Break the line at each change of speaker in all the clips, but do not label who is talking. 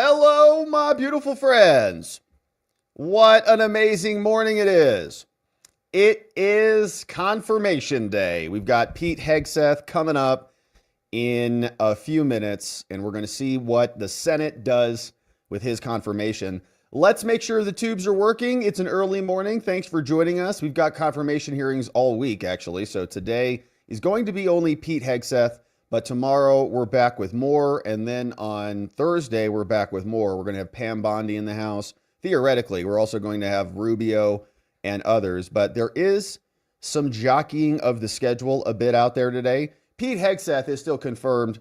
Hello, my beautiful friends. What an amazing morning it is. It is confirmation day. We've got Pete Hegseth coming up in a few minutes, and we're going to see what the Senate does with his confirmation. Let's make sure the tubes are working. It's an early morning. Thanks for joining us. We've got confirmation hearings all week, actually. So today is going to be only Pete Hegseth. But tomorrow we're back with more, and then on Thursday we're back with more. We're going to have Pam Bondi in the House. Theoretically, we're also going to have Rubio and others. But there is some jockeying of the schedule a bit out there today. Pete Hegseth is still confirmed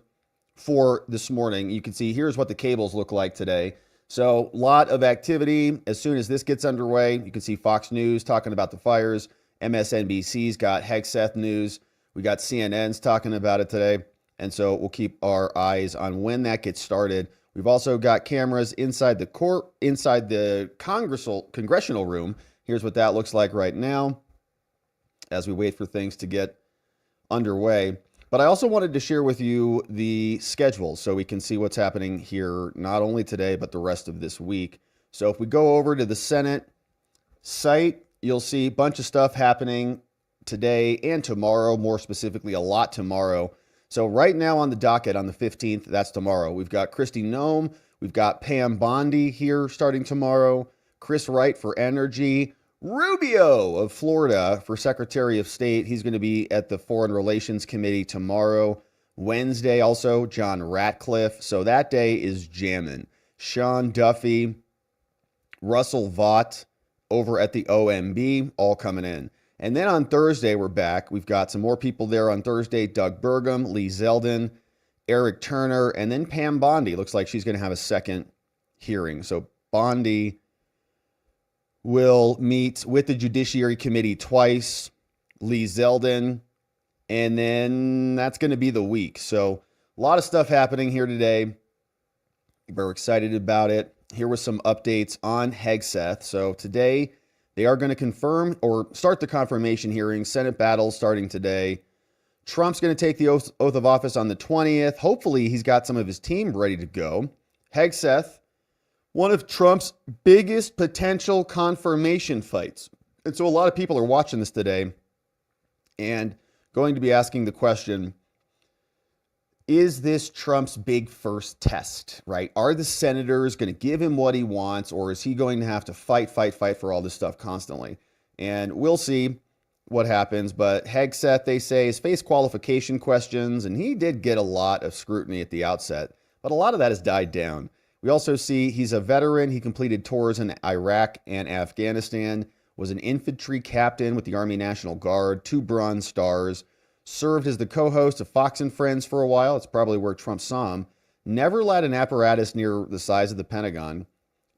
for this morning. You can see here's what the cables look like today. So a lot of activity. As soon as this gets underway, you can see Fox News talking about the fires. MSNBC's got Hegseth news. We got CNN's talking about it today. And so we'll keep our eyes on when that gets started. We've also got cameras inside the court, inside the congressional room. Here's what that looks like right now as we wait for things to get underway. But I also wanted to share with you the schedule so we can see what's happening here, not only today, but the rest of this week. So if we go over to the Senate site, you'll see a bunch of stuff happening today and tomorrow, more specifically, a lot tomorrow. So right now on the docket on the 15th, that's tomorrow. We've got Kristi Noem. We've got Pam Bondi here starting tomorrow. Chris Wright for Energy. Rubio of Florida for Secretary of State. He's going to be at the Foreign Relations Committee tomorrow. Wednesday also, John Ratcliffe. So that day is jamming. Sean Duffy, Russell Vought over at the OMB, all coming in. And then on Thursday, we're back. We've got some more people there on Thursday. Doug Burgum, Lee Zeldin, Eric Turner, and then Pam Bondi. Looks like she's going to have a second hearing. So Bondi will meet with the Judiciary Committee twice, Lee Zeldin, and then that's going to be the week. So a lot of stuff happening here today. We're excited about it. Here were some updates on Hegseth. So today, they are going to confirm or start the confirmation hearing. Senate battle starting today. Trump's going to take the oath of office on the 20th. Hopefully, he's got some of his team ready to go. Hegseth, one of Trump's biggest potential confirmation fights. And so a lot of people are watching this today and going to be asking the question, is this Trump's big first test, right? Are the senators going to give him what he wants, or is he going to have to fight for all this stuff constantly? And we'll see what happens. But Hegseth, they say, has faced qualification questions, and he did get a lot of scrutiny at the outset, but a lot of that has died down. We also see he's a veteran. He completed tours in Iraq and Afghanistan, was an infantry captain with the Army National Guard, 2 Bronze Stars, served as the co-host of Fox and Friends for a while. It's probably where Trump saw him. Never led an apparatus near the size of the Pentagon.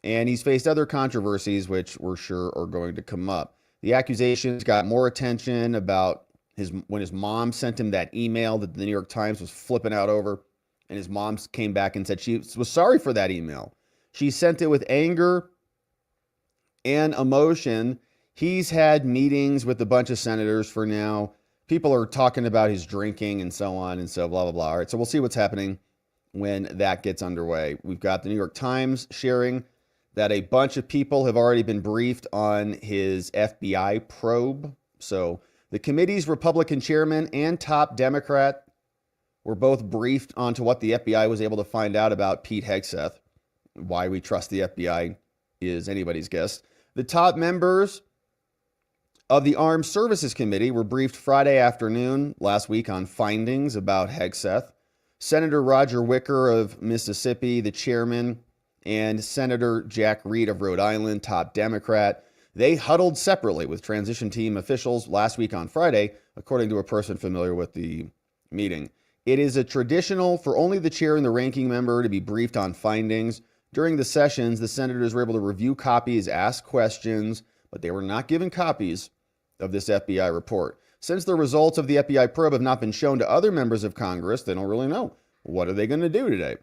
And he's faced other controversies, which we're sure are going to come up. The accusations got more attention about when his mom sent him that email that the New York Times was flipping out over. And his mom came back and said she was sorry for that email. She sent it with anger and emotion. He's had meetings with a bunch of senators for now. People are talking about his drinking and so on and so blah, blah, blah. All right, so we'll see what's happening when that gets underway. We've got the New York Times sharing that a bunch of people have already been briefed on his FBI probe. So the committee's Republican chairman and top Democrat were both briefed onto what the FBI was able to find out about Pete Hegseth. Why we trust the FBI is anybody's guess. The top members of the Armed Services Committee were briefed Friday afternoon last week on findings about Hegseth. Senator Roger Wicker of Mississippi, the chairman, and Senator Jack Reed of Rhode Island, top Democrat, they huddled separately with transition team officials last week on Friday, according to a person familiar with the meeting. It is a traditional for only the chair and the ranking member to be briefed on findings. During the sessions, the senators were able to review copies, ask questions, but they were not given copies of this FBI report. Since the results of the FBI probe have not been shown to other members of Congress, they don't really know. What are they going to do today?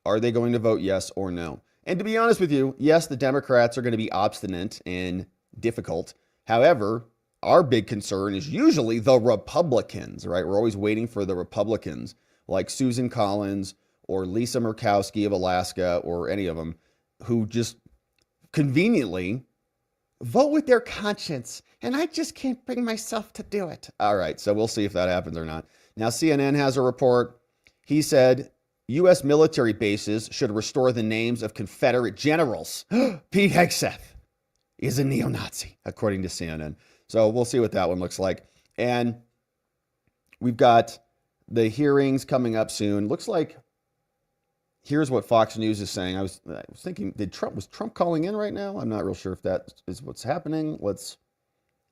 Are they going to vote yes or no? And to be honest with you, yes, the Democrats are going to be obstinate and difficult. However, our big concern is usually the Republicans, right? We're always waiting for the Republicans like Susan Collins or Lisa Murkowski of Alaska or any of them who just conveniently vote with their conscience. And I just can't bring myself to do it. All right, so we'll see if that happens or not. Now, CNN has a report. He said U.S. military bases should restore the names of Confederate generals. Pete Hegseth is a neo-Nazi, according to CNN. So we'll see what that one looks like. And we've got the hearings coming up soon. Looks like, here's what Fox News is saying. I was thinking, was Trump calling in right now? I'm not real sure if that is what's happening. Let's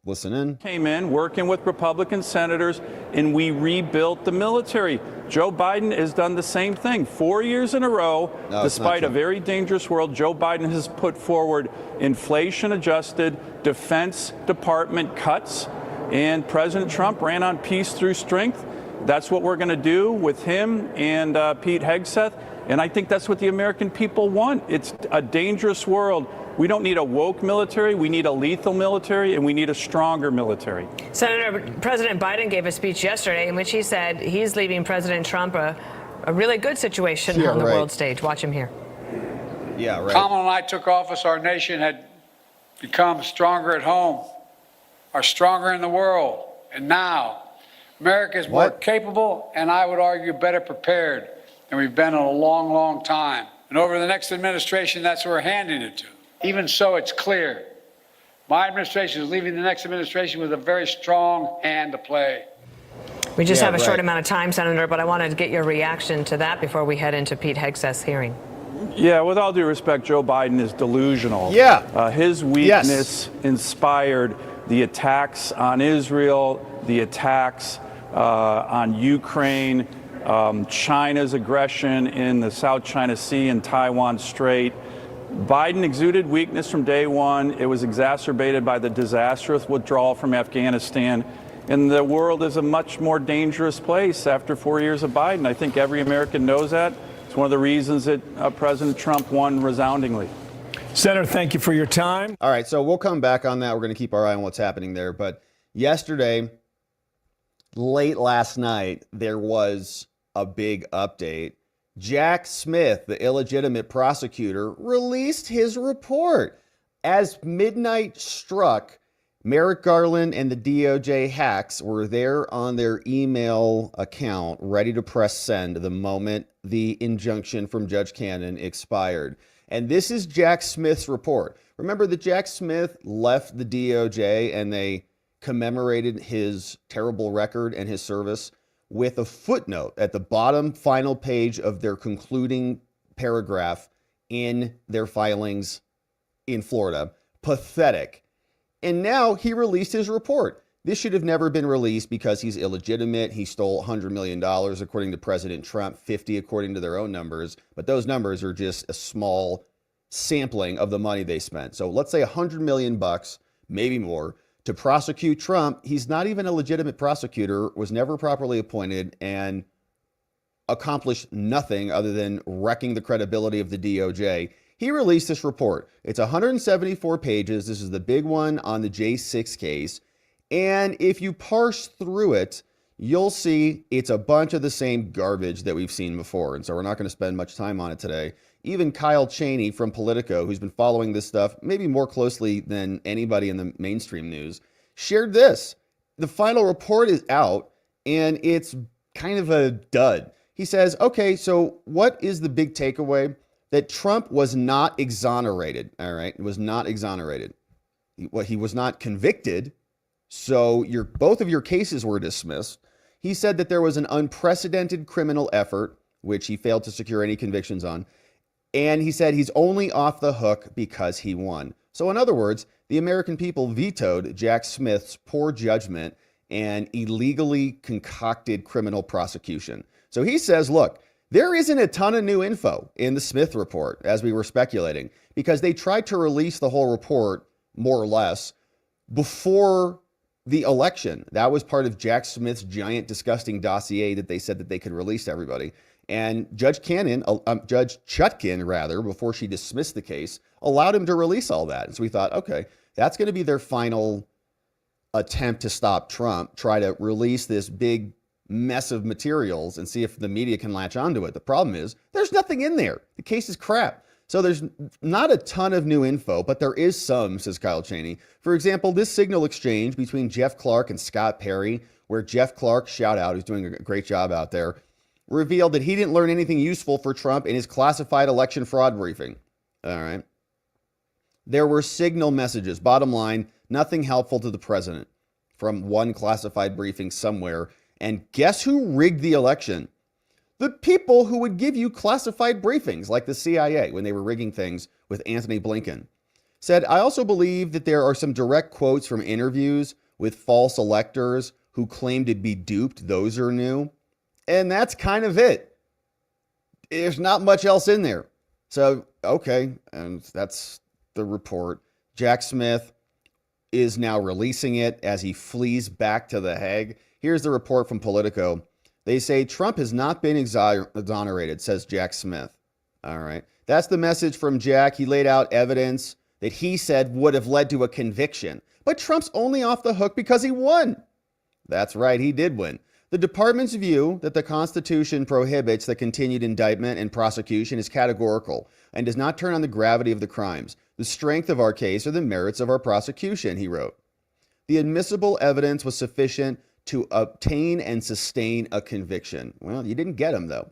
listen in.
Came in working with Republican senators, and we rebuilt the military. Joe Biden has done the same thing 4 years in a row. No, despite a very dangerous world, Joe Biden has put forward inflation-adjusted Defense Department cuts, and President Trump ran on peace through strength. That's what we're going to do with him and Pete Hegseth, and I think that's what the American people want. It's a dangerous world. We don't need a woke military. We need a lethal military, and we need a stronger military.
Senator, President Biden gave a speech yesterday in which he said he's leaving President Trump a really good situation on the world stage. Watch him here.
Yeah, right.
Kamala and I took office. Our nation had become stronger at home, are stronger in the world. And now America is more capable and I would argue better prepared than we've been in a long, long time. And over the next administration, that's what we're handing it to. Even so, it's clear. My administration is leaving the next administration with a very strong hand to play.
We just have a short amount of time, Senator, but I wanted to get your reaction to that before we head into Pete Hegseth's hearing.
Yeah, with all due respect, Joe Biden is delusional.
Yeah.
His weakness inspired the attacks on Israel, the attacks on Ukraine, China's aggression in the South China Sea and Taiwan Strait. Biden exuded weakness from day one. It was exacerbated by the disastrous withdrawal from Afghanistan. And the world is a much more dangerous place after 4 years of Biden. I think every American knows that. It's one of the reasons that President Trump won resoundingly.
Senator, thank you for your time.
All right, so we'll come back on that. We're going to keep our eye on what's happening there. But yesterday, late last night, there was a big update. Jack Smith, the illegitimate prosecutor, released his report. As midnight struck, Merrick Garland and the DOJ hacks were there on their email account, ready to press send the moment the injunction from Judge Cannon expired. And this is Jack Smith's report. Remember that Jack Smith left the DOJ and they commemorated his terrible record and his service with a footnote at the bottom final page of their concluding paragraph in their filings in Florida. Pathetic. And now he released his report. This should have never been released because he's illegitimate. He stole $100 million, according to President Trump, 50 according to their own numbers. But those numbers are just a small sampling of the money they spent. So let's say $100 million bucks, maybe more, to prosecute Trump. He's not even a legitimate prosecutor, was never properly appointed, and accomplished nothing other than wrecking the credibility of the DOJ. He released this report. It's 174 pages. This is the big one on the J6 case. And if you parse through it, you'll see it's a bunch of the same garbage that we've seen before. And so we're not going to spend much time on it today. Even Kyle Cheney from Politico, who's been following this stuff maybe more closely than anybody in the mainstream news, shared this. The final report is out, and it's kind of a dud. He says, okay, so what is the big takeaway? That Trump was not exonerated, all right? Was not exonerated. He was not convicted, so both of your cases were dismissed. He said that there was an unprecedented criminal effort, which he failed to secure any convictions on. And he said he's only off the hook because he won. So in other words, the American people vetoed Jack Smith's poor judgment and illegally concocted criminal prosecution. So he says, look, there isn't a ton of new info in the Smith report, as we were speculating, because they tried to release the whole report, more or less, before the election. That was part of Jack Smith's giant, disgusting dossier that they said that they could release to everybody. And Judge Chutkin, before she dismissed the case, allowed him to release all that. And so we thought, okay, that's going to be their final attempt to stop Trump, try to release this big mess of materials and see if the media can latch onto it. The problem is there's nothing in there. The case is crap. So there's not a ton of new info, but there is some, says Kyle Cheney. For example, this signal exchange between Jeff Clark and Scott Perry, where Jeff Clark, shout out, who's doing a great job out there, revealed that he didn't learn anything useful for Trump in his classified election fraud briefing. All right. There were signal messages. Bottom line, nothing helpful to the president from one classified briefing somewhere. And guess who rigged the election? The people who would give you classified briefings, like the CIA when they were rigging things with Anthony Blinken. Said, I also believe that there are some direct quotes from interviews with false electors who claim to be duped. Those are new. And that's kind of it. There's not much else in there. So, okay, and that's the report. Jack Smith is now releasing it as he flees back to The Hague. Here's the report from Politico. They say Trump has not been exonerated, says Jack Smith. All right. That's the message from Jack. He laid out evidence that he said would have led to a conviction. But Trump's only off the hook because he won. That's right. He did win. The department's view that the Constitution prohibits the continued indictment and prosecution is categorical and does not turn on the gravity of the crimes. The strength of our case are the merits of our prosecution, he wrote. The admissible evidence was sufficient to obtain and sustain a conviction. Well, you didn't get him, though.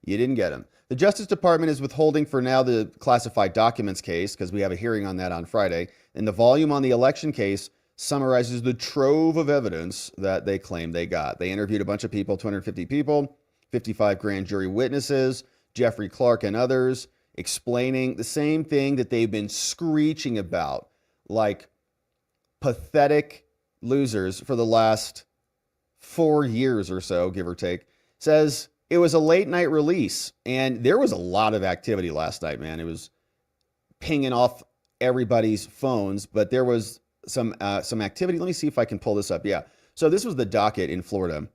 You didn't get him. The Justice Department is withholding for now the classified documents case because we have a hearing on that on Friday. And the volume on the election case summarizes the trove of evidence that they claim they got. They interviewed a bunch of people, 250 people, 55 grand jury witnesses, Jeffrey Clark and others, explaining the same thing that they've been screeching about, like pathetic losers for the last 4 years or so, give or take. Says it was a late night release, and there was a lot of activity last night, man. It was pinging off everybody's phones, but there was some activity. Let me see if I can pull this up. Yeah. So this was the docket in Florida.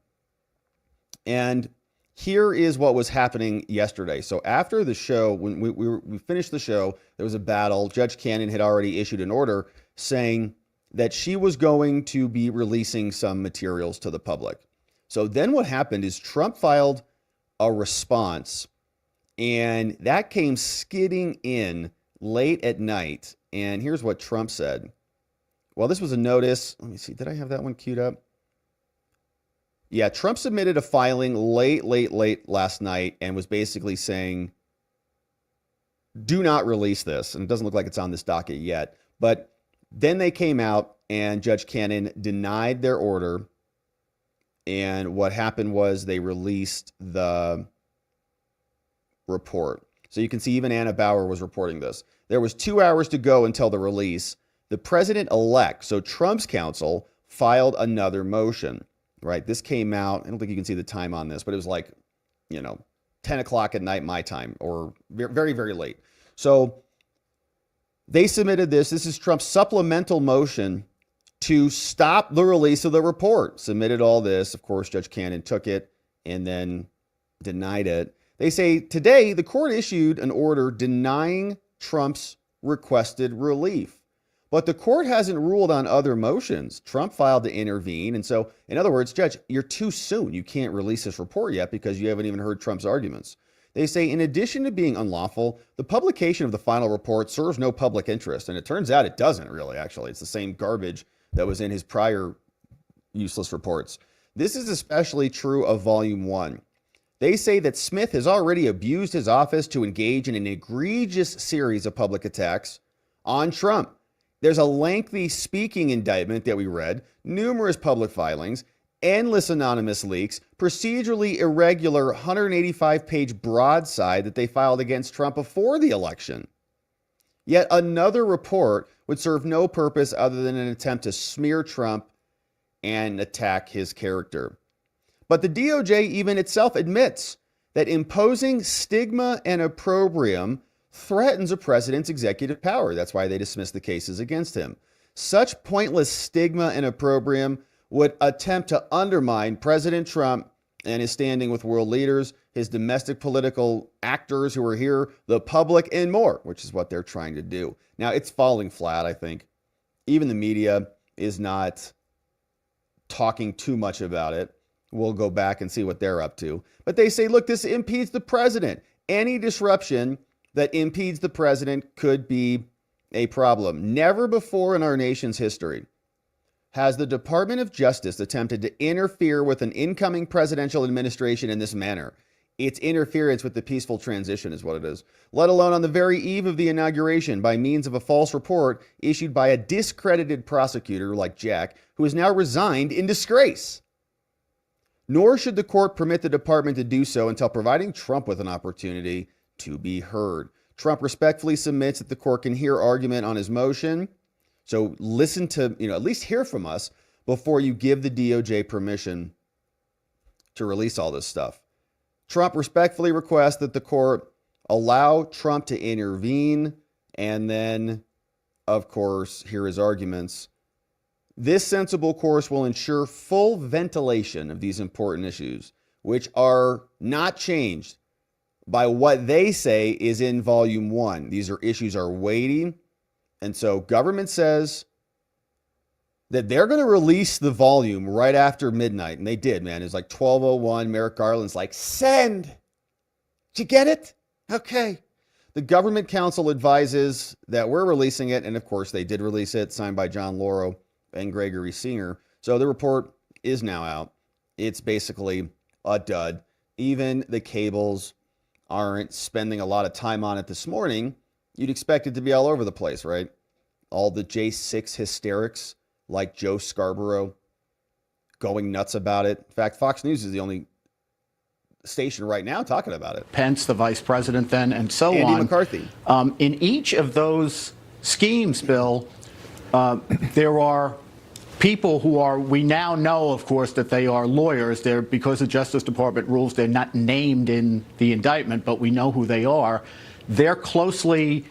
And here is what was happening yesterday. So after the show, when we finished the show, there was a battle. Judge Cannon had already issued an order saying that she was going to be releasing some materials to the public. So then what happened is Trump filed a response, and that came skidding in late at night. And here's what Trump said. Well, this was a notice. Let me see. Did I have that one queued up? Yeah, Trump submitted a filing late last night and was basically saying, do not release this. And it doesn't look like it's on this docket yet. But then they came out and Judge Cannon denied their order. And what happened was they released the report. So you can see even Anna Bauer was reporting this. There was 2 hours to go until the release. The president-elect, so Trump's counsel, filed another motion, right? This came out, I don't think you can see the time on this, but it was like, 10 o'clock at night, my time, or very, very late. So they submitted this. This is Trump's supplemental motion to stop the release of the report. Submitted all this. Of course, Judge Cannon took it and then denied it. They say today the court issued an order denying Trump's requested relief. But the court hasn't ruled on other motions. Trump filed to intervene. And so, in other words, Judge, you're too soon. You can't release this report yet because you haven't even heard Trump's arguments. They say, in addition to being unlawful, the publication of the final report serves no public interest. And it turns out it doesn't really, actually. It's the same garbage that was in his prior useless reports. This is especially true of Volume 1. They say that Smith has already abused his office to engage in an egregious series of public attacks on Trump. There's a lengthy speaking indictment that we read, numerous public filings, endless anonymous leaks, procedurally irregular 185-page broadside that they filed against Trump before the election. Yet another report would serve no purpose other than an attempt to smear Trump and attack his character. But the DOJ even itself admits that imposing stigma and opprobrium threatens a president's executive power. That's why they dismissed the cases against him. Such pointless stigma and opprobrium would attempt to undermine President Trump and his standing with world leaders, his domestic political actors who are here, the public, and more, which is what they're trying to do. Now, it's falling flat, I think. Even the media is not talking too much about it. We'll go back and see what they're up to. But they say, look, this impedes the president. Any disruption that impedes the president could be a problem. Never before in our nation's history has the Department of Justice attempted to interfere with an incoming presidential administration in this manner. It's interference with the peaceful transition is what it is, let alone on the very eve of the inauguration by means of a false report issued by a discredited prosecutor like Jack, who is now resigned in disgrace. Nor should the court permit the department to do so until providing Trump with an opportunity to be heard. Trump respectfully submits that the court can hear argument on his motion. So listen to, at least hear from us before you give the DOJ permission to release all this stuff. Trump respectfully requests that the court allow Trump to intervene and then, of course, hear his arguments. This sensible course will ensure full ventilation of these important issues, which are not changed by what they say is in Volume 1. These issues are weighty. And so government says that they're going to release the volume right after midnight. And they did, man. It was like 12:01. Merrick Garland's like, send. Did you get it? Okay. The government counsel advises that we're releasing it. And of course, they did release it, signed by John Lauro and Gregory Singer. So the report is now out. It's basically a dud. Even the cables aren't spending a lot of time on it this morning. You'd expect it to be all over the place, right? All the J6 hysterics like Joe Scarborough going nuts about it. In fact, Fox News is the only station right now talking about it.
Pence, the vice president then, and so
Andy
on.
McCarthy.
In each of those schemes, Bill, there are people who are, we now know, of course, that they are lawyers. They're, because of Justice Department rules, they're not named in the indictment, but we know who they are. They're closely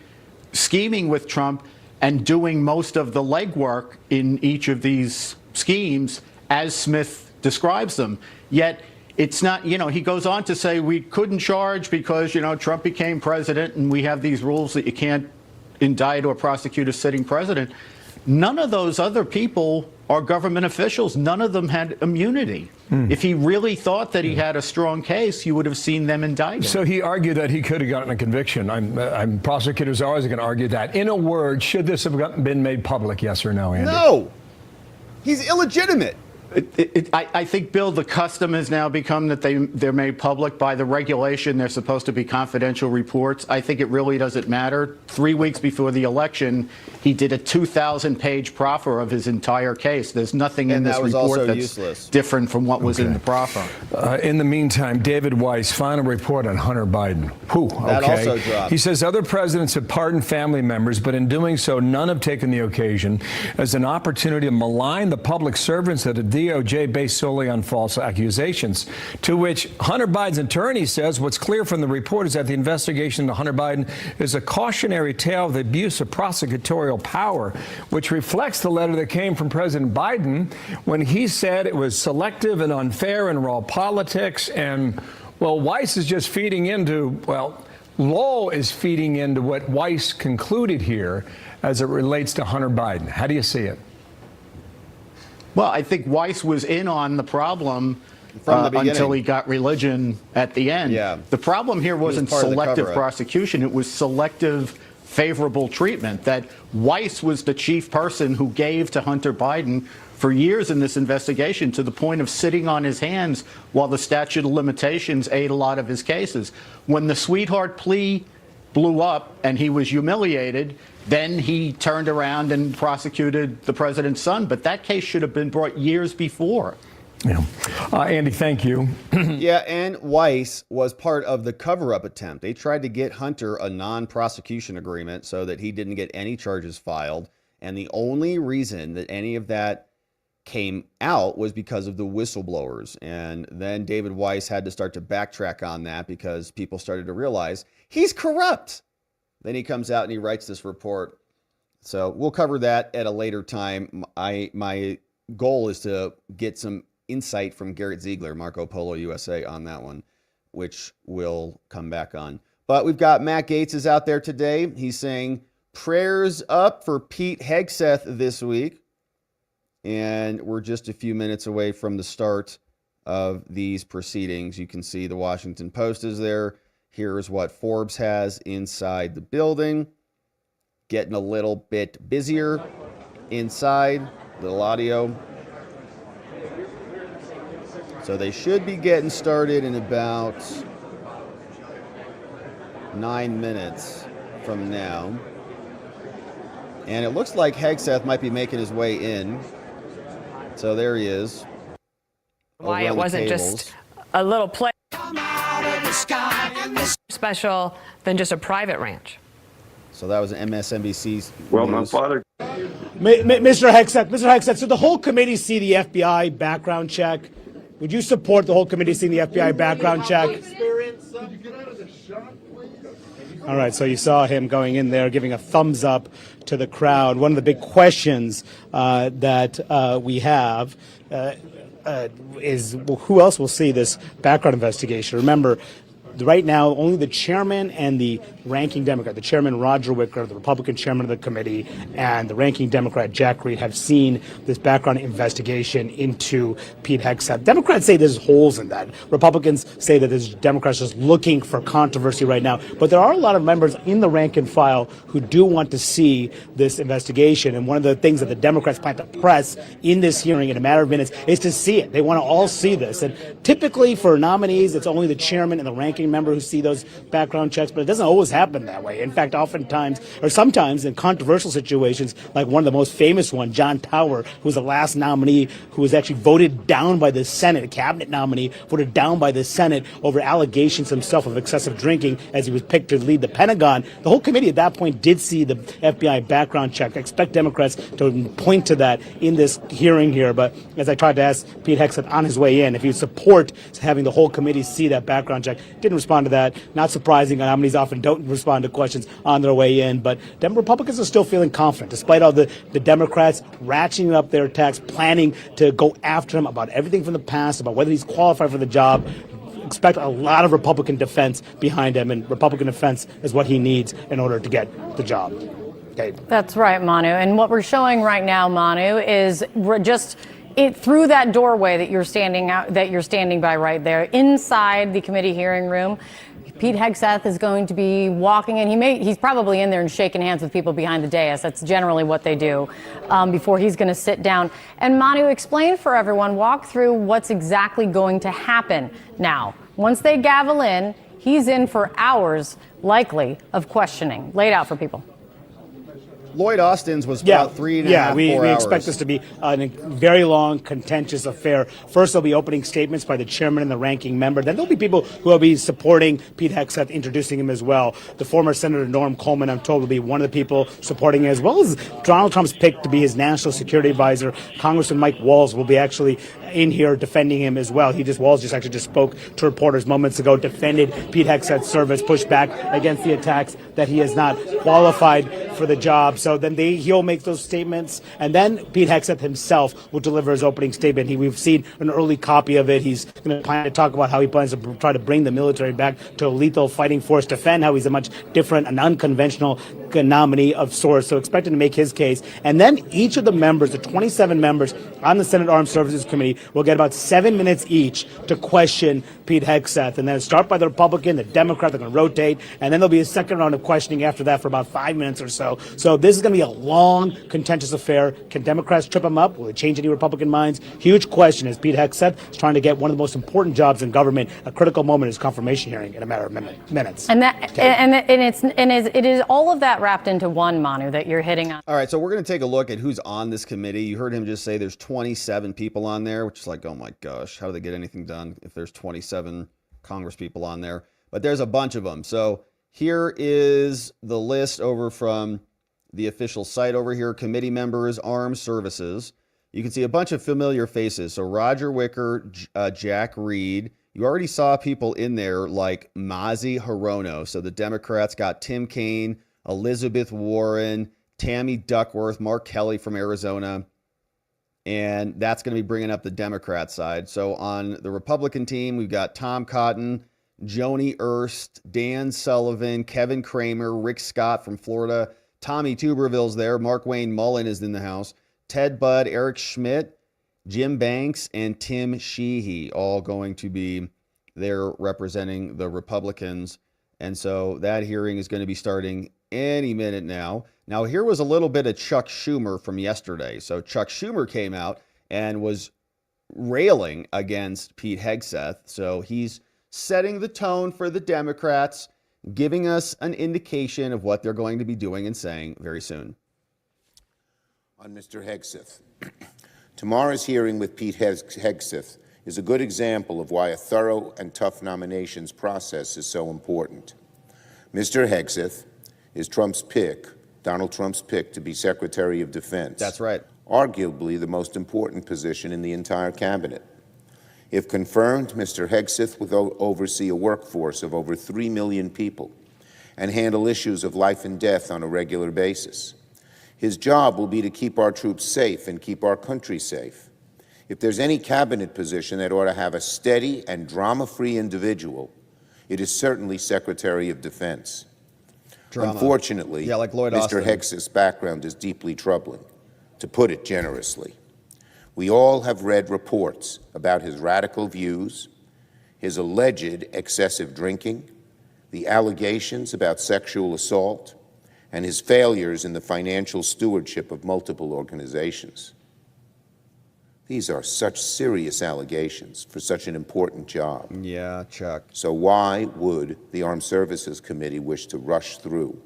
scheming with Trump and doing most of the legwork in each of these schemes as Smith describes them. Yet it's not, he goes on to say we couldn't charge because, Trump became president and we have these rules that you can't indict or prosecute a sitting president. None of those other people are government officials. None of them had immunity. If he really thought that he had a strong case, you would have seen them indicted.
So he argued that he could have gotten a conviction. Prosecutors are always going to argue that. In a word, should this have been made public, yes or no, Andy?
No. He's illegitimate.
I think, Bill, the custom has now become that they're made public by the regulation. They're supposed to be confidential reports. I think it really doesn't matter. 3 weeks before the election, he did a 2,000-page proffer of his entire case. There's nothing in this report that's useless. Different from what was in the proffer.
In the meantime, David Weiss, final report on Hunter Biden.
That also dropped.
He says other presidents have pardoned family members, but in doing so, none have taken the occasion as an opportunity to malign the public servants that have DOJ based solely on false accusations, to which Hunter Biden's attorney says what's clear from the report is that the investigation into Hunter Biden is a cautionary tale of the abuse of prosecutorial power, which reflects the letter that came from President Biden when he said it was selective and unfair and raw politics. And, well, Weiss is just feeding into, Law is feeding into what Weiss concluded here as it relates to Hunter Biden. How do you see it?
Well, I think Weiss was in on the problem
from the
until he got religion at the end.
Yeah.
The problem here wasn't selective prosecution. It was selective favorable treatment, that Weiss was the chief person who gave to Hunter Biden for years in this investigation, to the point of sitting on his hands while the statute of limitations ate a lot of his cases. When the sweetheart plea blew up and he was humiliated, then he turned around and prosecuted the president's son. But that case should have been brought years before.
Yeah. Andy, thank you.
Yeah, and Weiss was part of the cover-up attempt. They tried to get Hunter a non-prosecution agreement so that he didn't get any charges filed. And the only reason that any of that came out was because of the whistleblowers. And then David Weiss had to start to backtrack on that because people started to realize he's corrupt. Then he comes out and he writes this report. So we'll cover that at a later time. My goal is to get some insight from Garrett Ziegler, Marco Polo USA, on that one, which we'll come back on. But we've got Matt Gaetz is out there today. He's saying prayers up for Pete Hegseth this week. And we're just a few minutes away from the start of these proceedings. You can see the Washington Post is there. Here's what Forbes has inside the building. Getting a little bit busier inside. Little audio. So they should be getting started in about 9 minutes from now. And it looks like Hegseth might be making his way in. So there he is.
Why it wasn't just a little play special than just a private ranch.
So that was MSNBC's
Well,
news.
my father.
Mr. Hegseth, so the whole committee see the FBI background check. Would you support the whole committee seeing the FBI background check? All right, so you saw him going in there, giving a thumbs up to the crowd. One of the big questions that we have is, well, who else will see this background investigation? Remember, right now, only the chairman and the ranking Democrat, the chairman Roger Wicker, the Republican chairman of the committee, and the ranking Democrat Jack Reed have seen this background investigation into Pete Hegseth. Democrats say there's holes in that. Republicans say that there's Democrats just looking for controversy right now. But there are a lot of members in the rank and file who do want to see this investigation. And one of the things that the Democrats plan to press in this hearing in a matter of minutes is to see it. They want to all see this. And typically for nominees, it's only the chairman and the ranking member who see those background checks, but it doesn't always happen that way. In fact, oftentimes, or sometimes in controversial situations, like one of the most famous one, John Tower, who was the last nominee who was actually voted down by the Senate, a cabinet nominee, voted down by the Senate over allegations himself of excessive drinking as he was picked to lead the Pentagon. The whole committee at that point did see the FBI background check. I expect Democrats to point to that in this hearing here, but as I tried to ask Pete Hegseth on his way in, if he would support having the whole committee see that background check, didn't respond to that. Not surprising. Nominees often don't respond to questions on their way in, but Republicans are still feeling confident, despite all the Democrats ratcheting up their attacks, planning to go after him about everything from the past, about whether he's qualified for the job. Expect a lot of Republican defense behind him, and Republican defense is what he needs in order to get the job. Okay.
That's right, Manu. And what we're showing right now, Manu, is just through that doorway that you're standing by right there, inside the committee hearing room. Pete Hegseth is going to be walking in. He's probably in there and shaking hands with people behind the dais. That's generally what they do before he's going to sit down. And Manu, explain for everyone, walk through what's exactly going to happen now. Once they gavel in, he's in for hours, likely, of questioning. Lay it out for people.
Lloyd Austin's was about 3.5 4 hours.
We expect this to be a very long, contentious affair. First, there'll be opening statements by the chairman and the ranking member. Then there'll be people who will be supporting Pete Hegseth, introducing him as well. The former Senator Norm Coleman, I'm told, will be one of the people supporting him, as well as Donald Trump's pick to be his national security advisor. Congressman Mike Waltz will be actually in here defending him as well. Waltz just spoke to reporters moments ago, defended Pete Hegseth's service, pushed back against the attacks that he is not qualified for the job. So then he'll make those statements, and then Pete Hegseth himself will deliver his opening statement. We've seen an early copy of it. He's going to plan to talk about how he plans to try to bring the military back to a lethal fighting force, defend how he's a much different and unconventional nominee of sorts. So expect him to make his case. And then each of the members, the 27 members on the Senate Armed Services Committee, will get about 7 minutes each to question Pete Hegseth. And then start by the Republican, the Democrat, they're going to rotate. And then there'll be a second round of questioning after that for about 5 minutes or so. So this is going to be a long, contentious affair. Can Democrats trip him up? Will it change any Republican minds? Huge question as Pete Hegseth is trying to get one of the most important jobs in government, a critical moment, his confirmation hearing in a matter of minutes.
And it is all of that wrapped into one, Manu, that you're hitting on.
All right, so we're going to take a look at who's on this committee. You heard him just say there's 27 people on there, which is like, oh my gosh, how do they get anything done if there's 27 Congress people on there? But there's a bunch of them. So here is the list over from the official site over here. Committee members, armed services. You can see a bunch of familiar faces. So Roger Wicker, Jack Reed. You already saw people in there like Mazi Hirono. So the Democrats got Tim Kaine, Elizabeth Warren, Tammy Duckworth, Mark Kelly from Arizona. And that's going to be bringing up the Democrat side. So on the Republican team, we've got Tom Cotton, Joni Ernst, Dan Sullivan, Kevin Kramer, Rick Scott from Florida, Tommy Tuberville's there, Mark Wayne Mullin is in the house, Ted Budd, Eric Schmidt, Jim Banks and Tim Sheehy, all going to be there representing the Republicans. And so that hearing is going to be starting any minute now. Now, here was a little bit of Chuck Schumer from yesterday. So Chuck Schumer came out and was railing against Pete Hegseth. So he's setting the tone for the Democrats, giving us an indication of what they're going to be doing and saying very soon.
On Mr. Hegseth, tomorrow's hearing with Pete Hegseth is a good example of why a thorough and tough nominations process is so important. Mr. Hegseth is Donald Trump's pick to be Secretary of Defense.
That's right.
Arguably the most important position in the entire cabinet. If confirmed, Mr. Hegseth will oversee a workforce of over 3 million people and handle issues of life and death on a regular basis. His job will be to keep our troops safe and keep our country safe. If there's any cabinet position that ought to have a steady and drama-free individual, it is certainly Secretary of Defense.
Drama.
Unfortunately,
like Lloyd
Mr.
Austin.
Hegseth's background is deeply troubling, to put it generously. We all have read reports about his radical views, his alleged excessive drinking, the allegations about sexual assault, and his failures in the financial stewardship of multiple organizations. These are such serious allegations for such an important job.
Yeah, Chuck.
So why would the Armed Services Committee wish to rush through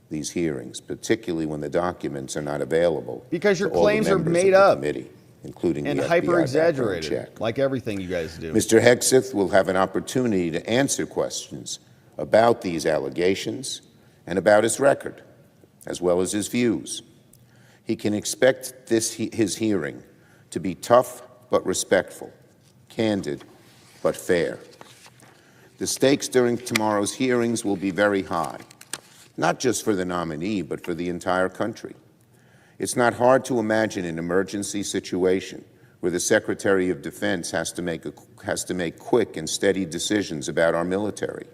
these hearings, particularly when the documents are not available?
Because your
to all the
claims are
members
made
of the
up.
committee, including
And
the FBI
hyper-exaggerated,
background check.
like everything you guys do.
Mr. Hegseth will have an opportunity to answer questions about these allegations and about his record, as well as his views. He can expect his hearing to be tough but respectful, candid but fair. The stakes during tomorrow's hearings will be very high, not just for the nominee, but for the entire country. It's not hard to imagine an emergency situation where the Secretary of Defense has to make quick and steady decisions about our military.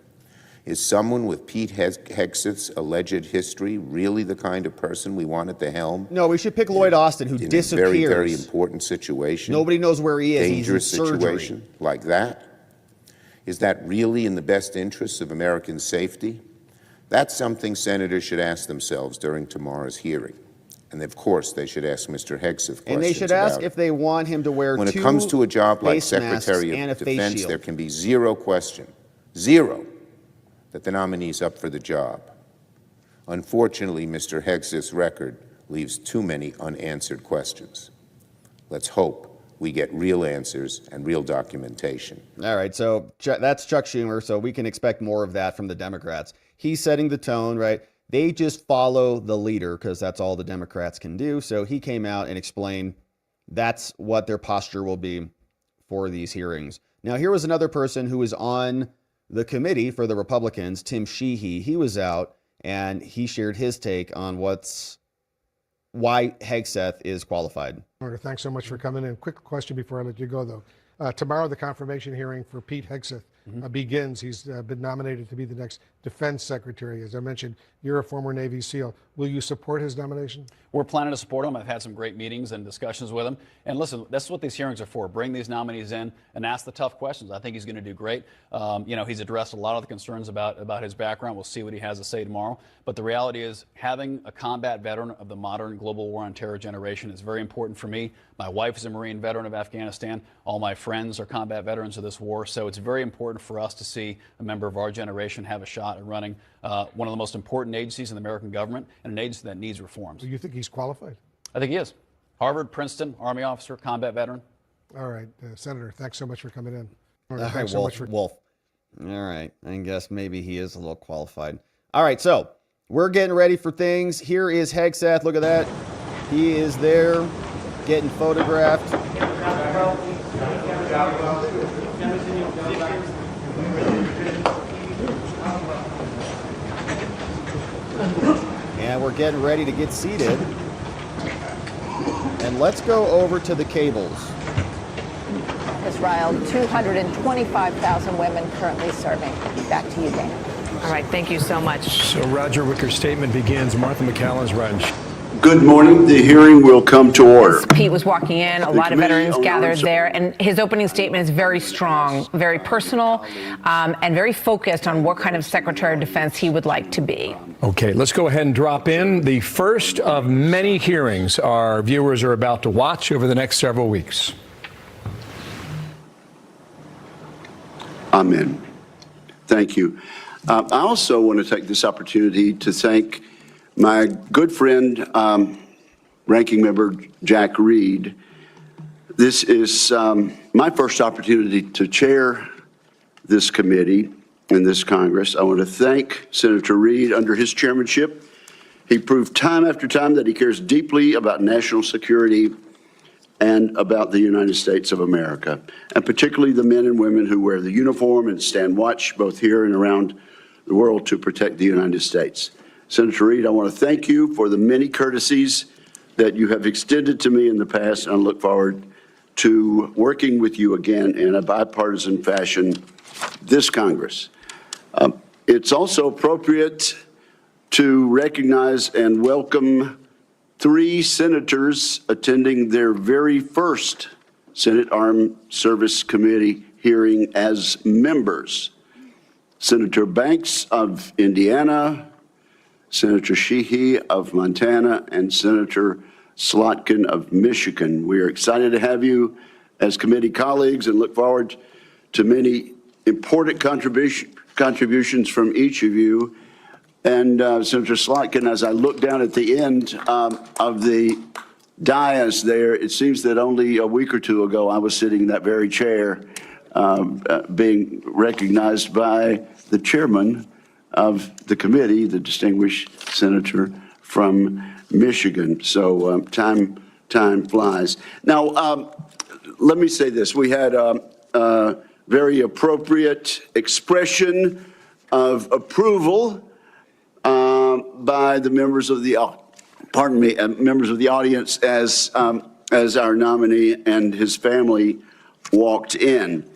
Is someone with Pete Hegseth's alleged history really the kind of person we want at the helm?
No, we should pick Lloyd Austin, who
in
disappears.
a very, very important situation.
Nobody knows where he is.
Dangerous
He's in surgery.
situation like that. Is that really in the best interests of American safety? That's something senators should ask themselves during tomorrow's hearing. And of course, they should ask Mr. Hegseth questions.
And they should ask if they want him to wear
when
two
it comes to a job like
face masks
Secretary
and a
of
face
Defense,
shield.
there can be zero question, zero, that the nominee's up for the job. Unfortunately, Mr. Hegseth's record leaves too many unanswered questions. Let's hope we get real answers and real documentation.
All right, so that's Chuck Schumer, so we can expect more of that from the Democrats. He's setting the tone, right? They just follow the leader because that's all the Democrats can do. So he came out and explained that's what their posture will be for these hearings. Now, here was another person who was on the committee for the Republicans, Tim Sheehy. He was out and he shared his take on why Hegseth is qualified.
Marta, thanks so much for coming in. Quick question before I let you go, though. Tomorrow, the confirmation hearing for Pete Hegseth begins. He's been nominated to be the next defense secretary. As I mentioned, you're a former Navy SEAL. Will you support his nomination?
We're planning to support him. I've had some great meetings and discussions with him. And listen, that's what these hearings are for. Bring these nominees in and ask the tough questions. I think he's going to do great. He's addressed a lot of the concerns about his background. We'll see what he has to say tomorrow. But the reality is, having a combat veteran of the modern global war on terror generation is very important for me. My wife is a Marine veteran of Afghanistan. All my friends are combat veterans of this war. So it's very important for us to see a member of our generation have a shot at running one of the most important agencies in the American government and an agency that needs reforms.
Do you think he's qualified?
I think he is. Harvard, Princeton, Army officer, combat veteran.
All right, Senator, thanks so much for coming in.
All right, Wolf. All right, I guess maybe he is a little qualified. All right, so we're getting ready for things. Here is Hegseth. Look at that. He is there getting photographed. And we're getting ready to get seated. And let's go over to the cables.
Israel, 225,000 women currently serving. Back to you, Dana.
All right, thank you so much.
So Roger Wicker's statement begins. Martha McCallan's running.
Good morning. The hearing will come to order.
As Pete was walking in, a lot of veterans gathered there, and his opening statement is very strong, very personal, and very focused on what kind of Secretary of Defense he would like to be.
Okay, let's go ahead and drop in the first of many hearings our viewers are about to watch over the next several weeks.
Amen. Thank you. I also want to take this opportunity to thank my good friend, Ranking Member Jack Reed. This is my first opportunity to chair this committee in this Congress. I want to thank Senator Reed. Under his chairmanship, he proved time after time that he cares deeply about national security and about the United States of America, and particularly the men and women who wear the uniform and stand watch both here and around the world to protect the United States. Senator Reed, I want to thank you for the many courtesies that you have extended to me in the past, and I look forward to working with you again in a bipartisan fashion this Congress. It's also appropriate to recognize and welcome 3 senators attending their very first Senate Armed Service Committee hearing as members. Senator Banks of Indiana, Senator Shaheen of Montana, and Senator Slotkin of Michigan. We are excited to have you as committee colleagues and look forward to many important contributions from each of you. And Senator Slotkin, as I look down at the end of the dais there, it seems that only a week or 2 ago I was sitting in that very chair being recognized by the chairman of the committee, the distinguished senator from Michigan. So time flies. Now, let me say this. We had a very appropriate expression of approval by the members of the members of the audience as our nominee and his family walked in.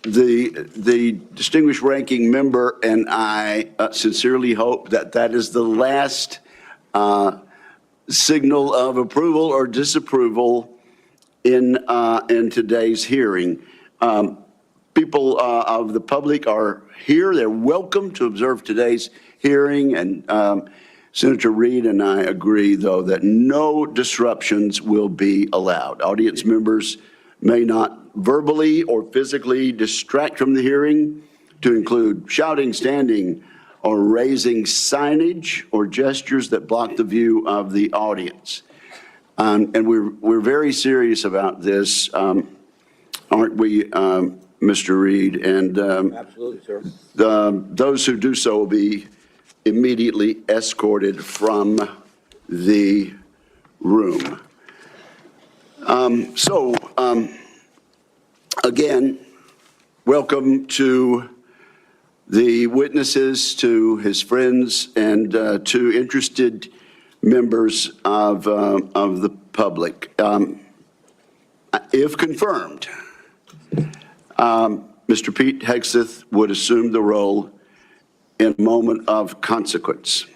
The distinguished ranking member and I sincerely hope that that is the last signal of approval or disapproval in today's hearing. People of the public are here. They're welcome to observe today's hearing, and Senator Reed and I agree, though, that no disruptions will be allowed. Audience members may not verbally or physically distract from the hearing, to include shouting, standing, or raising signage or gestures that block the view of the audience. And we're very serious about this, aren't we, Mr. Reed? And
absolutely, sir.
Those who do so will be immediately escorted from the room. Again, welcome to the witnesses, to his friends, and to interested members of the public. If confirmed, Mr. Pete Hegseth would assume the role in a moment of consequence.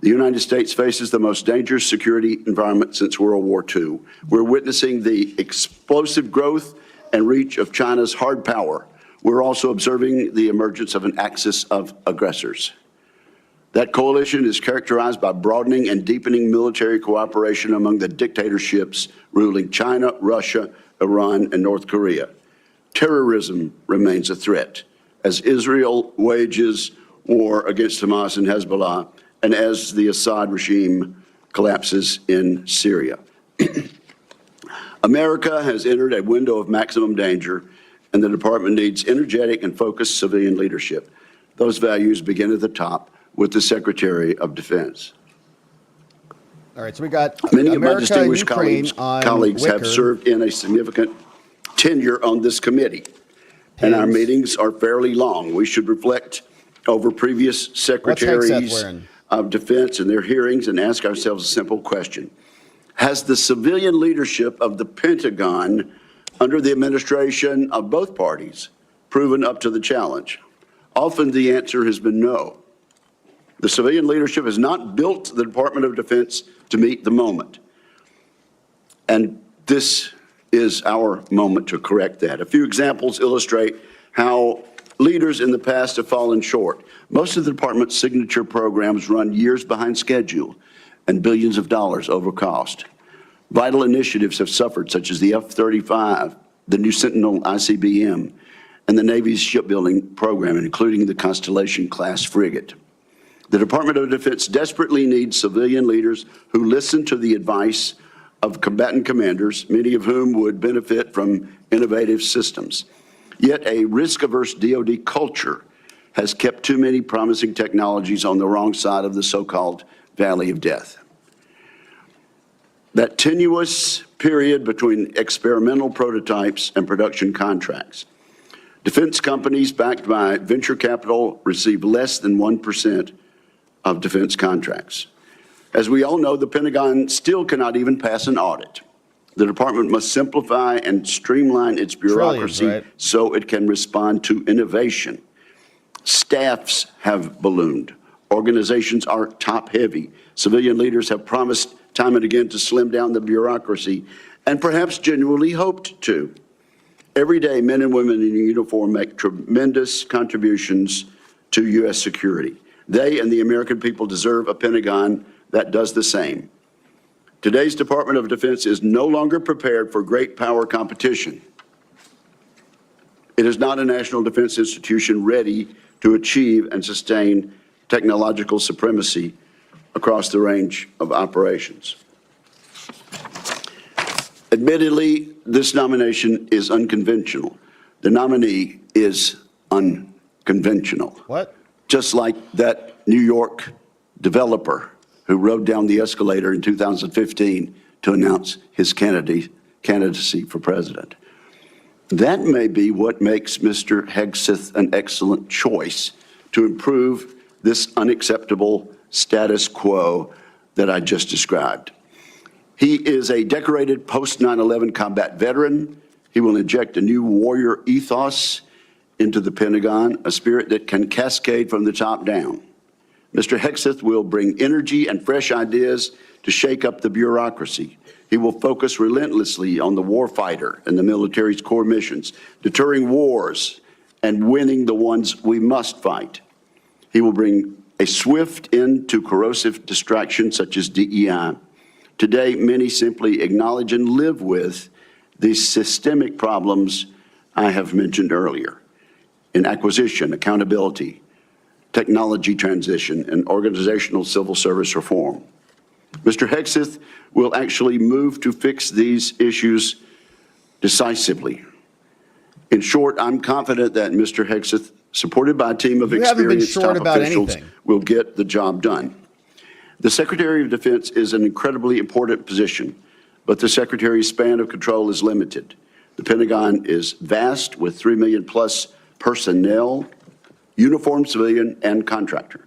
The United States faces the most dangerous security environment since World War II. We're witnessing the explosive growth and reach of China's hard power. We're also observing the emergence of an axis of aggressors. That coalition is characterized by broadening and deepening military cooperation among the dictatorships ruling China, Russia, Iran, and North Korea. Terrorism remains a threat as Israel wages war against Hamas and Hezbollah, and as the Assad regime collapses in Syria. America has entered a window of maximum danger, and the department needs energetic and focused civilian leadership. Those values begin at the top with the Secretary of Defense.
All right, so we got
many of my
America,
distinguished
Ukraine
colleagues
Wicker.
have served in a significant tenure on this committee, and our meetings are fairly long. We should reflect over previous secretaries of defense and their hearings and ask ourselves a simple question. Has the civilian leadership of the Pentagon under the administration of both parties proven up to the challenge? Often the answer has been no. The civilian leadership has not built the Department of Defense to meet the moment. And this is our moment to correct that. A few examples illustrate how leaders in the past have fallen short. Most of the department's signature programs run years behind schedule and billions of dollars over cost. Vital initiatives have suffered, such as the F-35, the new Sentinel ICBM, and the Navy's shipbuilding program, including the Constellation-class frigate. The Department of Defense desperately needs civilian leaders who listen to the advice of combatant commanders, many of whom would benefit from innovative systems. Yet a risk-averse DoD culture has kept too many promising technologies on the wrong side of the so-called valley of death. That tenuous period between experimental prototypes and production contracts. Defense companies backed by venture capital receive less than 1% of defense contracts. As we all know, the Pentagon still cannot even pass an audit. The department must simplify and streamline its bureaucracy so it can respond to innovation. Staffs have ballooned. Organizations are top-heavy. Civilian leaders have promised time and again to slim down the bureaucracy, and perhaps genuinely hoped to. Every day, men and women in uniform make tremendous contributions to U.S. security. They and the American people deserve a Pentagon that does the same. Today's Department of Defense is no longer prepared for great power competition. It is not a national defense institution ready to achieve and sustain technological supremacy across the range of operations. Admittedly, this nomination is unconventional. The nominee is unconventional.
What?
Just like that New York developer who rode down the escalator in 2015 to announce his candidacy for president. That may be what makes Mr. Hegseth an excellent choice to improve this unacceptable status quo that I just described. He is a decorated post-9/11 combat veteran. He will inject a new warrior ethos into the Pentagon, a spirit that can cascade from the top down. Mr. Hegseth will bring energy and fresh ideas to shake up the bureaucracy. He will focus relentlessly on the warfighter and the military's core missions, deterring wars and winning the ones we must fight. He will bring a swift end to corrosive distractions such as DEI. Today, many simply acknowledge and live with these systemic problems I have mentioned earlier in acquisition, accountability, technology transition, and organizational civil service reform. Mr. Hegseth will actually move to fix these issues decisively. In short, I'm confident that Mr. Hegseth, supported by a team of experienced top officials, will get the job done. The Secretary of Defense is an incredibly important position, but the Secretary's span of control is limited. The Pentagon is vast, with 3 million plus personnel, uniformed civilian and contractor.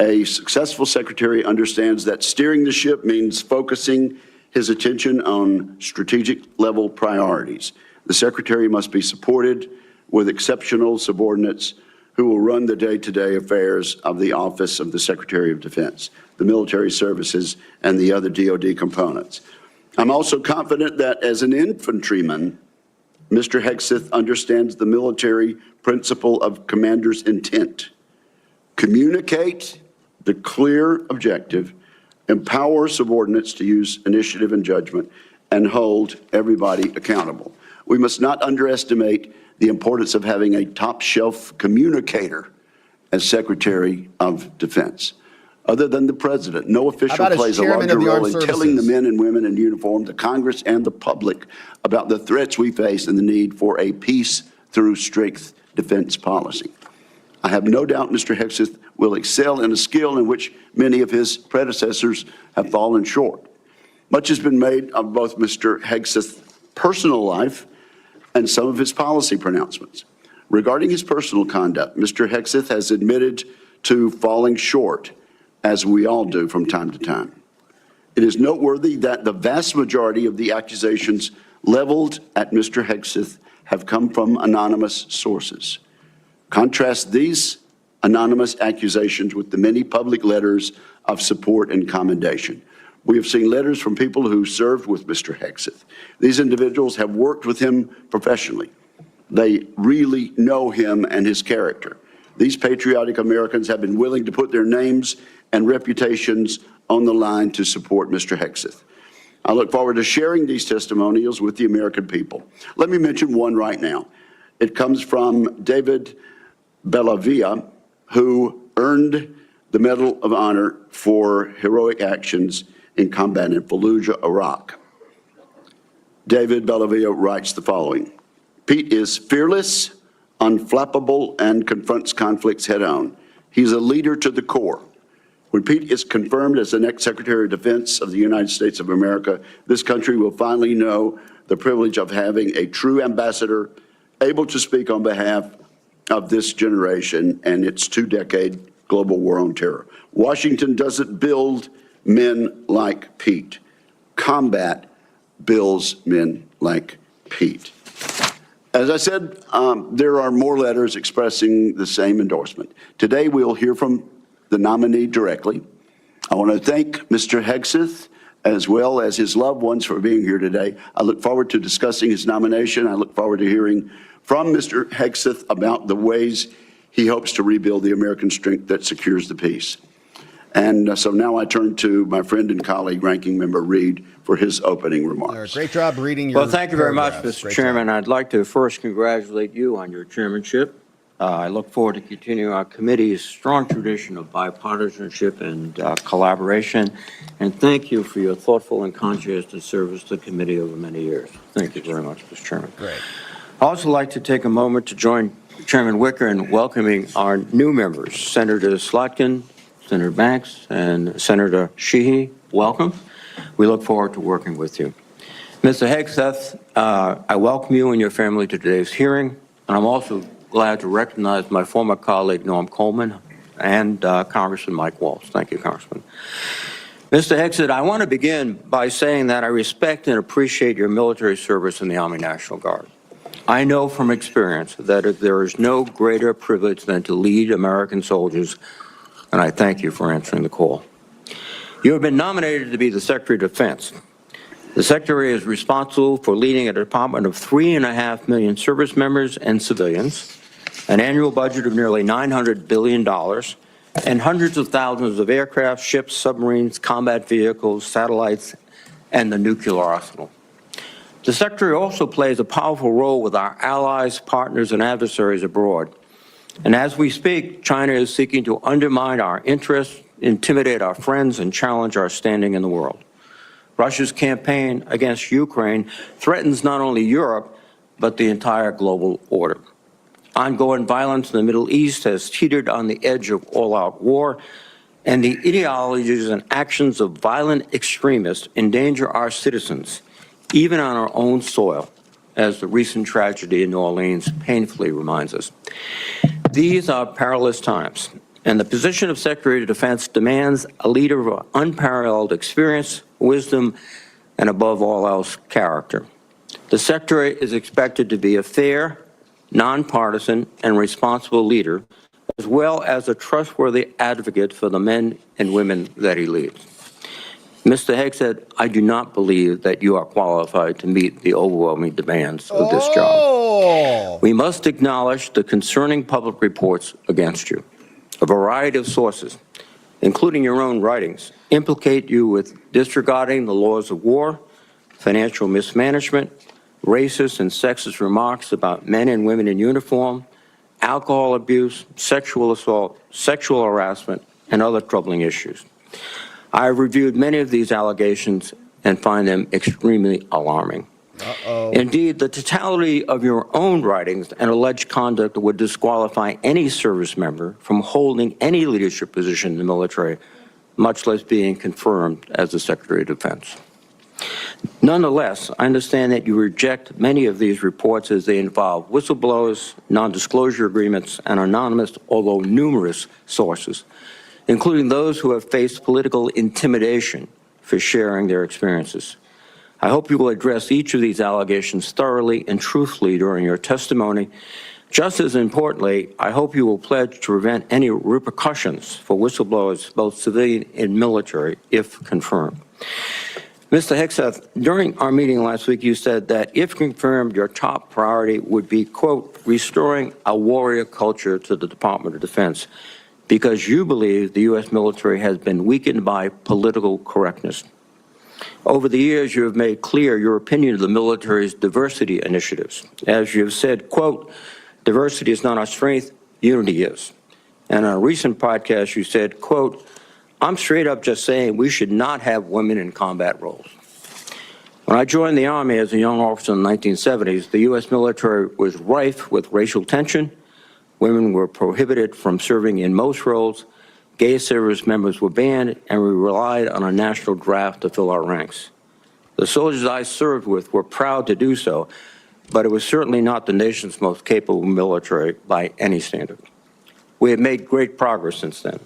A successful secretary understands that steering the ship means focusing his attention on strategic level priorities. The secretary must be supported with exceptional subordinates who will run the day-to-day affairs of the Office of the Secretary of Defense, the military services, and the other DoD components. I'm also confident that as an infantryman, Mr. Hegseth understands the military principle of commander's intent. Communicate the clear objective, empower subordinates to use initiative and judgment, and hold everybody accountable. We must not underestimate the importance of having a top-shelf communicator as Secretary of Defense. Other than the president, no official plays a larger role in telling the men and women in uniform, the Congress, and the public about the threats we face and the need for a peace through strength defense policy. I have no doubt Mr. Hegseth will excel in a skill in which many of his predecessors have fallen short. Much has been made of both Mr. Hegseth's personal life and some of his policy pronouncements. Regarding his personal conduct, Mr. Hegseth has admitted to falling short, as we all do from time to time. It is noteworthy that the vast majority of the accusations leveled at Mr. Hegseth have come from anonymous sources. Contrast these anonymous accusations with the many public letters of support and commendation. We have seen letters from people who served with Mr. Hegseth. These individuals have worked with him professionally. They really know him and his character. These patriotic Americans have been willing to put their names and reputations on the line to support Mr. Hegseth. I look forward to sharing these testimonials with the American people. Let me mention one right now. It comes from David Bellavia, who earned the Medal of Honor for heroic actions in combat in Fallujah, Iraq. David Bellavia writes the following: Pete is fearless, unflappable, and confronts conflicts head-on. He's a leader to the core. When Pete is confirmed as the next Secretary of Defense of the United States of America, this country will finally know the privilege of having a true ambassador able to speak on behalf of this generation and its two-decade global war on terror. Washington doesn't build men like Pete. Combat builds men like Pete. As I said, there are more letters expressing the same endorsement. Today, we'll hear from the nominee directly. I want to thank Mr. Hegseth as well as his loved ones for being here today. I look forward to discussing his nomination. I look forward to hearing from Mr. Hegseth about the ways he hopes to rebuild the American strength that secures the peace. And so now I turn to my friend and colleague, Ranking Member Reed, for his opening remarks.
Great job reading your
Well, thank you very much,
paragraphs.
Mr. Chairman. I'd like to first congratulate you on your chairmanship. I look forward to continuing our committee's strong tradition of bipartisanship and collaboration. And thank you for your thoughtful and conscientious service to the committee over many years. Thank you very much, Mr. Chairman.
Great.
I'd also like to take a moment to join Chairman Wicker in welcoming our new members, Senator Slotkin, Senator Banks, and Senator Shaheen. Welcome. We look forward to working with you. Mr. Hegseth, I welcome you and your family to today's hearing, and I'm also glad to recognize my former colleague, Norm Coleman, and Congressman Mike Waltz. Thank you, Congressman. Mr. Hegseth, I want to begin by saying that I respect and appreciate your military service in the Army National Guard. I know from experience that there is no greater privilege than to lead American soldiers, and I thank you for answering the call. You have been nominated to be the Secretary of Defense. The Secretary is responsible for leading a department of 3.5 million service members and civilians, an annual budget of nearly $900 billion, and hundreds of thousands of aircraft, ships, submarines, combat vehicles, satellites, and the nuclear arsenal. The Secretary also plays a powerful role with our allies, partners, and adversaries abroad. And as we speak, China is seeking to undermine our interests, intimidate our friends, and challenge our standing in the world. Russia's campaign against Ukraine threatens not only Europe, but the entire global order. Ongoing violence in the Middle East has teetered on the edge of all-out war, and the ideologies and actions of violent extremists endanger our citizens, even on our own soil, as the recent tragedy in New Orleans painfully reminds us. These are perilous times, and the position of Secretary of Defense demands a leader of unparalleled experience, wisdom, and above all else, character. The Secretary is expected to be a fair, nonpartisan, and responsible leader, as well as a trustworthy advocate for the men and women that he leads. Mr. Hegseth, I do not believe that you are qualified to meet the overwhelming demands of this job. We must acknowledge the concerning public reports against you. A variety of sources, including your own writings, implicate you with disregarding the laws of war, financial mismanagement, racist and sexist remarks about men and women in uniform, alcohol abuse, sexual assault, sexual harassment, and other troubling issues. I have reviewed many of these allegations and find them extremely alarming. Indeed, the totality of your own writings and alleged conduct would disqualify any service member from holding any leadership position in the military, much less being confirmed as the Secretary of Defense. Nonetheless, I understand that you reject many of these reports as they involve whistleblowers, non-disclosure agreements, and anonymous, although numerous, sources, including those who have faced political intimidation for sharing their experiences. I hope you will address each of these allegations thoroughly and truthfully during your testimony, Just as importantly, I hope you will pledge to prevent any repercussions for whistleblowers, both civilian and military, if confirmed. Mr. Hegseth, during our meeting last week, you said that if confirmed, your top priority would be, quote, restoring a warrior culture to the Department of Defense, because you believe the U.S. military has been weakened by political correctness. Over the years, you have made clear your opinion of the military's diversity initiatives. As you have said, quote, diversity is not our strength, unity is. And on a recent podcast, you said, quote, I'm straight up just saying we should not have women in combat roles. When I joined the Army as a young officer in the 1970s, the U.S. military was rife with racial tension. Women were prohibited from serving in most roles. Gay service members were banned, and we relied on a national draft to fill our ranks. The soldiers I served with were proud to do so, but it was certainly not the nation's most capable military by any standard. We have made great progress since then.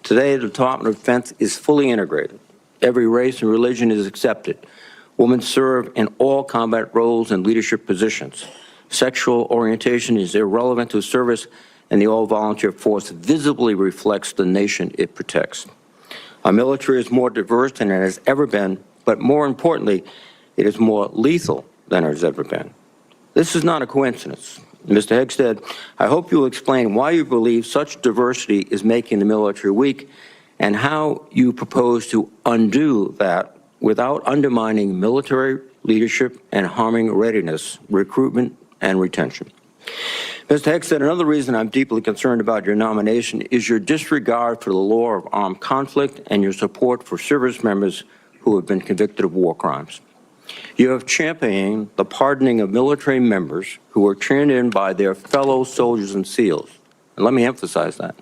Today, the Department of Defense is fully integrated. Every race and religion is accepted. Women serve in all combat roles and leadership positions. Sexual orientation is irrelevant to service, and the all-volunteer force visibly reflects the nation it protects. Our military is more diverse than it has ever been, but more importantly, it is more lethal than it has ever been. This is not a coincidence. Mr. Hegseth, I hope you will explain why you believe such diversity is making the military weak and how you propose to undo that without undermining military leadership and harming readiness, recruitment, and retention. Mr. Hegseth, another reason I'm deeply concerned about your nomination is your disregard for the law of armed conflict and your support for service members who have been convicted of war crimes. You have championed the pardoning of military members who were turned in by their fellow soldiers and SEALs. And let me emphasize that.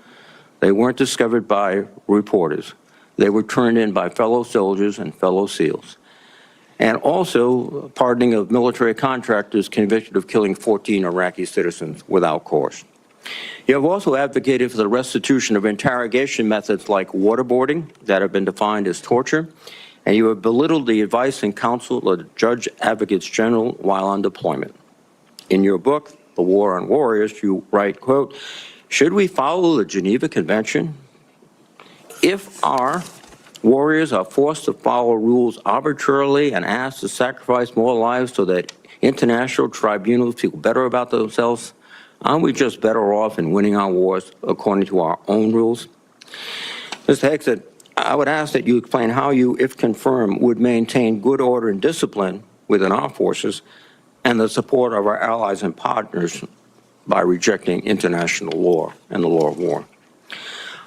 They weren't discovered by reporters. They were turned in by fellow soldiers and fellow SEALs. And also pardoning of military contractors convicted of killing 14 Iraqi citizens without cause. You have also advocated for the restitution of interrogation methods like waterboarding that have been defined as torture, and you have belittled the advice and counsel of the Judge Advocates General while on deployment. In your book, The War on Warriors, you write, quote, should we follow the Geneva Convention? If our warriors are forced to follow rules arbitrarily and asked to sacrifice more lives so that international tribunals feel better about themselves, aren't we just better off in winning our wars according to our own rules? Mr. Hegseth, I would ask that you explain how you, if confirmed, would maintain good order and discipline within our forces and the support of our allies and partners by rejecting international law and the law of war.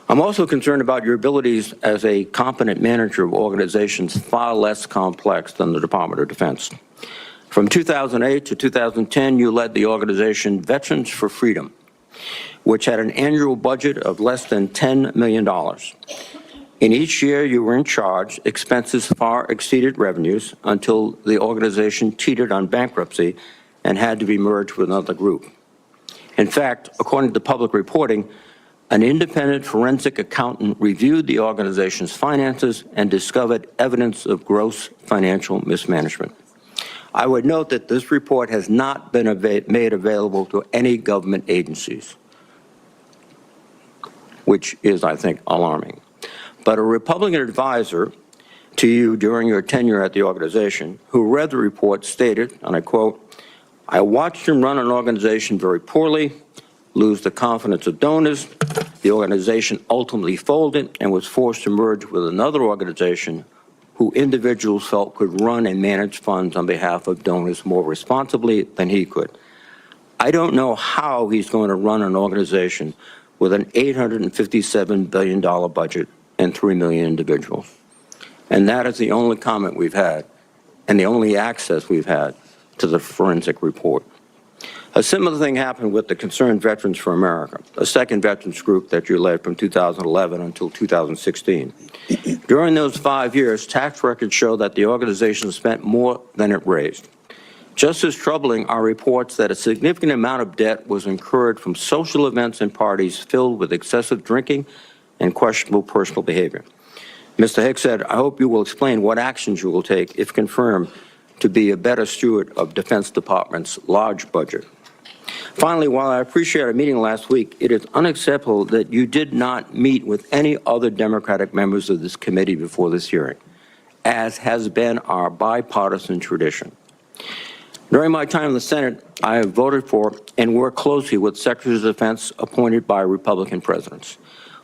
I'm also concerned about your abilities as a competent manager of organizations far less complex than the Department of Defense. From 2008 to 2010, you led the organization Veterans for Freedom, which had an annual budget of less than $10 million. In each year you were in charge, expenses far exceeded revenues until the organization teetered on bankruptcy and had to be merged with another group. In fact, according to public reporting, an independent forensic accountant reviewed the organization's finances and discovered evidence of gross financial mismanagement. I would note that this report has not been made available to any government agencies, which is, I think, alarming. But a Republican advisor to you during your tenure at the organization who read the report stated, and I quote, I watched him run an organization very poorly, lose the confidence of donors. The organization ultimately folded and was forced to merge with another organization who individuals felt could run and manage funds on behalf of donors more responsibly than he could. I don't know how he's going to run an organization with an $857 billion budget and 3 million individuals. And that is the only comment we've had and the only access we've had to the forensic report. A similar thing happened with the Concerned Veterans for America, a second veterans group that you led from 2011 until 2016. During those 5 years, tax records show that the organization spent more than it raised. Just as troubling are reports that a significant amount of debt was incurred from social events and parties filled with excessive drinking and questionable personal behavior. Mr. Hegseth, I hope you will explain what actions you will take, if confirmed, to be a better steward of Defense Department's large budget. Finally, while I appreciate our meeting last week, it is unacceptable that you did not meet with any other Democratic members of this committee before this hearing, as has been our bipartisan tradition. During my time in the Senate, I have voted for and worked closely with Secretaries of Defense appointed by Republican presidents.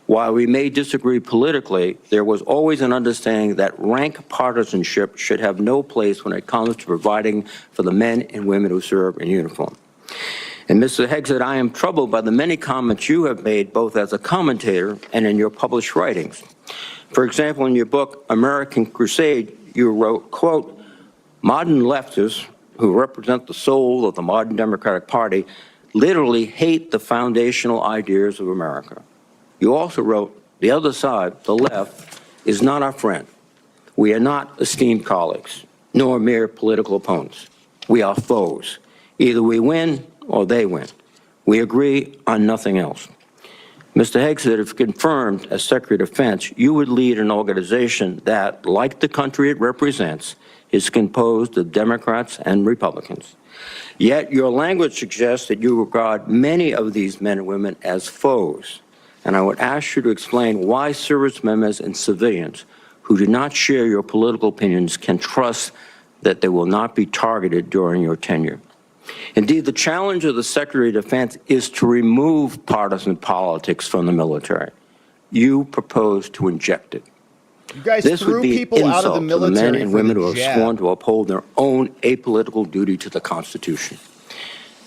While we may disagree politically, there was always an understanding that rank partisanship should have no place when it comes to providing for the men and women who serve in uniform. And Mr. Hegseth, I am troubled by the many comments you have made both as a commentator and in your published writings. For example, in your book, American Crusade, you wrote, quote, modern leftists who represent the soul of the modern Democratic Party literally hate the foundational ideas of America. You also wrote, the other side, the left, is not our friend. We are not esteemed colleagues, nor mere political opponents. We are foes. Either we win or they win. We agree on nothing else. Mr. Hegseth, if confirmed as Secretary of Defense, you would lead an organization that, like the country it represents, is composed of Democrats and Republicans. Yet your language suggests that you regard many of these men and women as foes. And I would ask you to explain why service members and civilians who do not share your political opinions can trust that they will not be targeted during your tenure. Indeed, the challenge of the Secretary of Defense is to remove partisan politics from the military. You propose to inject it.
You guys
this
threw
would be
people out of the military
to the men and women who have
jab.
sworn to uphold their own apolitical duty to the Constitution.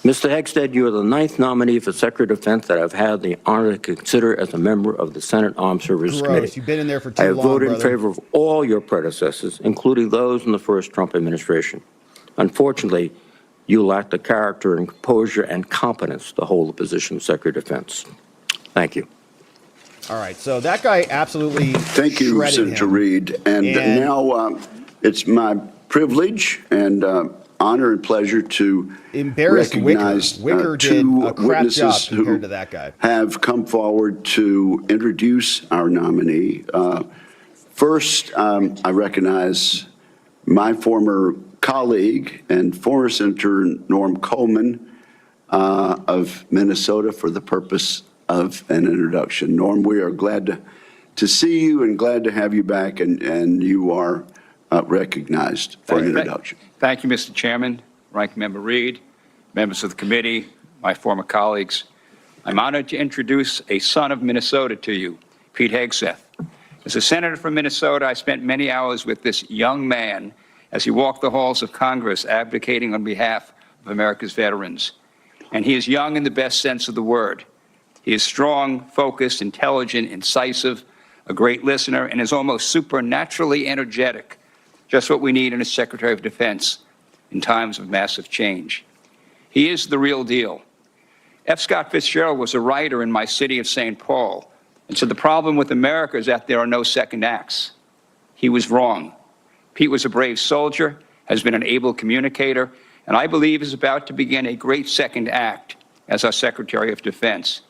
Mr. Hegseth, you are the 9th nominee for Secretary of Defense that I've had the honor to consider as a member of the Senate Armed Services Committee.
You've been in there for too
I have
long,
voted
brother.
in favor of all your predecessors, including those in the first Trump administration. Unfortunately, you lack the character and composure and competence to hold the position of Secretary of Defense. Thank you.
All right, so that guy absolutely
Thank you, Senator Reid. And now it's my privilege and honor and pleasure to recognize
Wicker
two
did a crap
witnesses
job compared
who
to that guy.
have come forward to introduce our nominee. First, I recognize my former colleague and former Senator Norm Coleman of Minnesota for the purpose of an introduction. Norm, we are glad to see you and glad to have you back, and you are recognized for an introduction.
Thank you, Mr. Chairman, Ranking Member Reid, members of the committee, my former colleagues. I'm honored to introduce a son of Minnesota to you, Pete Hegseth. As a senator from Minnesota, I spent many hours with this young man as he walked the halls of Congress advocating on behalf of America's veterans. And he is young in the best sense of the word. He is strong, focused, intelligent, incisive, a great listener, and is almost supernaturally energetic, just what we need in a Secretary of Defense in times of massive change. He is the real deal. F. Scott Fitzgerald was a writer in my city of St. Paul, and said the problem with America is that there are no second acts. He was wrong. Pete was a brave soldier, has been an able communicator, and I believe is about to begin a great second act as our Secretary of Defense.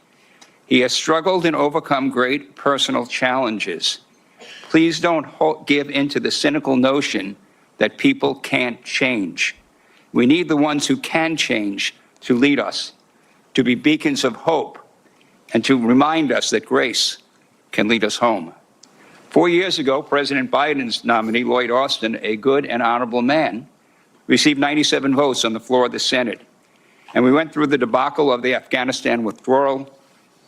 He has struggled and overcome great personal challenges. Please don't give into the cynical notion that people can't change. We need the ones who can change to lead us, to be beacons of hope, and to remind us that grace can lead us home. 4 years ago, President Biden's nominee, Lloyd Austin, a good and honorable man, received 97 votes on the floor of the Senate. And we went through the debacle of the Afghanistan withdrawal.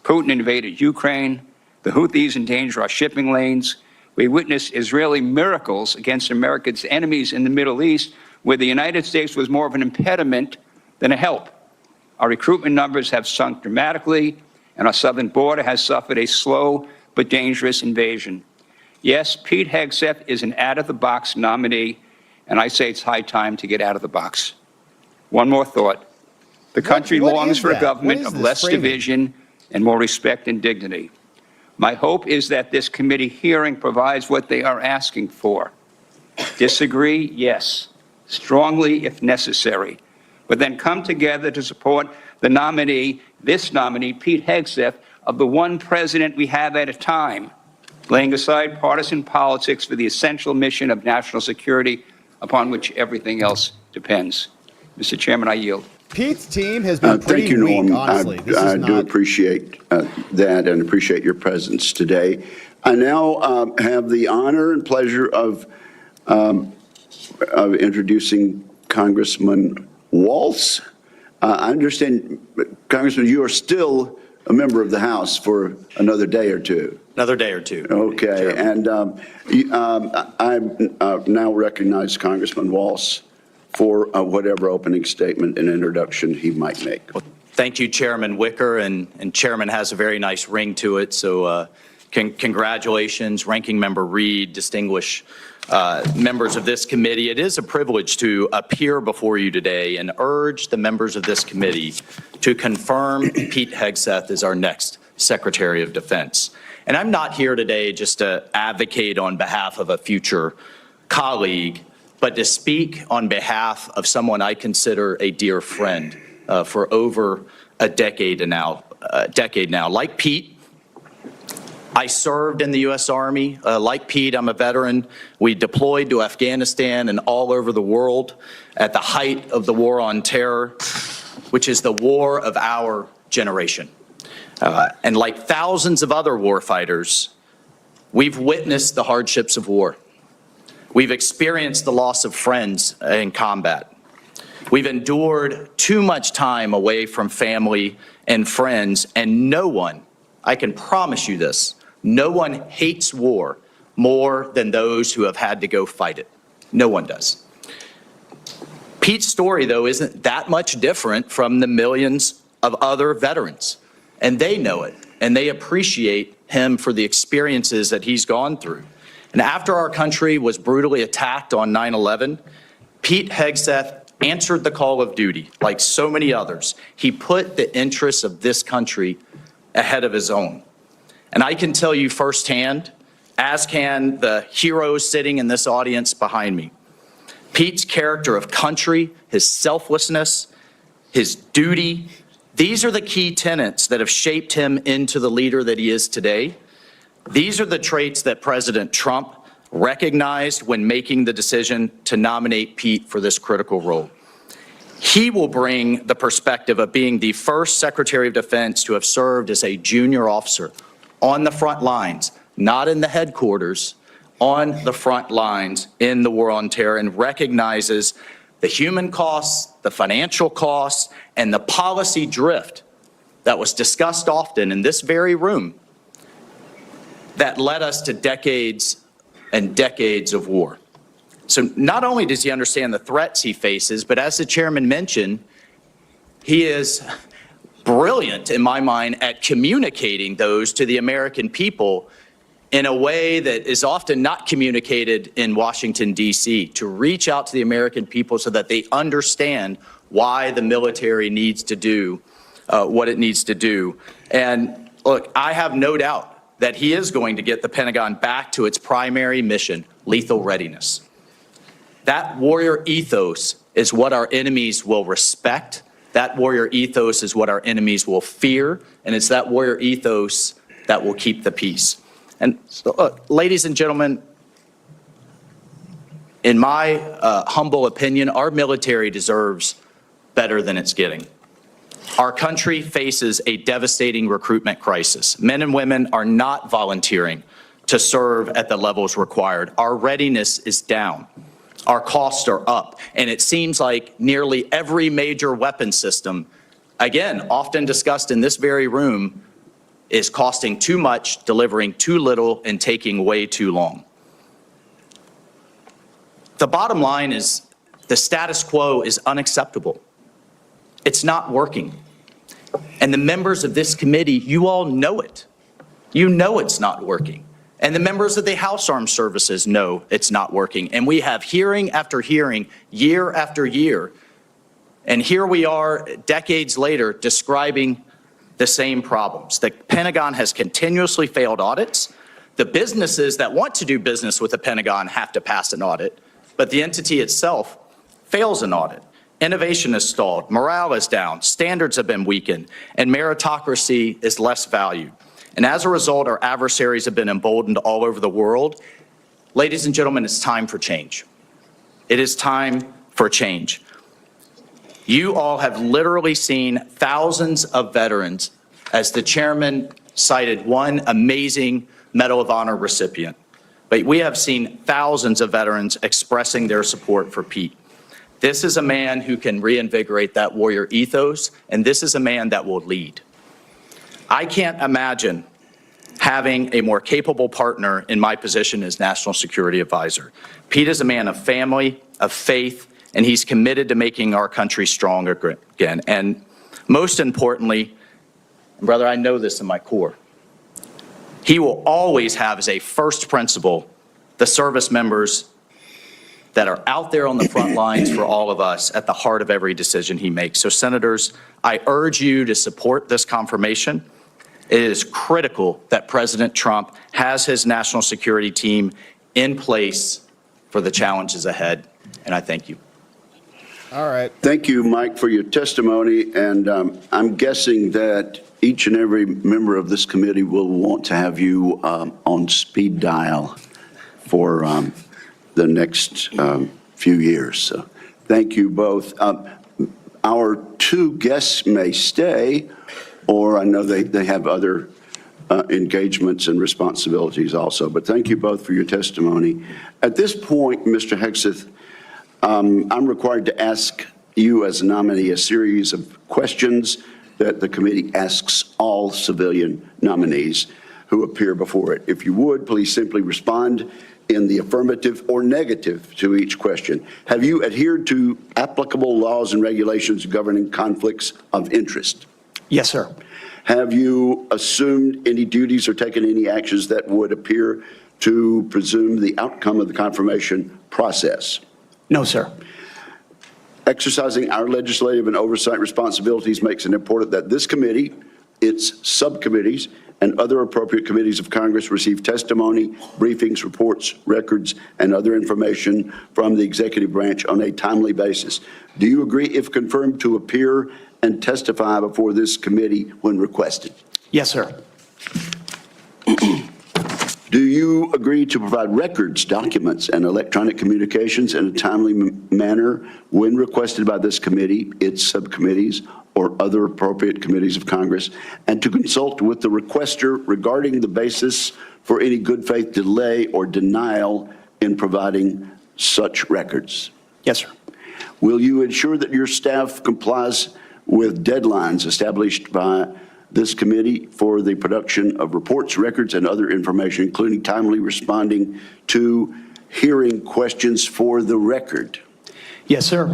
Putin invaded Ukraine. The Houthis endanger our shipping lanes. We witnessed Israeli miracles against America's enemies in the Middle East, where the United States was more of an impediment than a help. Our recruitment numbers have sunk dramatically, and our southern border has suffered a slow but dangerous invasion. Yes, Pete Hegseth is an out-of-the-box nominee, and I say it's high time to get out of the box. One more thought. The country longs for a government of less division and more respect and dignity. My hope is that this committee hearing provides what they are asking for. Disagree? Yes. Strongly if necessary. But then come together to support the nominee, this nominee, Pete Hegseth, of the one president we have at a time, laying aside partisan politics for the essential mission of national security upon which everything else depends. Mr. Chairman, I yield.
Pete's team has been pretty
thank you,
weak,
Norm.
honestly.
I do appreciate that and appreciate your presence today. I now have the honor and pleasure of introducing Congressman Waltz. I understand, Congressman, you are still a member of the House for another day or two.
Another day or two.
Okay, sure. And I now recognize Congressman Waltz for whatever opening statement and introduction he might make.
Well, thank you, Chairman Wicker, and Chairman has a very nice ring to it, so congratulations, Ranking Member Reed, distinguished members of this committee. It is a privilege to appear before you today and urge the members of this committee to confirm Pete Hegseth as our next Secretary of Defense. And I'm not here today just to advocate on behalf of a future colleague, but to speak on behalf of someone I consider a dear friend for over a decade now. Like Pete, I served in the U.S. Army. Like Pete, I'm a veteran. We deployed to Afghanistan and all over the world at the height of the war on terror, which is the war of our generation. And like thousands of other warfighters, we've witnessed the hardships of war. We've experienced the loss of friends in combat. We've endured too much time away from family and friends, and no one, I can promise you this, no one hates war more than those who have had to go fight it. No one does. Pete's story, though, isn't that much different from the millions of other veterans, and they know it, and they appreciate him for the experiences that he's gone through. And after our country was brutally attacked on 9/11, Pete Hegseth answered the call of duty like so many others. He put the interests of this country ahead of his own. And I can tell you firsthand, as can the heroes sitting in this audience behind me, Pete's character of country, his selflessness, his duty, these are the key tenets that have shaped him into the leader that he is today. These are the traits that President Trump recognized when making the decision to nominate Pete for this critical role. He will bring the perspective of being the first Secretary of Defense to have served as a junior officer on the front lines, not in the headquarters, on the front lines in the war on terror, and recognizes the human costs, the financial costs, and the policy drift that was discussed often in this very room that led us to decades and decades of war. So not only does he understand the threats he faces, but as the chairman mentioned, he is brilliant in my mind at communicating those to the American people in a way that is often not communicated in Washington, D.C., to reach out to the American people so that they understand why the military needs to do what it needs to do. And look, I have no doubt that he is going to get the Pentagon back to its primary mission, lethal readiness. That warrior ethos is what our enemies will respect. That warrior ethos is what our enemies will fear. And it's that warrior ethos that will keep the peace. And so, ladies and gentlemen, in my humble opinion, our military deserves better than it's getting. Our country faces a devastating recruitment crisis. Men and women are not volunteering to serve at the levels required. Our readiness is down. Our costs are up. And it seems like nearly every major weapon system, again, often discussed in this very room, is costing too much, delivering too little, and taking way too long. The bottom line is the status quo is unacceptable. It's not working. And the members of this committee, you all know it. You know it's not working. And the members of the House Armed Services know it's not working. And we have hearing after hearing, year after year. And here we are decades later describing the same problems. The Pentagon has continuously failed audits. The businesses that want to do business with the Pentagon have to pass an audit, but the entity itself fails an audit. Innovation is stalled, morale is down, standards have been weakened, and meritocracy is less valued. And as a result, our adversaries have been emboldened all over the world. Ladies and gentlemen, it's time for change. It is time for change. You all have literally seen thousands of veterans, as the chairman cited one amazing Medal of Honor recipient. But we have seen thousands of veterans expressing their support for Pete. This is a man who can reinvigorate that warrior ethos, and this is a man that will lead. I can't imagine having a more capable partner in my position as National Security Advisor. Pete is a man of family, of faith, and he's committed to making our country strong again. And most importantly, brother, I know this in my core, he will always have as a first principle the service members that are out there on the front lines for all of us at the heart of every decision he makes. So, senators, I urge you to support this confirmation. It is critical that President Trump has his national security team in place for the challenges ahead, and I thank you.
All right.
Thank you, Mike, for your testimony, and I'm guessing that each and every member of this committee will want to have you on speed dial for the next few years. So thank you both. Our two guests may stay, or I know they have other engagements and responsibilities also, but thank you both for your testimony. At this point, Mr. Hegseth, I'm required to ask you as a nominee a series of questions that the committee asks all civilian nominees who appear before it. If you would, please simply respond in the affirmative or negative to each question. Have you adhered to applicable laws and regulations governing conflicts of interest?
Yes, sir.
Have you assumed any duties or taken any actions that would appear to presume the outcome of the confirmation process?
No, sir.
Exercising our legislative and oversight responsibilities makes it important that this committee, its subcommittees, and other appropriate committees of Congress receive testimony, briefings, reports, records, and other information from the executive branch on a timely basis. Do you agree, if confirmed, to appear and testify before this committee when requested?
Yes, sir.
Do you agree to provide records, documents, and electronic communications in a timely manner when requested by this committee, its subcommittees, or other appropriate committees of Congress, and to consult with the requester regarding the basis for any good faith delay or denial in providing such records?
Yes, sir.
Will you ensure that your staff complies with deadlines established by this committee for the production of reports, records, and other information, including timely responding to hearing questions for the record?
Yes, sir.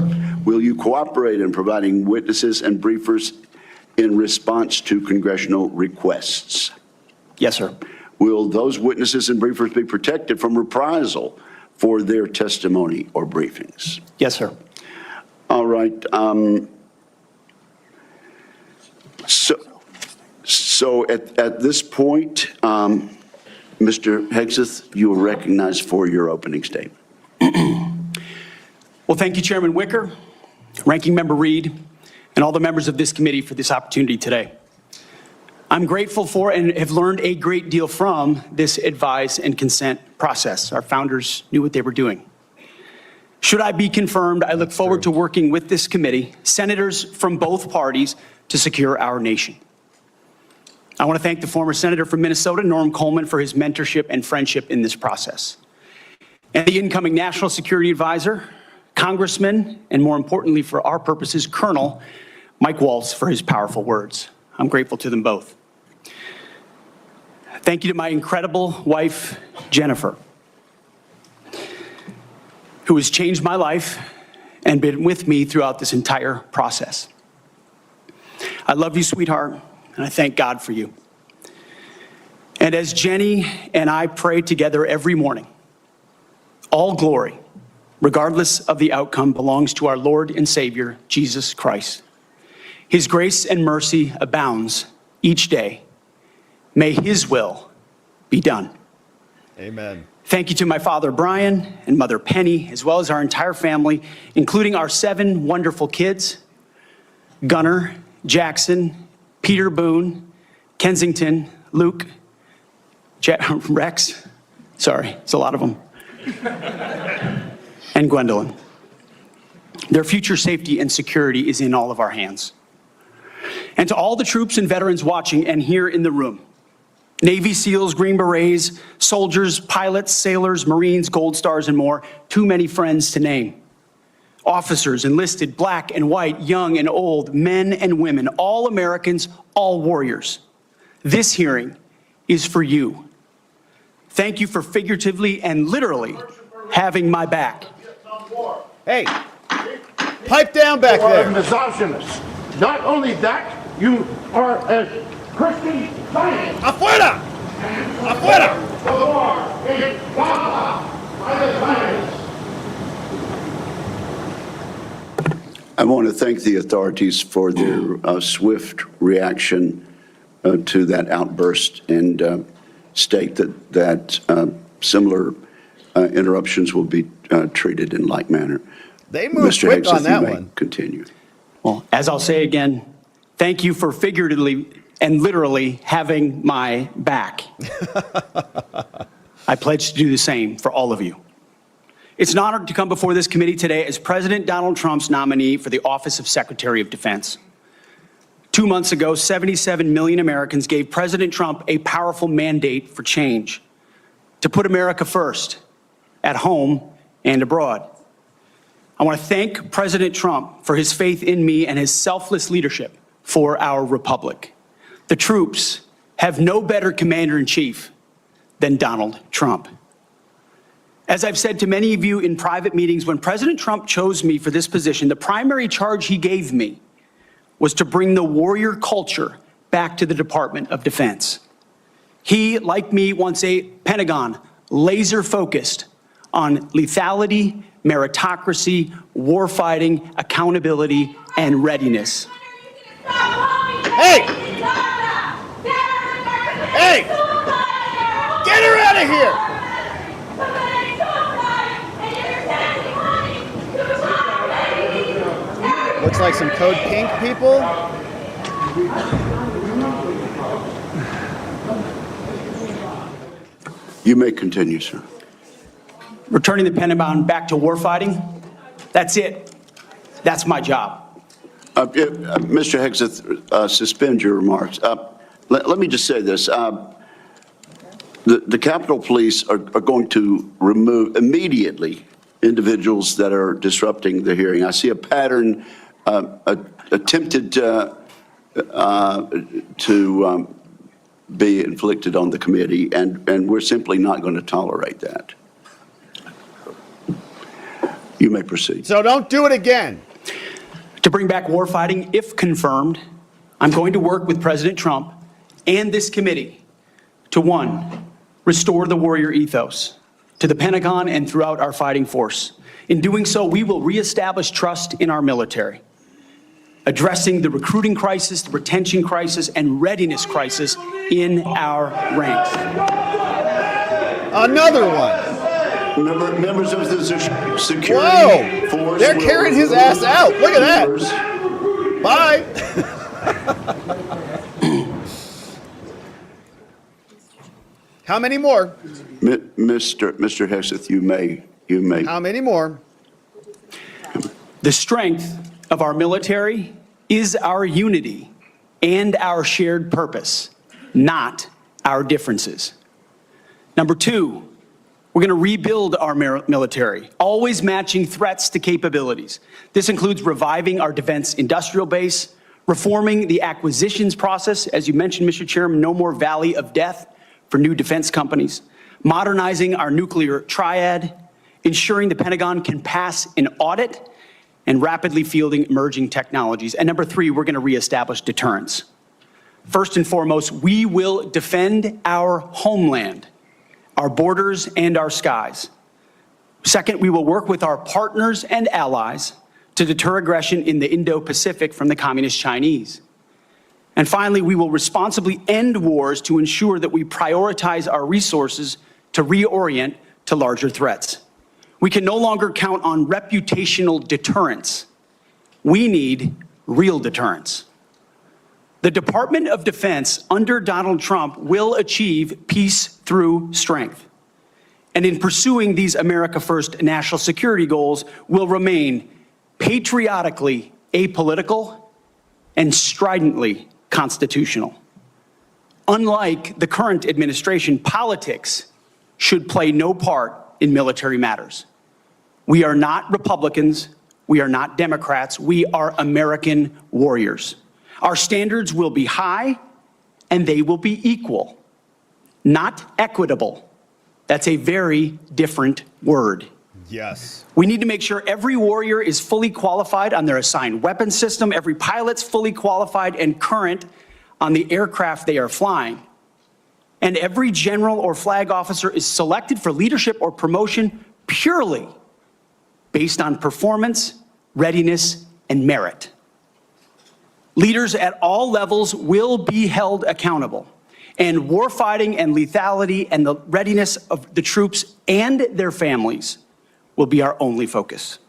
Will you cooperate in providing witnesses and briefers in response to congressional requests?
Yes, sir.
Will those witnesses and briefers be protected from reprisal for their testimony or briefings?
Yes, sir.
All right. So at this point, Mr. Hegseth, you are recognized for your opening statement.
Well, thank you, Chairman Wicker, Ranking Member Reed, and all the members of this committee for this opportunity today. I'm grateful for and have learned a great deal from this advise and consent process. Our founders knew what they were doing. Should I be confirmed, I look forward to working with this committee, senators from both parties, to secure our nation. I want to thank the former senator from Minnesota, Norm Coleman, for his mentorship and friendship in this process, and the incoming National Security Advisor, Congressman, and more importantly for our purposes, Colonel Mike Waltz, for his powerful words. I'm grateful to them both. Thank you to my incredible wife, Jennifer, who has changed my life and been with me throughout this entire process. I love you, sweetheart, and I thank God for you. And as Jenny and I pray together every morning, all glory, regardless of the outcome, belongs to our Lord and Savior, Jesus Christ. His grace and mercy abounds each day. May his will be done.
Amen.
Thank you to my father, Brian, and mother, Penny, as well as our entire family, including our 7 wonderful kids, Gunnar, Jackson, Peter Boone, Kensington, Luke, Rex, sorry, it's a lot of them, and Gwendolyn. Their future safety and security is in all of our hands. And to all the troops and veterans watching and here in the room, Navy SEALs, Green Berets, soldiers, pilots, sailors, Marines, Gold Stars, and more, too many friends to name. Officers, enlisted, black and white, young and old, men and women, all Americans, all warriors. This hearing is for you. Thank you for figuratively and literally having my back.
Hey, pipe down back
You are
there.
a misogynist. Not only that, you are a Christian Zionist.
Afuera! Afuera!
The war is fought by the Zionists.
I want to thank the authorities for their swift reaction to that outburst and state that similar interruptions will be treated in like manner.
They moved
Mr.
quick
Hegseth,
on that
you may
one.
continue.
Well, as I'll say again, thank you for figuratively and literally having my back. I pledge to do the same for all of you. It's an honor to come before this committee today as President Donald Trump's nominee for the office of Secretary of Defense. 2 months ago, 77 million Americans gave President Trump a powerful mandate for change, to put America first, at home and abroad. I want to thank President Trump for his faith in me and his selfless leadership for our republic. The troops have no better commander-in-chief than Donald Trump. As I've said to many of you in private meetings, when President Trump chose me for this position, the primary charge he gave me was to bring the warrior culture back to the Department of Defense. He, like me, wants a Pentagon laser-focused on lethality, meritocracy, warfighting, accountability, and readiness.
Hey! Hey! Get her out of here! Looks like some Code Pink people.
You may continue, sir.
Returning the Pentagon back to warfighting, that's it. That's my job.
Mr. Hegseth, suspend your remarks. Let me just say this. The Capitol Police are going to remove immediately individuals that are disrupting the hearing. I see a pattern attempted to be inflicted on the committee, and we're simply not going to tolerate that. You may proceed.
So don't do it again.
To bring back warfighting, if confirmed, I'm going to work with President Trump and this committee to, one, restore the warrior ethos to the Pentagon and throughout our fighting force. In doing so, we will reestablish trust in our military, addressing the recruiting crisis, the retention crisis, and readiness crisis in our ranks.
Another one.
Members of the security force.
They're carrying his ass out. Look at that. Bye. How many more?
Mr. Hegseth, you may.
How many more?
The strength of our military is our unity and our shared purpose, not our differences. Number two, we're going to rebuild our military, always matching threats to capabilities. This includes reviving our defense industrial base, reforming the acquisitions process. As you mentioned, Mr. Chairman, no more valley of death for new defense companies, modernizing our nuclear triad, ensuring the Pentagon can pass an audit, and rapidly fielding emerging technologies. And number three, we're going to reestablish deterrence. First and foremost, we will defend our homeland, our borders, and our skies. Second, we will work with our partners and allies to deter aggression in the Indo-Pacific from the Communist Chinese. And finally, we will responsibly end wars to ensure that we prioritize our resources to reorient to larger threats. We can no longer count on reputational deterrence. We need real deterrence. The Department of Defense under Donald Trump will achieve peace through strength. And in pursuing these America First national security goals will remain patriotically apolitical, and stridently constitutional. Unlike the current administration, politics should play no part in military matters. We are not Republicans. We are not Democrats. We are American warriors. Our standards will be high, and they will be equal, not equitable. That's a very different word.
Yes.
We need to make sure every warrior is fully qualified on their assigned weapon system, every pilot's fully qualified and current on the aircraft they are flying, and every general or flag officer is selected for leadership or promotion purely based on performance, readiness, and merit. Leaders at all levels will be held accountable, and warfighting and lethality and the readiness of the troops and their families will be our only focus.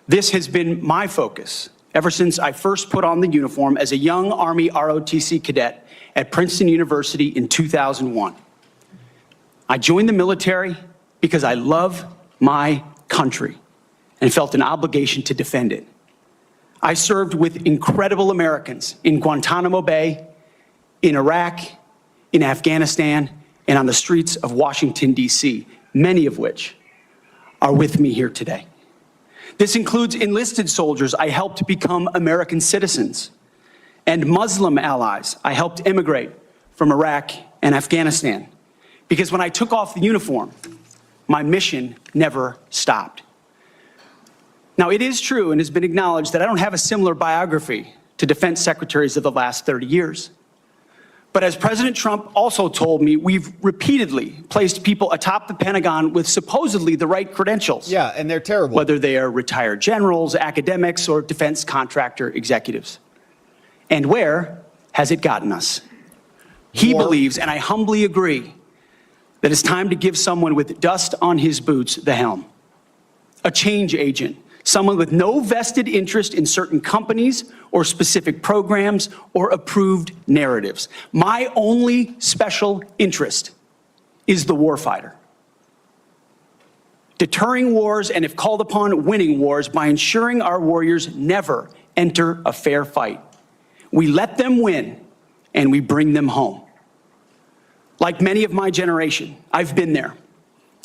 This has been my focus ever since I first put on the uniform as a young Army ROTC cadet at Princeton University in 2001. I joined the military because I love my country and felt an obligation to defend it. I served with incredible Americans in Guantanamo Bay, in Iraq, in Afghanistan, and on the streets of Washington, D.C., many of which are with me here today. This includes enlisted soldiers I helped become American citizens, and Muslim allies I helped immigrate from Iraq and Afghanistan. Because when I took off the uniform, my mission never stopped. Now, it is true and has been acknowledged that I don't have a similar biography to defense secretaries of the last 30 years. But as President Trump also told me, we've repeatedly placed people atop the Pentagon with supposedly the right credentials.
Yeah, and they're terrible.
Whether they are retired generals, academics, or defense contractor executives. And where has it gotten us? He believes, and I humbly agree, that it's time to give someone with dust on his boots the helm. A change agent. Someone with no vested interest in certain companies or specific programs or approved narratives. My only special interest is the warfighter. Deterring wars, and if called upon, winning wars by ensuring our warriors never enter a fair fight. We let them win, and we bring them home. Like many of my generation, I've been there.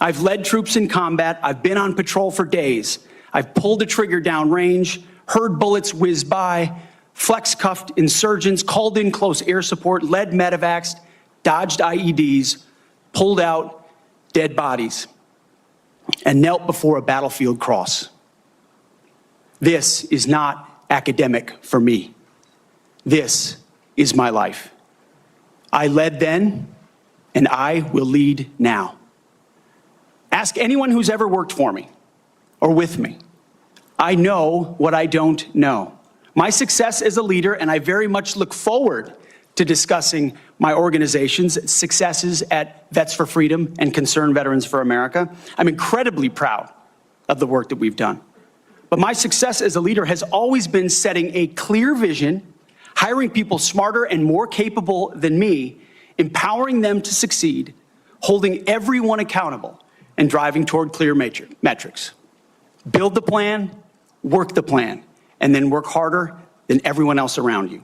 I've led troops in combat. I've been on patrol for days. I've pulled a trigger down range, heard bullets whiz by, flex-cuffed insurgents, called in close air support, led medevacs, dodged IEDs, pulled out dead bodies, and knelt before a battlefield cross. This is not academic for me. This is my life. I led then, and I will lead now. Ask anyone who's ever worked for me or with me. I know what I don't know. My success as a leader, and I very much look forward to discussing my organization's successes at Vets for Freedom and Concerned Veterans for America. I'm incredibly proud of the work that we've done. But my success as a leader has always been setting a clear vision, hiring people smarter and more capable than me, empowering them to succeed, holding everyone accountable, and driving toward clear metrics. Build the plan, work the plan, and then work harder than everyone else around you.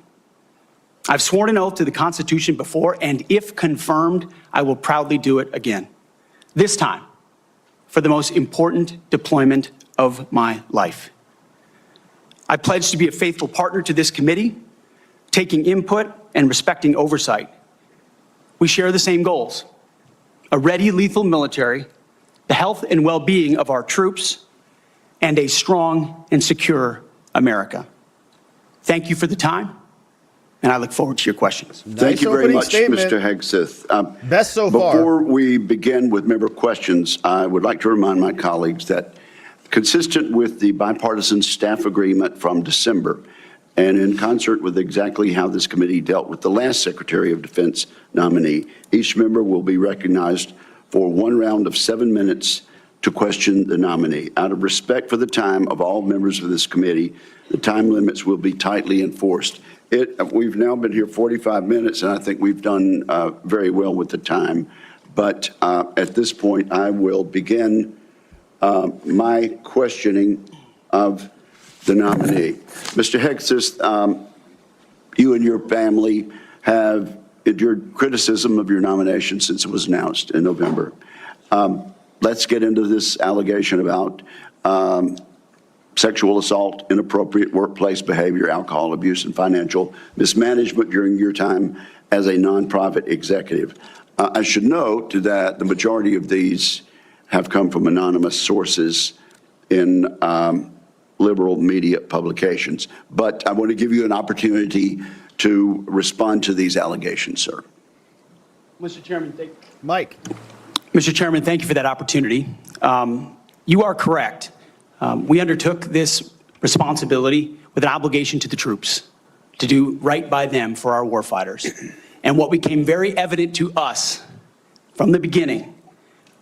I've sworn an oath to the Constitution before, and if confirmed, I will proudly do it again. This time, for the most important deployment of my life. I pledge to be a faithful partner to this committee, taking input and respecting oversight. We share the same goals: a ready, lethal military, the health and well-being of our troops, and a strong and secure America. Thank you for the time, and I look forward to your questions.
Thank you very much, Mr. Hegseth.
Best so far.
Before we begin with member questions, I would like to remind my colleagues that, consistent with the bipartisan staff agreement from December, and in concert with exactly how this committee dealt with the last Secretary of Defense nominee, each member will be recognized for one round of 7 minutes to question the nominee. Out of respect for the time of all members of this committee, the time limits will be tightly enforced. We've now been here 45 minutes, and I think we've done very well with the time. But at this point, I will begin my questioning of the nominee. Mr. Hegseth, you and your family have endured criticism of your nomination since it was announced in November. Let's get into this allegation about sexual assault, inappropriate workplace behavior, alcohol abuse, and financial mismanagement during your time as a nonprofit executive. I should note that the majority of these have come from anonymous sources in liberal media publications. But I want to give you an opportunity to respond to these allegations, sir.
Mr. Chairman,
Mike.
Mr. Chairman, thank you for that opportunity. You are correct. We undertook this responsibility with an obligation to the troops to do right by them for our warfighters. And what became very evident to us from the beginning,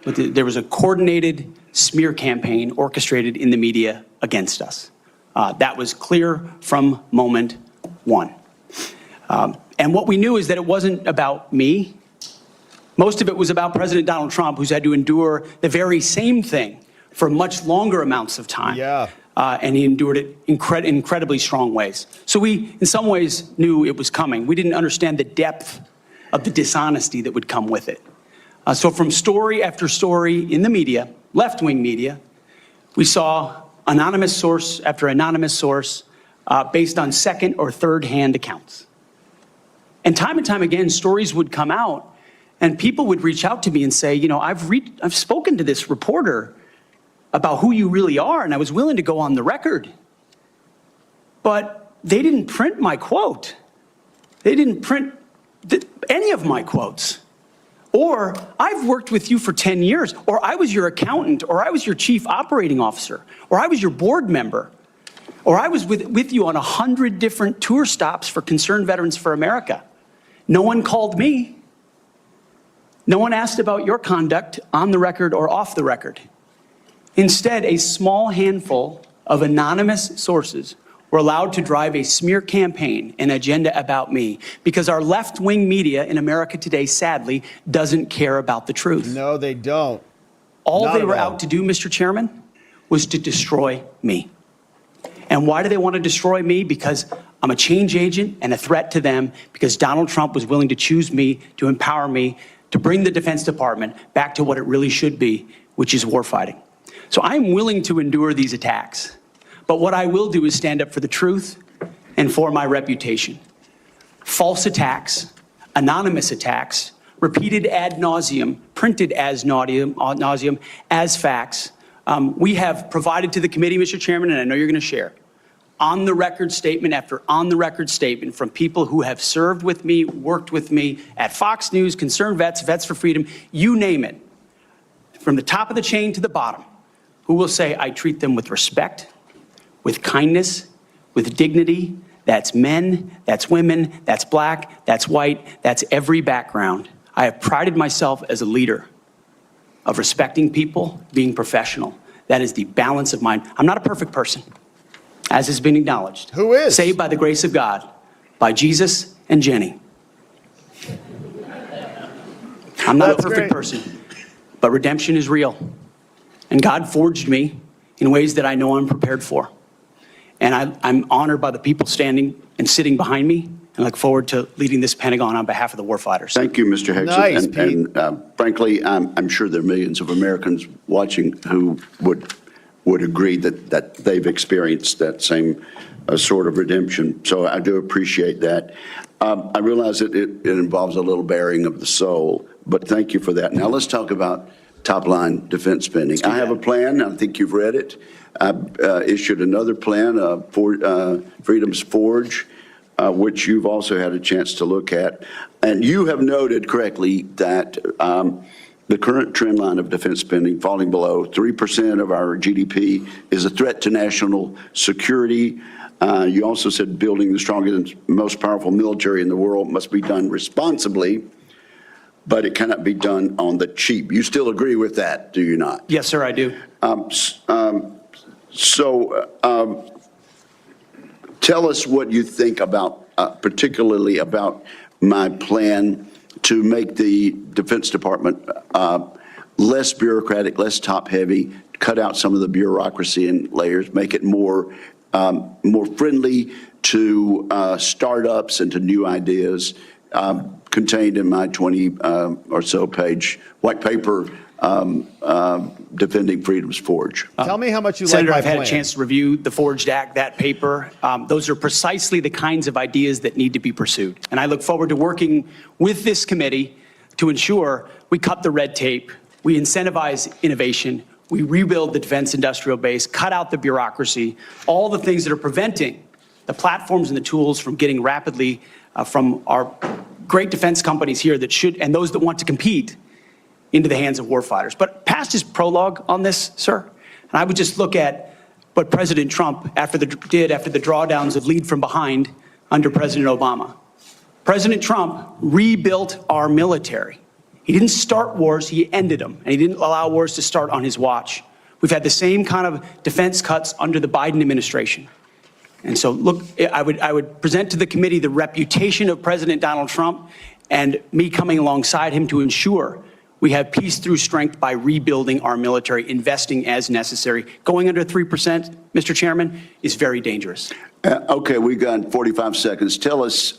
there was a coordinated smear campaign orchestrated in the media against us. That was clear from moment one. And what we knew is that it wasn't about me. Most of it was about President Donald Trump, who's had to endure the very same thing for much longer amounts of time.
Yeah.
And he endured it in incredibly strong ways. So we, in some ways, knew it was coming. We didn't understand the depth of the dishonesty that would come with it. So from story after story in the media, left-wing media, we saw anonymous source after anonymous source based on second or third-hand accounts. And time again, stories would come out, and people would reach out to me and say, you know, I've spoken to this reporter about who you really are, and I was willing to go on the record. But they didn't print my quote. They didn't print any of my quotes. Or, I've worked with you for 10 years, or I was your accountant, or I was your chief operating officer, or I was your board member, or I was with you on 100 different tour stops for Concerned Veterans for America. No one called me. No one asked about your conduct on the record or off the record. Instead, a small handful of anonymous sources were allowed to drive a smear campaign, an agenda about me, because our left-wing media in America today, sadly, doesn't care about the truth.
No, they don't.
All they were out to do, Mr. Chairman, was to destroy me. And why do they want to destroy me? Because I'm a change agent and a threat to them, because Donald Trump was willing to choose me, to empower me, to bring the Defense Department back to what it really should be, which is warfighting. So I'm willing to endure these attacks. But what I will do is stand up for the truth and for my reputation. False attacks, anonymous attacks, repeated ad nauseum, printed as nauseum, as facts. We have provided to the committee, Mr. Chairman, and I know you're going to share, on-the-record statement after on-the-record statement from people who have served with me, worked with me at Fox News, Concerned Vets, Vets for Freedom, you name it, from the top of the chain to the bottom, who will say I treat them with respect, with kindness, with dignity. That's men, that's women, that's black, that's white, that's every background. I have prided myself as a leader of respecting people, being professional. That is the balance of mine. I'm not a perfect person, as has been acknowledged.
Who is?
Saved by the grace of God, by Jesus and Jenny. I'm not a perfect person, but redemption is real. And God forged me in ways that I know I'm prepared for. And I'm honored by the people standing and sitting behind me, and look forward to leading this Pentagon on behalf of the warfighters.
Thank you, Mr. Hegseth.
Nice,
and frankly, I'm sure there are millions of Americans watching who would agree that they've experienced that same sort of redemption. So I do appreciate that. I realize that it involves a little bearing of the soul, but thank you for that. Now let's talk about top-line defense spending. I have a plan. I think you've read it. I issued another plan, Freedom's Forge, which you've also had a chance to look at. And you have noted correctly that the current trend line of defense spending falling below 3% of our GDP is a threat to national security. You also said building the strongest and most powerful military in the world must be done responsibly, but it cannot be done on the cheap. You still agree with that, do you not?
Yes, sir, I do.
Tell us what you think about, particularly about my plan to make the Defense Department less bureaucratic, less top-heavy, cut out some of the bureaucracy and layers, make it more friendly to startups and to new ideas, contained in my 20 or so page white paper, Defending Freedom's Forge.
Tell me how much you
Senator,
like my
I've had
plan.
a chance to review the Forged Act, that paper. Those are precisely the kinds of ideas that need to be pursued. And I look forward to working with this committee to ensure we cut the red tape, we incentivize innovation, we rebuild the defense industrial base, cut out the bureaucracy, all the things that are preventing the platforms and the tools from getting rapidly from our great defense companies here that should, and those that want to compete, into the hands of warfighters. But past his prologue on this, sir, and I would just look at what President Trump did after the drawdowns of lead from behind under President Obama. President Trump rebuilt our military. He didn't start wars, he ended them, and he didn't allow wars to start on his watch. We've had the same kind of defense cuts under the Biden administration. And so, look, I would present to the committee the reputation of President Donald Trump and me coming alongside him to ensure we have peace through strength by rebuilding our military, investing as necessary. Going under 3%, Mr. Chairman, is very dangerous.
Okay, we've got 45 seconds. Tell us,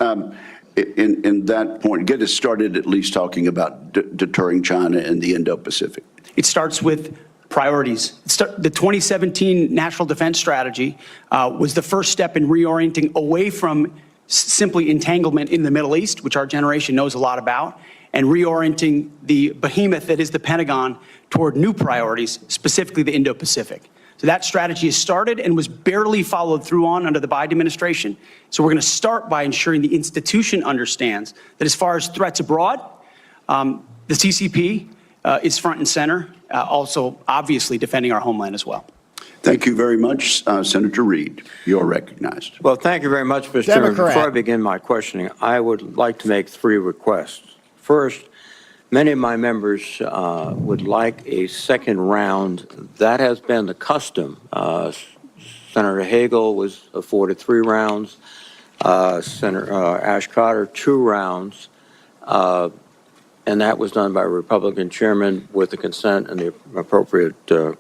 in that point, get us started at least talking about deterring China and the Indo-Pacific.
It starts with priorities. The 2017 National Defense Strategy was the first step in reorienting away from simply entanglement in the Middle East, which our generation knows a lot about, and reorienting the behemoth that is the Pentagon toward new priorities, specifically the Indo-Pacific. So that strategy has started and was barely followed through on under the Biden administration. So we're going to start by ensuring the institution understands that as far as threats abroad, the CCP is front and center, also obviously defending our homeland as well.
Thank you very much, Senator Reid. You're recognized.
Well, thank you very much, Mr. Chairman. Before I begin my questioning, I would like to make 3 requests. First, many of my members would like a second round. That has been the custom. Senator Hagel was afforded 3 rounds. Senator Ash Carter, 2 rounds. And that was done by a Republican chairman with the consent and the appropriate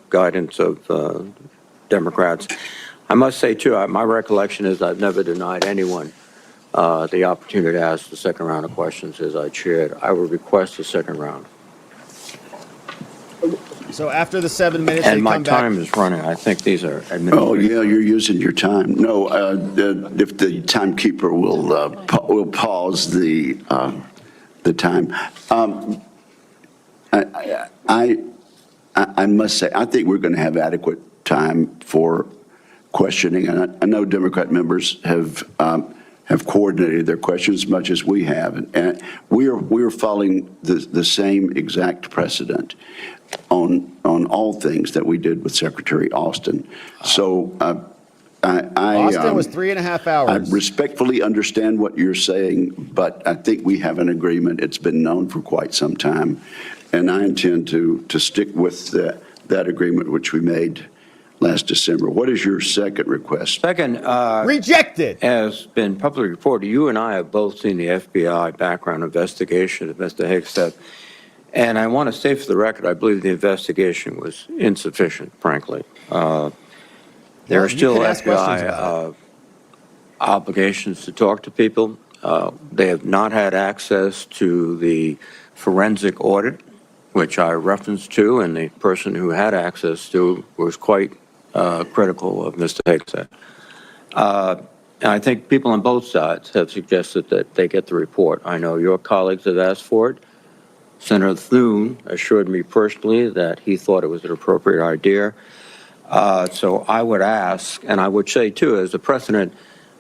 guidance of Democrats. I must say, too, my recollection is I've never denied anyone the opportunity to ask the second round of questions as I chaired. I would request a second round.
So after the 7 minutes,
and my time is running. I think these are administrative.
Oh yeah, you're using your time. No, if the timekeeper will pause the time. I must say, I think we're going to have adequate time for questioning, and I know Democrat members have coordinated their questions as much as we have, and we are following the same exact precedent on all things that we did with Secretary Austin. So
Austin was 3.5 hours.
I respectfully understand what you're saying, but I think we have an agreement. It's been known for quite some time, and I intend to stick with that agreement which we made last December. What is your second request?
Second,
rejected.
Has been publicly reported. You and I have both seen the FBI background investigation of Mr. Hegseth. And I want to say for the record, I believe the investigation was insufficient, frankly. There are still FBI obligations to talk to people. They have not had access to the forensic audit, which I referenced to, and the person who had access to was quite critical of Mr. Hegseth. And I think people on both sides have suggested that they get the report. I know your colleagues have asked for it. Senator Thune assured me personally that he thought it was an appropriate idea. So I would ask, and I would say too, as a precedent,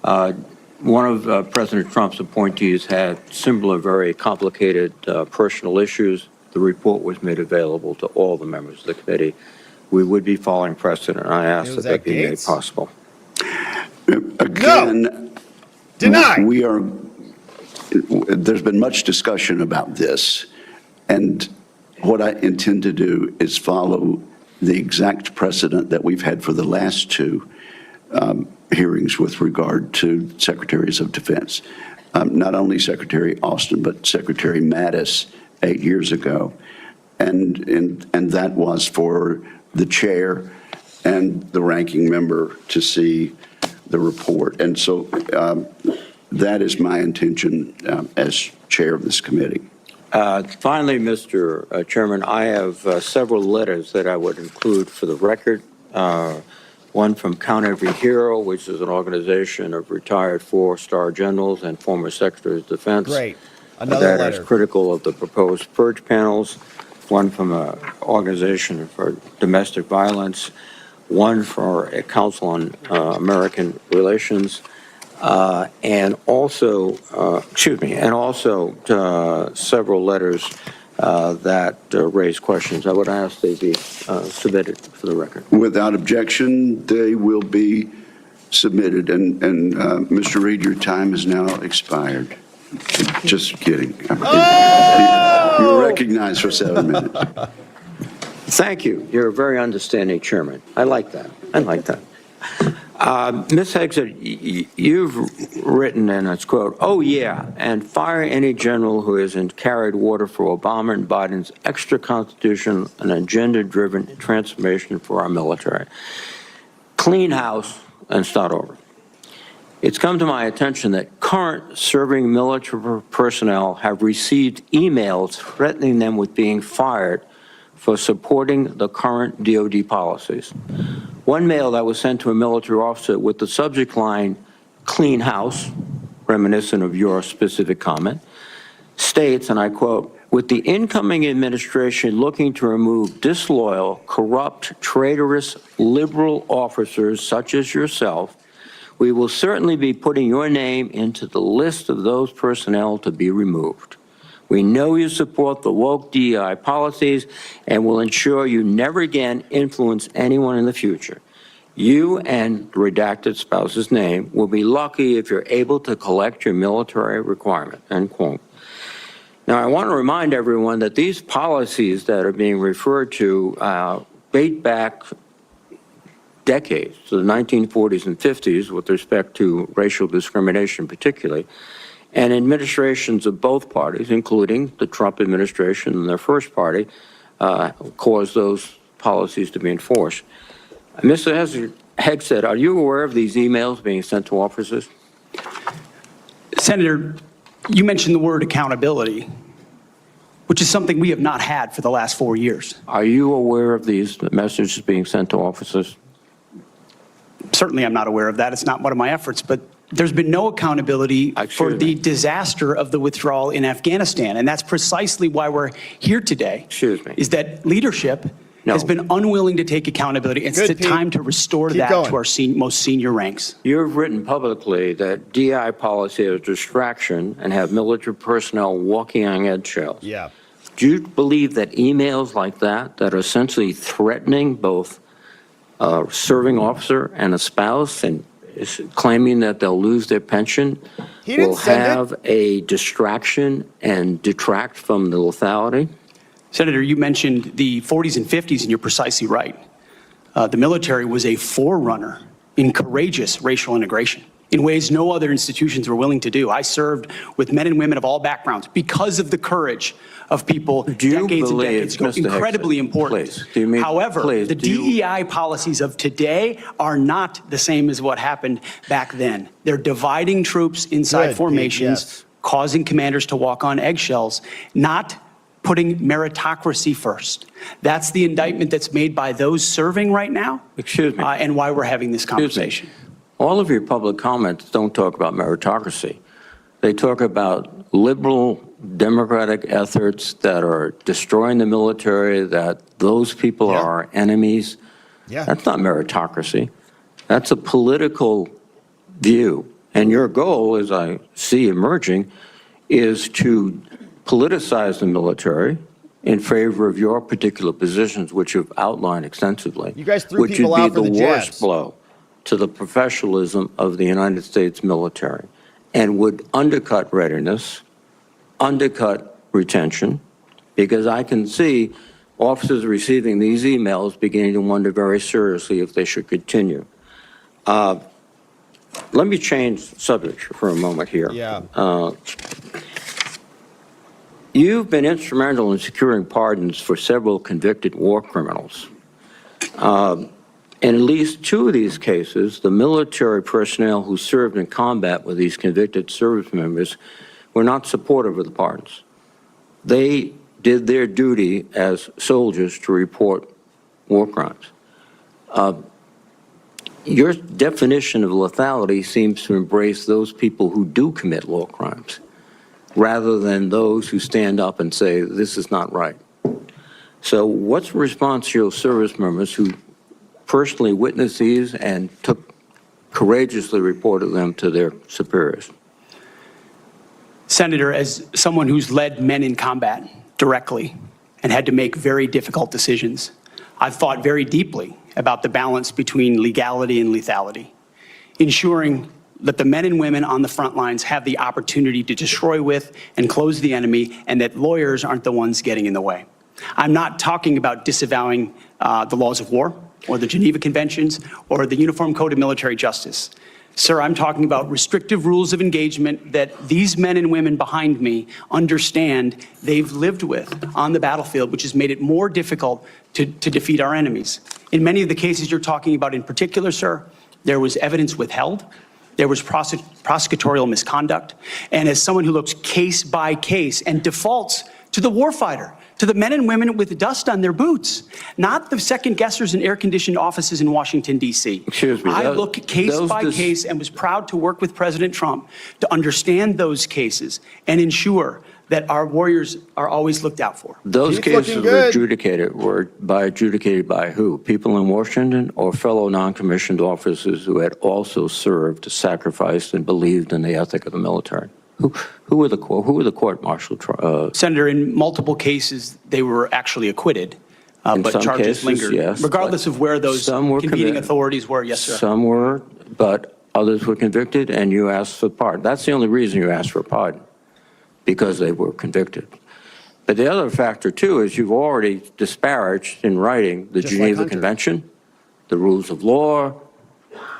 one of President Trump's appointees had similar, very complicated personal issues. The report was made available to all the members of the committee. We would be following precedent. I ask that that be made possible.
Again,
no. Denied.
There's been much discussion about this, and what I intend to do is follow the exact precedent that we've had for the last 2 hearings with regard to secretaries of defense. Not only Secretary Austin, but Secretary Mattis 8 years ago. and that was for the chair and the ranking member to see the report. And so that is my intention as chair of this committee.
Finally, Mr. Chairman, I have several letters that I would include for the record. One from Count Every Hero, which is an organization of retired four-star generals and former secretaries of defense.
Great. Another
that
letter.
is critical of the proposed purge panels. One from an organization for domestic violence. One for a Council on American Relations. And also several letters that raise questions. I would ask they be submitted for the record.
Without objection, they will be submitted. And Mr. Reed, your time has now expired. Just kidding. You're recognized for 7 minutes.
Thank you. You're a very understanding chairman. I like that. Ms. Hegseth, you've written, and it's quote, "Oh yeah, and fire any general who hasn't carried water for Obama and Biden's extra constitution and agenda-driven transformation for our military. Clean house and start over." It's come to my attention that current serving military personnel have received emails threatening them with being fired for supporting the current DOD policies. One mail that was sent to a military officer with the subject line, "Clean house," reminiscent of your specific comment, states, and I quote, "With the incoming administration looking to remove disloyal, corrupt, traitorous, liberal officers such as yourself, we will certainly be putting your name into the list of those personnel to be removed. We know you support the woke DEI policies and will ensure you never again influence anyone in the future. You and the redacted spouse's name will be lucky if you're able to collect your military requirement," end quote. Now, I want to remind everyone that these policies that are being referred to date back decades, to the 1940s and 50s with respect to racial discrimination particularly, and administrations of both parties, including the Trump administration and their first party, caused those policies to be enforced. Mr. Hegseth, are you aware of these emails being sent to officers?
Senator, you mentioned the word accountability, which is something we have not had for the last 4 years.
Are you aware of these messages being sent to officers?
Certainly I'm not aware of that. It's not one of my efforts, but there's been no accountability for the disaster of the withdrawal in Afghanistan. And that's precisely why we're here today.
Excuse me.
Is that leadership has been unwilling to take accountability. It's the time to restore that to our most senior ranks.
You've written publicly that DI policy is a distraction and have military personnel walking on eggshells.
Yeah.
Do you believe that emails like that are essentially threatening both a serving officer and a spouse and is claiming that they'll lose their pension will have a distraction and detract from the lethality?
Senator, you mentioned the 40s and 50s, and you're precisely right. The military was a forerunner in courageous racial integration in ways no other institutions were willing to do. I served with men and women of all backgrounds because of the courage of people decades and decades ago. Incredibly important. However, the DEI policies of today are not the same as what happened back then. They're dividing troops inside formations, causing commanders to walk on eggshells, not putting meritocracy first. That's the indictment that's made by those serving right now.
Excuse me.
And why we're having this conversation.
All of your public comments don't talk about meritocracy. They talk about liberal democratic efforts that are destroying the military, that those people are our enemies. That's not meritocracy. That's a political view. And your goal, as I see emerging, is to politicize the military in favor of your particular positions, which you've outlined extensively.
You guys threw people out for the
which would be the worst
jabs.
blow to the professionalism of the United States military and would undercut readiness, undercut retention, because I can see officers receiving these emails beginning to wonder very seriously if they should continue. Let me change subject for a moment here. You've been instrumental in securing pardons for several convicted war criminals. In at least 2 of these cases, the military personnel who served in combat with these convicted service members were not supportive of the pardons. They did their duty as soldiers to report war crimes. Your definition of lethality seems to embrace those people who do commit war crimes, rather than those who stand up and say, this is not right. So what's the response to your service members who personally witnessed these and courageously reported them to their superiors?
Senator, as someone who's led men in combat directly and had to make very difficult decisions, I've thought very deeply about the balance between legality and lethality, ensuring that the men and women on the front lines have the opportunity to destroy with and close the enemy, and that lawyers aren't the ones getting in the way. I'm not talking about disavowing the laws of war or the Geneva Conventions or the Uniform Code of Military Justice. Sir, I'm talking about restrictive rules of engagement that these men and women behind me understand they've lived with on the battlefield, which has made it more difficult to defeat our enemies. In many of the cases you're talking about in particular, sir, there was evidence withheld. There was prosecutorial misconduct. And as someone who looks case by case and defaults to the warfighter, to the men and women with dust on their boots, not the second guessers in air-conditioned offices in Washington, D.C.
Excuse me.
I look case by case and was proud to work with President Trump to understand those cases and ensure that our warriors are always looked out for.
Those cases were adjudicated by who? People in Washington or fellow non-commissioned officers who had also served, sacrificed, and believed in the ethic of the military? Who were the court-martial?
Senator, in multiple cases, they were actually acquitted, but charges lingered.
Yes,
regardless of where those convening authorities were, yes, sir.
Some were, but others were convicted, and you asked for pardon. That's the only reason you asked for pardon, because they were convicted. But the other factor, too, is you've already disparaged in writing the Geneva Convention, the rules of law,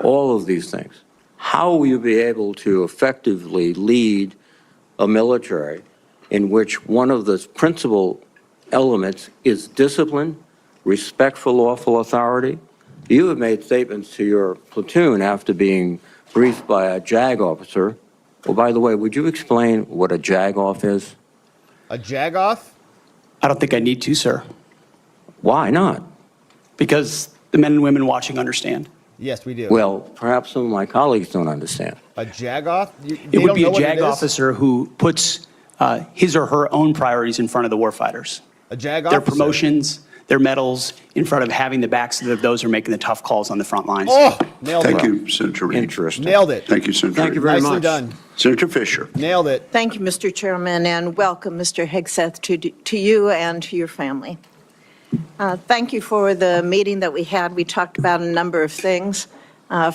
all of these things. How will you be able to effectively lead a military in which one of the principal elements is discipline, respect for lawful authority? You have made statements to your platoon after being briefed by a JAG officer. Well, by the way, would you explain what a JAG-off is?
A JAG-off?
I don't think I need to, sir.
Why not?
Because the men and women watching understand.
Yes, we do.
Well, perhaps some of my colleagues don't understand.
A JAG-off?
It would be a JAG officer who puts his or her own priorities in front of the warfighters.
A JAG
officer? Their promotions, their medals, in front of having the backs of those who are making the tough calls on the front lines.
Oh, nailed it.
Thank you, Senator Reid.
Interesting.
Nailed it.
Thank you, Senator
Thank you
Reid.
very
Nicely
much.
done.
Senator Fisher.
Nailed it.
Thank you, Mr. Chairman, and welcome, Mr. Hegseth, to you and to your family. Thank you for the meeting that we had. We talked about a number of things.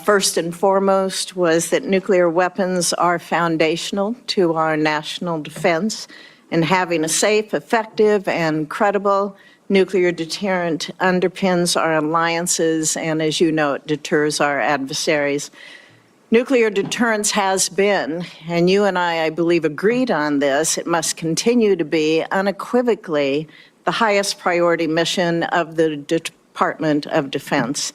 First and foremost was that nuclear weapons are foundational to our national defense, and having a safe, effective, and credible nuclear deterrent underpins our alliances, and as you know, it deters our adversaries. Nuclear deterrence has been, and you and I believe, agreed on this, it must continue to be unequivocally the highest priority mission of the Department of Defense.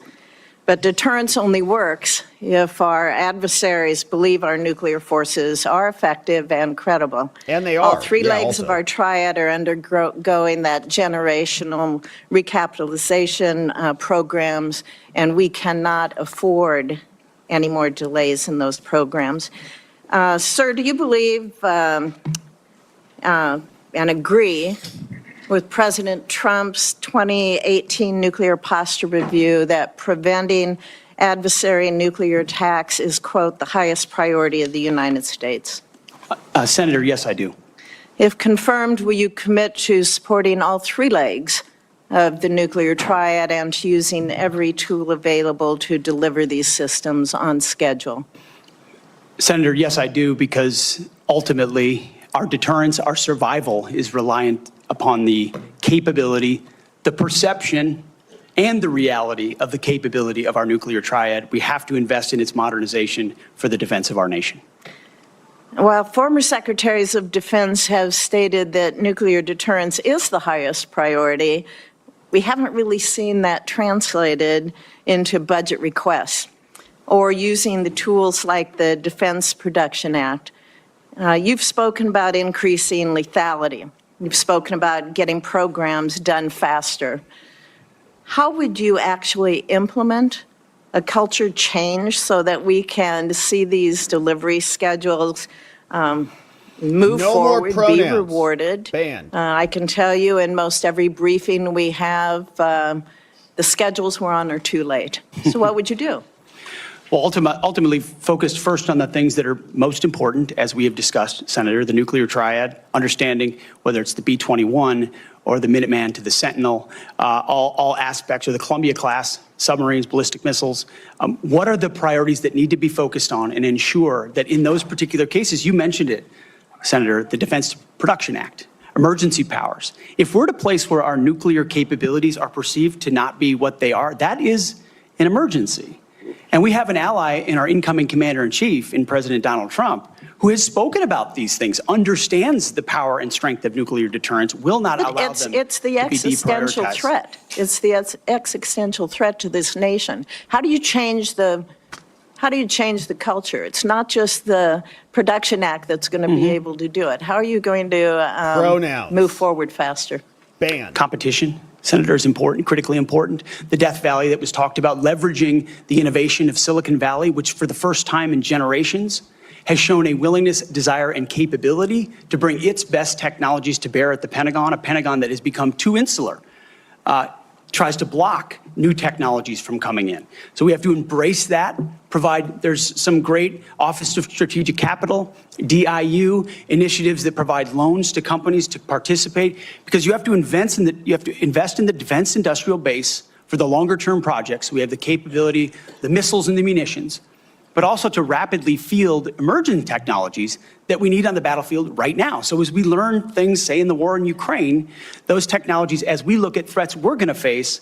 But deterrence only works if our adversaries believe our nuclear forces are effective and credible.
And they are.
All three legs of our triad are undergoing that generational recapitalization programs, and we cannot afford any more delays in those programs. Sir, do you believe and agree with President Trump's 2018 nuclear posture review that preventing adversary nuclear attacks is, quote, the highest priority of the United States?
Senator, yes, I do.
If confirmed, will you commit to supporting all three legs of the nuclear triad and to using every tool available to deliver these systems on schedule?
Senator, yes, I do, because ultimately our deterrence, our survival is reliant upon the capability, the perception, and the reality of the capability of our nuclear triad. We have to invest in its modernization for the defense of our nation.
Well, former secretaries of defense have stated that nuclear deterrence is the highest priority. We haven't really seen that translated into budget requests or using the tools like the Defense Production Act. You've spoken about increasing lethality. You've spoken about getting programs done faster. How would you actually implement a culture change so that we can see these delivery schedules move forward, be rewarded?
Banned.
I can tell you in most every briefing we have, the schedules we're on are too late. So what would you do?
Well, ultimately focused first on the things that are most important, as we have discussed, Senator, the nuclear triad, understanding whether it's the B-21 or the Minuteman to the Sentinel, all aspects of the Columbia-class submarines, ballistic missiles. What are the priorities that need to be focused on and ensure that in those particular cases, you mentioned it, Senator, the Defense Production Act, emergency powers. If we're at a place where our nuclear capabilities are perceived to not be what they are, that is an emergency. And we have an ally in our incoming commander-in-chief, in President Donald Trump, who has spoken about these things, understands the power and strength of nuclear deterrence, will not allow them to be deprioritized.
It's the existential threat. It's the existential threat to this nation. How do you change the culture? It's not just the Production Act that's going to be able to do it. How are you going to move forward faster?
Ban.
Competition, Senator, is important, critically important. The Death Valley that was talked about, leveraging the innovation of Silicon Valley, which for the first time in generations has shown a willingness, desire, and capability to bring its best technologies to bear at the Pentagon, a Pentagon that has become too insular, tries to block new technologies from coming in. So we have to embrace that, there's some great Office of Strategic Capital, DIU initiatives that provide loans to companies to participate, because you have to invest in the defense industrial base for the longer term projects. We have the capability, the missiles and the munitions, but also to rapidly field emerging technologies that we need on the battlefield right now. So as we learn things, say in the war in Ukraine, those technologies, as we look at threats we're going to face,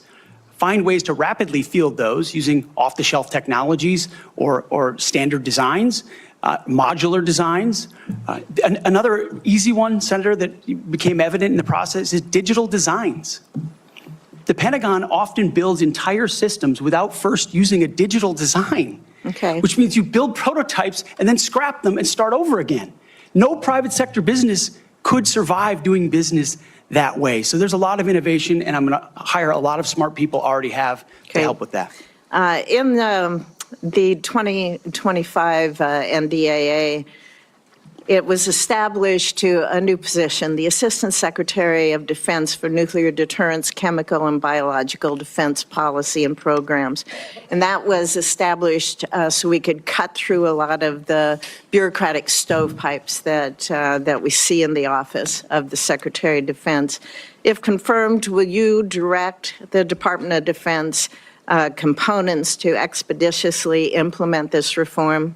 find ways to rapidly field those using off-the-shelf technologies or standard designs, modular designs. Another easy one, Senator, that became evident in the process is digital designs. The Pentagon often builds entire systems without first using a digital design.
Okay.
Which means you build prototypes and then scrap them and start over again. No private sector business could survive doing business that way. So there's a lot of innovation, and I'm going to hire a lot of smart people already have to help with that.
In the 2025 NDAA, it was established to a new position, the Assistant Secretary of Defense for Nuclear Deterrence, Chemical and Biological Defense Policy and Programs. And that was established so we could cut through a lot of the bureaucratic stovepipes that we see in the office of the Secretary of Defense. If confirmed, will you direct the Department of Defense components to expeditiously implement this reform?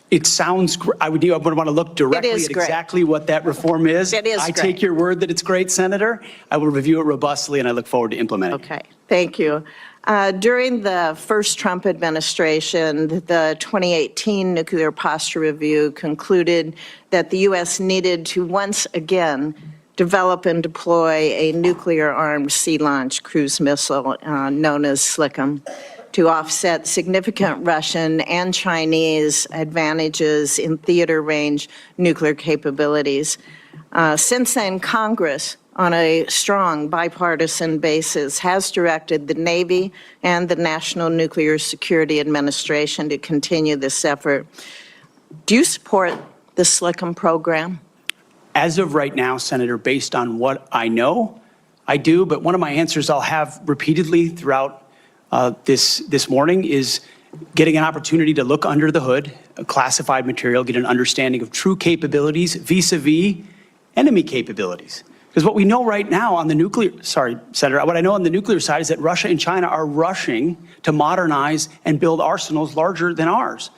It sounds great. I would want to look directly at exactly what that reform is.
It is
I take your word that it's great, Senator. I will review it robustly, and I look forward to implementing it.
Okay, thank you. During the first Trump administration, the 2018 Nuclear Posture Review concluded that the U.S. needed to once again develop and deploy a nuclear-armed sea-launched cruise missile known as SLCM, to offset significant Russian and Chinese advantages in theater-range nuclear capabilities. Since then, Congress, on a strong bipartisan basis, has directed the Navy and the National Nuclear Security Administration to continue this effort. Do you support the SLCM program?
As of right now, Senator, based on what I know, I do. But one of my answers I'll have repeatedly throughout this morning is getting an opportunity to look under the hood, classified material, get an understanding of true capabilities vis-a-vis enemy capabilities. Because what we know right now on the Senator, what I know on the nuclear side is that Russia and China are rushing to modernize and build arsenals larger than ours.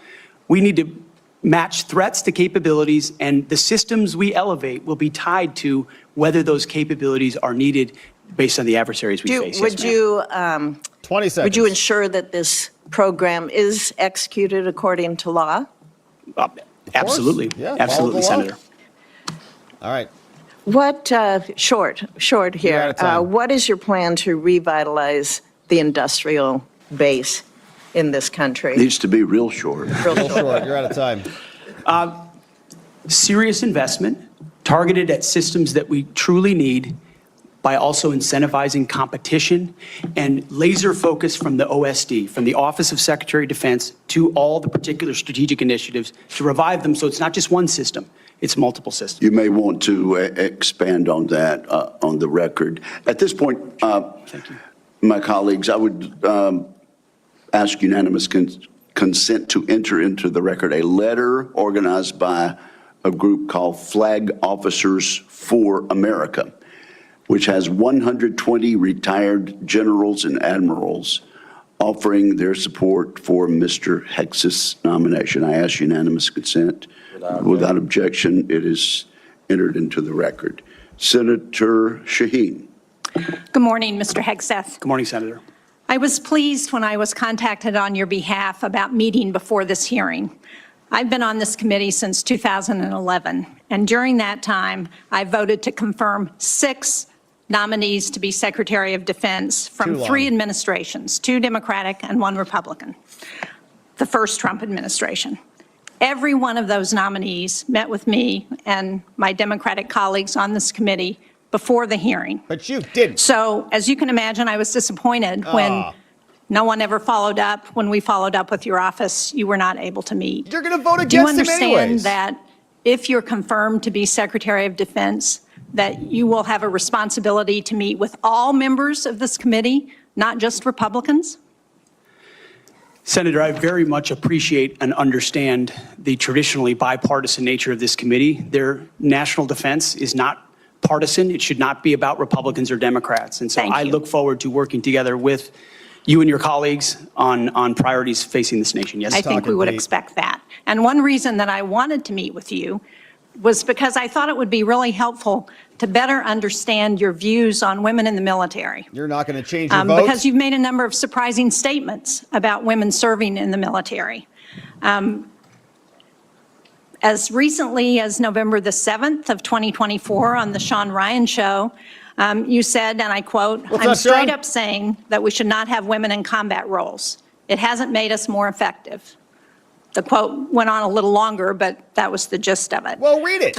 We need to match threats to capabilities, and the systems we elevate will be tied to whether those capabilities are needed based on the adversaries we face.
Would you
20 seconds.
Would you ensure that this program is executed according to law?
Absolutely.
Yeah,
absolutely,
follow the law.
Senator.
All right.
What, short
You're
here,
out of time.
what is your plan to revitalize the industrial base in this country?
Needs to be real short.
Real
Real
short.
short. You're out of time.
Serious investment targeted at systems that we truly need by also incentivizing competition and laser focus from the OSD, from the Office of Secretary of Defense, to all the particular strategic initiatives to revive them so it's not just one system, it's multiple systems.
You may want to expand on that on the record. At this point, my colleagues, I would ask unanimous consent to enter into the record a letter organized by a group called Flag Officers for America, which has 120 retired generals and admirals offering their support for Mr. Hegseth's nomination. I ask unanimous consent. Without objection, it is entered into the record. Senator Shaheen.
Good morning, Mr. Hegseth.
Good morning, Senator.
I was pleased when I was contacted on your behalf about meeting before this hearing. I've been on this committee since 2011, and during that time, I voted to confirm 6 nominees to be Secretary of Defense from 3 administrations, 2 Democratic and 1 Republican, the first Trump administration. Every one of those nominees met with me and my Democratic colleagues on this committee before the hearing.
But you didn't.
So, as you can imagine, I was disappointed when no one ever followed up. When we followed up with your office, you were not able to meet.
You're going to vote
Do you
against him
understand
anyways.
that if you're confirmed to be Secretary of Defense, that you will have a responsibility to meet with all members of this committee, not just Republicans?
Senator, I very much appreciate and understand the traditionally bipartisan nature of this committee. Their national defense is not partisan. It should not be about Republicans or Democrats. And so I look forward to working together with you and your colleagues on priorities facing this nation. Yes,
I think we would expect that. And one reason that I wanted to meet with you was because I thought it would be really helpful to better understand your views on women in the military.
You're not going to change your vote?
Because you've made a number of surprising statements about women serving in the military. As recently as November the 7th of 2024 on the Sean Ryan Show, you said, and I quote, "I'm straight up saying that we should not have women in combat roles. It hasn't made us more effective." The quote went on a little longer, but that was the gist of it.
Well, read it.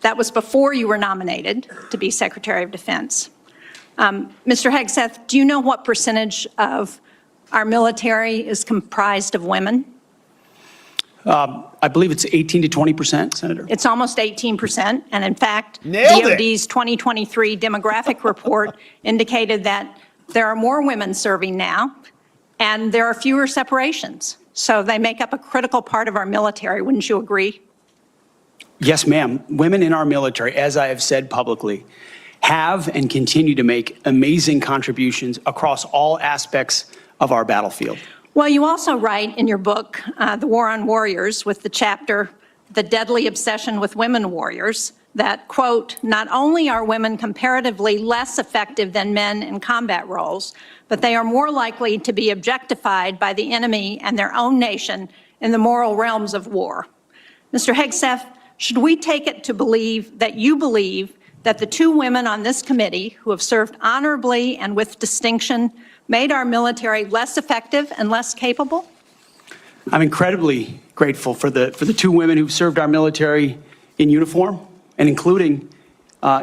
That was before you were nominated to be Secretary of Defense. Mr. Hegseth, do you know what percentage of our military is comprised of women?
I believe it's 18 to 20%, Senator.
It's almost 18%. And in fact,
Nailed it.
DOD's 2023 demographic report indicated that there are more women serving now, and there are fewer separations. So they make up a critical part of our military. Wouldn't you agree?
Yes, ma'am. Women in our military, as I have said publicly, have and continue to make amazing contributions across all aspects of our battlefield.
Well, you also write in your book, The War on Warriors, with the chapter, The Deadly Obsession with Women Warriors, that, quote, "Not only are women comparatively less effective than men in combat roles, but they are more likely to be objectified by the enemy and their own nation in the moral realms of war." Mr. Hegseth, should we take it to believe that you believe that the 2 women on this committee who have served honorably and with distinction made our military less effective and less capable?
I'm incredibly grateful for the 2 women who've served our military in uniform, and including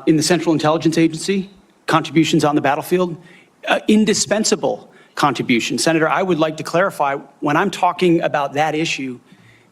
in the Central Intelligence Agency, contributions on the battlefield, indispensable contributions. Senator, I would like to clarify, when I'm talking about that issue,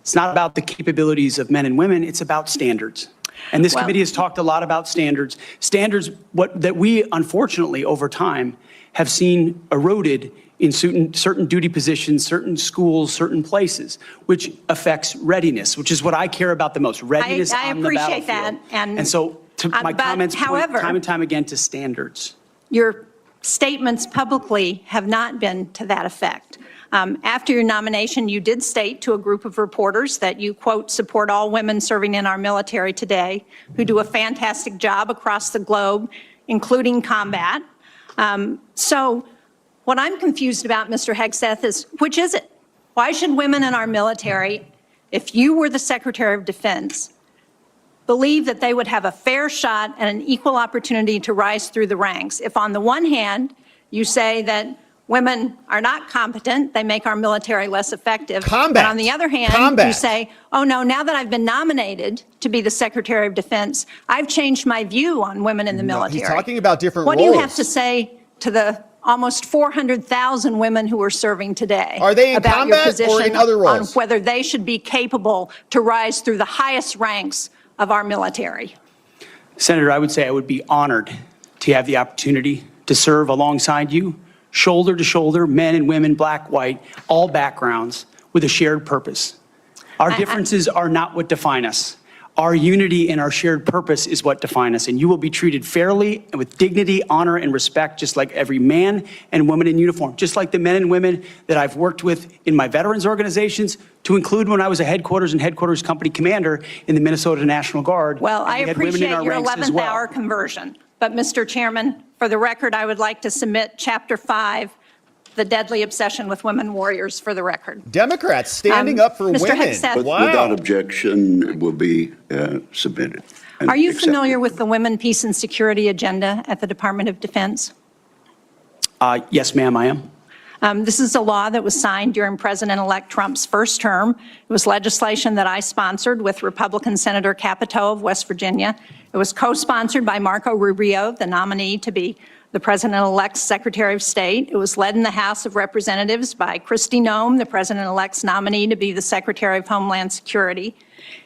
it's not about the capabilities of men and women, it's about standards. And this committee has talked a lot about standards. Standards that we, unfortunately, over time, have seen eroded in certain duty positions, certain schools, certain places, which affects readiness, which is what I care about the most, readiness on the battlefield.
I appreciate that.
And so my comments point time and time again to standards.
Your statements publicly have not been to that effect. After your nomination, you did state to a group of reporters that you, quote, "support all women serving in our military today who do a fantastic job across the globe, including combat." So what I'm confused about, Mr. Hegseth, is which is it? Why should women in our military if you were the Secretary of Defense, believe that they would have a fair shot and an equal opportunity to rise through the ranks? If on the one hand, you say that women are not competent, they make our military less effective.
Combat.
And on the other hand, you say, oh no, now that I've been nominated to be the Secretary of Defense, I've changed my view on women in the military.
He's talking about different
What
roles.
do you have to say to the almost 400,000 women who are serving today?
Are they in
about
combat
your position
or in other roles?
on whether they should be capable to rise through the highest ranks of our military?
Senator, I would say I would be honored to have the opportunity to serve alongside you, shoulder to shoulder, men and women, black, white, all backgrounds, with a shared purpose. Our differences are not what define us. Our unity and our shared purpose is what define us, and you will be treated fairly and with dignity, honor, and respect, just like every man and woman in uniform, just like the men and women that I've worked with in my veterans organizations, to include when I was a headquarters and headquarters company commander in the Minnesota National Guard.
Well, I appreciate your 11th
well.
hour conversion. But, Mr. Chairman, for the record, I would like to submit Chapter 5, the deadly obsession with women warriors, for the record.
Democrats standing up for
Mr.
women.
Hegseth,
Wow.
Without objection, it will be submitted.
Are you familiar with the Women, Peace, and Security agenda at the Department of Defense?
Yes, ma'am, I am.
This is a law that was signed during President-elect Trump's first term. It was legislation that I sponsored with Republican Senator Capito of West Virginia. It was co-sponsored by Marco Rubio, the nominee to be the President-elect's Secretary of State. It was led in the House of Representatives by Kristi Noem, the President-elect's nominee to be the Secretary of Homeland Security.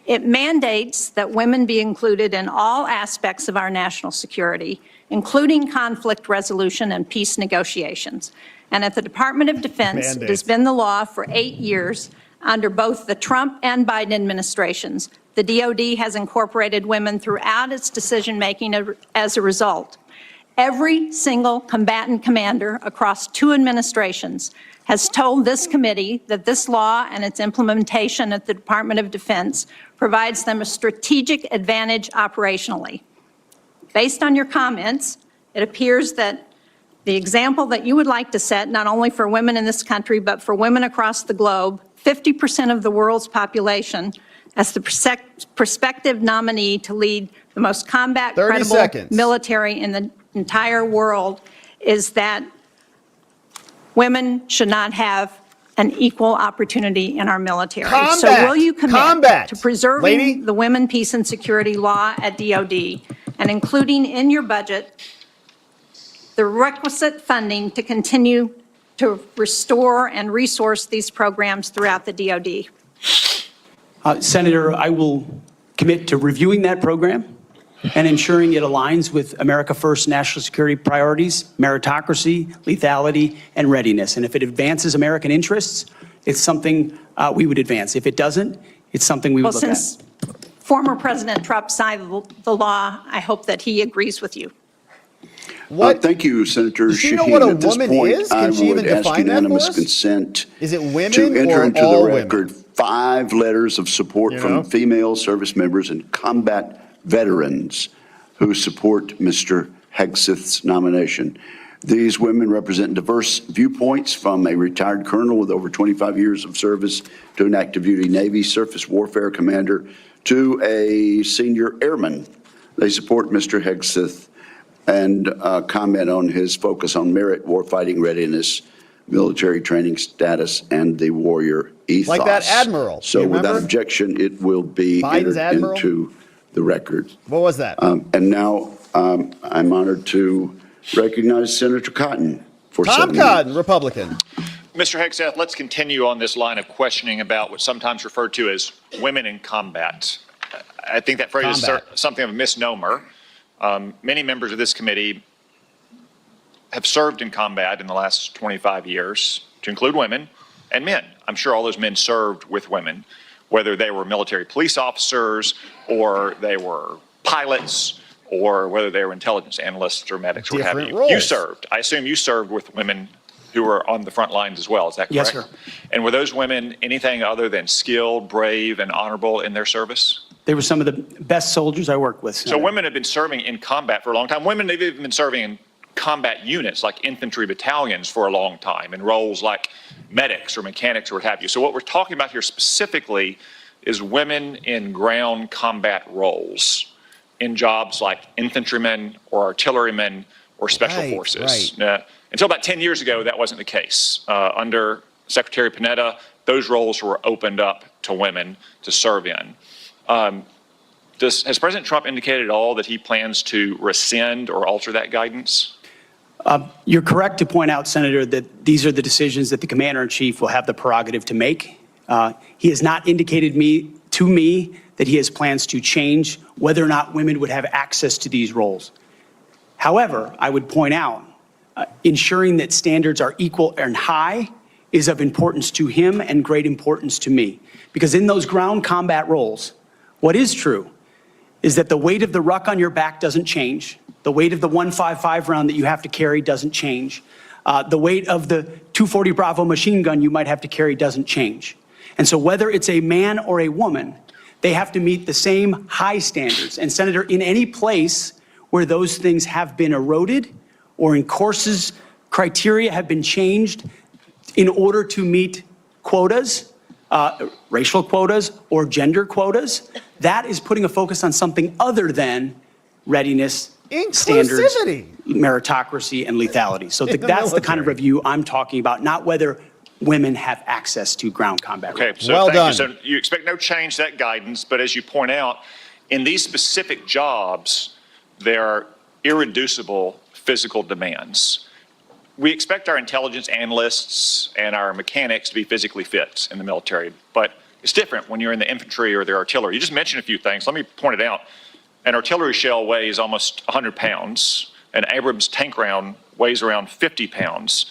It mandates that women be included in all aspects of our national security, including conflict resolution and peace negotiations. And at the Department of Defense, it has been the law for 8 years under both the Trump and Biden administrations. The DoD has incorporated women throughout its decision-making as a result. Every single combatant commander across 2 administrations has told this committee that this law and its implementation at the Department of Defense provides them a strategic advantage operationally. Based on your comments, it appears that the example that you would like to set, not only for women in this country, but for women across the globe, 50% of the world's population, as the prospective nominee to lead the most combat-credible military in the entire world, is that women should not have an equal opportunity in our military. So will you commit to preserving the Women, Peace, and Security law at DoD and including in your budget the requisite funding to continue to restore and resource these programs throughout the DoD?
Senator, I will commit to reviewing that program and ensuring it aligns with America First national security priorities, meritocracy, lethality, and readiness. And if it advances American interests, it's something we would advance. If it doesn't, it's something we would look at.
Since former President Trump signed the law, I hope that he agrees with you.
Thank you, Senator
Does she
Shaheen.
know what a
At this
woman
point,
is? Can
I
she even
would ask
define that for
unanimous
us?
consent
Is it women
to enter
or
into
all
the
women?
record 5 letters of support from female service members and combat veterans who support Mr. Hegseth's nomination. These women represent diverse viewpoints, from a retired colonel with over 25 years of service to an active duty Navy surface warfare commander to a senior airman. They support Mr. Hegseth and comment on his focus on merit, warfighting readiness, military training status, and the warrior ethos.
Like that admiral.
So without objection, it will be
Biden's
entered
admiral?
into the record.
What was that?
And now I'm honored to recognize Senator Cotton for
Tom
7 minutes.
Cotton, Republican.
Mr. Hegseth, let's continue on this line of questioning about what's sometimes referred to as women in combat. I think that phrase is something of a misnomer. Many members of this committee have served in combat in the last 25 years, to include women and men. I'm sure all those men served with women, whether they were military police officers or they were pilots or whether they were intelligence analysts or medics or what have you. You served. I assume you served with women who were on the front lines as well. Is that correct?
Yes, sir.
And were those women anything other than skilled, brave, and honorable in their service?
They were some of the best soldiers I worked with.
So women have been serving in combat for a long time. Women have even been serving in combat units like infantry battalions for a long time in roles like medics or mechanics or what have you. So what we're talking about here specifically is women in ground combat roles in jobs like infantrymen or artillerymen or special forces. Until about 10 years ago, that wasn't the case. Under Secretary Panetta, those roles were opened up to women to serve in. Has President Trump indicated at all that he plans to rescind or alter that guidance?
You're correct to point out, Senator, that these are the decisions that the Commander-in-Chief will have the prerogative to make. He has not indicated to me that he has plans to change whether or not women would have access to these roles. However, I would point out, ensuring that standards are equal and high is of importance to him and great importance to me. Because in those ground combat roles, what is true is that the weight of the ruck on your back doesn't change. The weight of the .155 round that you have to carry doesn't change. The weight of the .240 Bravo machine gun you might have to carry doesn't change. And so whether it's a man or a woman, they have to meet the same high standards. And Senator, in any place where those things have been eroded or in courses, criteria have been changed in order to meet quotas, racial quotas or gender quotas, that is putting a focus on something other than readiness, standards, meritocracy, and lethality. So that's the kind of review I'm talking about, not whether women have access to ground combat.
Okay, so thank you. So you expect no change to that guidance, but as you point out, in these specific jobs, there are irreducible physical demands. We expect our intelligence analysts and our mechanics to be physically fit in the military, but it's different when you're in the infantry or the artillery. You just mentioned a few things. Let me point it out. An artillery shell weighs almost 100 pounds. An Abrams tank round weighs around 50 pounds.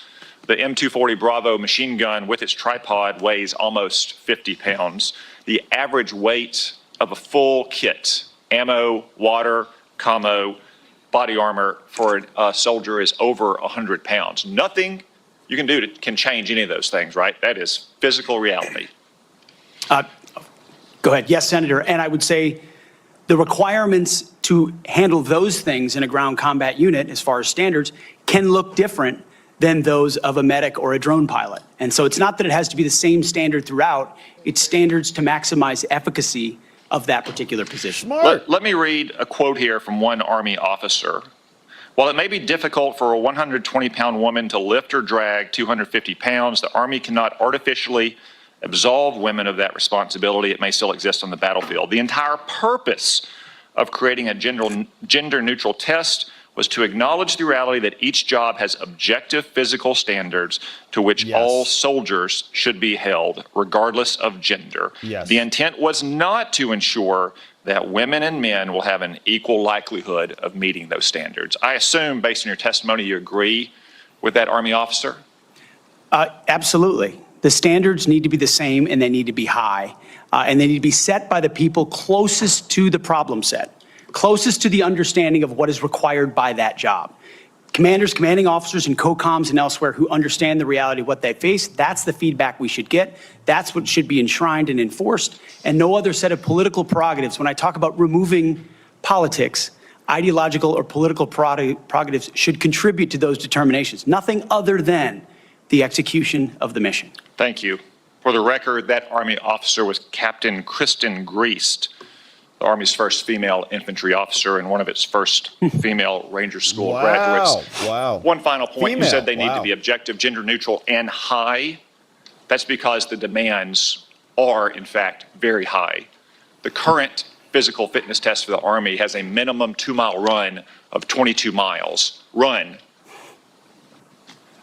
The M240 Bravo machine gun with its tripod weighs almost 50 pounds. The average weight of a full kit, ammo, water, commo, body armor for a soldier is over 100 pounds. Nothing you can do can change any of those things, right? That is physical reality.
Go ahead. Yes, Senator. And I would say the requirements to handle those things in a ground combat unit, as far as standards, can look different than those of a medic or a drone pilot. And so it's not that it has to be the same standard throughout. It's standards to maximize efficacy of that particular position.
Let me read a quote here from one Army officer. While it may be difficult for a 120-pound woman to lift or drag 250 pounds, the Army cannot artificially absolve women of that responsibility. It may still exist on the battlefield. The entire purpose of creating a gender-neutral test was to acknowledge the reality that each job has objective physical standards to which all soldiers should be held, regardless of gender. The intent was not to ensure that women and men will have an equal likelihood of meeting those standards. I assume, based on your testimony, you agree with that Army officer?
Absolutely. The standards need to be the same, and they need to be high, and they need to be set by the people closest to the problem set, closest to the understanding of what is required by that job. Commanders, commanding officers, and COCOMs and elsewhere who understand the reality of what they face, that's the feedback we should get. That's what should be enshrined and enforced, and no other set of political prerogatives. When I talk about removing politics, ideological or political prerogatives should contribute to those determinations. Nothing other than the execution of the mission.
Thank you. For the record, that Army officer was Captain Kristen Griest, the Army's first female infantry officer and one of its first female Ranger School graduates. One final point. You said they need to be objective, gender neutral, and high. That's because the demands are, in fact, very high. The current physical fitness test for the Army has a minimum 2-mile run of 22 miles. Run.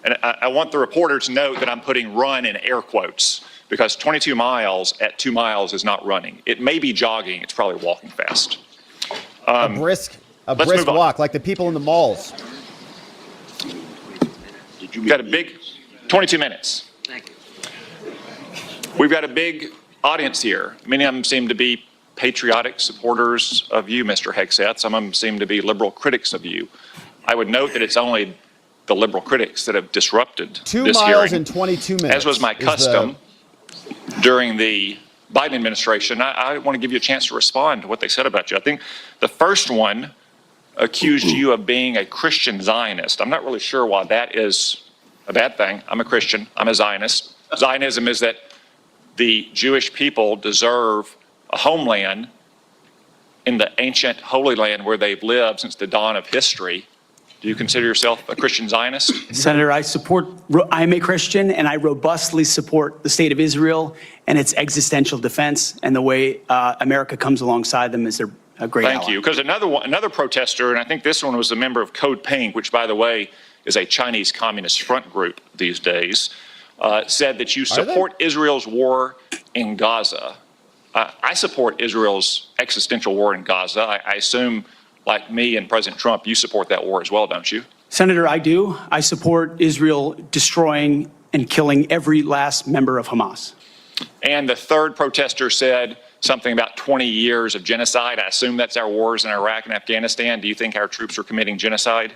And I want the reporter to note that I'm putting run in air quotes, because 22 miles at 2 miles is not running. It may be jogging. It's probably walking fast.
A brisk walk, like the people in the malls.
We've got a big 22 minutes.
Thank you.
We've got a big audience here. Many of them seem to be patriotic supporters of you, Mr. Hegseth. Some of them seem to be liberal critics of you. I would note that it's only the liberal critics that have disrupted this hearing.
2 miles in 22 minutes.
As was my custom during the Biden administration. I want to give you a chance to respond to what they said about you. I think the first one accused you of being a Christian Zionist. I'm not really sure why that is a bad thing. I'm a Christian. I'm a Zionist. Zionism is that the Jewish people deserve a homeland in the ancient Holy Land where they've lived since the dawn of history. Do you consider yourself a Christian Zionist?
Senator, I am a Christian, and I robustly support the state of Israel and its existential defense, and the way America comes alongside them is their great ally.
Thank you. Because another protester, and I think this one was a member of Code Pink, which, by the way, is a Chinese Communist front group these days, said that you support Israel's war in Gaza. I support Israel's existential war in Gaza. I assume, like me and President Trump, you support that war as well, don't you?
Senator, I do. I support Israel destroying and killing every last member of Hamas.
And the third protester said something about 20 years of genocide. I assume that's our wars in Iraq and Afghanistan. Do you think our troops are committing genocide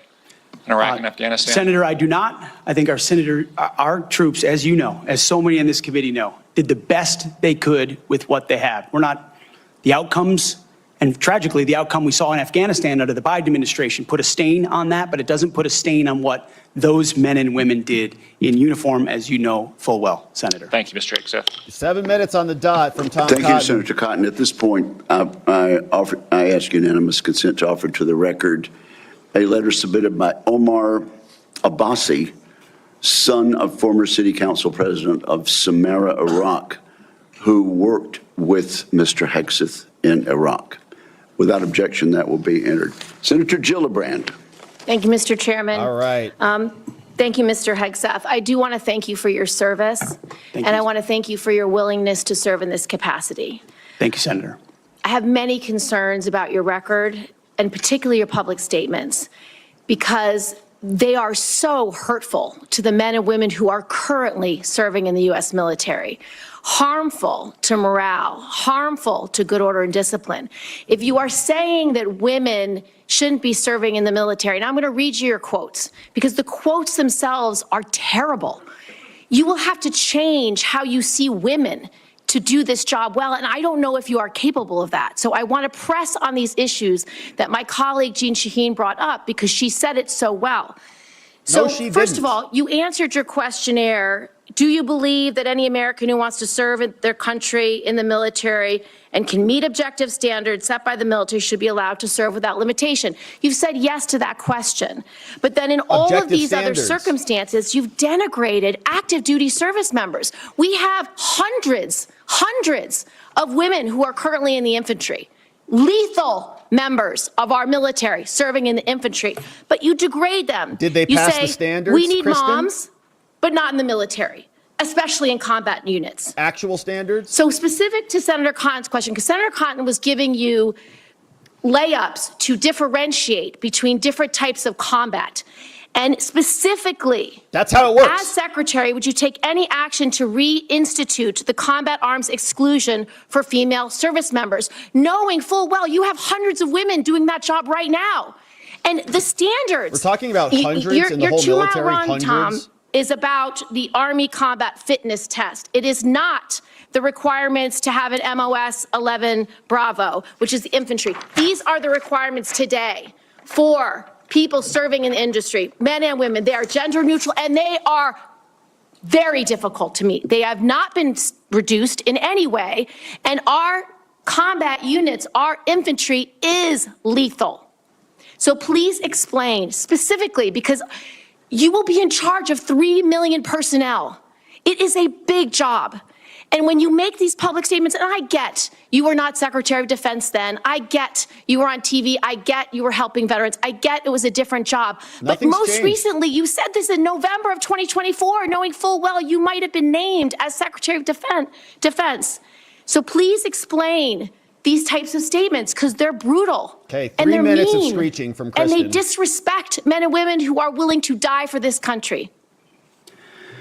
in Iraq and Afghanistan?
Senator, I do not. I think our troops, as you know, as so many in this committee know, did the best they could with what they had. We're not the outcomes. And tragically, the outcome we saw in Afghanistan under the Biden administration put a stain on that, but it doesn't put a stain on what those men and women did in uniform, as you know full well, Senator.
Thank you, Mr. Hegseth.
7 minutes on the dot from Tom
Thank
Cotton.
you, Senator Cotton. At this point, I ask unanimous consent to offer to the record a letter submitted by Omar Abbasi, son of former city council president of Samarra, Iraq, who worked with Mr. Hegseth in Iraq. Without objection, that will be entered. Senator Gillibrand.
Thank you, Mr. Chairman.
All right.
Thank you, Mr. Hegseth. I do want to thank you for your service, and I want to thank you for your willingness to serve in this capacity.
Thank you, Senator.
I have many concerns about your record, and particularly your public statements, because they are so hurtful to the men and women who are currently serving in the U.S. military. Harmful to morale, harmful to good order and discipline. If you are saying that women shouldn't be serving in the military, and I'm going to read you your quotes, because the quotes themselves are terrible. You will have to change how you see women to do this job well, and I don't know if you are capable of that. So I want to press on these issues that my colleague Jean Shaheen brought up, because she said it so well. So first of all, you answered your questionnaire. Do you believe that any American who wants to serve in their country in the military and can meet objective standards set by the military should be allowed to serve without limitation? You've said yes to that question. But then in all of these other circumstances, you've denigrated active duty service members. We have hundreds of women who are currently in the infantry, lethal members of our military serving in the infantry, but you degrade them.
Did they pass the standards,
we need
Kristen?
moms, but not in the military, especially in combat units.
Actual standards?
So specific to Senator Cotton's question, because Senator Cotton was giving you layups to differentiate between different types of combat. And specifically,
that's how it works.
As Secretary, would you take any action to reinstitute the combat arms exclusion for female service members, knowing full well you have hundreds of women doing that job right now? And the standards.
We're talking about hundreds in the whole military, hundreds?
Tom, is about the Army Combat Fitness Test. It is not the requirements to have an MOS 11 Bravo, which is the infantry. These are the requirements today for people serving in the industry, men and women. They are gender neutral, and they are very difficult to meet. They have not been reduced in any way, and our combat units, our infantry is lethal. So please explain specifically, because you will be in charge of 3 million personnel. It is a big job. And when you make these public statements, and I get you were not Secretary of Defense then, I get you were on TV, I get you were helping veterans, I get it was a different job. But most recently, you said this in November of 2024, knowing full well you might have been named as Secretary of Defense. So please explain these types of statements, because they're brutal.
Okay,
and
3 minutes
mean,
of screeching from Kristen.
And they disrespect men and women who are willing to die for this country.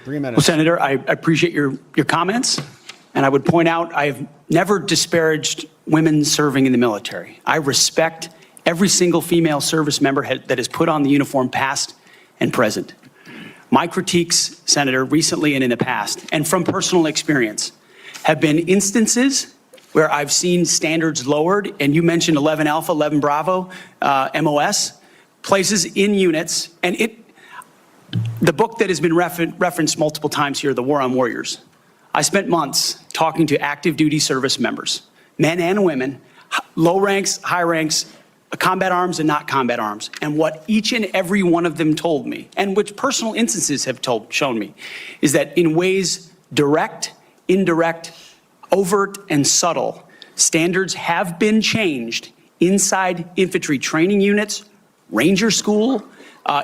3 minutes.
Well, Senator, I appreciate your comments. And I would point out, I've never disparaged women serving in the military. I respect every single female service member that has put on the uniform, past and present. My critiques, Senator, recently and in the past, and from personal experience, have been instances where I've seen standards lowered, and you mentioned 11 Alpha, 11 Bravo, MOS, places in units, and the book that has been referenced multiple times here, The War on Warriors. I spent months talking to active duty service members, men and women, low ranks, high ranks, combat arms and not combat arms. And what each and every one of them told me, and which personal instances have shown me, is that in ways direct, indirect, overt, and subtle, standards have been changed inside infantry training units, ranger school,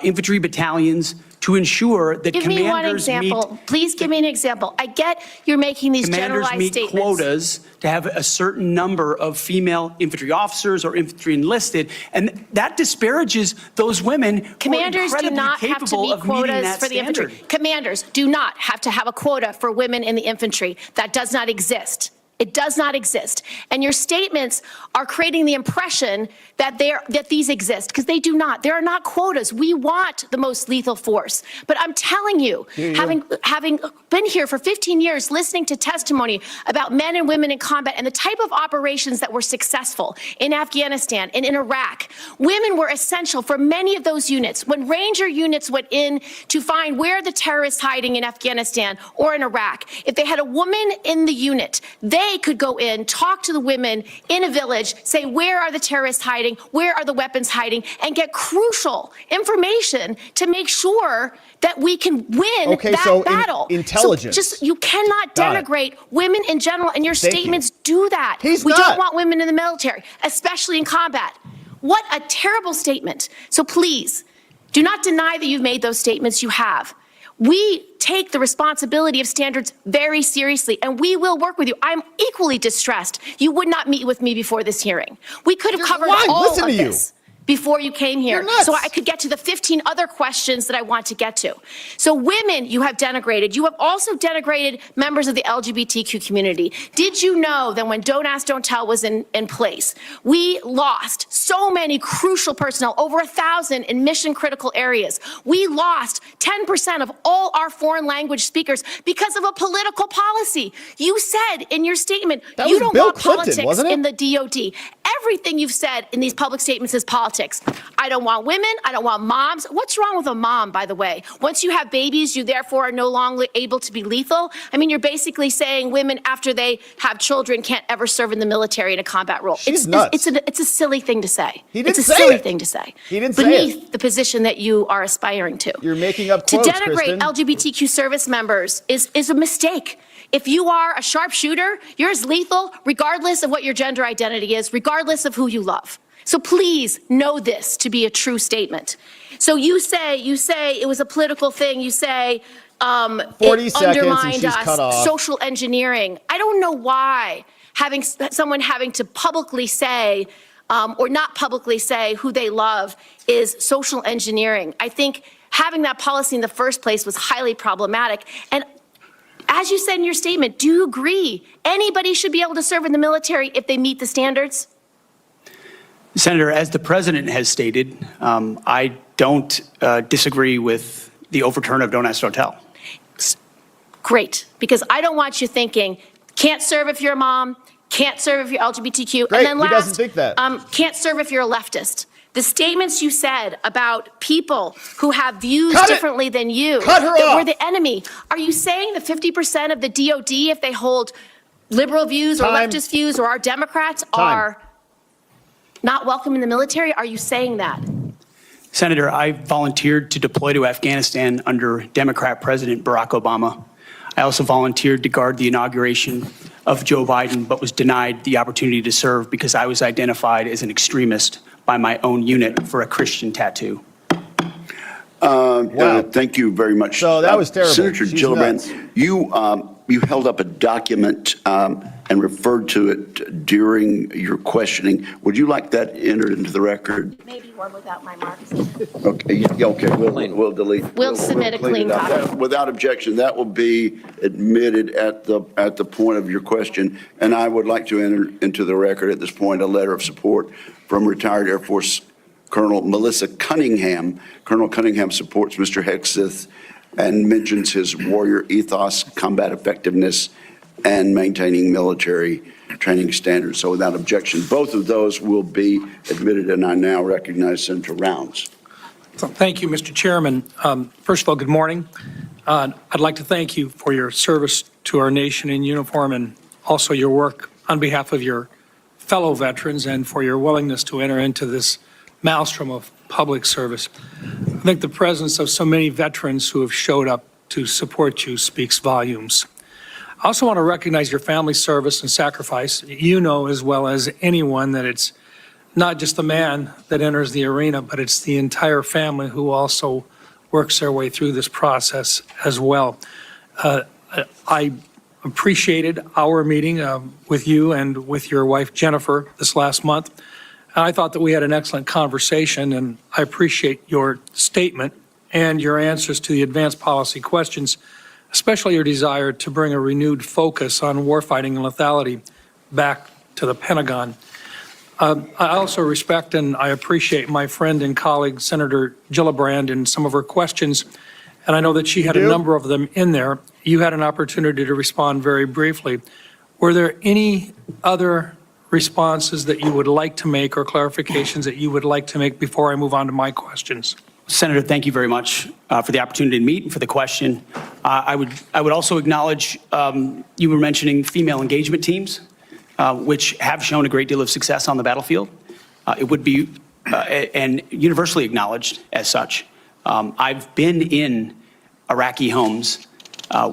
infantry battalions, to ensure that
Give me one example. Please give me an example. I get you're making these generalized
meet
statements.
quotas to have a certain number of female infantry officers or infantry enlisted, and that disparages those women
Commanders
who are
do
incredibly
not have to
capable
meet
of meeting
quotas
that
for the
standard.
infantry. Commanders do not have to have a quota for women in the infantry. That does not exist. It does not exist. And your statements are creating the impression that these exist, because they do not. There are not quotas. We want the most lethal force. But I'm telling you, having been here for 15 years, listening to testimony about men and women in combat and the type of operations that were successful in Afghanistan and in Iraq, women were essential for many of those units. When Ranger units went in to find where the terrorists hiding in Afghanistan or in Iraq, if they had a woman in the unit, they could go in, talk to the women in a village, say, where are the terrorists hiding? Where are the weapons hiding? And get crucial information to make sure that we can win that battle.
Intelligence.
So you cannot denigrate women in general, and your statements do that. We
not.
don't want women in the military, especially in combat. What a terrible statement. So please, do not deny that you've made those statements. You have. We take the responsibility of standards very seriously, and we will work with you. I'm equally distressed you would not meet with me before this hearing. We could have covered all of this before you came here, so I could get to the 15 other questions that I want to get to. So women, you have denigrated. You have also denigrated members of the LGBTQ community. Did you know that when Don't Ask, Don't Tell was in place, we lost so many crucial personnel, over 1,000 in mission critical areas. We lost 10% of all our foreign language speakers because of a political policy. You said in your statement, you don't want politics in the DOD. Everything you've said in these public statements is politics. I don't want women. I don't want moms. What's wrong with a mom, by the way? Once you have babies, you therefore are no longer able to be lethal. I mean, you're basically saying women, after they have children, can't ever serve in the military in a combat role.
She's nuts.
It's a silly thing to say.
He didn't
it's a
say
silly
it.
thing to say.
He didn't say
beneath
it.
the position that you are aspiring to.
You're making up quotes,
To denigrate
Kristen.
LGBTQ service members is a mistake. If you are a sharpshooter, you're as lethal regardless of what your gender identity is, regardless of who you love. So please know this to be a true statement. So you say it was a political thing. You say
40
it
seconds and
undermined
she's cut
us,
off.
social engineering. I don't know why someone having to publicly say or not publicly say who they love is social engineering. I think having that policy in the first place was highly problematic. And as you said in your statement, do you agree anybody should be able to serve in the military if they meet the standards?
Senator, as the president has stated, I don't disagree with the overturn of Don't Ask, Don't Tell.
Great, because I don't want you thinking, can't serve if you're a mom, can't serve if you're LGBTQ,
Great,
and then
he
last,
doesn't think that.
Can't serve if you're a leftist. The statements you said about people who have views differently than you,
Cut her
that
off.
we're the enemy. Are you saying that 50% of the DOD, if they hold liberal views or leftist views or are Democrats, are not welcome in the military? Are you saying that?
Senator, I volunteered to deploy to Afghanistan under Democrat President Barack Obama. I also volunteered to guard the inauguration of Joe Biden, but was denied the opportunity to serve because I was identified as an extremist by my own unit for a Christian tattoo.
Thank you very much.
So that was terrible.
Senator
She's
Gillibrand, you held up a document and referred to it during your questioning. Would you like that entered into the record?
Maybe one without my marks.
Okay, we'll delete.
We'll submit a clean copy.
Without objection, that will be admitted at the point of your question. And I would like to enter into the record at this point a letter of support from retired Air Force Colonel Melissa Cunningham. Colonel Cunningham supports Mr. Hegseth and mentions his warrior ethos, combat effectiveness, and maintaining military training standards. So without objection, both of those will be admitted, and I now recognize Senator Rounds.
Thank you, Mr. Chairman. First of all, good morning. I'd like to thank you for your service to our nation in uniform and also your work on behalf of your fellow veterans and for your willingness to enter into this maelstrom of public service. I think the presence of so many veterans who have showed up to support you speaks volumes. I also want to recognize your family's service and sacrifice. You know as well as anyone that it's not just the man that enters the arena, but it's the entire family who also works their way through this process as well. I appreciated our meeting with you and with your wife, Jennifer, this last month. I thought that we had an excellent conversation, and I appreciate your statement and your answers to the advanced policy questions, especially your desire to bring a renewed focus on warfighting and lethality back to the Pentagon. I also respect and I appreciate my friend and colleague, Senator Gillibrand, and some of her questions, and I know that she had a number of them in there. You had an opportunity to respond very briefly. Were there any other responses that you would like to make or clarifications that you would like to make before I move on to my questions?
Senator, thank you very much for the opportunity to meet and for the question. I would also acknowledge you were mentioning female engagement teams, which have shown a great deal of success on the battlefield. It would be and universally acknowledged as such. I've been in Iraqi homes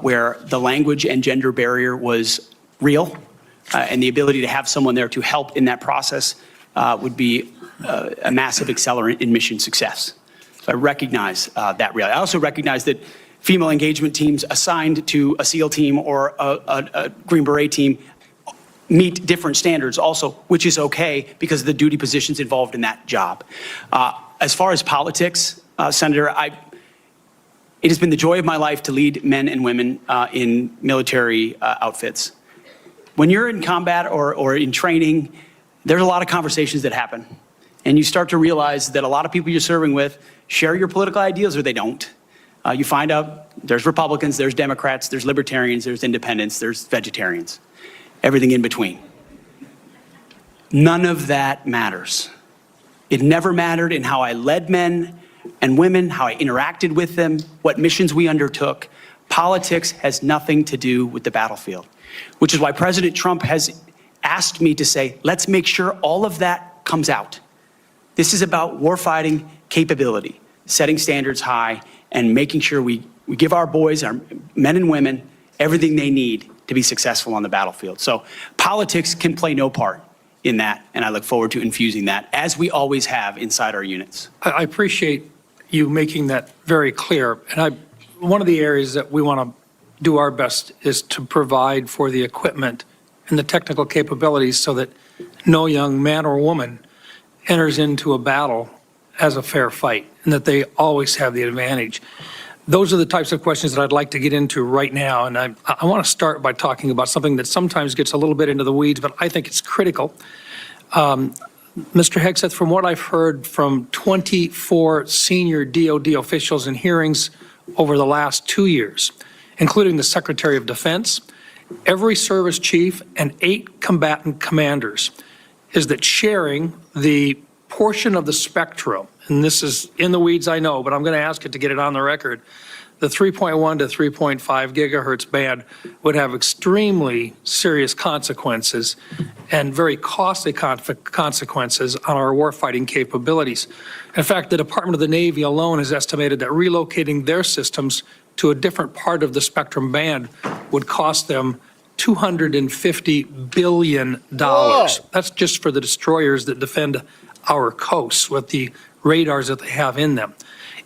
where the language and gender barrier was real, and the ability to have someone there to help in that process would be a massive accelerant in mission success. So I recognize that reality. I also recognize that female engagement teams assigned to a SEAL team or a Green Beret team meet different standards also, which is okay because of the duty positions involved in that job. As far as politics, Senator, it has been the joy of my life to lead men and women in military outfits. When you're in combat or in training, there's a lot of conversations that happen. And you start to realize that a lot of people you're serving with share your political ideals or they don't. You find out there's Republicans, there's Democrats, there's Libertarians, there's Independents, there's Vegetarians, everything in between. None of that matters. It never mattered in how I led men and women, how I interacted with them, what missions we undertook. Politics has nothing to do with the battlefield, which is why President Trump has asked me to say, let's make sure all of that comes out. This is about warfighting capability, setting standards high, and making sure we give our boys, our men and women, everything they need to be successful on the battlefield. So politics can play no part in that, and I look forward to infusing that, as we always have inside our units.
I appreciate you making that very clear. And one of the areas that we want to do our best is to provide for the equipment and the technical capabilities so that no young man or woman enters into a battle as a fair fight, and that they always have the advantage. Those are the types of questions that I'd like to get into right now, and I want to start by talking about something that sometimes gets a little bit into the weeds, but I think it's critical. Mr. Hegseth, from what I've heard from 24 senior DoD officials in hearings over the last 2 years, including the Secretary of Defense, every service chief, and 8 combatant commanders, is that sharing the portion of the spectrum, and this is in the weeds, I know, but I'm going to ask it to get it on the record, the 3.1 to 3.5 gigahertz band would have extremely serious consequences and very costly consequences on our warfighting capabilities. In fact, the Department of the Navy alone has estimated that relocating their systems to a different part of the spectrum band would cost them $250 billion. Whoa. That's just for the destroyers that defend our coasts with the radars that they have in them.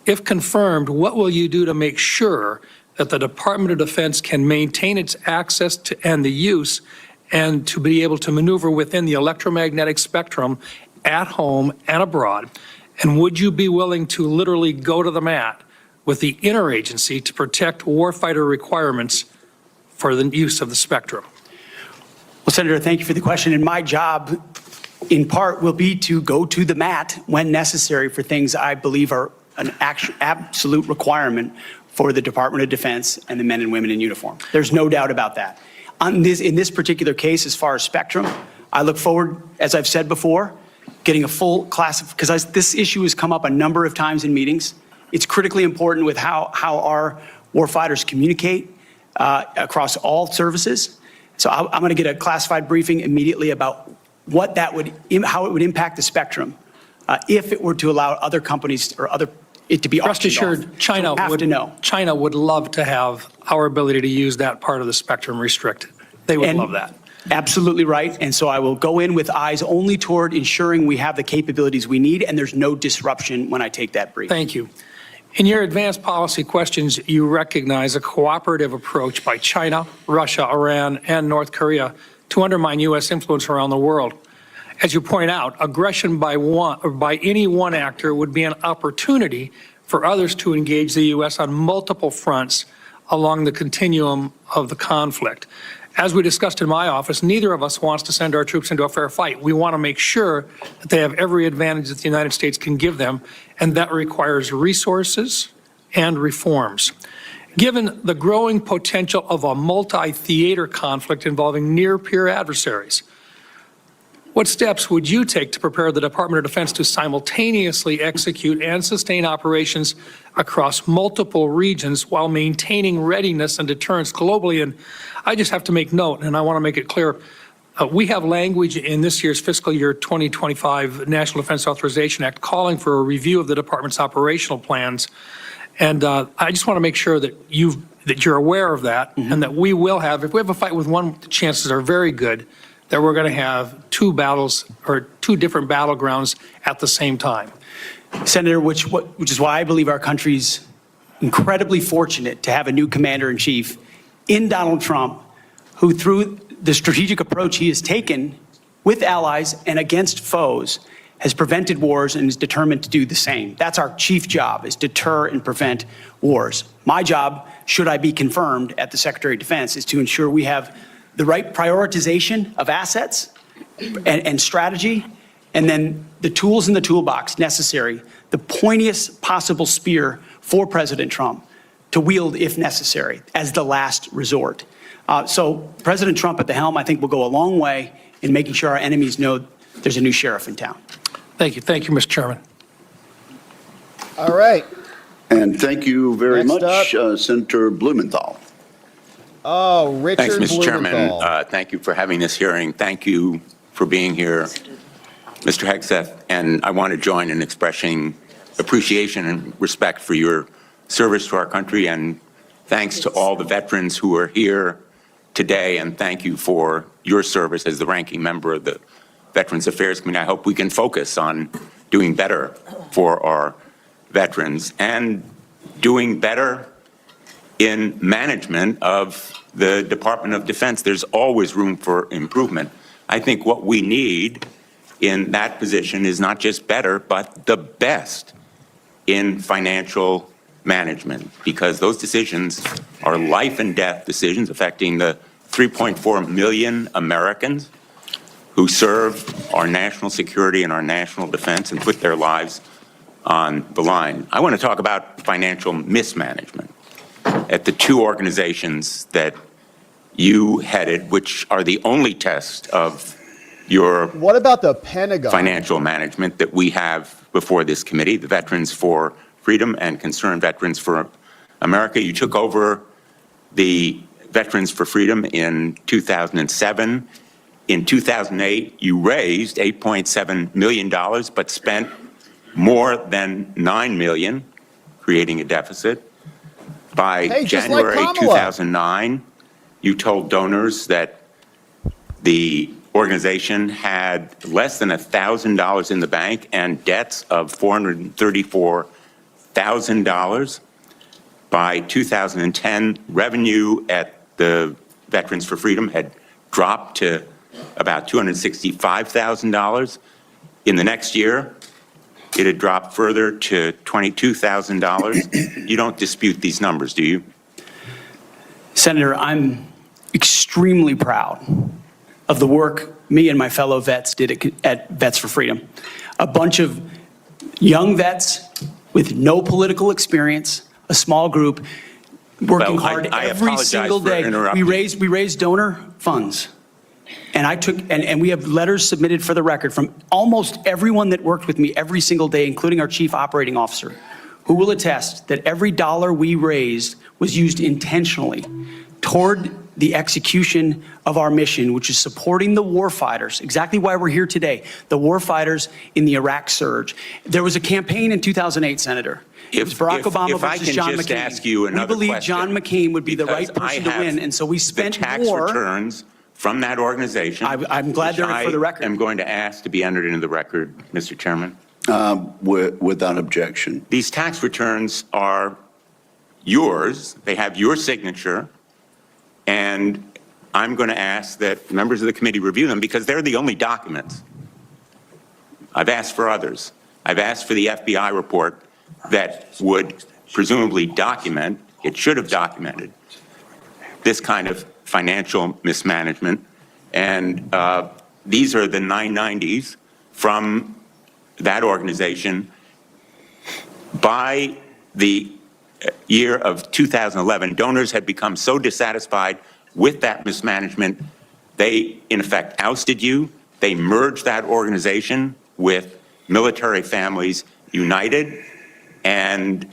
If confirmed, what will you do to make sure that the Department of Defense can maintain its access to and the use and to be able to maneuver within the electromagnetic spectrum at home and abroad? And would you be willing to literally go to the mat with the interagency to protect warfighter requirements for the use of the spectrum?
Well, Senator, thank you for the question. And my job, in part, will be to go to the mat when necessary for things I believe are an absolute requirement for the Department of Defense and the men and women in uniform. There's no doubt about that. In this particular case, as far as spectrum, I look forward, as I've said before, getting a full class of, because this issue has come up a number of times in meetings. It's critically important with how our warfighters communicate across all services. So I'm going to get a classified briefing immediately about how it would impact the spectrum if it were to allow other companies or it to be
Rest assured, China would love to have our ability to use that part of the spectrum restricted. They would love that.
Absolutely right. And so I will go in with eyes only toward ensuring we have the capabilities we need and there's no disruption when I take that brief.
Thank you. In your advanced policy questions, you recognize a cooperative approach by China, Russia, Iran, and North Korea to undermine U.S. influence around the world. As you point out, aggression by any one actor would be an opportunity for others to engage the U.S. on multiple fronts along the continuum of the conflict. As we discussed in my office, neither of us wants to send our troops into a fair fight. We want to make sure that they have every advantage that the United States can give them, and that requires resources and reforms. Given the growing potential of a multi-theater conflict involving near-peer adversaries, what steps would you take to prepare the Department of Defense to simultaneously execute and sustain operations across multiple regions while maintaining readiness and deterrence globally? And I just have to make note, and I want to make it clear, we have language in this year's fiscal year 2025 National Defense Authorization Act calling for a review of the department's operational plans. And I just want to make sure that you're aware of that, and that we will have, if we have a fight with one, the chances are very good that we're going to have two different battlegrounds at the same time.
Senator, which is why I believe our country's incredibly fortunate to have a new commander-in-chief in Donald Trump, who through the strategic approach he has taken with allies and against foes has prevented wars and is determined to do the same. That's our chief job, is deter and prevent wars. My job, should I be confirmed at the Secretary of Defense, is to ensure we have the right prioritization of assets and strategy, and then the tools in the toolbox necessary, the pointiest possible spear for President Trump to wield if necessary as the last resort. So President Trump at the helm, I think, will go a long way in making sure our enemies know there's a new sheriff in town.
Thank you. Thank you, Mr. Chairman.
All right.
And thank you very much, Senator Blumenthal.
Oh, Richard
Thanks, Mr.
Blumenthal.
Chairman. Thank you for having this hearing. Thank you for being here, Mr. Hegseth. And I want to join in expressing appreciation and respect for your service to our country, and thanks to all the veterans who are here today, and thank you for your service as the ranking member of the Veterans Affairs Committee. I hope we can focus on doing better for our veterans and doing better in management of the Department of Defense. There's always room for improvement. I think what we need in that position is not just better, but the best in financial management, because those decisions are life and death decisions affecting the 3.4 million Americans who serve our national security and our national defense and put their lives on the line. I want to talk about financial mismanagement at the two organizations that you headed, which are the only test of your
what about the Pentagon
financial management that we have before this committee, the Veterans for Freedom and Concerned Veterans for America. You took over the Veterans for Freedom in 2007. In 2008, you raised $8.7 million, but spent more than $9 million, creating a deficit. By January 2009, you told donors that the organization had less than $1,000 in the bank and debts of $434,000. By 2010, revenue at the Veterans for Freedom had dropped to about $265,000. In the next year, it had dropped further to $22,000. You don't dispute these numbers, do you?
Senator, I'm extremely proud of the work me and my fellow vets did at Vets for Freedom. A bunch of young vets with no political experience, a small group, working hard every single day. We raised donor funds. And we have letters submitted for the record from almost everyone that worked with me every single day, including our chief operating officer, who will attest that every dollar we raised was used intentionally toward the execution of our mission, which is supporting the warfighters, exactly why we're here today, the warfighters in the Iraq surge. There was a campaign in 2008, Senator. It was Barack Obama versus John McCain.
Ask you another
we believe
question,
John McCain would be the right person to win, and so we spent
the tax
more.
returns from that organization.
I'm glad they're for the record.
I'm going to ask to be entered into the record, Mr. Chairman.
Without objection.
These tax returns are yours. They have your signature. And I'm going to ask that members of the committee review them because they're the only documents. I've asked for others. I've asked for the FBI report that would presumably document, it should have documented, this kind of financial mismanagement. And these are the 990s from that organization. By the year of 2011, donors had become so dissatisfied with that mismanagement, they in effect ousted you. They merged that organization with Military Families United, and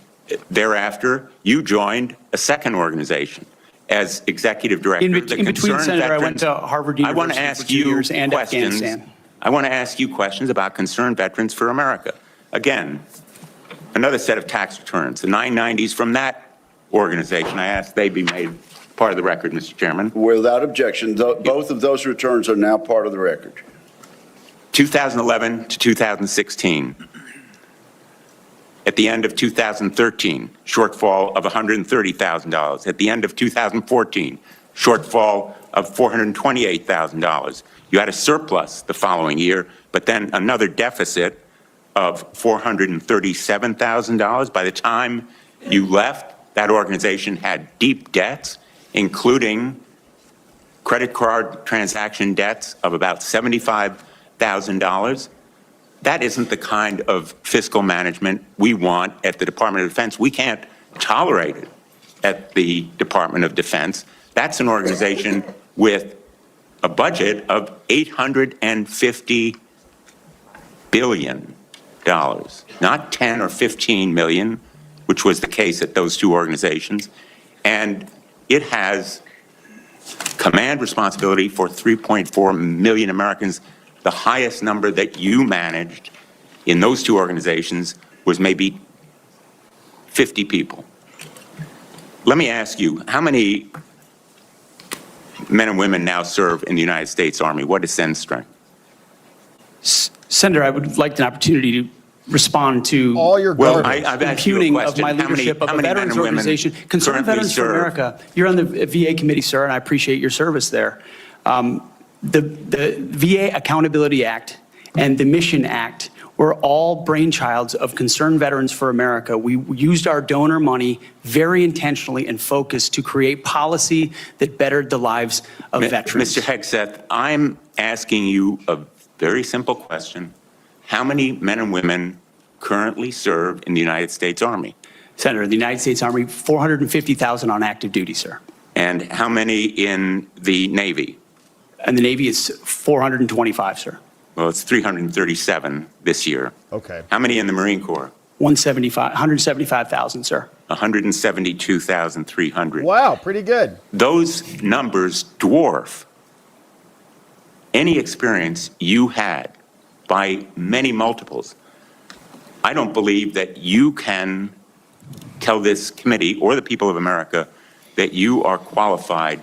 thereafter you joined a second organization as executive director.
In between, Senator, I went to Harvard University for 2 years and Afghanistan.
I want to ask you questions about Concerned Veterans for America. Again, another set of tax returns, the 990s from that organization. I ask they be made part of the record, Mr. Chairman.
Without objection, both of those returns are now part of the record.
2011 to 2016. At the end of 2013, shortfall of $130,000. At the end of 2014, shortfall of $428,000. You had a surplus the following year, but then another deficit of $437,000. By the time you left, that organization had deep debts, including credit card transaction debts of about $75,000. That isn't the kind of fiscal management we want at the Department of Defense. We can't tolerate it at the Department of Defense. That's an organization with a budget of $850 billion, not 10 or 15 million, which was the case at those two organizations. And it has command responsibility for 3.4 million Americans. The highest number that you managed in those two organizations was maybe 50 people. Let me ask you, how many men and women now serve in the United States Army? What is Sen's strength?
Senator, I would like an opportunity to respond to
all your
impugning of my leadership of a veterans organization. Concerned Veterans for America, you're on the VA committee, sir, and I appreciate your service there. The VA Accountability Act and the Mission Act were all brainchilds of Concerned Veterans for America. We used our donor money very intentionally and focused to create policy that bettered the lives of veterans.
Mr. Hegseth, I'm asking you a very simple question. How many men and women currently serve in the United States Army?
Senator, the United States Army, 450,000 on active duty, sir.
And how many in the Navy?
And the Navy is 425, sir.
Well, it's 337 this year.
Okay.
How many in the Marine Corps?
175,000, sir.
172,300.
Wow, pretty good.
Those numbers dwarf any experience you had by many multiples. I don't believe that you can tell this committee or the people of America that you are qualified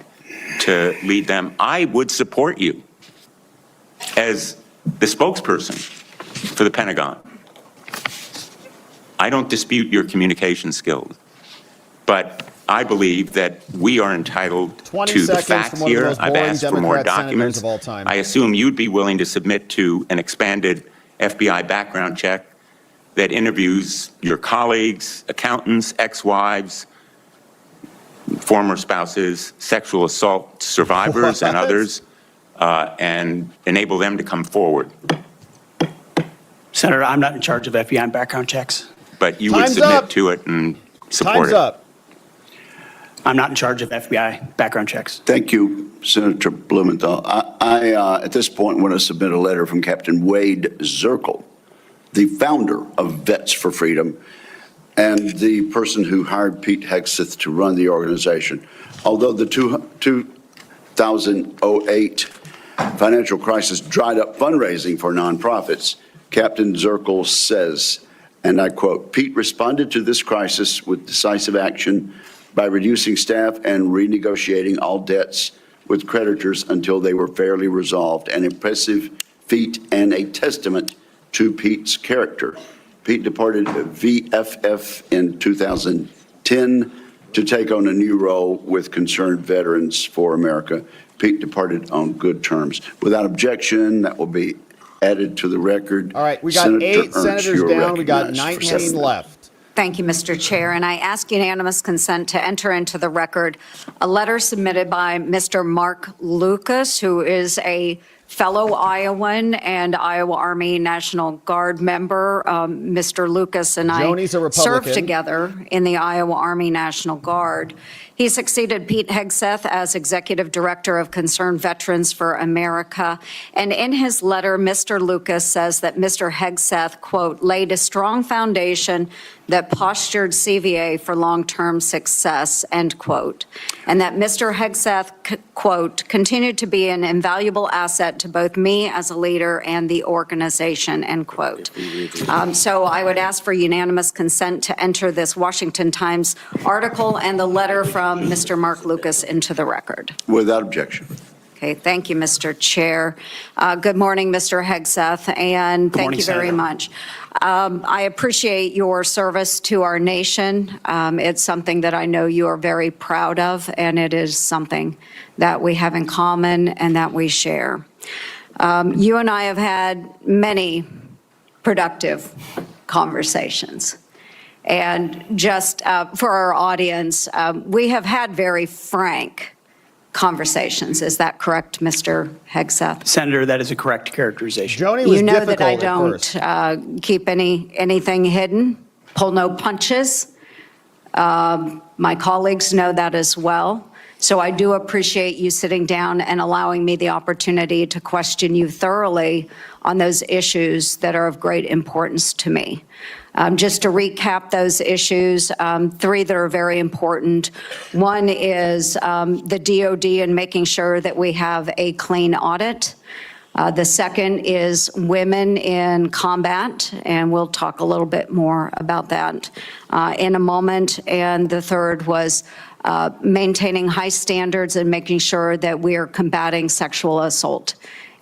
to lead them. I would support you as the spokesperson for the Pentagon. I don't dispute your communication skills, but I believe that we are entitled to the facts here. I've asked for more documents. I assume you'd be willing to submit to an expanded FBI background check that interviews your colleagues, accountants, ex-wives, former spouses, sexual assault survivors, and others, and enable them to come forward.
Senator, I'm not in charge of FBI background checks.
But you would submit to it and support it.
Time's up.
I'm not in charge of FBI background checks.
Thank you, Senator Blumenthal. I at this point, want to submit a letter from Captain Wade Zirkle, the founder of Vets for Freedom, and the person who hired Pete Hegseth to run the organization. Although the two 2008 financial crisis dried up fundraising for nonprofits, Captain Zirkle says, and I quote, "Pete responded to this crisis with decisive action by reducing staff and renegotiating all debts with creditors until they were fairly resolved, an impressive feat and a testament to Pete's character." Pete departed VFF in 2010 to take on a new role with Concerned Veterans for America. Pete departed on good terms. Without objection, that will be added to the record.
All right, we got
Senator
8
Ernst,
senators
you're
down. We got
recognized for
19
7
left.
Thank you, Mr. Chair, and I ask unanimous consent to enter into the record a letter submitted by Mr. Mark Lucas, who is a fellow Iowan and Iowa Army National Guard member. Mr. Lucas and
Joni's a
I
Republican.
served together in the Iowa Army National Guard. He succeeded Pete Hegseth as Executive Director of Concerned Veterans for America. And in his letter, Mr. Lucas says that Mr. Hegseth, quote, laid a strong foundation that postured CVA for long-term success, end quote. And that Mr. Hegseth, quote, continued to be an invaluable asset to both me as a leader and the organization, end quote. So I would ask for unanimous consent to enter this Washington Times article and the letter from Mr. Mark Lucas into the record.
Without objection.
Okay, thank you, Mr. Chair. Good morning, Mr. Hegseth, and thank you very much. I appreciate your service to our nation. It's something that I know you are very proud of, and it is something that we have in common and that we share. You and I have had many productive conversations. And just for our audience, we have had very frank conversations. Is that correct, Mr. Hegseth?
Senator, that is a correct characterization.
Joni was
You know
difficult
that I
at
don't
first.
keep anything hidden, pull no punches. My colleagues know that as well. So I do appreciate you sitting down and allowing me the opportunity to question you thoroughly on those issues that are of great importance to me. Just to recap those issues, 3 that are very important. One is the DOD and making sure that we have a clean audit. The second is women in combat, and we'll talk a little bit more about that in a moment. And the third was maintaining high standards and making sure that we are combating sexual assault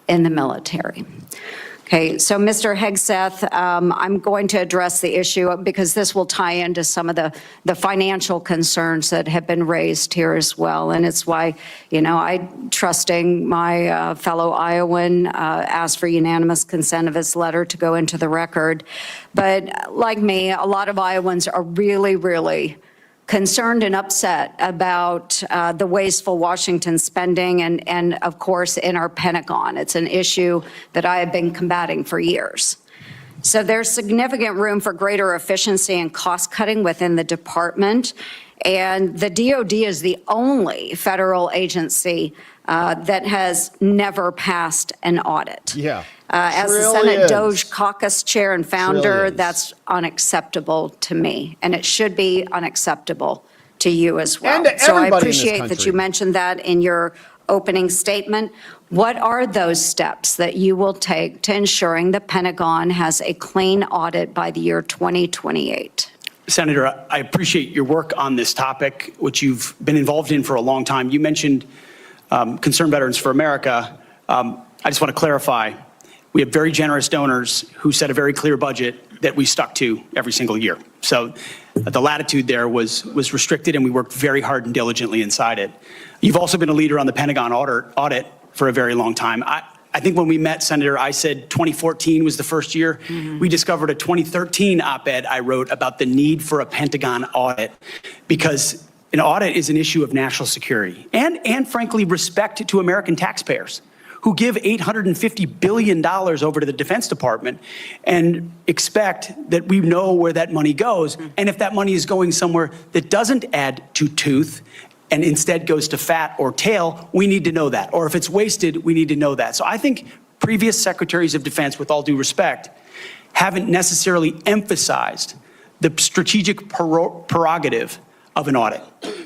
in the military. Okay, so Mr. Hegseth, I'm going to address the issue because this will tie into some of the financial concerns that have been raised here as well. And it's why, you know, I, trusting my fellow Iowan, asked for unanimous consent of his letter to go into the record. But like me, a lot of Iowans are really concerned and upset about the wasteful Washington spending and of course, in our Pentagon. It's an issue that I have been combating for years. So there's significant room for greater efficiency and cost cutting within the department. And the DOD is the only federal agency that has never passed an audit.
Yeah.
As the Senate Doge Caucus Chair and founder, that's unacceptable to me, and it should be unacceptable to you as well.
And to
so I
everybody in this
appreciate that
country.
you mentioned that in your opening statement. What are those steps that you will take to ensuring the Pentagon has a clean audit by the year 2028?
Senator, I appreciate your work on this topic, which you've been involved in for a long time. You mentioned Concerned Veterans for America. I just want to clarify. We have very generous donors who set a very clear budget that we stuck to every single year. So the latitude there was restricted, and we worked very hard and diligently inside it. You've also been a leader on the Pentagon audit for a very long time. I think when we met, Senator, I said 2014 was the first year. We discovered a 2013 op-ed I wrote about the need for a Pentagon audit because an audit is an issue of national security and frankly, respect to American taxpayers who give $850 billion over to the Defense Department and expect that we know where that money goes. And if that money is going somewhere that doesn't add to tooth and instead goes to fat or tail, we need to know that. Or if it's wasted, we need to know that. So I think previous secretaries of defense, with all due respect, haven't necessarily emphasized the strategic prerogative of an audit.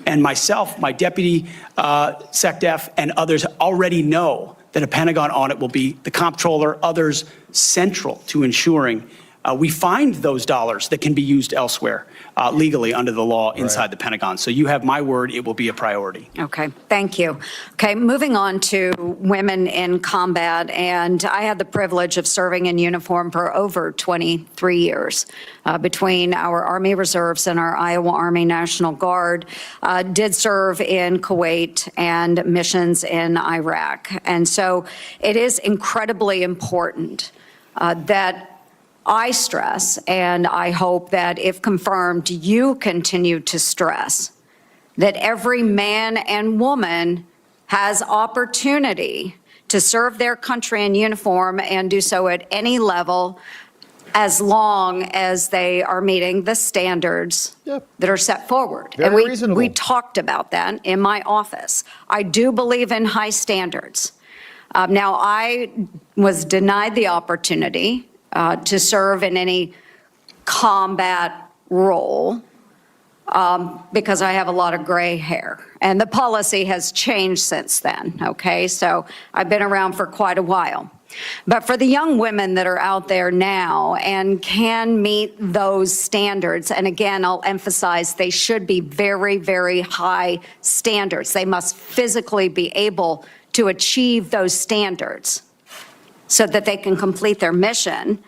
And myself, my deputy SecDef, and others already know that a Pentagon audit will be the comptroller, others central to ensuring we find those dollars that can be used elsewhere legally under the law inside the Pentagon. So you have my word, it will be a priority.
Okay, thank you. Okay, moving on to women in combat, and I had the privilege of serving in uniform for over 23 years between our Army Reserves and our Iowa Army National Guard. Did serve in Kuwait and missions in Iraq. And so it is incredibly important that I stress, and I hope that if confirmed, you continue to stress that every man and woman has opportunity to serve their country in uniform and do so at any level as long as they are meeting the standards that are set forward.
Very
and
reasonable.
we talked about that in my office. I do believe in high standards. Now, I was denied the opportunity to serve in any combat role because I have a lot of gray hair. And the policy has changed since then, okay? So I've been around for quite a while. But for the young women that are out there now and can meet those standards, and again, I'll emphasize they should be very, very high standards. They must physically be able to achieve those standards so that they can complete their mission.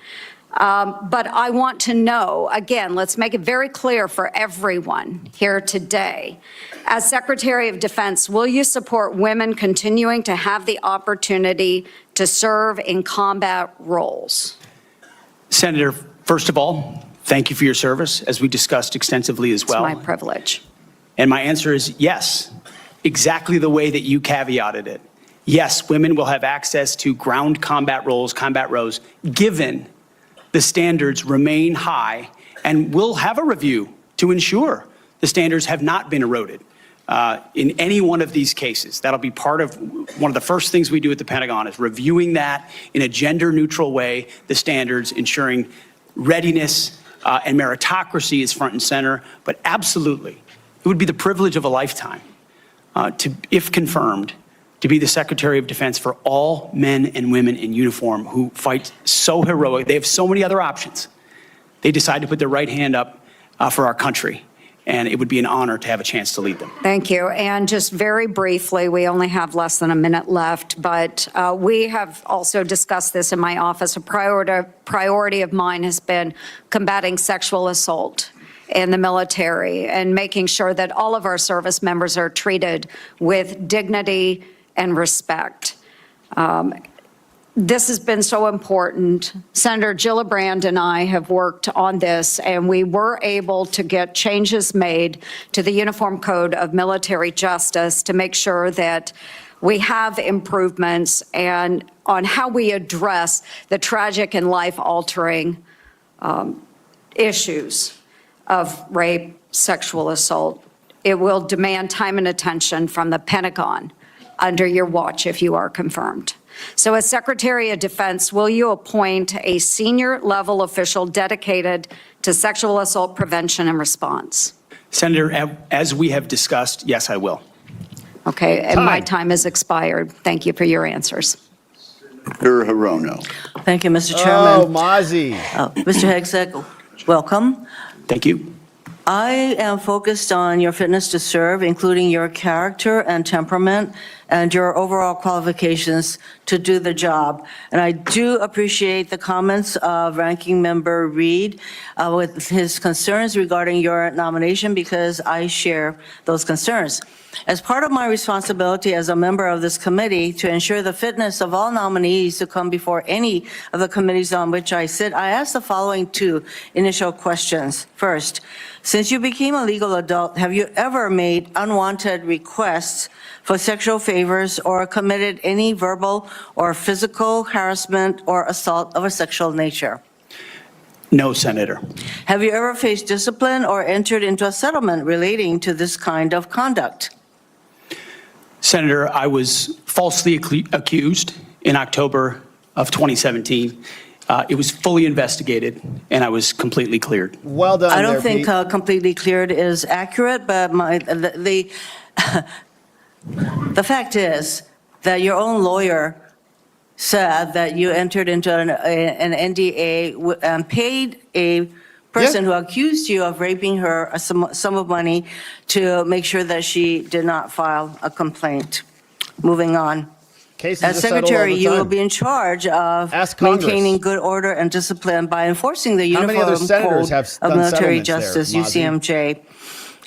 But I want to know, again, let's make it very clear for everyone here today. As Secretary of Defense, will you support women continuing to have the opportunity to serve in combat roles?
Senator, first of all, thank you for your service, as we discussed extensively as well.
It's my privilege.
And my answer is yes, exactly the way that you caveated it. Yes, women will have access to ground combat roles, given the standards remain high, and we'll have a review to ensure the standards have not been eroded in any one of these cases. That'll be part of one of the first things we do at the Pentagon is reviewing that in a gender-neutral way, the standards, ensuring readiness and meritocracy is front and center. But absolutely, it would be the privilege of a lifetime to, if confirmed, to be the Secretary of Defense for all men and women in uniform who fight so heroic. They have so many other options. They decide to put their right hand up for our country, and it would be an honor to have a chance to lead them.
Thank you. And just very briefly, we only have less than a minute left, but we have also discussed this in my office. A priority of mine has been combating sexual assault in the military and making sure that all of our service members are treated with dignity and respect. This has been so important. Senator Gillibrand and I have worked on this, and we were able to get changes made to the Uniform Code of Military Justice to make sure that we have improvements and on how we address the tragic and life-altering issues of rape, sexual assault. It will demand time and attention from the Pentagon under your watch if you are confirmed. So as Secretary of Defense, will you appoint a senior level official dedicated to sexual assault prevention and response?
Senator, as we have discussed, yes, I will.
Okay, and my time has expired. Thank you for your answers.
Senator Hirono.
Thank you, Mr. Chairman.
Oh, Mozzie.
Mr. Hegseth, welcome.
Thank you.
I am focused on your fitness to serve, including your character and temperament and your overall qualifications to do the job. And I do appreciate the comments of Ranking Member Reed with his concerns regarding your nomination, because I share those concerns. As part of my responsibility as a member of this committee to ensure the fitness of all nominees to come before any of the committees on which I sit, I ask the following two initial questions. First, since you became a legal adult, have you ever made unwanted requests for sexual favors or committed any verbal or physical harassment or assault of a sexual nature?
No, Senator.
Have you ever faced discipline or entered into a settlement relating to this kind of conduct?
Senator, I was falsely accused in October of 2017 It was fully investigated, and I was completely cleared.
Well done.
I don't
there,
think
Pete.
completely cleared is accurate, but the fact is that your own lawyer said that you entered into an NDA and paid a person who accused you of raping her a sum of money to make sure that she did not file a complaint. Moving on.
Cases
As
are settled all
secretary,
the
you will
time.
be in charge of
Ask Congress.
maintaining good order and discipline by enforcing the
How many
Uniform
other senators
Code
have
of
done
Military
settlements there,
Justice,
Mozzie?
UCMJ.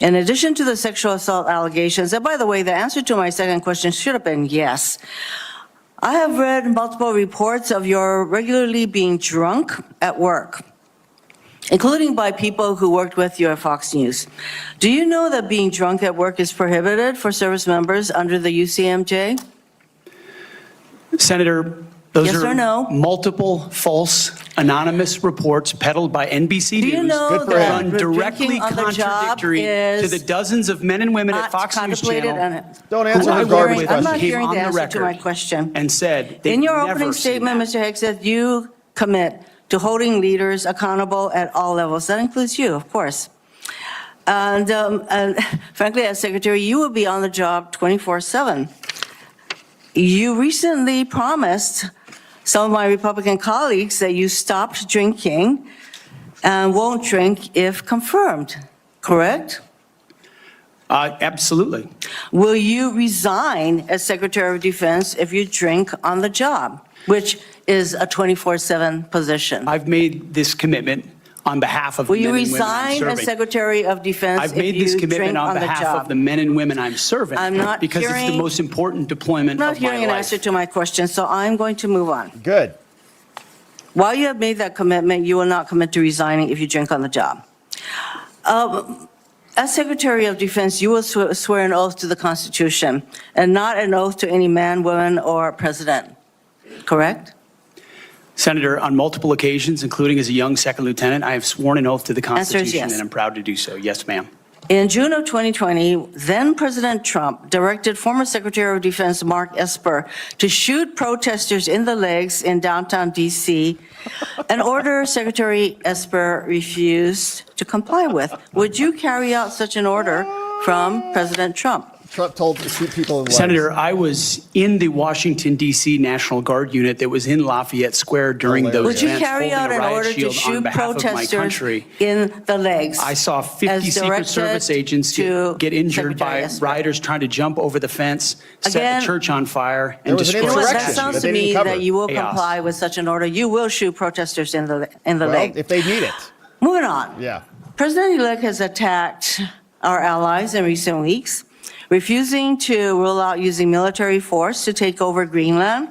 In addition to the sexual assault allegations, and by the way, the answer to my second question should have been yes. I have read multiple reports of your regularly being drunk at work, including by people who worked with you at Fox News. Do you know that being drunk at work is prohibited for service members under the UCMJ?
Senator, those
Yes or
are
no?
multiple false anonymous reports peddled by NBC
Do you
News
know
that
that
run directly
drinking on the job
contradictory to
is
the dozens of men and women at
not
Fox News
contemplated
Channel
and-
Don't
who
answer
I
the
work
garbage
with
I'm not
came
hearing
on
the
the
answer to my
record
question.
and said they've
In your
never
opening
seen
statement,
that.
Mr. Hegseth, you commit to holding leaders accountable at all levels. That includes you, of course. And frankly, as secretary, you will be on the job 24/7. You recently promised some of my Republican colleagues that you stopped drinking and won't drink if confirmed, correct?
Absolutely.
Will you resign as Secretary of Defense if you drink on the job, which is a 24/7 position?
I've made this commitment on behalf of the
Will you
men and women I'm
resign as
serving.
Secretary of Defense
I've
if
made this
you
commitment
drink
on
on the
behalf of
job?
the men and women I'm serving.
I'm not
because it's the
hearing-
most important deployment
I'm not
of my
hearing an
life.
answer to my question, so I'm going to move on.
Good.
While you have made that commitment, you will not commit to resigning if you drink on the job. As Secretary of Defense, you will swear an oath to the Constitution and not an oath to any man, woman, or president, correct?
Senator, on multiple occasions, including as a young second lieutenant, I have sworn an oath to the
Answer is
Constitution,
yes.
and I'm proud to do so. Yes, ma'am.
In June of 2020, then President Trump directed former Secretary of Defense Mark Esper to shoot protesters in the legs in downtown D.C., an order Secretary Esper refused to comply with. Would you carry out such an order from President Trump?
Trump told to shoot people in the legs.
Senator, I was in the Washington, D.C. National Guard unit that was in Lafayette Square during those
Would you
events,
carry
holding
out
a
an
riot
order to
shield on
shoot
behalf of my
protesters
country.
in the legs?
I saw 50
as
Secret
directed
Service agents
to
get injured
Secretary
by
Esper?
rioters trying to jump over the fence, set
Again,
the church on fire,
There
and
was an
destroy
You know what,
the
that
insurrection
sounds
that
to
they didn't
me
cover.
that you will
Chaos.
comply with such an order. You will shoot protesters in the
Well,
leg.
if they need it.
Moving on.
Yeah.
President-elect has attacked our allies in recent weeks, refusing to rule out using military force to take over Greenland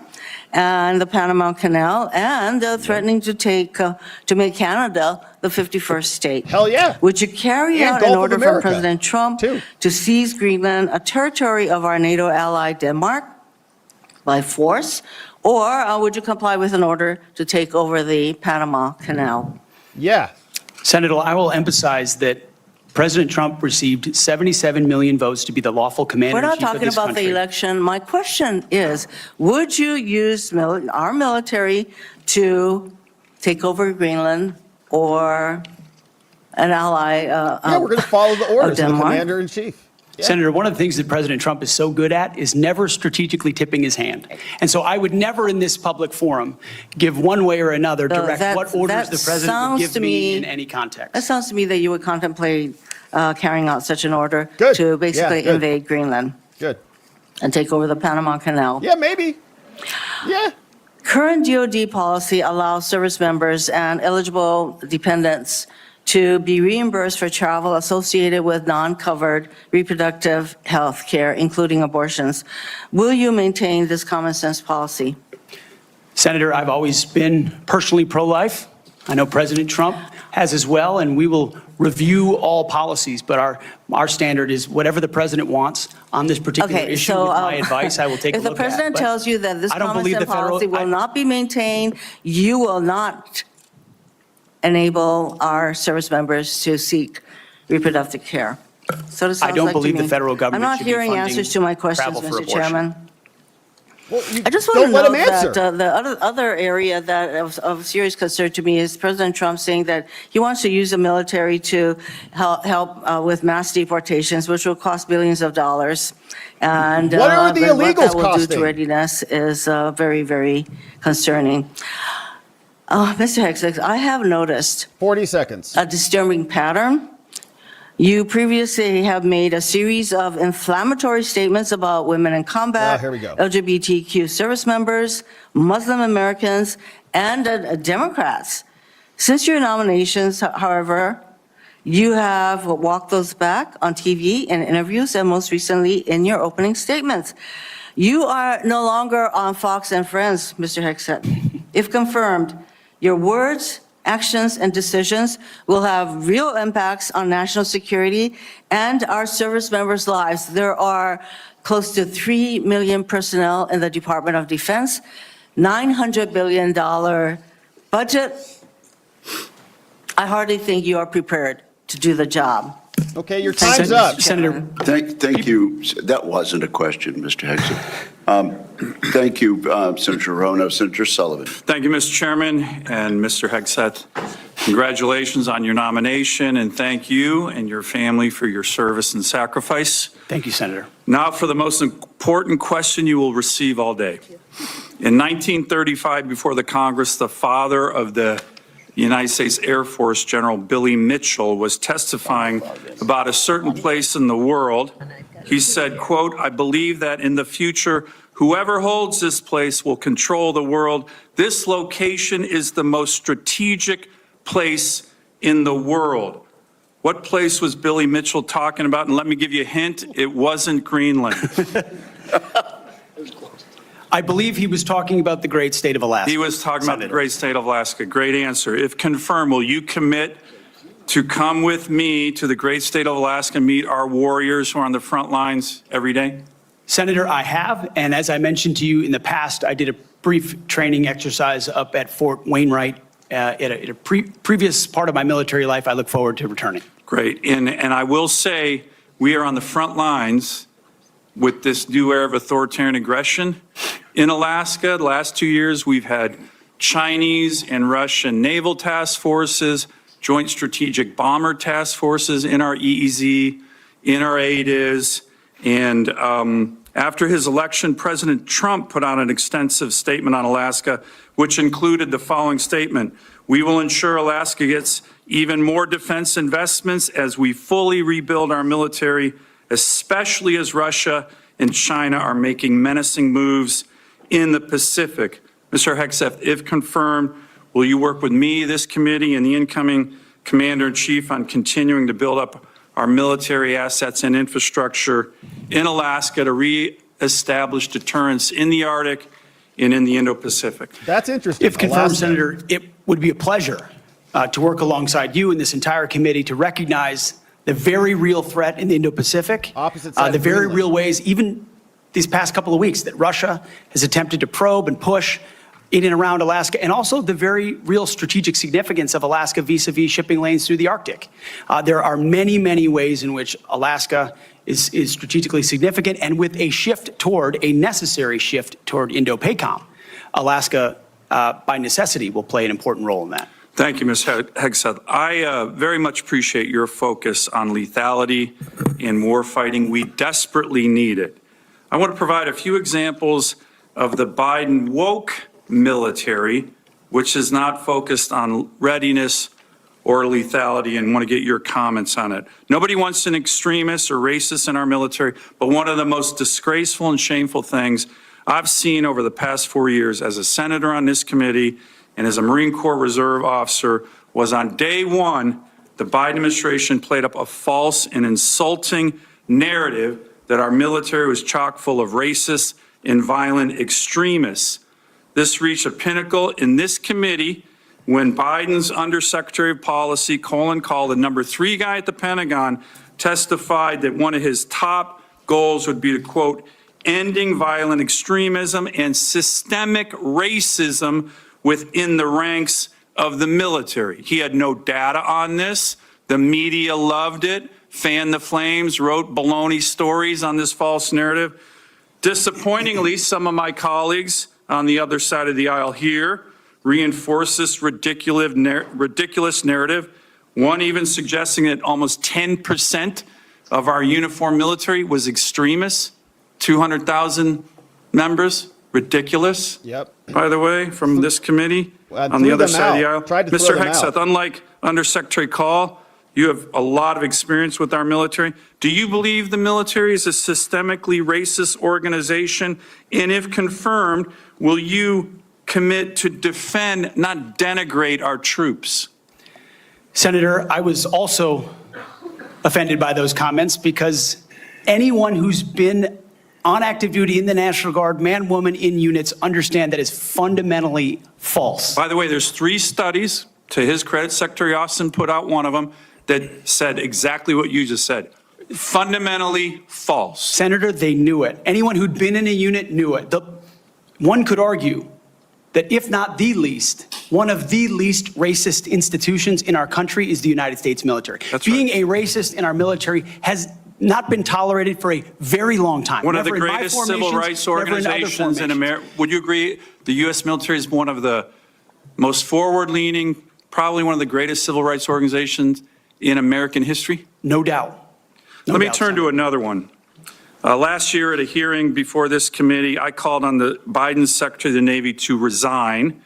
and the Panama Canal, and threatening to make Canada the 51st state.
Hell yeah.
Would you carry
And
out
Gulf
an
of
order from
America,
President Trump
too.
to seize Greenland, a territory of our NATO ally Denmark, by force? Or would you comply with an order to take over the Panama Canal?
Yeah.
Senator, I will emphasize that President Trump received 77 million votes to be the lawful
We're
commander-in-chief
not
of
talking
this
about
country.
the election. My question is, would you use our military to take over Greenland or an ally
Yeah, we're going to follow the orders of the
Denmark?
commander-in-chief. Yeah.
Senator, one of the things that President Trump is so good at is never strategically tipping his hand. And so I would never in this public forum give one way or another
So
direct
that-
what orders
that
the president
sounds
would give
to
me
me-
in any context.
That sounds to me that you would contemplate carrying out such an order
Good.
to basically
Yeah, good.
invade Greenland
Good.
and take over the Panama Canal.
Yeah, maybe. Yeah.
Current DoD policy allows service members and eligible dependents to be reimbursed for travel associated with non-covered reproductive health care, including abortions. Will you maintain this common sense policy?
Senator, I've always been personally pro-life. I know President Trump has as well, and we will review all policies, but our standard is whatever the president wants on this particular
Okay,
issue.
so
With my advice, I will take a
if the
look at.
president
but
tells you that this
I don't
common
believe
sense
the federal-
policy will
I-
not be maintained, you will not enable our service members to seek reproductive care. So it
I
sounds
don't
like to
believe the
me.
federal government
I'm not
should be
hearing
funding
answers to my questions,
travel for
Mr.
abortion.
Chairman.
Well,
I just want
don't
to
let him
note
answer.
that the other area that of serious concern to me is President Trump saying that he wants to use the military to help with mass deportations, which will cost billions of dollars. And
What are the
what
illegals
that will do
costing?
to readiness is very, very concerning. Mr. Hegseth, I have noticed
40 seconds.
a disturbing pattern. You previously have made a series of inflammatory statements about women in combat,
here we go.
LGBTQ service members, Muslim Americans, and Democrats. Since your nominations, however, you have walked those back on TV in interviews and most recently in your opening statements. You are no longer on Fox and Friends, Mr. Hegseth. If confirmed, your words, actions, and decisions will have real impacts on national security and our service members' lives. There are close to 3 million personnel in the Department of Defense, $900 billion budget. I hardly think you are prepared to do the job.
Okay, your time's up.
Senator.
Thank you. That wasn't a question, Mr. Hegseth. Thank you, Senator Rono. Senator Sullivan.
Thank you, Mr. Chairman and Mr. Hegseth. Congratulations on your nomination, and thank you and your family for your service and sacrifice.
Thank you, Senator.
Now for the most important question you will receive all day. In 1935, before the Congress, the father of the United States Air Force, General Billy Mitchell, was testifying about a certain place in the world. He said, quote, "I believe that in the future, whoever holds this place will control the world. This location is the most strategic place in the world." What place was Billy Mitchell talking about? And let me give you a hint, it wasn't Greenland.
I believe he was talking about the great state of Alaska.
He was talking about the great state of Alaska. Great answer. If confirmed, will you commit to come with me to the great state of Alaska and meet our warriors who are on the front lines every day?
Senator, I have, and as I mentioned to you in the past, I did a brief training exercise up at Fort Wainwright at a previous part of my military life. I look forward to returning.
Great. And I will say, we are on the front lines with this new era of authoritarian aggression. In Alaska, the last 2 years, we've had Chinese and Russian naval task forces, joint strategic bomber task forces in our EEZ, in our ADIZ. And after his election, President Trump put out an extensive statement on Alaska, which included the following statement: "We will ensure Alaska gets even more defense investments as we fully rebuild our military, especially as Russia and China are making menacing moves in the Pacific." Mr. Hegseth, if confirmed, will you work with me, this committee, and the incoming Commander-in-Chief on continuing to build up our military assets and infrastructure in Alaska to reestablish deterrence in the Arctic and in the Indo-Pacific?
That's interesting.
If confirmed, Senator, it would be a pleasure to work alongside you and this entire committee to recognize the very real threat in the Indo-Pacific, the very real ways, even these past couple of weeks, that Russia has attempted to probe and push in and around Alaska, and also the very real strategic significance of Alaska vis-a-vis shipping lanes through the Arctic. There are many, many ways in which Alaska is strategically significant, and with a necessary shift toward Indo-PACOM, Alaska, by necessity, will play an important role in that.
Thank you, Ms. Hegseth. I very much appreciate your focus on lethality and warfighting. We desperately need it. I want to provide a few examples of the Biden woke military, which is not focused on readiness or lethality, and want to get your comments on it. Nobody wants an extremist or racist in our military, but one of the most disgraceful and shameful things I've seen over the past 4 years as a senator on this committee and as a Marine Corps Reserve officer was on day one, the Biden administration played up a false and insulting narrative that our military was chock full of racist and violent extremists. This reached a pinnacle in this committee when Biden's Undersecretary of Policy, Colin Kahl, the number 3 guy at the Pentagon, testified that one of his top goals would be to, quote, ending violent extremism and systemic racism within the ranks of the military. He had no data on this. The media loved it, fanned the flames, wrote baloney stories on this false narrative. Disappointingly, some of my colleagues on the other side of the aisle here reinforce this ridiculous narrative. One even suggesting that almost 10% of our uniformed military was extremists, 200,000 members. Ridiculous.
Yep.
By the way, from this committee on the other side of the aisle. Mr. Hegseth, unlike Undersecretary Call, you have a lot of experience with our military. Do you believe the military is a systemically racist organization? And if confirmed, will you commit to defend, not denigrate our troops?
Senator, I was also offended by those comments because anyone who's been on active duty in the National Guard, man, woman, in units, understand that is fundamentally false.
By the way, there's 3 studies, to his credit, Secretary Austin put out one of them, that said exactly what you just said. Fundamentally false.
Senator, they knew it. Anyone who'd been in a unit knew it. One could argue that if not the least, one of the least racist institutions in our country is the United States military. Being a racist in our military has not been tolerated for a very long time.
One of the greatest civil rights organizations in America. Would you agree the U.S. military is one of the most forward-leaning, probably one of the greatest civil rights organizations in American history?
No doubt.
Let me turn to another one. Last year at a hearing before this committee, I called on the Biden Secretary of the Navy to resign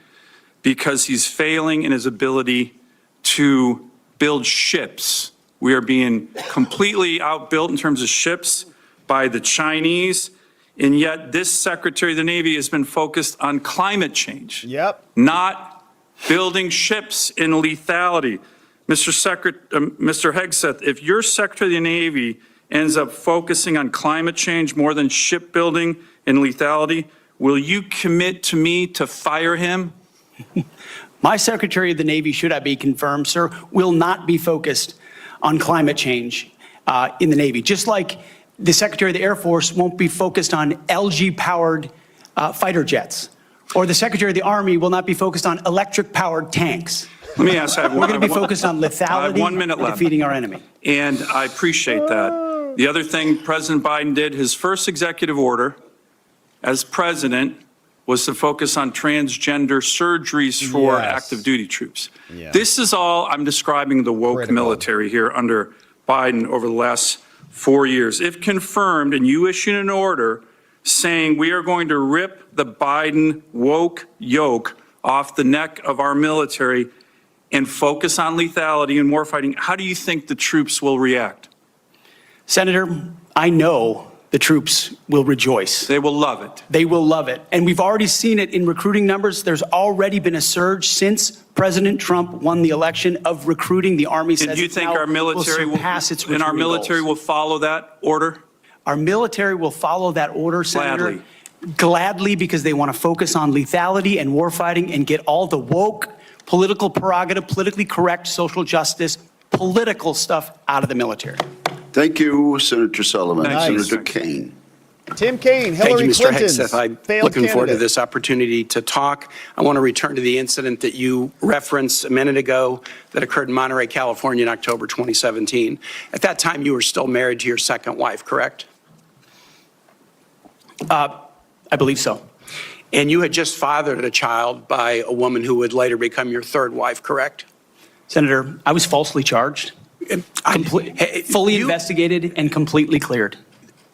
because he's failing in his ability to build ships. We are being completely outbuilt in terms of ships by the Chinese, and yet this Secretary of the Navy has been focused on climate change.
Yep.
Not building ships in lethality. Mr. Hegseth, if your Secretary of the Navy ends up focusing on climate change more than shipbuilding and lethality, will you commit to me to fire him?
My Secretary of the Navy, should I be confirmed, sir, will not be focused on climate change in the Navy. Just like the Secretary of the Air Force won't be focused on LG-powered fighter jets, or the Secretary of the Army will not be focused on electric-powered tanks.
Let me ask.
We're going to be focused on lethality and defeating our enemy.
And I appreciate that. The other thing President Biden did, his first executive order as president, was to focus on transgender surgeries for active duty troops.
Yes.
This is all I'm describing the woke military here under Biden over the last 4 years. If confirmed and you issue an order saying we are going to rip the Biden woke yoke off the neck of our military and focus on lethality and warfighting, how do you think the troops will react?
Senator, I know the troops will rejoice.
They will love it.
They will love it. And we've already seen it in recruiting numbers. There's already been a surge since President Trump won the election of recruiting. The Army says
do you think our military will follow that order?
Our military will follow that order, Senator. Gladly, because they want to focus on lethality and warfighting and get all the woke, political prerogative, politically correct, social justice, political stuff out of the military.
Thank you, Senator Sullivan.
Nice.
Senator Kane.
Tim Kaine,
Thank you,
Hillary
Mr.
Clinton's
Hegseth. I'm
failed
looking forward to
candidate.
this opportunity to talk. I want to return to the incident that you referenced a minute ago that occurred in Monterey, California in October 2017. At that time, you were still married to your second wife, correct?
I believe so.
And you had just fathered a child by a woman who would later become your third wife, correct?
Senator, I was falsely charged, fully investigated, and completely cleared.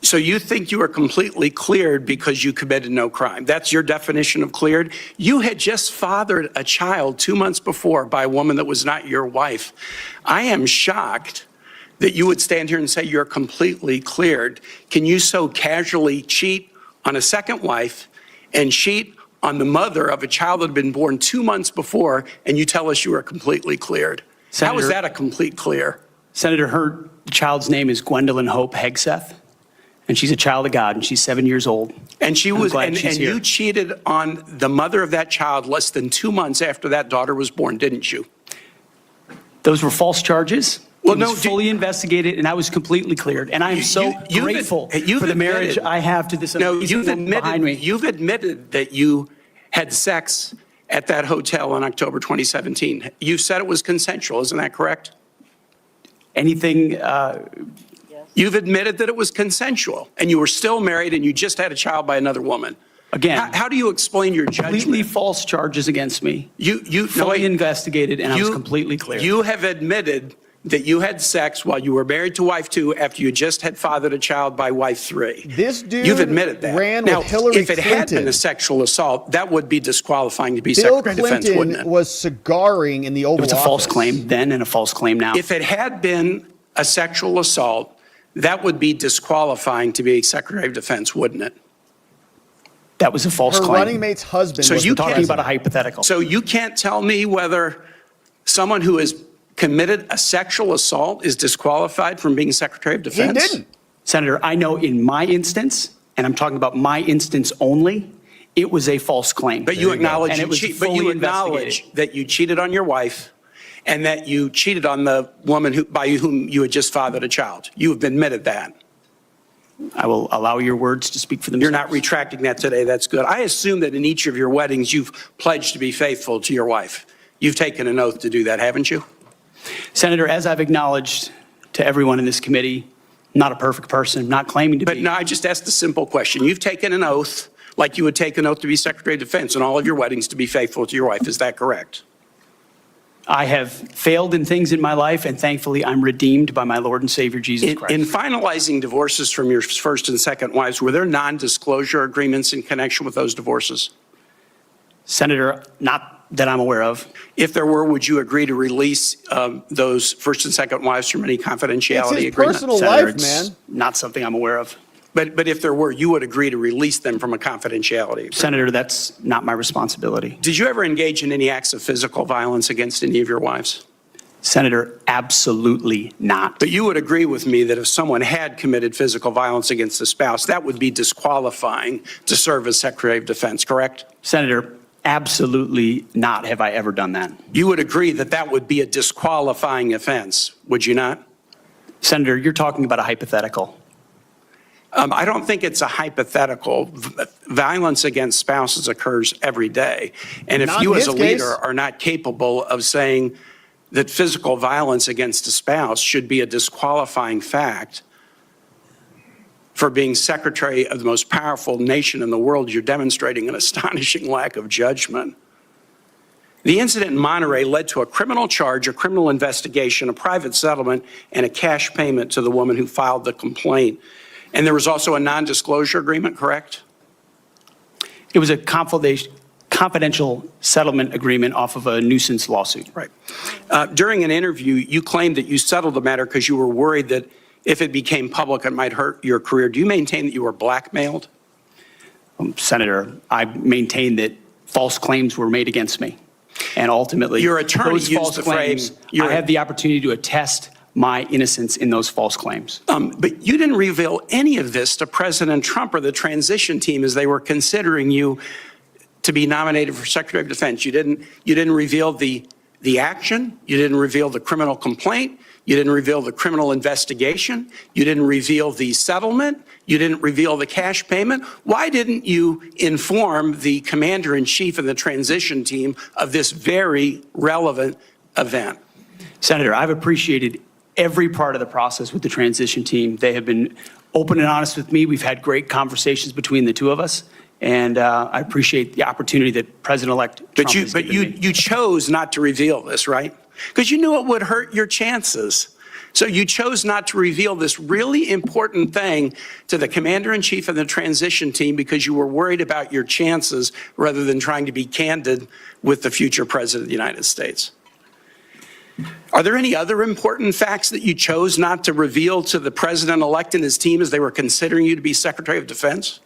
So you think you are completely cleared because you committed no crime? That's your definition of cleared? You had just fathered a child 2 months before by a woman that was not your wife. I am shocked that you would stand here and say you're completely cleared. Can you so casually cheat on a second wife and cheat on the mother of a child that had been born 2 months before, and you tell us you are completely cleared? How is that a complete clear?
Senator, her child's name is Gwendolyn Hope Hegseth, and she's a child of God, and she's 7 years old.
And she was, and
here.
you cheated on the mother of that child less than 2 months after that daughter was born, didn't you?
Those were false charges.
Well,
it was fully investigated, and I was completely cleared. And I am so grateful for the marriage I have to this amazing woman behind me.
You've admitted that you had sex at that hotel in October 2017. You said it was consensual, isn't that correct?
Anything
You've admitted that it was consensual, and you were still married, and you just had a child by another woman.
Again,
how do you explain your judgment?
completely false charges against me.
You
fully investigated, and I was completely clear.
You have admitted that you had sex while you were married to wife 2 after you just had fathered a child by wife 3.
This dude
You've admitted that.
ran
now,
with Hillary
if it had
Clinton.
been a sexual assault, that would be disqualifying to be
Bill
Secretary of Defense, wouldn't
Clinton
it?
was cigaring in the Oval
It was
Office.
a false claim then and a false claim now.
If it had been a sexual assault, that would be disqualifying to be Secretary of Defense, wouldn't it?
That was a false
Her
claim.
running mate's husband
So
was
you
the
talking
president.
about a hypothetical.
So you can't tell me whether someone who has committed a sexual assault is disqualified from being Secretary of
He
Defense?
didn't.
Senator, I know in my instance, and I'm talking about my instance only, it was a false claim.
But you acknowledge
And it was
but
fully
you
investigated.
acknowledge that you cheated on your wife and that you cheated on the woman by whom you had just fathered a child. You have admitted that.
I will allow your words to speak for themselves.
You're not retracting that today. That's good. I assume that in each of your weddings, you've pledged to be faithful to your wife. You've taken an oath to do that, haven't you?
Senator, as I've acknowledged to everyone in this committee, not a perfect person, not claiming to
But
be.
no, I just asked a simple question. You've taken an oath, like you would take an oath to be Secretary of Defense in all of your weddings to be faithful to your wife. Is that correct?
I have failed in things in my life, and thankfully I'm redeemed by my Lord and Savior Jesus Christ.
In finalizing divorces from your first and second wives, were there non-disclosure agreements in connection with those divorces?
Senator, not that I'm aware of.
If there were, would you agree to release those first and second wives from any confidentiality
It's his
agreement?
personal
Senator,
life,
it's
man.
not something I'm aware of.
But if there were, you would agree to release them from a confidentiality agreement?
Senator, that's not my responsibility.
Did you ever engage in any acts of physical violence against any of your wives?
Senator, absolutely not.
But you would agree with me that if someone had committed physical violence against a spouse, that would be disqualifying to serve as Secretary of Defense, correct?
Senator, absolutely not have I ever done that.
You would agree that that would be a disqualifying offense, would you not?
Senator, you're talking about a hypothetical.
I don't think it's a hypothetical. Violence against spouses occurs every day. And if
Not
you
in
as a
his
leader
case.
are not capable of saying that physical violence against a spouse should be a disqualifying fact for being secretary of the most powerful nation in the world, you're demonstrating an astonishing lack of judgment. The incident in Monterey led to a criminal charge, a criminal investigation, a private settlement, and a cash payment to the woman who filed the complaint. And there was also a non-disclosure agreement, correct?
It was a confidential settlement agreement off of a nuisance lawsuit.
Right. During an interview, you claimed that you settled the matter because you were worried that if it became public, it might hurt your career. Do you maintain that you were blackmailed?
Senator, I maintain that false claims were made against me. And ultimately,
Your attorney
those
used
false
the
claims,
phrase,
I have the opportunity to attest my innocence in those false claims.
But you didn't reveal any of this to President Trump or the transition team as they were considering you to be nominated for Secretary of Defense. You didn't reveal the action. You didn't reveal the criminal complaint. You didn't reveal the criminal investigation. You didn't reveal the settlement. You didn't reveal the cash payment. Why didn't you inform the commander-in-chief and the transition team of this very relevant event?
Senator, I've appreciated every part of the process with the transition team. They have been open and honest with me. We've had great conversations between the two of us. And I appreciate the opportunity that President-elect Trump has given me.
You chose not to reveal this, right? Because you knew it would hurt your chances. So you chose not to reveal this really important thing to the commander-in-chief and the transition team because you were worried about your chances rather than trying to be candid with the future president of the United States. Are there any other important facts that you chose not to reveal to the president-elect and his team as they were considering you to be Secretary of Defense?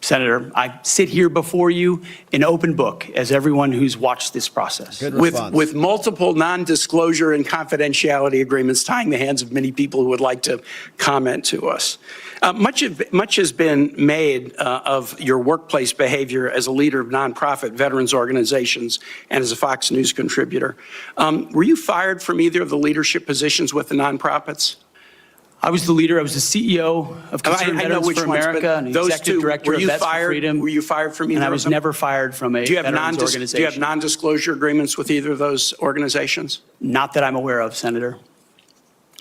Senator, I sit here before you an open book, as everyone who's watched this process.
Good response.
With multiple non-disclosure and confidentiality agreements tying the hands of many people who would like to comment to us. Much has been made of your workplace behavior as a leader of nonprofit veterans organizations and as a Fox News contributor. Were you fired from either of the leadership positions with the nonprofits?
I was the leader. I was the CEO of Concerned Veterans for America and Executive Director of Vets for Freedom.
Were you fired from either
And I
of
was
them?
never fired from a veterans organization.
Do you have non-disclosure agreements with either of those organizations?
Not that I'm aware of, Senator.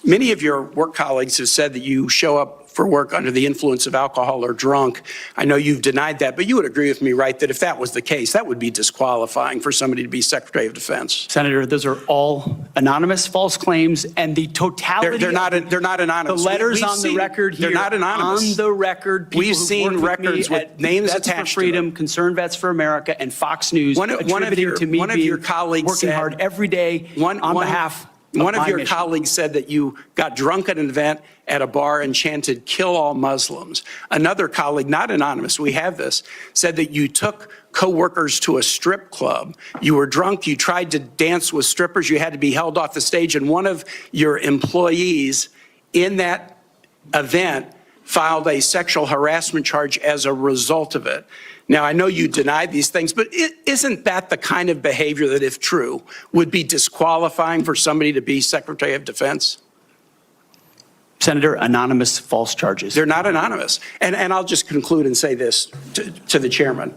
Many of your work colleagues have said that you show up for work under the influence of alcohol or drunk. I know you've denied that, but you would agree with me, right, that if that was the case, that would be disqualifying for somebody to be Secretary of Defense.
Senator, those are all anonymous false claims, and the totality.
They're not anonymous.
The letters
We've
on the
seen-
record here.
They're not anonymous.
On the record, people
We've
who've
seen
worked
records
me
with
at
names
Vets
attached
for
to
Freedom,
them.
Concerned Vets for America, and Fox News
One of your
being
colleagues
working
said-
hard every day on behalf of
One of
my
your
mission.
colleagues said that you got drunk at an event at a bar and chanted, "Kill all Muslims." Another colleague, not anonymous, we have this, said that you took coworkers to a strip club. You were drunk, you tried to dance with strippers, you had to be held off the stage, and one of your employees in that event filed a sexual harassment charge as a result of it. Now, I know you deny these things, but isn't that the kind of behavior that, if true, would be disqualifying for somebody to be Secretary of Defense?
Senator, anonymous false charges.
They're not anonymous. And I'll just conclude and say this to the chairman.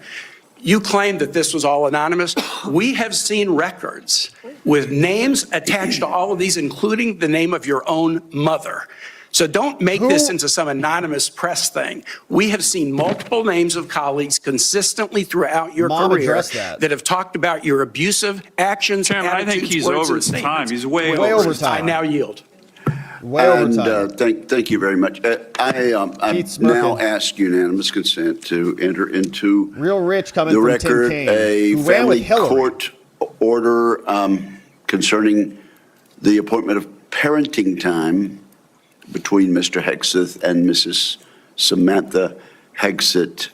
You claim that this was all anonymous. We have seen records with names attached to all of these, including the name of your own mother. So don't make this into some anonymous press thing. We have seen multiple names of colleagues consistently throughout your career that have talked about your abusive actions,
Chairman, I think
attitudes,
he's
words,
over
and
his time.
statements.
He's way over his
I
time.
now yield.
Way over time.
Thank you very much. I now ask unanimous consent to enter into
Real rich coming
the
from Tim
record
Kaine,
a
who ran with
family
Hillary.
court order concerning the appointment of parenting time between Mr. Hegseth and Mrs. Samantha Hegseth.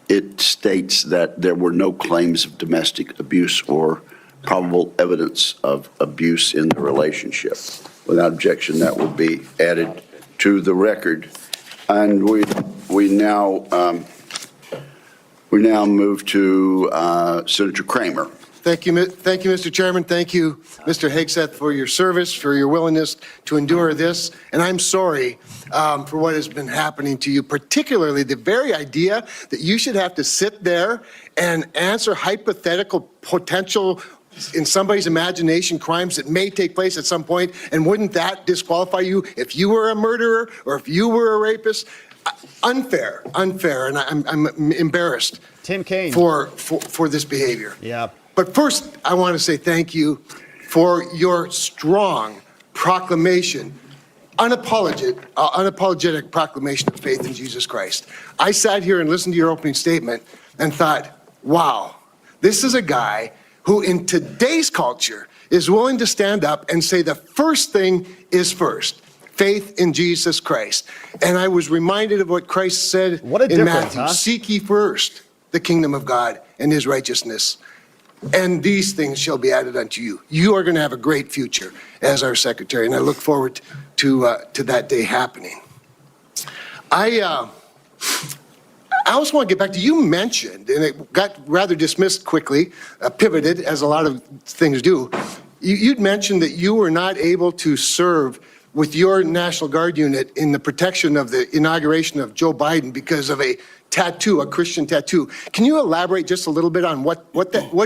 It states that there were no claims of domestic abuse or probable evidence of abuse in the relationship. Without objection, that will be added to the record. And we now move to Senator Kramer.
Thank you, Mr. Chairman. Thank you, Mr. Hegseth, for your service, for your willingness to endure this. And I'm sorry for what has been happening to you, particularly the very idea that you should have to sit there and answer hypothetical potential, in somebody's imagination, crimes that may take place at some point. And wouldn't that disqualify you if you were a murderer or if you were a rapist? Unfair. And I'm embarrassed
Tim Kaine.
for this behavior.
Yeah.
But first, I want to say thank you for your strong proclamation, unapologetic proclamation of faith in Jesus Christ. I sat here and listened to your opening statement and thought, wow, this is a guy who in today's culture is willing to stand up and say the first thing is first. Faith in Jesus Christ. And I was reminded of what Christ said in Matthew, seek ye first the kingdom of God and his righteousness, and these things shall be added unto you. You are going to have a great future as our secretary, and I look forward to that day happening. I also want to get back to, you mentioned, and it got rather dismissed quickly, pivoted, as a lot of things do. You'd mentioned that you were not able to serve with your National Guard unit in the protection of the inauguration of Joe Biden because of a tattoo, a Christian tattoo. Can you elaborate just a little bit on what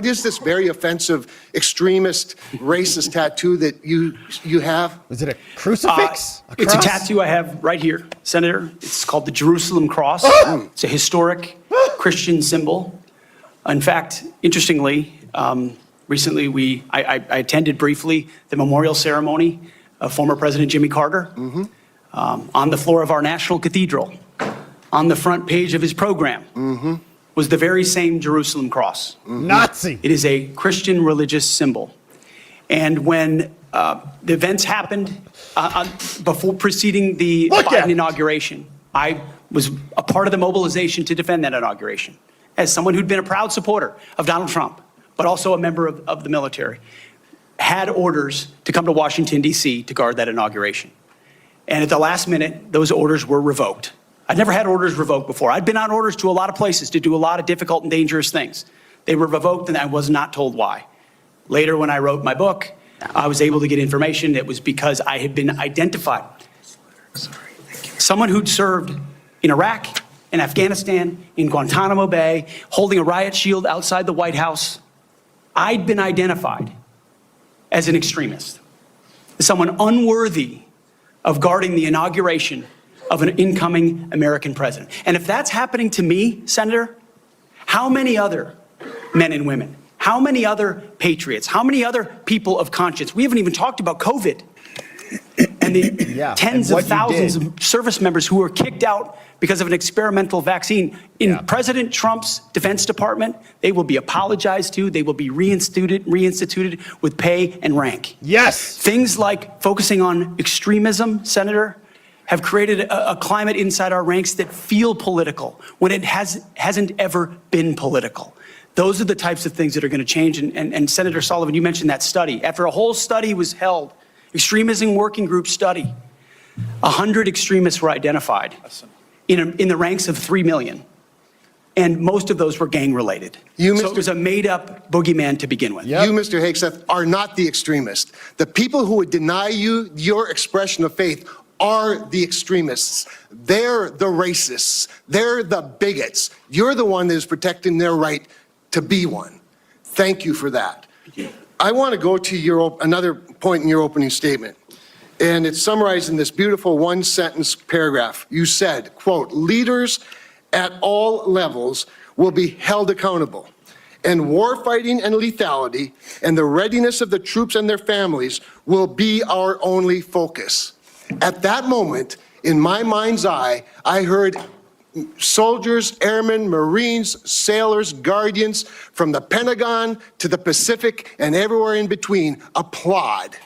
is this very offensive, extremist, racist tattoo that you have?
Is it a crucifix?
It's a tattoo I have right here, Senator. It's called the Jerusalem Cross. It's a historic Christian symbol. In fact, interestingly, recently I attended briefly the memorial ceremony of former President Jimmy Carter on the floor of our National Cathedral. On the front page of his program was the very same Jerusalem cross.
Nazi.
It is a Christian religious symbol. And when the events happened before preceding the Biden inauguration, I was a part of the mobilization to defend that inauguration as someone who'd been a proud supporter of Donald Trump, but also a member of the military, had orders to come to Washington, D.C. to guard that inauguration. And at the last minute, those orders were revoked. I'd never had orders revoked before. I'd been on orders to a lot of places to do a lot of difficult and dangerous things. They were revoked, and I was not told why. Later, when I wrote my book, I was able to get information that was because I had been identified. Someone who'd served in Iraq, in Afghanistan, in Guantanamo Bay, holding a riot shield outside the White House. I'd been identified as an extremist, as someone unworthy of guarding the inauguration of an incoming American president. And if that's happening to me, Senator, how many other men and women, how many other patriots, how many other people of conscience? We haven't even talked about COVID and the tens of thousands of service members who were kicked out because of an experimental vaccine. In President Trump's Defense Department, they will be apologized to. They will be reinstituted with pay and rank.
Yes.
Things like focusing on extremism, Senator, have created a climate inside our ranks that feel political when it hasn't ever been political. Those are the types of things that are going to change. And Senator Sullivan, you mentioned that study. After a whole study was held, extremism working group study, 100 extremists were identified in the ranks of 3 million. And most of those were gang-related. So it was a made-up boogeyman to begin with.
You, Mr. Hegseth, are not the extremist. The people who would deny you your expression of faith are the extremists. They're the racists. They're the bigots. You're the one that is protecting their right to be one. Thank you for that. I want to go to another point in your opening statement, and it's summarized in this beautiful one-sentence paragraph. You said, quote, leaders at all levels will be held accountable, and warfighting and lethality and the readiness of the troops and their families will be our only focus. At that moment, in my mind's eye, I heard soldiers, airmen, Marines, sailors, guardians from the Pentagon to the Pacific and everywhere in between applaud.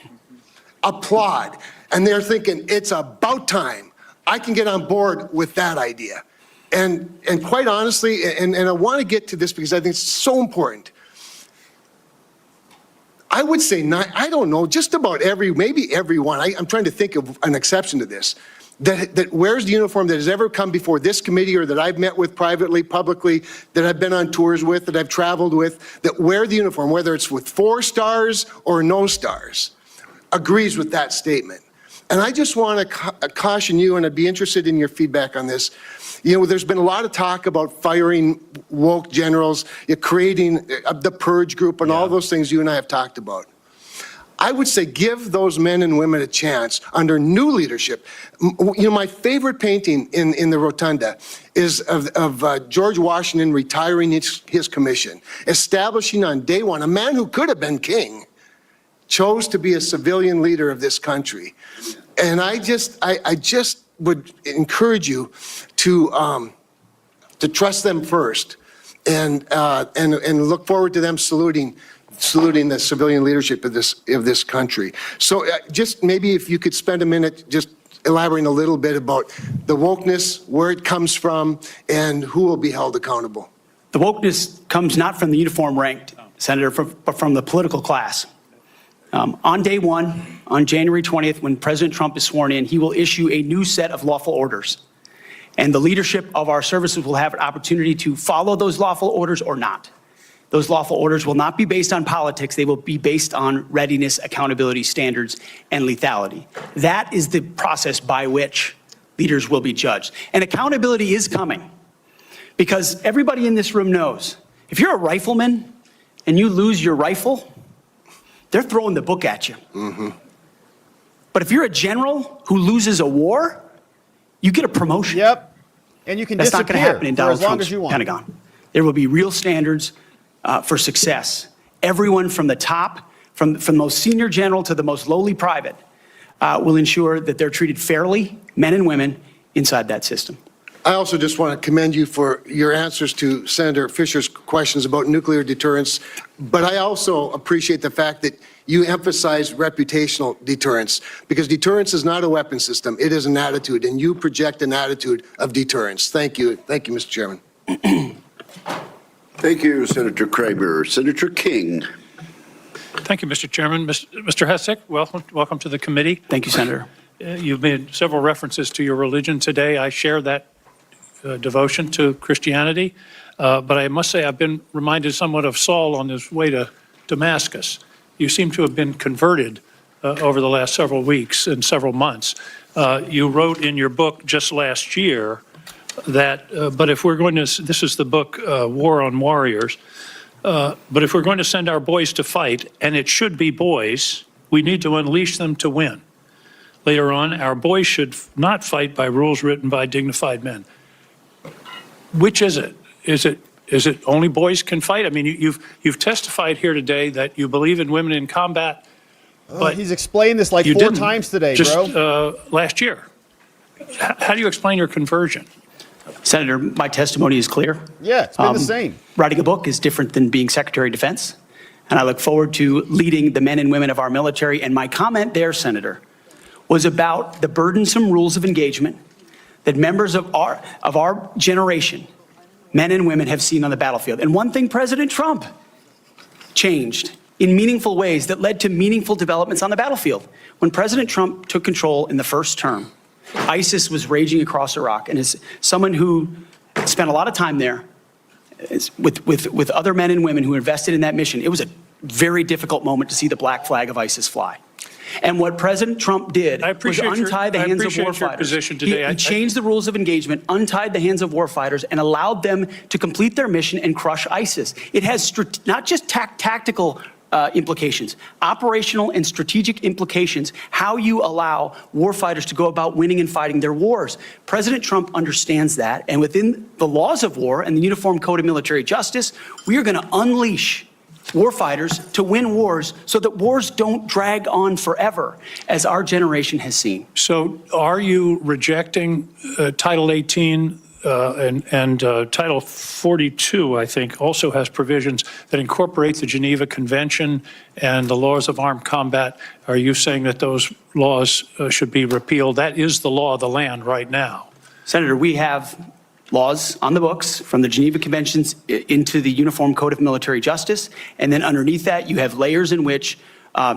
Applaud. And they're thinking, it's about time. I can get on board with that idea. And quite honestly, and I want to get to this because I think it's so important. I would say, I don't know, just about maybe everyone, I'm trying to think of an exception to this, that wears the uniform that has ever come before this committee or that I've met with privately, publicly, that I've been on tours with, that I've traveled with, that wear the uniform, whether it's with 4 stars or no stars, agrees with that statement. And I just want to caution you, and I'd be interested in your feedback on this. You know, there's been a lot of talk about firing woke generals, creating the purge group, and all those things you and I have talked about. I would say give those men and women a chance under new leadership. You know, my favorite painting in the rotunda is of George Washington retiring his commission, establishing on day one, a man who could have been king, chose to be a civilian leader of this country. And I just would encourage you to trust them first and look forward to them saluting the civilian leadership of this country. So just maybe if you could spend a minute just elaborating a little bit about the wokeness, where it comes from, and who will be held accountable.
The wokeness comes not from the uniform ranked, Senator, but from the political class. On day one, on January 20th, when President Trump is sworn in, he will issue a new set of lawful orders. And the leadership of our services will have an opportunity to follow those lawful orders or not. Those lawful orders will not be based on politics. They will be based on readiness, accountability standards, and lethality. That is the process by which leaders will be judged. And accountability is coming because everybody in this room knows if you're a rifleman and you lose your rifle, they're throwing the book at you. Mm-hmm. But if you're a general who loses a war, you get a promotion.
Yep. And you can
That's not going to happen in Donald Trump's
Pentagon.
There will be real standards for success. Everyone from the top, from the most senior general to the most lowly private, will ensure that they're treated fairly, men and women, inside that system.
I also just want to commend you for your answers to Senator Fisher's questions about nuclear deterrence, but I also appreciate the fact that you emphasize reputational deterrence, because deterrence is not a weapon system, it is an attitude, and you project an attitude of deterrence. Thank you. Thank you, Mr. Chairman.
Thank you, Senator Kramer. Senator King.
Thank you, Mr. Chairman. Mr. Hegseth, welcome to the committee.
Thank you, Senator.
You've made several references to your religion today. I share that devotion to Christianity, but I must say I've been reminded somewhat of Saul on his way to Damascus. You seem to have been converted over the last several weeks and several months. You wrote in your book just last year that, but if we're going to, this is the book War on Warriors, but if we're going to send our boys to fight, and it should be boys, we need to unleash them to win. later on, our boys should not fight by rules written by dignified men. Which is it? Is it only boys can fight? I mean, you've testified here today that you believe in women in combat, but
he's explained this like 4 times today, bro.
Last year. How do you explain your conversion?
Senator, my testimony is clear.
Yeah, it's been the same.
Writing a book is different than being Secretary of Defense, and I look forward to leading the men and women of our military. And my comment there, Senator, was about the burdensome rules of engagement that members of our generation, men and women, have seen on the battlefield. And one thing President Trump changed in meaningful ways that led to meaningful developments on the battlefield. When President Trump took control in the first term, ISIS was raging across Iraq, and as someone who spent a lot of time there with other men and women who invested in that mission, it was a very difficult moment to see the black flag of ISIS fly. And what President Trump did was untie the hands of warfighters. He changed the rules of engagement, untied the hands of warfighters, and allowed them to complete their mission and crush ISIS. It has not just tactical implications, operational and strategic implications, how you allow warfighters to go about winning and fighting their wars. President Trump understands that, and within the laws of war and the Uniform Code of Military Justice, we are going to unleash warfighters to win wars so that wars don't drag on forever, as our generation has seen.
So are you rejecting Title 18 and Title 42, I think, also has provisions that incorporate the Geneva Convention and the laws of armed combat? Are you saying that those laws should be repealed? That is the law of the land right now.
Senator, we have laws on the books from the Geneva Conventions into the Uniform Code of Military Justice, and then underneath that you have layers in which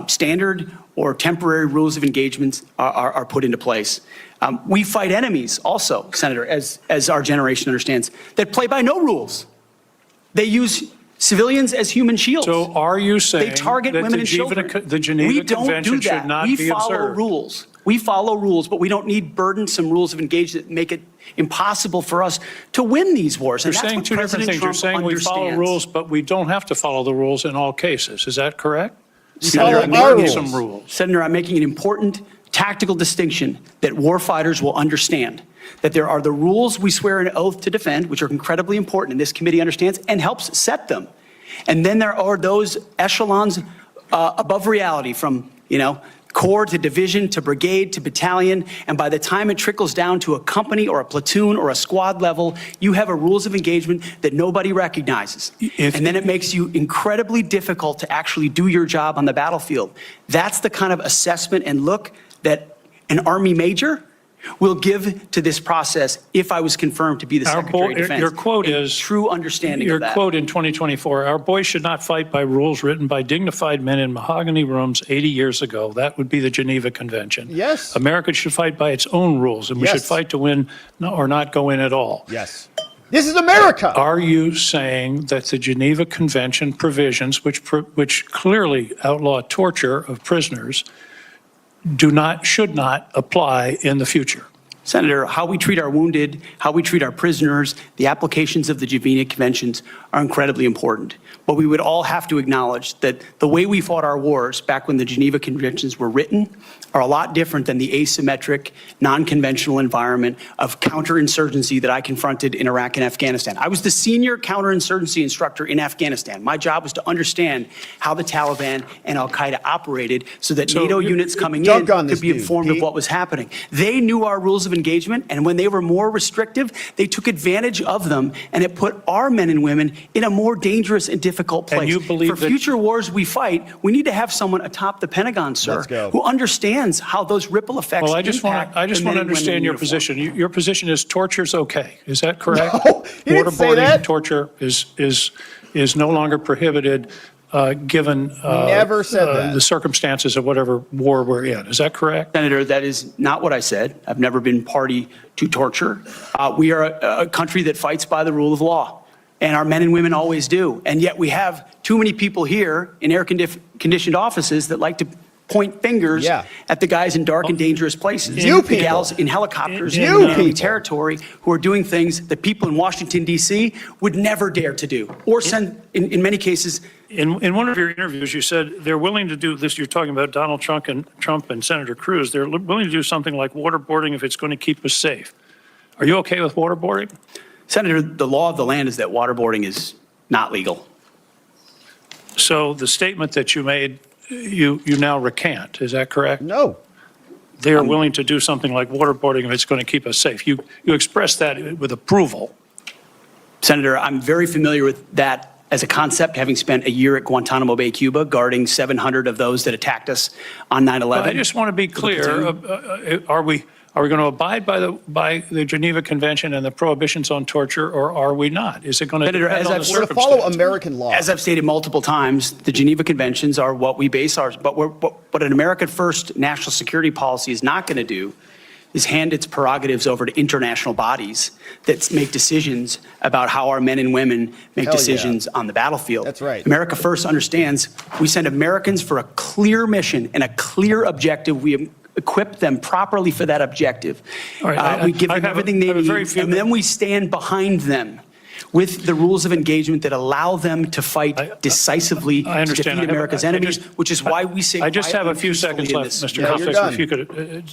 standard or temporary rules of engagement are put into place. We fight enemies also, Senator, as our generation understands, that play by no rules. They use civilians as human shields.
So are you saying
they target
that
women and children?
The Geneva Convention should not be observed?
We follow rules. We follow rules, but we don't need burdensome rules of engagement that make it impossible for us to win these wars.
You're saying two different things. You're saying we follow rules, but we don't have to follow the rules in all cases. Is that correct?
Senator, I'm making some rules. Senator, I'm making an important tactical distinction that warfighters will understand. That there are the rules we swear an oath to defend, which are incredibly important, and this committee understands and helps set them. And then there are those echelons above reality, from, corps to division to brigade to battalion, and by the time it trickles down to a company or a platoon or a squad level, you have a rules of engagement that nobody recognizes. And then it makes you incredibly difficult to actually do your job on the battlefield. That's the kind of assessment and look that an Army major will give to this process if I was confirmed to be the Secretary of Defense.
Your quote is
true understanding of that.
Your quote in 2024, our boys should not fight by rules written by dignified men in mahogany rooms 80 years ago. That would be the Geneva Convention.
Yes.
America should fight by its own rules, and we should fight to win or not go in at all.
Yes. This is America.
Are you saying that the Geneva Convention provisions, which clearly outlaw torture of prisoners, should not apply in the future?
Senator, how we treat our wounded, how we treat our prisoners, the applications of the Geneva Conventions are incredibly important. But we would all have to acknowledge that the way we fought our wars back when the Geneva Conventions were written are a lot different than the asymmetric, non-conventional environment of counterinsurgency that I confronted in Iraq and Afghanistan. I was the senior counterinsurgency instructor in Afghanistan. My job was to understand how the Taliban and Al-Qaeda operated so that NATO units coming in could be informed of what was happening. They knew our rules of engagement, and when they were more restrictive, they took advantage of them, and it put our men and women in a more dangerous and difficult place.
And you believe
for future wars we fight, we need to have someone atop the Pentagon, sir, who understands how those ripple effects
Well, I just want to understand your position. Your position is torture's okay. Is that correct?
No, he didn't say that.
Torture is no longer prohibited given
Never said that.
the circumstances of whatever war we're in. Is that correct?
Senator, that is not what I said. I've never been party to torture. We are a country that fights by the rule of law, and our men and women always do. And yet we have too many people here in air-conditioned offices that like to point fingers at the guys in dark and dangerous places.
You
the gals in helicopters in enemy territory who are doing things that people in Washington, D.C. would never dare to do, or send, in many cases,
In one of your interviews, you said they're willing to do this. You're talking about Donald Trump and Senator Cruz. They're willing to do something like waterboarding if it's going to keep us safe. Are you okay with waterboarding?
Senator, the law of the land is that waterboarding is not legal.
So the statement that you made, you now recant. Is that correct?
No.
They are willing to do something like waterboarding if it's going to keep us safe. You expressed that with approval.
Senator, I'm very familiar with that as a concept, having spent a year at Guantanamo Bay, Cuba, guarding 700 of those that attacked us on 9/11.
I just want to be clear. Are we going to abide by the Geneva Convention and the prohibitions on torture, or are we not? Is it going to
Senator,
depend on the
We're going to follow American law.
As I've stated multiple times, the Geneva Conventions are what we base ours. But what an American first national security policy is not going to do is hand its prerogatives over to international bodies that make decisions about how our men and women make decisions on the battlefield.
That's right.
America First understands we send Americans for a clear mission and a clear objective. We equip them properly for that objective.
All right,
we give them everything they need, and then we stand behind them with the rules of engagement that allow them to fight decisively to defeat America's enemies, which is why we say
I just have a few seconds left, Mr. Hegseth, if you could.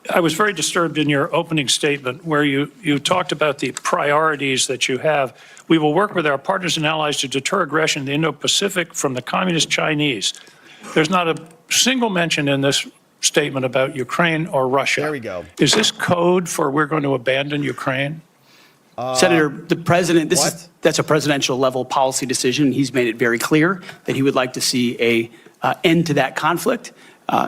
I was very disturbed in your opening statement where you talked about the priorities that you have. We will work with our partners and allies to deter aggression in the Indo-Pacific from the Communist Chinese. There's not a single mention in this statement about Ukraine or Russia.
There we go.
Is this code for we're going to abandon Ukraine?
Senator, the president, that's a presidential level policy decision. He's made it very clear that he would like to see a end to that conflict.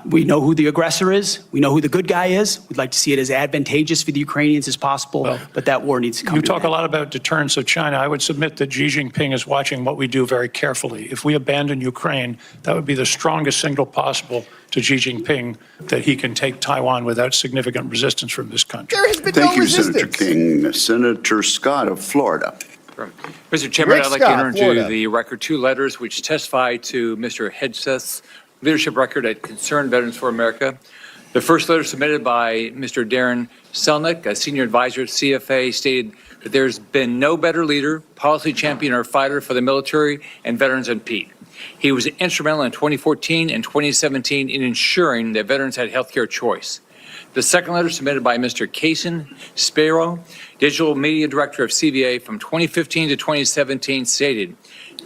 We know who the aggressor is. We know who the good guy is. We'd like to see it as advantageous for the Ukrainians as possible, but that war needs to come to an end.
You talk a lot about deterrence of China. I would submit that Xi Jinping is watching what we do very carefully. If we abandon Ukraine, that would be the strongest signal possible to Xi Jinping that he can take Taiwan without significant resistance from this country.
There has been
Thank
no
you,
resistance.
Senator King. Senator Scott of Florida.
Mr. Chairman,
Rick
I'd like
Scott,
to enter into
Florida.
the record two letters which testify to Mr. Hegseth's leadership record at Concerned Veterans for America. The first letter submitted by Mr. Darren Selnick, a senior advisor at CFA, stated that there's been no better leader, policy champion, or fighter for the military and veterans than Pete. He was instrumental in 2014 and 2017 in ensuring that veterans had health care choice. The second letter submitted by Mr. Kason Spiro, digital media director of CVA from 2015 to 2017, stated,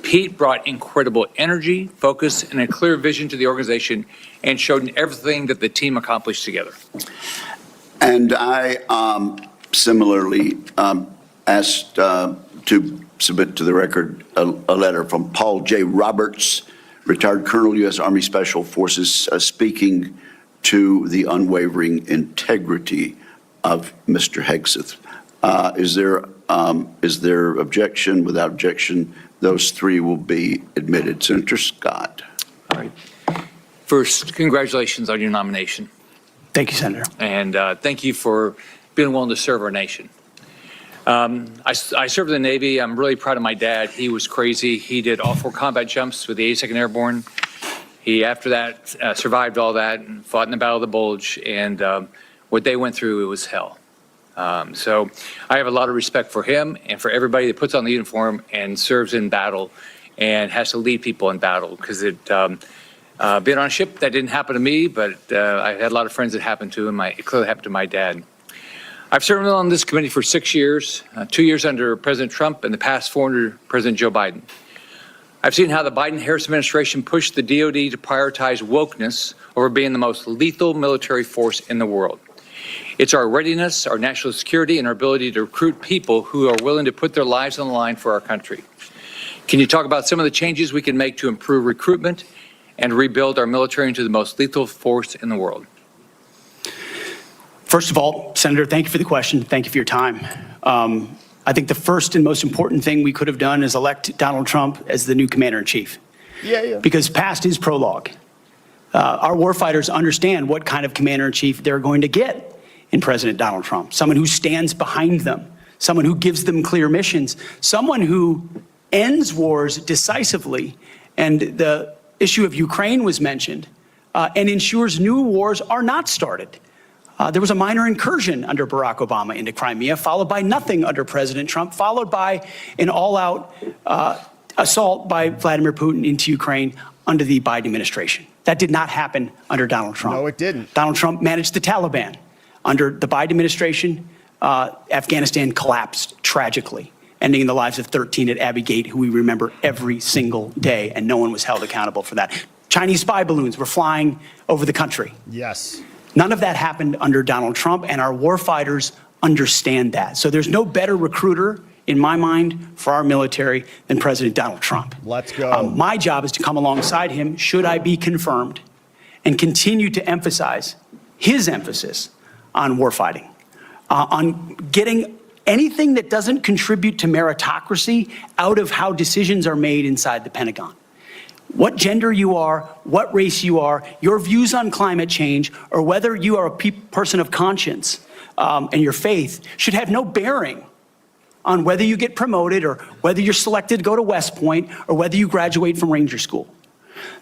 Pete brought incredible energy, focus, and a clear vision to the organization and showed everything that the team accomplished together.
And I similarly asked to submit to the record a letter from Paul J. Roberts, retired Colonel, U.S. Army Special Forces, speaking to the unwavering integrity of Mr. Hegseth. Is there objection? Without objection, those three will be admitted. Senator Scott.
All right. First, congratulations on your nomination.
Thank you, Senator.
And thank you for being willing to serve our nation. I served in the Navy. I'm really proud of my dad. He was crazy. He did all 4 combat jumps with the 82nd Airborne. He, after that, survived all that and fought in the Battle of the Bulge. And what they went through, it was hell. So I have a lot of respect for him and for everybody that puts on the uniform and serves in battle and has to lead people in battle, because being on a ship, that didn't happen to me, but I had a lot of friends that happened to him. It clearly happened to my dad. I've served on this committee for 6 years, 2 years under President Trump and the past 4 under President Joe Biden. I've seen how the Biden-Harris administration pushed the DOD to prioritize wokeness over being the most lethal military force in the world. It's our readiness, our national security, and our ability to recruit people who are willing to put their lives on the line for our country. Can you talk about some of the changes we can make to improve recruitment and rebuild our military into the most lethal force in the world?
First of all, Senator, thank you for the question. Thank you for your time. I think the first and most important thing we could have done is elect Donald Trump as the new commander-in-chief.
Yeah.
Because past is prologue. Our warfighters understand what kind of commander-in-chief they're going to get in President Donald Trump. Someone who stands behind them, someone who gives them clear missions, someone who ends wars decisively. And the issue of Ukraine was mentioned, and ensures new wars are not started. There was a minor incursion under Barack Obama into Crimea, followed by nothing under President Trump, followed by an all-out assault by Vladimir Putin into Ukraine under the Biden administration. That did not happen under Donald Trump.
No, it didn't.
Donald Trump managed the Taliban. Under the Biden administration, Afghanistan collapsed tragically, ending in the lives of 13 at Abbey Gate, who we remember every single day, and no one was held accountable for that. Chinese spy balloons were flying over the country.
Yes.
None of that happened under Donald Trump, and our warfighters understand that. So there's no better recruiter, in my mind, for our military than President Donald Trump.
Let's go.
My job is to come alongside him, should I be confirmed, and continue to emphasize his emphasis on warfighting, on getting anything that doesn't contribute to meritocracy out of how decisions are made inside the Pentagon. What gender you are, what race you are, your views on climate change, or whether you are a person of conscience and your faith should have no bearing on whether you get promoted or whether you're selected to go to West Point or whether you graduate from Ranger School.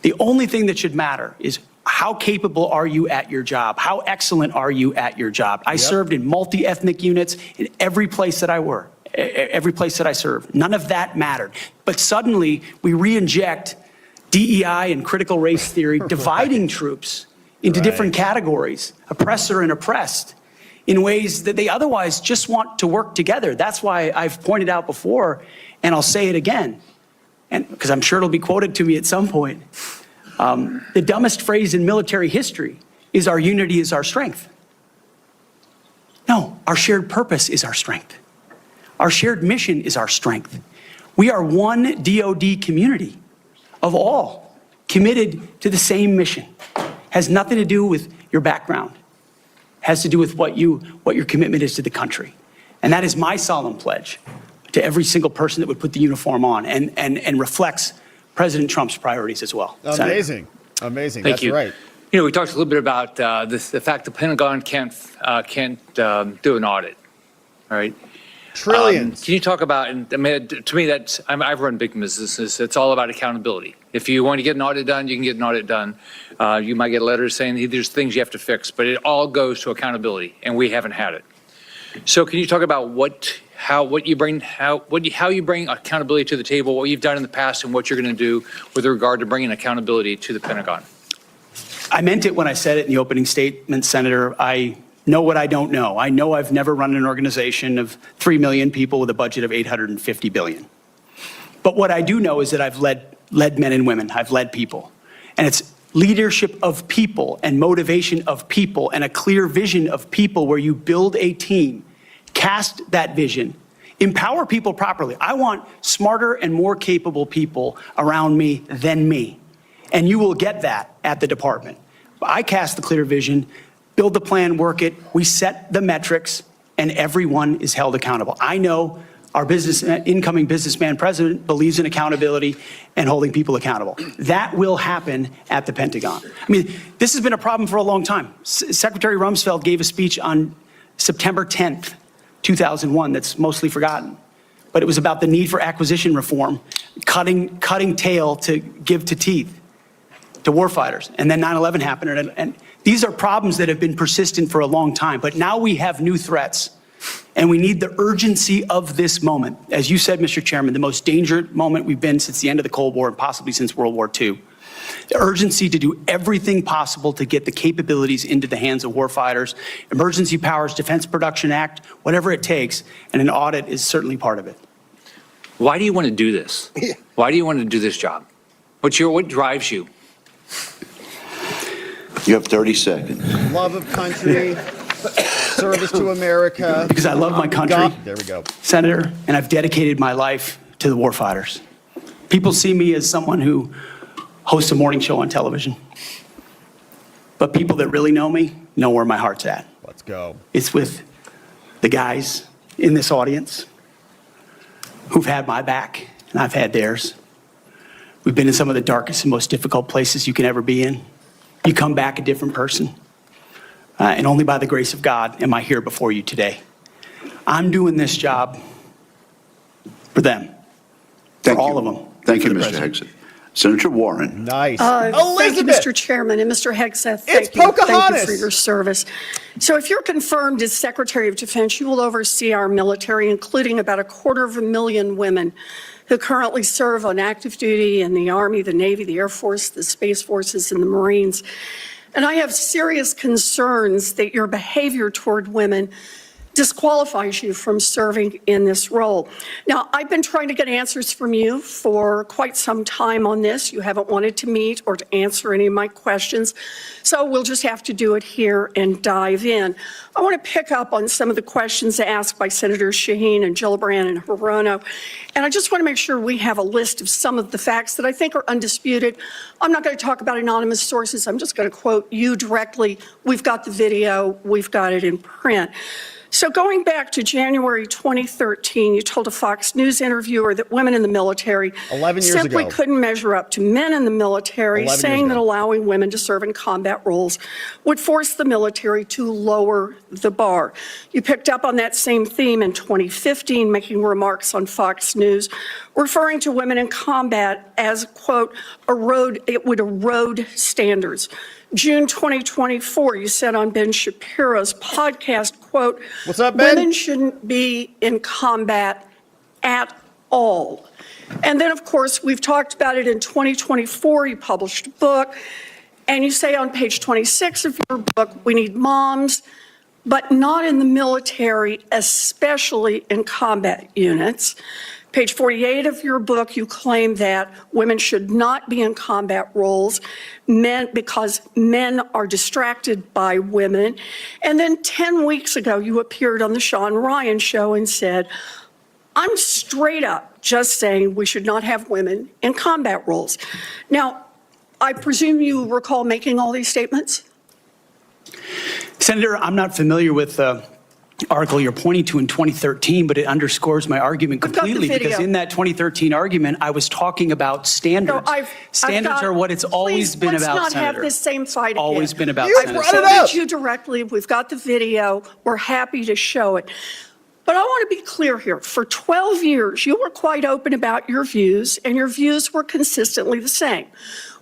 The only thing that should matter is how capable are you at your job? How excellent are you at your job? I served in multi-ethnic units in every place that I worked, every place that I served. None of that mattered. But suddenly we re-inject DEI and critical race theory, dividing troops into different categories, oppressor and oppressed, in ways that they otherwise just want to work together. That's why I've pointed out before, and I'll say it again, and because I'm sure it'll be quoted to me at some point. The dumbest phrase in military history is our unity is our strength. No, our shared purpose is our strength. Our shared mission is our strength. We are one DoD community of all committed to the same mission. Has nothing to do with your background. Has to do with what your commitment is to the country. And that is my solemn pledge to every single person that would put the uniform on and reflects President Trump's priorities as well.
Amazing. Amazing.
Thank
That's
you.
right.
You know, we talked a little bit about the fact the Pentagon can't do an audit. All right.
Trillions.
Can you talk about, and I mean, to me, I've run big businesses. It's all about accountability. If you want to get an audit done, you can get an audit done. You might get a letter saying there's things you have to fix, but it all goes to accountability, and we haven't had it. So can you talk about how you bring accountability to the table, what you've done in the past, and what you're going to do with regard to bringing accountability to the Pentagon?
I meant it when I said it in the opening statement, Senator. I know what I don't know. I know I've never run an organization of 3 million people with a budget of $850 billion. But what I do know is that I've led men and women. I've led people. And it's leadership of people and motivation of people and a clear vision of people where you build a team, cast that vision, empower people properly. I want smarter and more capable people around me than me. And you will get that at the department. I cast the clear vision, build the plan, work it, we set the metrics, and everyone is held accountable. I know our incoming businessman president believes in accountability and holding people accountable. That will happen at the Pentagon. I mean, this has been a problem for a long time. Secretary Rumsfeld gave a speech on September 10th, 2001 that's mostly forgotten. But it was about the need for acquisition reform, cutting tail to give to teeth to warfighters. And then 9/11 happened. And these are problems that have been persistent for a long time. But now we have new threats. And we need the urgency of this moment. As you said, Mr. Chairman, the most dangerous moment we've been since the end of the Cold War and possibly since World War II. The urgency to do everything possible to get the capabilities into the hands of warfighters, Emergency Powers Defense Production Act, whatever it takes, and an audit is certainly part of it.
Why do you want to do this? Why do you want to do this job? What drives you?
You have 30 seconds.
Love of country, service to America.
Because I love my country.
There we go.
Senator, and I've dedicated my life to the warfighters. People see me as someone who hosts a morning show on television. But people that really know me know where my heart's at.
Let's go.
It's with the guys in this audience who've had my back, and I've had theirs. We've been in some of the darkest and most difficult places you can ever be in. You come back a different person. And only by the grace of God am I here before you today. I'm doing this job for them, for all of them.
Thank you, Mr. Hegseth. Senator Warren.
Nice.
Thank you,
Elizabeth.
Mr. Chairman, and Mr. Hegseth,
It's
thank you. Thank you
Pocahontas.
for your service. So if you're confirmed as Secretary of Defense, you will oversee our military, including about 250,000 women who currently serve on active duty in the Army, the Navy, the Air Force, the Space Forces, and the Marines. And I have serious concerns that your behavior toward women disqualifies you from serving in this role. Now, I've been trying to get answers from you for quite some time on this. You haven't wanted to meet or to answer any of my questions, so we'll just have to do it here and dive in. I want to pick up on some of the questions asked by Senators Shaheen and Gillibrand and Hirono, and I just want to make sure we have a list of some of the facts that I think are undisputed. I'm not going to talk about anonymous sources. I'm just going to quote you directly. We've got the video. We've got it in print. So going back to January 2013, you told a Fox News interviewer that women in the military
11 years
simply
ago.
couldn't measure up to men in the military,
11 years
saying that
ago.
allowing women to serve in combat roles would force the military to lower the bar. You picked up on that same theme in 2015, making remarks on Fox News, referring to women in combat as, quote, it would erode standards. June 2024, you said on Ben Shapiro's podcast, quote,
What's up, Ben?
women shouldn't be in combat at all. And then, of course, we've talked about it in 2024. You published a book, and you say on page 26 of your book, we need moms, but not in the military, especially in combat units. Page 48 of your book, you claim that women should not be in combat roles because men are distracted by women. And then 10 weeks ago, you appeared on the Sean Ryan show and said, I'm straight up just saying we should not have women in combat roles. Now, I presume you recall making all these statements?
Senator, I'm not familiar with the article you're pointing to in 2013, but it underscores my argument completely because in that 2013 argument, I was talking about standards. Standards are what it's always been about,
Let's not
Senator.
have this same fight again.
Always been about,
You
Senator.
brought it
I
up.
you directly. We've got the video. We're happy to show it. But I want to be clear here. For 12 years, you were quite open about your views, and your views were consistently the same.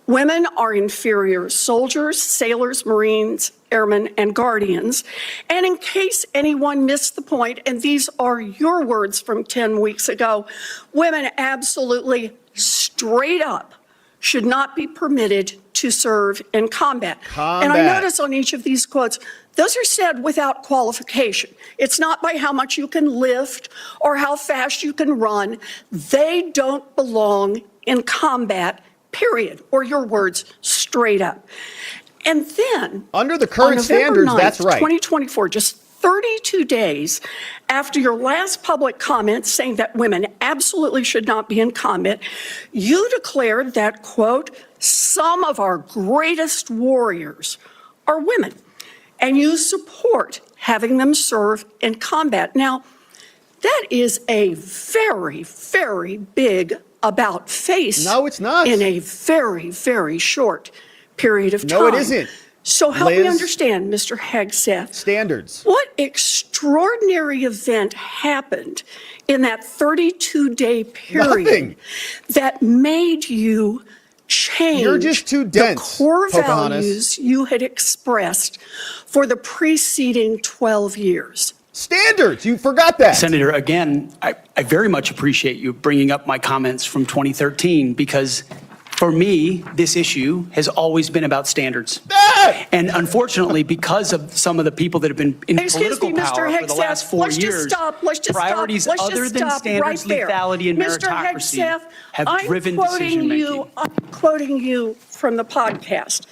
Women are inferior soldiers, sailors, Marines, airmen, and guardians. And in case anyone missed the point, and these are your words from 10 weeks ago, women absolutely straight up should not be permitted to serve in combat. And I notice on each of these quotes, those are said without qualification. It's not by how much you can lift or how fast you can run. They don't belong in combat, period, or your words, straight up. And then,
under the current
on November
standards,
9th,
that's right.
2024, just 32 days after your last public comment saying that women absolutely should not be in combat, you declared that, quote, some of our greatest warriors are women, and you support having them serve in combat. Now, that is a very, very big about face.
No, it's not.
In a very, very short period of time.
No, it isn't.
So help me
Liz,
understand, Mr. Hegseth.
Standards.
What extraordinary event happened in that 32-day period
Nothing.
that made you change
You're just too dense,
the core
Pocahontas.
values you had expressed for the preceding 12 years?
Standards. You forgot that.
Senator, again, I very much appreciate you bringing up my comments from 2013 because for me, this issue has always been about standards. And unfortunately, because of some of the people that have been in political power for the last 4 years, priorities other than standards, lethality, and meritocracy have driven decision-making.
I'm quoting you from the podcast.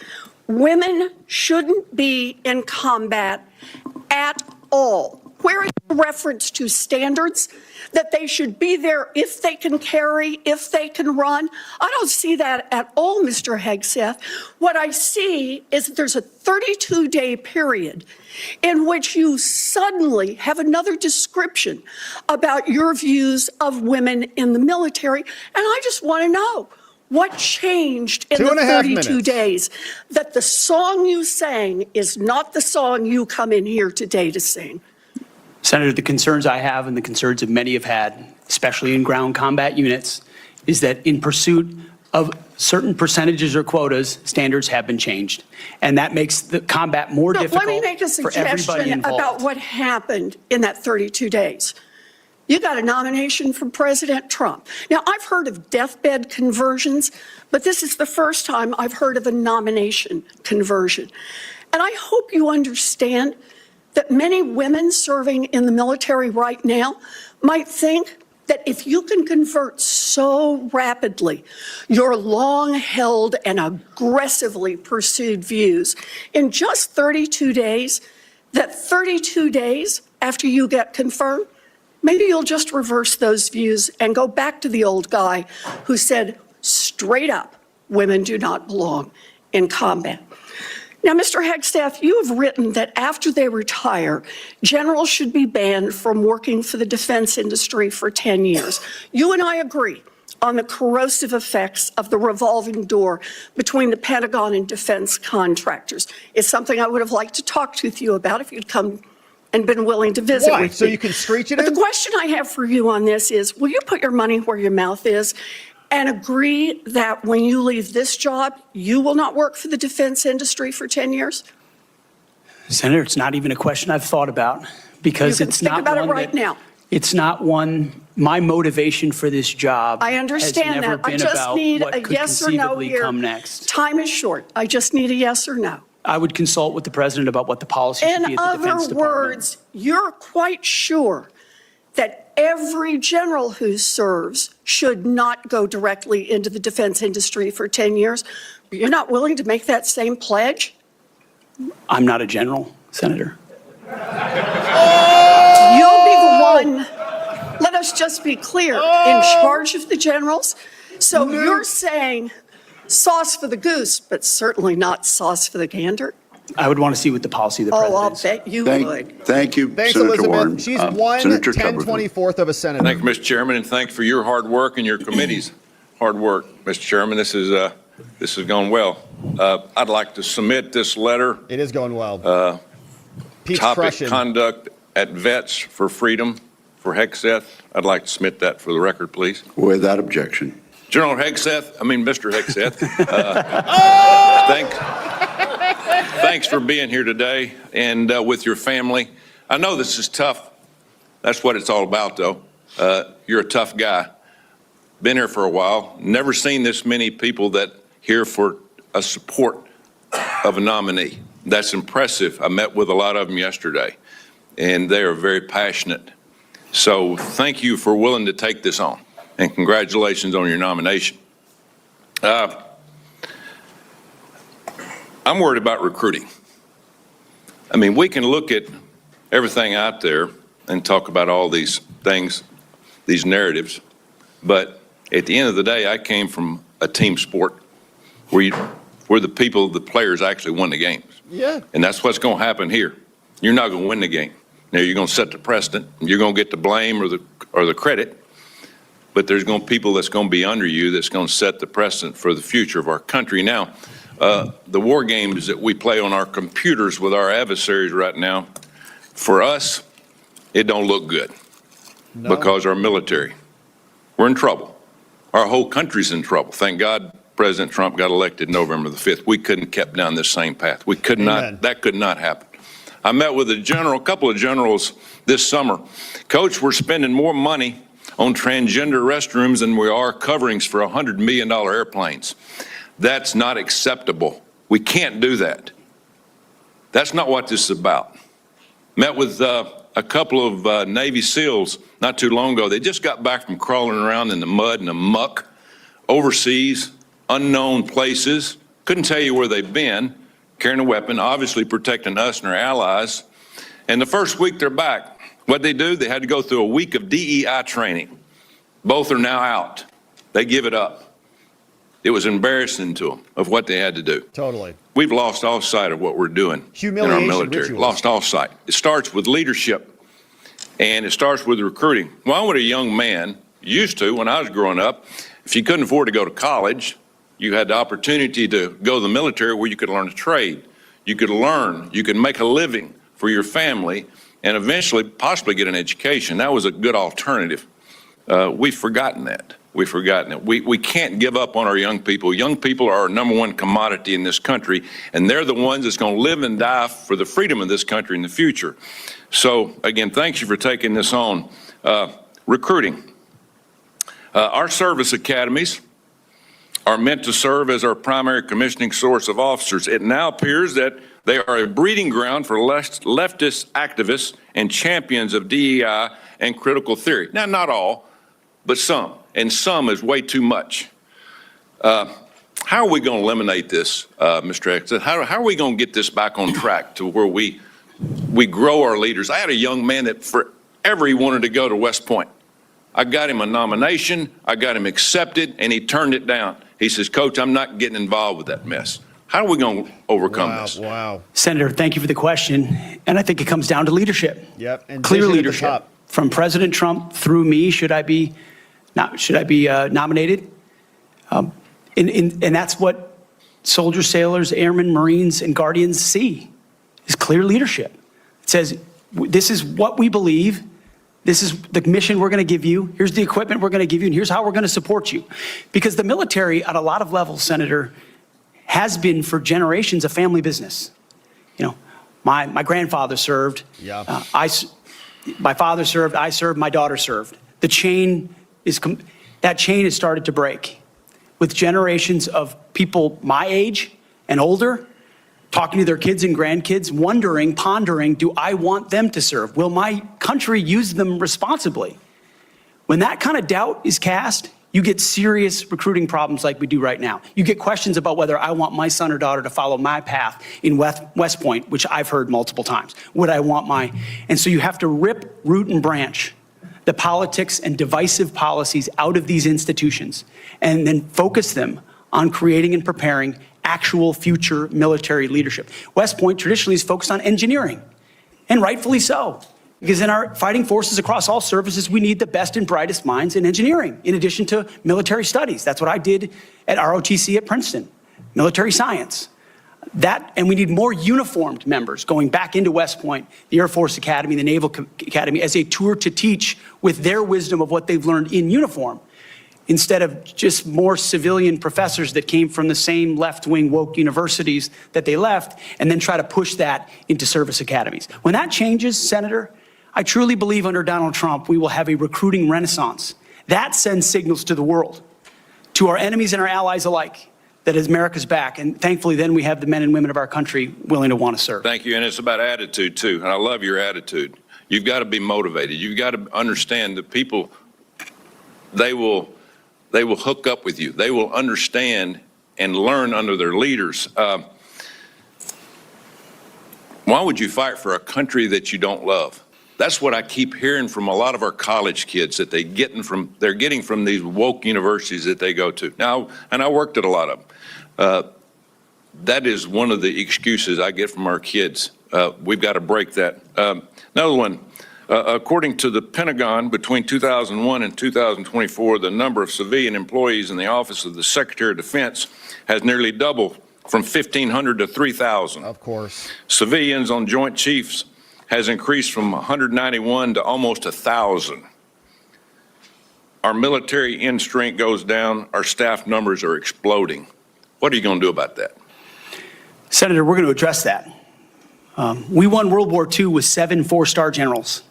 Women shouldn't be in combat at all. Where is the reference to standards that they should be there if they can carry, if they can run? I don't see that at all, Mr. Hegseth. What I see is that there's a 32-day period in which you suddenly have another description about your views of women in the military. And I just want to know, what changed in the 32 days that the song you sang is not the song you come in here today to sing?
Senator, the concerns I have and the concerns that many have had, especially in ground combat units, is that in pursuit of certain percentages or quotas, standards have been changed. And that makes the combat more difficult
Let me make a
for everybody
suggestion
involved.
about what happened in that 32 days. You got a nomination from President Trump. Now, I've heard of deathbed conversions, but this is the first time I've heard of a nomination conversion. And I hope you understand that many women serving in the military right now might think that if you can convert so rapidly your long-held and aggressively pursued views in just 32 days, that 32 days after you get confirmed, maybe you'll just reverse those views and go back to the old guy who said straight up, women do not belong in combat. Now, Mr. Hegseth, you have written that after they retire, generals should be banned from working for the defense industry for 10 years. You and I agree on the corrosive effects of the revolving door between the Pentagon and defense contractors. It's something I would have liked to talk to you about if you'd come and been willing to visit with me.
So you can screech it in?
But the question I have for you on this is, will you put your money where your mouth is and agree that when you leave this job, you will not work for the defense industry for 10 years?
Senator, it's not even a question I've thought about because
You can
it's
think
not
about it
one
right
that,
now.
It's not one, my motivation for this job
I understand
has never
that. I
been
just
about
need
what
a
could
yes or no
conceivably
here.
come next.
Time is short. I just need a yes or no.
I would consult with the president about what the policy should be
In
at the Defense
other
Department.
words, you're quite sure that every general who serves should not go directly into the defense industry for 10 years. But you're not willing to make that same pledge?
I'm not a general, Senator.
You'll be the one, let us just be clear, in charge of the generals. So you're saying sauce for the goose, but certainly not sauce for the gander?
I would want to see what the policy of the
Oh,
president is.
I'll bet you would.
Thank you,
Thanks,
Senator
Elizabeth.
Warren.
She's
Senator
1/10/24th of a senator.
Thank you, Mr. Chairman, and thank you for your hard work and your committee's hard work, Mr. Chairman. This has gone well. I'd like to submit this letter.
It is going well. Pete's
Topic
crushing.
conduct at Vets for Freedom for Hegseth. I'd like to submit that for the record, please.
Without objection.
General Hegseth, Mr. Hegseth. Thanks for being here today and with your family. I know this is tough. That's what it's all about, though. You're a tough guy. Been here for a while. Never seen this many people that here for a support of a nominee. That's impressive. I met with a lot of them yesterday, and they are very passionate. So thank you for willing to take this on, and congratulations on your nomination. I'm worried about recruiting. I mean, we can look at everything out there and talk about all these things, these narratives, but at the end of the day, I came from a team sport where the players actually won the games.
Yeah.
And that's what's going to happen here. You're not going to win the game. Now, you're going to set the precedent. You're going to get the blame or the credit, but there's going to be people that's going to be under you that's going to set the precedent for the future of our country. Now, the war games that we play on our computers with our adversaries right now, for us, it don't look good because our military, we're in trouble. Our whole country's in trouble. Thank God President Trump got elected November the 5th. We couldn't have kept down this same path. We could not, that could not happen. I met with a couple of generals this summer. Coach, we're spending more money on transgender restrooms than we are coverings for $100 million airplanes. That's not acceptable. We can't do that. That's not what this is about. Met with a couple of Navy SEALs not too long ago. They just got back from crawling around in the mud and the muck overseas, unknown places. Couldn't tell you where they've been, carrying a weapon, obviously protecting us and our allies. And the first week they're back. What'd they do? They had to go through a week of DEI training. Both are now out. They give it up. It was embarrassing to them of what they had to do.
Totally.
We've lost all sight of what we're doing in our military.
Rituals.
Lost all sight. It starts with leadership, and it starts with recruiting. Well, when a young man used to, when I was growing up, if you couldn't afford to go to college, you had the opportunity to go to the military where you could learn a trade. You could learn. You could make a living for your family and eventually possibly get an education. That was a good alternative. We've forgotten that. we've forgotten it. We can't give up on our young people. Young people are our number one commodity in this country, and they're the ones that's going to live and die for the freedom of this country in the future. So, again, thank you for taking this on. Recruiting. Our service academies are meant to serve as our primary commissioning source of officers. It now appears that they are a breeding ground for leftist activists and champions of DEI and critical theory. Now, not all, but some, and some is way too much. How are we going to eliminate this, Mr. Hegseth? How are we going to get this back on track to where we grow our leaders? I had a young man that forever he wanted to go to West Point. I got him a nomination, I got him accepted, and he turned it down. He says, Coach, I'm not getting involved with that mess. How are we going to overcome this?
Wow.
Senator, thank you for the question. And I think it comes down to leadership.
Yep. And
clear
vision at the
leadership
top.
from President Trump through me. Should I be nominated? And that's what soldiers, sailors, airmen, Marines, and Guardians see is clear leadership. It says, this is what we believe. This is the mission we're going to give you. Here's the equipment we're going to give you, and here's how we're going to support you. Because the military, at a lot of levels, Senator, has been for generations a family business. You know, my grandfather served.
Yeah.
My father served. I served. My daughter served. The chain that chain has started to break, with generations of people my age and older talking to their kids and grandkids, wondering, pondering, do I want them to serve? Will my country use them responsibly? When that kind of doubt is cast, you get serious recruiting problems like we do right now. You get questions about whether I want my son or daughter to follow my path in West Point, which I've heard multiple times. Would I want and so you have to rip, root, and branch the politics and divisive policies out of these institutions and then focus them on creating and preparing actual future military leadership. West Point traditionally is focused on engineering, and rightfully so, because in our fighting forces across all services, we need the best and brightest minds in engineering, in addition to military studies. That's what I did at ROTC at Princeton, military science. And we need more uniformed members going back into West Point, the Air Force Academy, the Naval Academy, as a tour to teach with their wisdom of what they've learned in uniform, instead of just more civilian professors that came from the same left-wing woke universities that they left, and then try to push that into service academies. When that changes, Senator, I truly believe under Donald Trump, we will have a recruiting renaissance. That sends signals to the world, to our enemies and our allies alike, that America's back. And thankfully, then we have the men and women of our country willing to want to serve.
Thank you. And it's about attitude, too. And I love your attitude. You've got to be motivated. You've got to understand that people, they will hook up with you. They will understand and learn under their leaders. Why would you fight for a country that you don't love? That's what I keep hearing from a lot of our college kids that they're getting from these woke universities that they go to. Now, and I worked at a lot of them. That is one of the excuses I get from our kids. We've got to break that. Another one. According to the Pentagon, between 2001 and 2024, the number of civilian employees in the Office of the Secretary of Defense has nearly doubled from 1,500 to 3,000.
Of course.
Civilians on Joint Chiefs has increased from 191 to almost 1,000. Our military end strength goes down. Our staff numbers are exploding. What are you going to do about that?
Senator, we're going to address that. We won World War II with 7 four-star generals.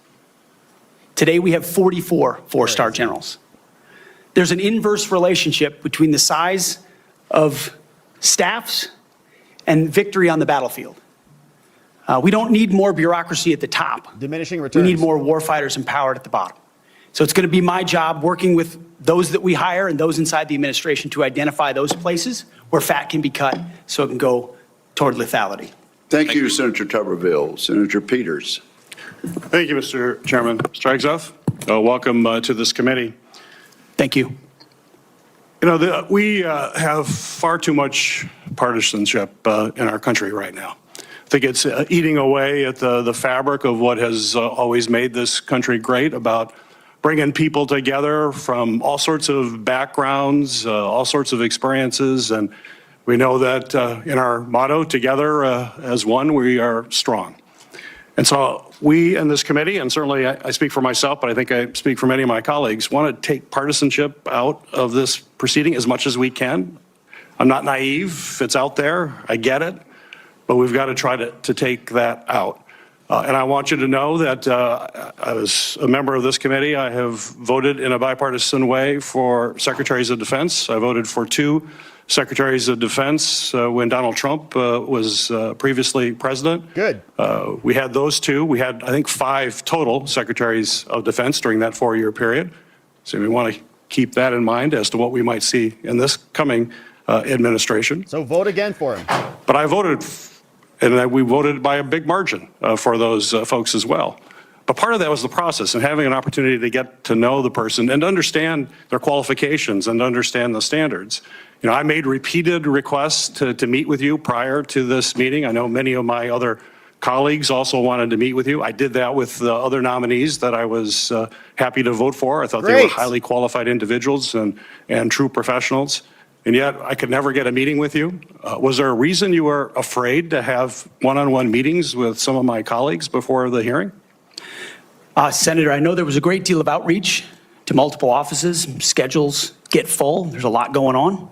Today, we have 44 four-star generals. There's an inverse relationship between the size of staffs and victory on the battlefield. We don't need more bureaucracy at the top.
Diminishing returns.
We need more warfighters empowered at the bottom. So it's going to be my job working with those that we hire and those inside the administration to identify those places where fat can be cut so it can go toward lethality.
Thank you, Senator Tuberville. Senator Peters.
Thank you, Mr. Chairman. Mr. Hegseth, welcome to this committee.
Thank you.
You know, we have far too much partisanship in our country right now. I think it's eating away at the fabric of what has always made this country great, about bringing people together from all sorts of backgrounds, all sorts of experiences. And we know that in our motto, together as one, we are strong. And so we in this committee, and certainly I speak for myself, but I think I speak for many of my colleagues, want to take partisanship out of this proceeding as much as we can. I'm not naive. It's out there. I get it. But we've got to try to take that out. And I want you to know that as a member of this committee, I have voted in a bipartisan way for secretaries of defense. I voted for 2 secretaries of defense when Donald Trump was previously president.
Good.
We had those 2. We had, I think, 5 total secretaries of defense during that 4-year period. So we want to keep that in mind as to what we might see in this coming administration.
So vote again for him.
But I voted, and we voted by a big margin for those folks as well. But part of that was the process and having an opportunity to get to know the person and understand their qualifications and understand the standards. You know, I made repeated requests to meet with you prior to this meeting. I know many of my other colleagues also wanted to meet with you. I did that with the other nominees that I was happy to vote for. I thought they were highly qualified individuals and true professionals. And yet I could never get a meeting with you. Was there a reason you were afraid to have one-on-one meetings with some of my colleagues before the hearing?
Senator, I know there was a great deal of outreach to multiple offices. Schedules get full. There's a lot going on.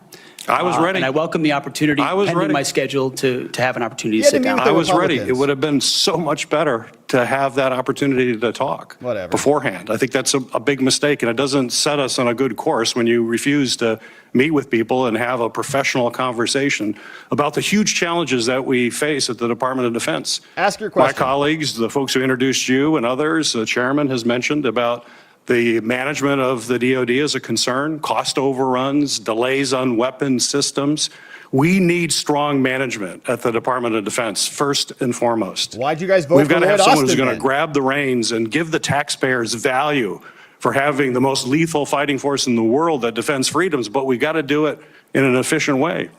I was ready.
And I welcome the opportunity, pending my schedule, to have an opportunity to sit down.
I was ready. It would have been so much better to have that opportunity to talk beforehand. I think that's a big mistake, and it doesn't set us on a good course when you refuse to meet with people and have a professional conversation about the huge challenges that we face at the Department of Defense.
Ask your question.
My colleagues, the folks who introduced you and others, the chairman has mentioned about the management of the DOD is a concern, cost overruns, delays on weapon systems. We need strong management at the Department of Defense, first and foremost.
Why'd you guys vote
We've
for
got to
Lloyd
have someone
Austin
who's going to
then?
grab the reins and give the taxpayers value for having the most lethal fighting force in the world that defends freedoms, but we've got to do it in an efficient way.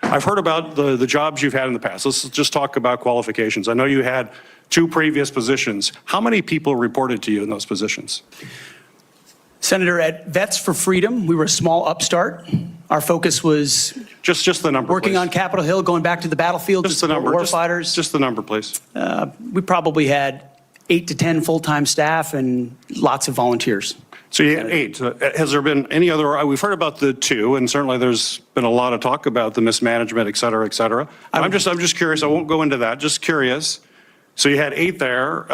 I've heard about the jobs you've had in the past. Let's just talk about qualifications. I know you had 2 previous positions. How many people reported to you in those positions?
Senator, at Vets for Freedom, we were a small upstart. Our focus was
just the number,
working
please.
on Capitol Hill, going back to the battlefield,
Just the number.
war fighters.
Just the number, please.
We probably had 8 to 10 full-time staff and lots of volunteers.
So you had 8. Has there been any other? We've heard about the 2, and certainly there's been a lot of talk about the mismanagement, et cetera, et cetera. I'm just curious. I won't go into that. Just curious. So you had 8 there.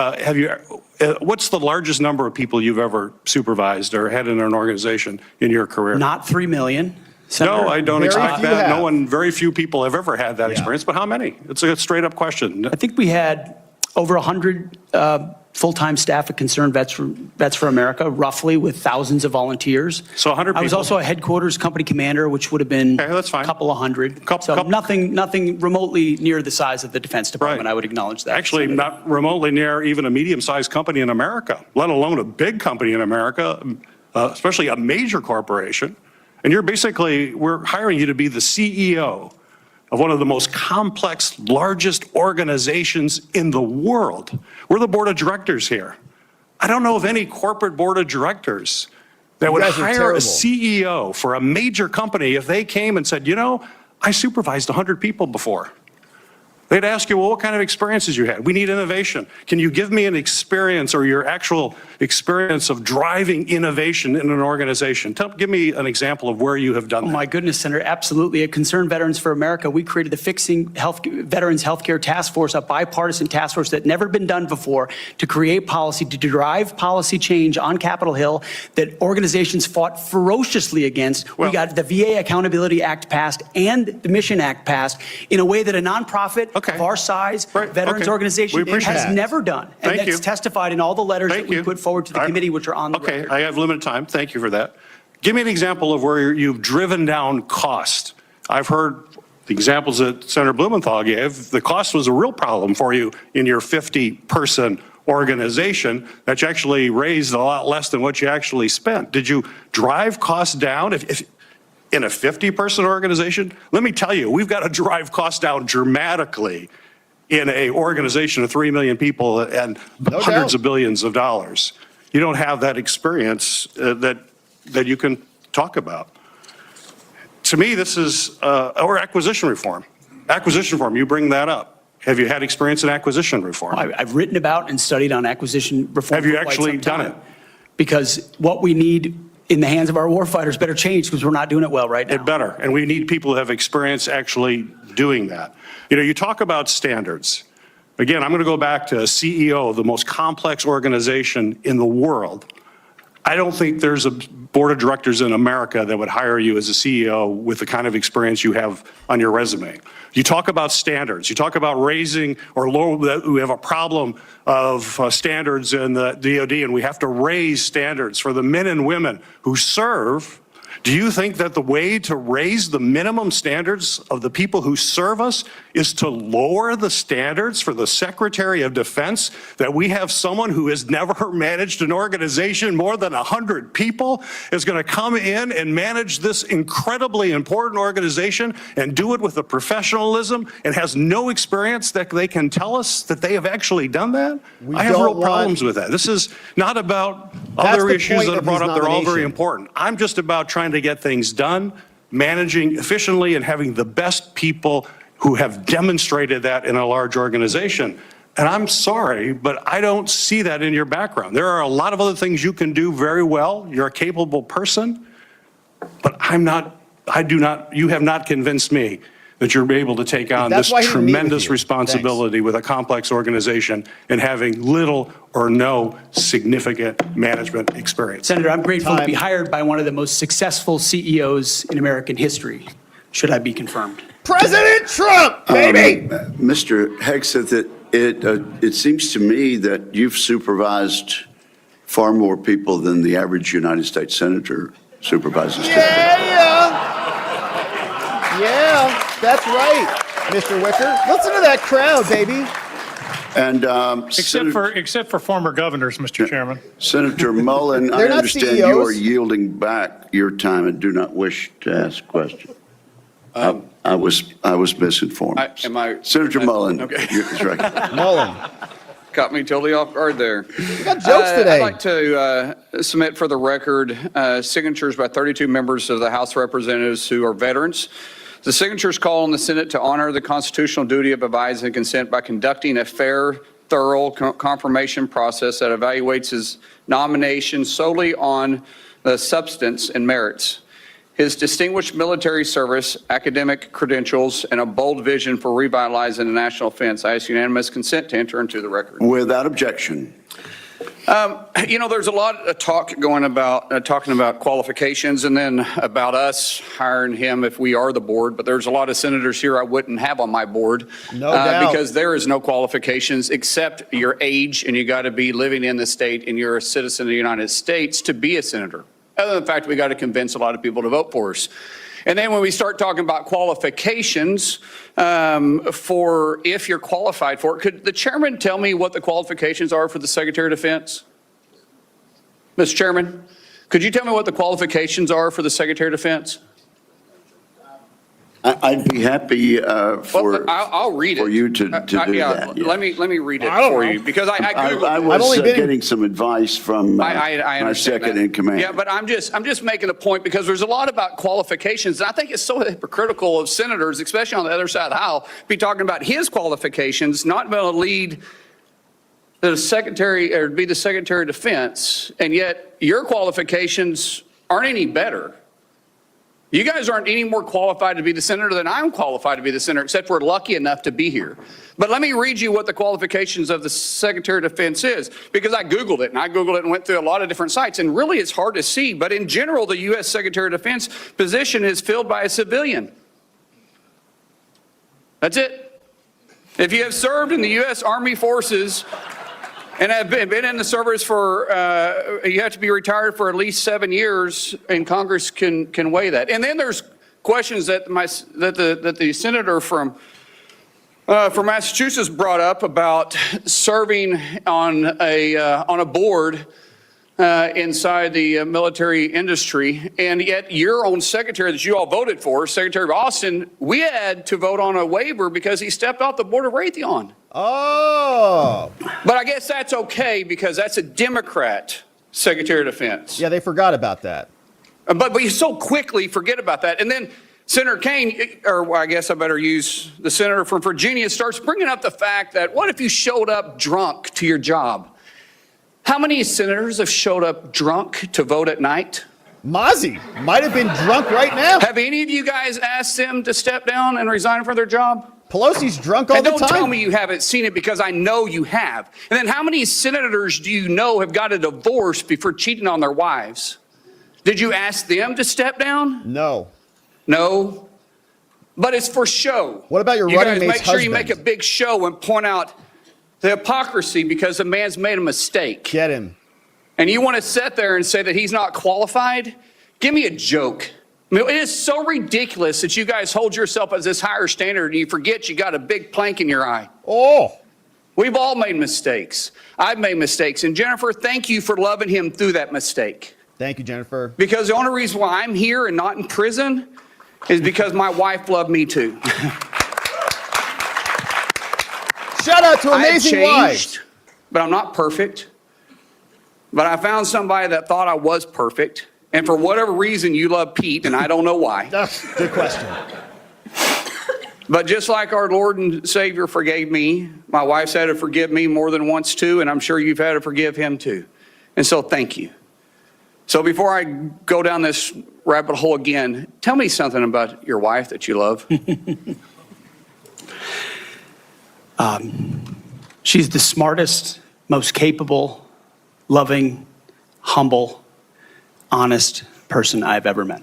What's the largest number of people you've ever supervised or had in an organization in your career?
Not 3 million.
No, I don't expect that.
Have.
Very few people have ever had that experience, but how many? It's a straight up question.
I think we had over 100 full-time staff at Concerned Vets for America, roughly, with thousands of volunteers.
So 100 people.
I was also a headquarters company commander, which would have been a couple of hundred. So nothing remotely near the size of the Defense Department, I would acknowledge that.
Actually, not remotely near even a medium-sized company in America, let alone a big company in America, especially a major corporation. And we're hiring you to be the CEO of one of the most complex, largest organizations in the world. We're the board of directors here. I don't know of any corporate board of directors that would hire a CEO for a major company if they came and said, you know, I supervised 100 people before. They'd ask you, well, what kind of experiences you had? We need innovation. Can you give me an experience or your actual experience of driving innovation in an organization? Give me an example of where you have done that.
Oh, my goodness, Senator, absolutely. At Concerned Veterans for America, we created the Fixing Veterans Healthcare Task Force, a bipartisan task force that had never been done before, to create policy, to drive policy change on Capitol Hill that organizations fought ferociously against. We got the VA Accountability Act passed and the Mission Act passed in a way that a nonprofit of our size, veterans organization, has never done. And that's testified in all the letters that we put forward to the committee, which are on the record.
I have limited time. Thank you for that. Give me an example of where you've driven down cost. I've heard the examples that Senator Blumenthal gave. The cost was a real problem for you in your 50-person organization that you actually raised a lot less than what you actually spent. Did you drive costs down? If in a 50-person organization, let me tell you, we've got to drive costs down dramatically in an organization of 3 million people and hundreds of billions of dollars. You don't have that experience that you can talk about. To me, this is or acquisition reform. Acquisition reform, you bring that up. Have you had experience in acquisition reform?
I've written about and studied on acquisition reform.
Have you
for quite
actually
some
done
time.
it?
Because what we need in the hands of our warfighters better change because we're not doing it well right now.
It better, and we need people who have experience actually doing that. You know, you talk about standards. Again, I'm going to go back to CEO of the most complex organization in the world. I don't think there's a board of directors in America that would hire you as a CEO with the kind of experience you have on your resume. You talk about standards. You talk about raising or lower, we have a problem of standards in the DOD, and we have to raise standards for the men and women who serve. Do you think that the way to raise the minimum standards of the people who serve us is to lower the standards for the Secretary of Defense? That we have someone who has never managed an organization more than 100 people is going to come in and manage this incredibly important organization and do it with a professionalism and has no experience that they can tell us that they have actually done that? I have real problems with that. This is not about other issues that are brought up. They're all very important. I'm just about trying to get things done, managing efficiently, and having the best people who have demonstrated that in a large organization. And I'm sorry, but I don't see that in your background. There are a lot of other things you can do very well. You're a capable person, but you have not convinced me that you're able to take on this tremendous responsibility with a complex organization and having little or no significant management experience.
Senator, I'm grateful to be hired by one of the most successful CEOs in American history, should I be confirmed.
President Trump, baby!
Mr. Hegseth, it seems to me that you've supervised far more people than the average United States senator supervises.
Yeah, that's right, Mr. Wicker. Listen to that crowd, baby.
And
except for former governors, Mr. Chairman.
Senator Mullin, I understand you are yielding back your time and do not wish to ask questions. I was misinformed. Senator Mullin.
Okay.
Mullin.
Caught me totally off guard there.
You got jokes today.
I'd like to submit for the record signatures by 32 members of the House of Representatives who are veterans. The signatures call on the Senate to honor the constitutional duty of advise and consent by conducting a fair, thorough confirmation process that evaluates his nomination solely on the substance and merits. His distinguished military service, academic credentials, and a bold vision for revitalizing the national defense. I ask unanimous consent to enter into the record.
Without objection.
You know, there's a lot of talk going about talking about qualifications and then about us hiring him if we are the board. But there's a lot of senators here I wouldn't have on my board.
No doubt.
Because there is no qualifications except your age, and you got to be living in the state and you're a citizen of the United States to be a senator. Other than the fact we got to convince a lot of people to vote for us. And then when we start talking about qualifications for if you're qualified for it, could the chairman tell me what the qualifications are for the Secretary of Defense? Mr. Chairman, could you tell me what the qualifications are for the Secretary of Defense?
I'd be happy
I'll read it.
for you to do that.
Yeah. Let me read it for you because I Googled
I
it.
was getting some advice from
I
my second in command.
Yeah, but I'm just making a point because there's a lot about qualifications. And I think it's so hypocritical of senators, especially on the other side of the aisle, be talking about his qualifications, not going to lead the secretary or be the Secretary of Defense, and yet your qualifications aren't any better. You guys aren't any more qualified to be the senator than I'm qualified to be the senator, except we're lucky enough to be here. But let me read you what the qualifications of the Secretary of Defense is, because I Googled it, and went through a lot of different sites, and really it's hard to see. But in general, the U.S. Secretary of Defense position is filled by a civilian. That's it. If you have served in the U.S. Army Forces and have been in the service for, you have to be retired for at least 7 years, and Congress can weigh that. And then there's questions that the senator from Massachusetts brought up about serving on a board inside the military industry, and yet your own secretary that you all voted for, Secretary Austin, we had to vote on a waiver because he stepped off the board of Raytheon.
Oh.
But I guess that's okay because that's a Democrat Secretary of Defense.
Yeah, they forgot about that.
But you so quickly forget about that. And then Senator Kaine, or I guess I better use the senator from Virginia, starts bringing up the fact that what if you showed up drunk to your job? How many senators have showed up drunk to vote at night?
Mozzie might have been drunk right now.
Have any of you guys asked them to step down and resign from their job?
Pelosi's drunk all
and
the time.
Don't tell me you haven't seen it, because I know you have. And then how many senators do you know have got a divorce before cheating on their wives? Did you ask them to step down?
No.
No. But it's for show.
What about your
you
running
guys
mate's
make sure you
husband?
make a big show and point out the hypocrisy because the man's made a mistake.
Get him.
And you want to sit there and say that he's not qualified? Give me a joke. I mean, it is so ridiculous that you guys hold yourself as this higher standard and you forget you got a big plank in your eye.
Oh.
We've all made mistakes. I've made mistakes. And Jennifer, thank you for loving him through that mistake.
Thank you, Jennifer.
Because the only reason why I'm here and not in prison is because my wife loved me too.
Shout out to Amazing
I have
Wives.
changed, but I'm not perfect. But I found somebody that thought I was perfect. And for whatever reason, you love Pete, and I don't know why.
Good question.
But just like our Lord and Savior forgave me, my wife's had to forgive me more than once too, and I'm sure you've had to forgive him too. And so thank you. So before I go down this rabbit hole again, tell me something about your wife that you love.
She's the smartest, most capable, loving, humble, honest person I've ever met.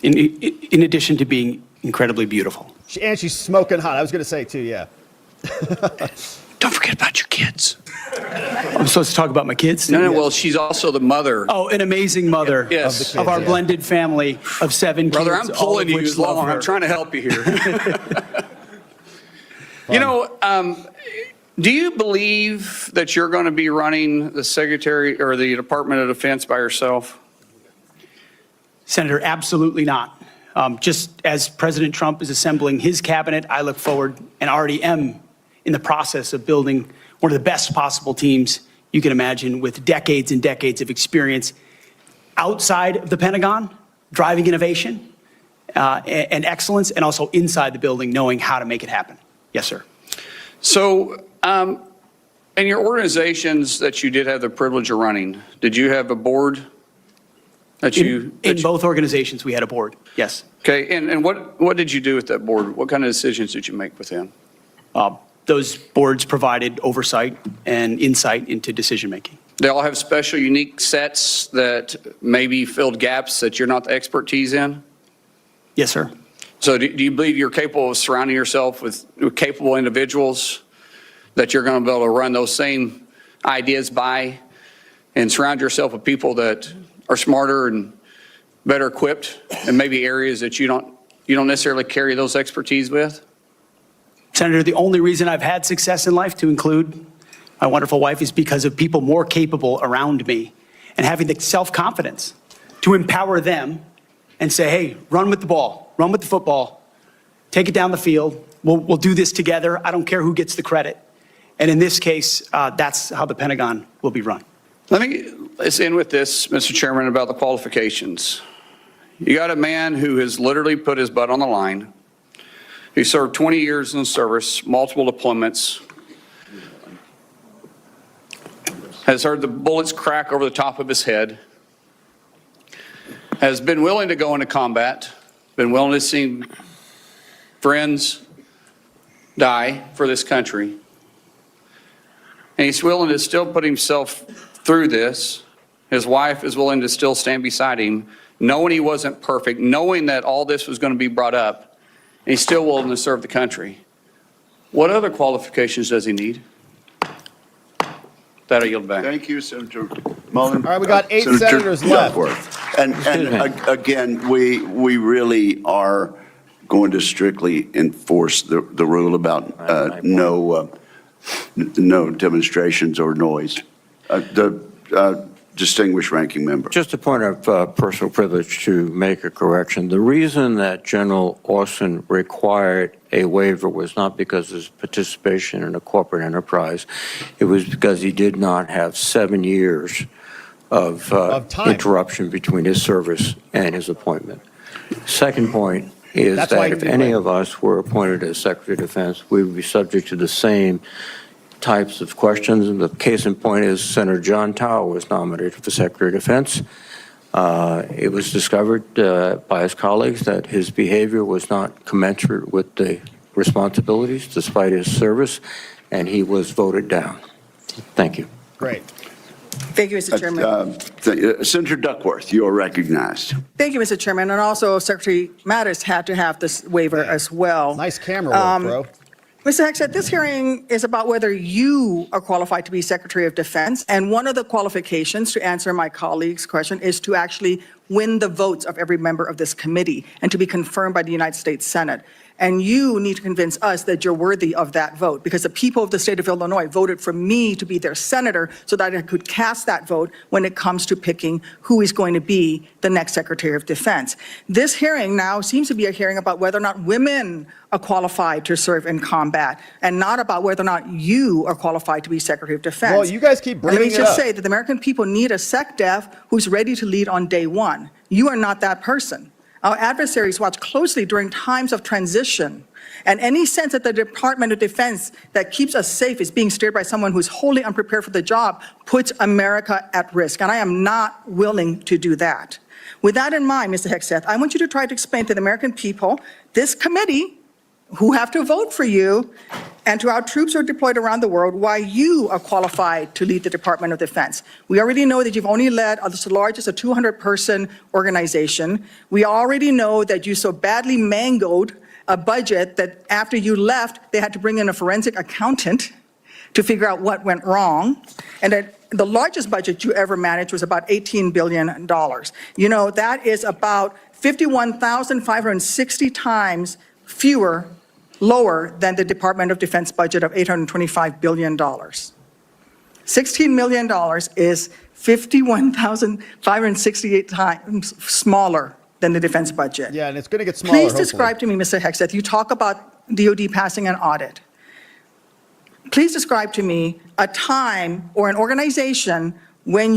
In addition to being incredibly beautiful.
And she's smoking hot. I was going to say too, yeah.
Don't forget about your kids.
I'm supposed to talk about my kids?
No, well, she's also the mother.
Oh, an amazing mother
Yes.
of our blended family of 7 kids.
Brother, I'm
all
pulling
of
you
which
along.
love her.
I'm trying to help you here. You know, do you believe that you're going to be running the Secretary or the Department of Defense by yourself?
Senator, absolutely not. Just as President Trump is assembling his cabinet, I look forward and already am in the process of building one of the best possible teams you can imagine, with decades and decades of experience outside of the Pentagon, driving innovation and excellence, and also inside the building, knowing how to make it happen. Yes, sir.
So, in your organizations that you did have the privilege of running, did you have a board that you...
In both organizations, we had a board, yes.
Okay, and what did you do with that board? What kind of decisions did you make with them?
Those boards provided oversight and insight into decision-making.
They all have special, unique sets that maybe filled gaps that you're not the expertise in?
Yes, sir.
So do you believe you're capable of surrounding yourself with capable individuals that you're going to be able to run those same ideas by, and surround yourself with people that are smarter and better equipped in maybe areas that you don't necessarily carry those expertise with?
Senator, the only reason I've had success in life, to include my wonderful wife, is because of people more capable around me and having the self-confidence to empower them and say, hey, run with the ball, run with the football, take it down the field. We'll do this together. I don't care who gets the credit. And in this case, that's how the Pentagon will be run.
Let's end with this, Mr. Chairman, about the qualifications. You got a man who has literally put his butt on the line, who served 20 years in the service, multiple deployments, has heard the bullets crack over the top of his head, has been willing to go into combat, been willing to see friends die for this country, and he's willing to still put himself through this. His wife is willing to still stand beside him, knowing he wasn't perfect, knowing that all this was going to be brought up, and he's still willing to serve the country. What other qualifications does he need? That I yield back.
Thank you, Senator Mullin.
All right, we got 8
Senator
senators left.
Duckworth. And again, we really are going to strictly enforce the rule about no demonstrations or noise. The distinguished ranking member.
Just a point of personal privilege to make a correction. The reason that General Austin required a waiver was not because of his participation in a corporate enterprise. It was because he did not have 7 years of interruption between his service and his appointment. Second point is
That's why
that if
you
any
win.
of us were appointed as Secretary of Defense, we would be subject to the same types of questions. And the case in point is Senator John Tower was nominated for Secretary of Defense. It was discovered by his colleagues that his behavior was not commensurate with the responsibilities despite his service, and he was voted down. Thank you.
Great.
Thank you, Mr. Chairman.
Senator Duckworth, you are recognized.
Thank you, Mr. Chairman. And also, Secretary Mattis had to have this waiver as well.
Nice camera work, bro.
Mr. Hegseth, this hearing is about whether you are qualified to be Secretary of Defense. And one of the qualifications, to answer my colleague's question, is to actually win the votes of every member of this committee and to be confirmed by the United States Senate. And you need to convince us that you're worthy of that vote, because the people of the state of Illinois voted for me to be their senator so that I could cast that vote when it comes to picking who is going to be the next Secretary of Defense. This hearing now seems to be a hearing about whether or not women are qualified to serve in combat, and not about whether or not you are qualified to be Secretary of Defense.
Well, you guys keep bringing it up.
Let me just say that the American people need a SecDef who's ready to lead on day one. You are not that person. Our adversaries watch closely during times of transition, and any sense that the Department of Defense that keeps us safe is being steered by someone who's wholly unprepared for the job puts America at risk, and I am not willing to do that. With that in mind, Mr. Hegseth, I want you to try to explain to the American people, this committee, who have to vote for you, and to our troops who are deployed around the world, why you are qualified to lead the Department of Defense. We already know that you've only led as large as a 200-person organization. We already know that you so badly mangled a budget that after you left, they had to bring in a forensic accountant to figure out what went wrong, and that the largest budget you ever managed was about $18 billion. You know, that is about 51,560 times fewer lower than the Department of Defense budget of $825 billion. $16 million is 51,568 times smaller than the defense budget.
Yeah, and it's going to get smaller.
Please describe to me, Mr. Hegseth, you talk about DOD passing an audit. Please describe to me a time or an organization when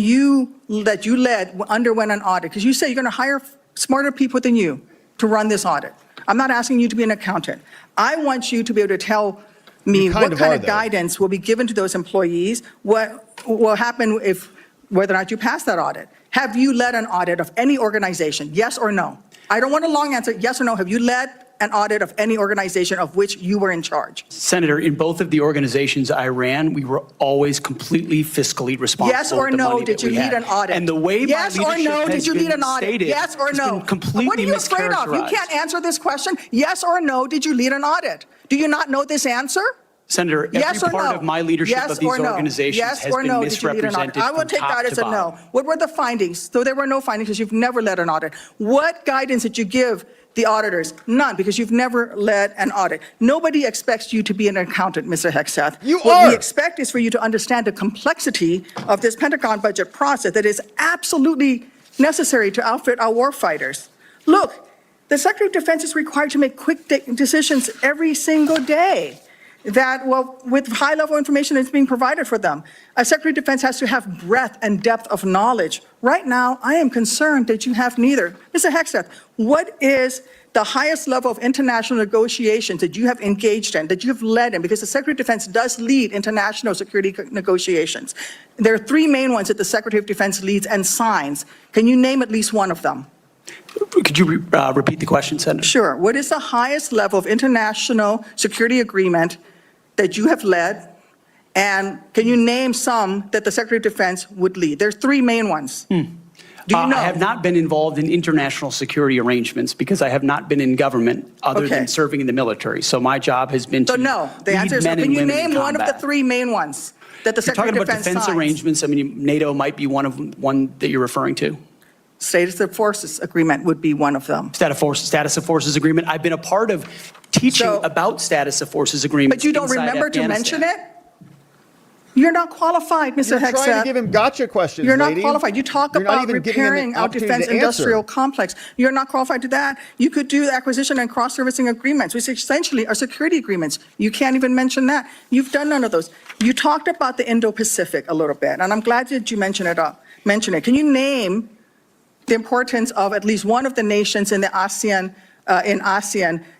that you led underwent an audit, because you say you're going to hire smarter people than you to run this audit. I'm not asking you to be an accountant. I want you to be able to tell me what kind of guidance will be given to those employees, what will happen if, whether or not you pass that audit. Have you led an audit of any organization? Yes or no? I don't want a long answer. Yes or no? Have you led an audit of any organization of which you were in charge?
Senator, in both of the organizations I ran, we were always completely fiscally responsible.
Yes or no, did you lead an audit?
And the way
yes
my
or
leadership
no,
has
did you lead
been
an audit?
stated
Yes or
has
no?
been completely
What are you afraid of? You can't answer this question. Yes or no, did you lead an audit? Do you not know this answer?
Senator,
yes
every part
no?
of my leadership
yes
of these organizations
yes
has
or
been
no, did you lead an audit?
misrepresented
I will
from
take
top
that as
to
a no.
bottom.
What were the findings? So there were no findings because you've never led an audit. What guidance did you give the auditors? None, because you've never led an audit. Nobody expects you to be an accountant, Mr. Hegseth. What we expect is for you to understand the complexity of this Pentagon budget process that is absolutely necessary to outfit our warfighters. Look, the Secretary of Defense is required to make quick decisions every single day that, well, with high-level information that's being provided for them. A Secretary of Defense has to have breadth and depth of knowledge. Right now, I am concerned that you have neither. Mr. Hegseth, what is the highest level of international negotiations that you have engaged in, that you have led in? Because the Secretary of Defense does lead international security negotiations. There are three main ones that the Secretary of Defense leads and signs. Can you name at least one of them?
Could you repeat the question, Senator?
Sure. What is the highest level of international security agreement that you have led? And can you name some that the Secretary of Defense would lead? There's three main ones. Do you know?
I have not been involved in international security arrangements because I have not been in government other than serving in the military. So my job has been to
So no, the answer is, can you name one of the three main ones that the Secretary of Defense signs?
You're talking about defense arrangements. I mean, NATO might be one that you're referring to.
Status of Forces Agreement would be one of them.
Status of Forces Agreement. I've been a part of teaching about Status of Forces Agreements.
But you don't remember to mention it? You're not qualified, Mr. Hegseth.
You're trying to give him gotcha questions,
You're not
lady.
qualified. You talk
You're not
about
even giving him an
repairing our
opportunity
defense
to answer.
industrial complex. You're not qualified to that. You could do acquisition and cross-servicing agreements, which essentially are security agreements. You can't even mention that. You've done none of those. You talked about the Indo-Pacific a little bit, and I'm glad that you mentioned it. Can you name
the importance of at least one of the nations in the ASEAN,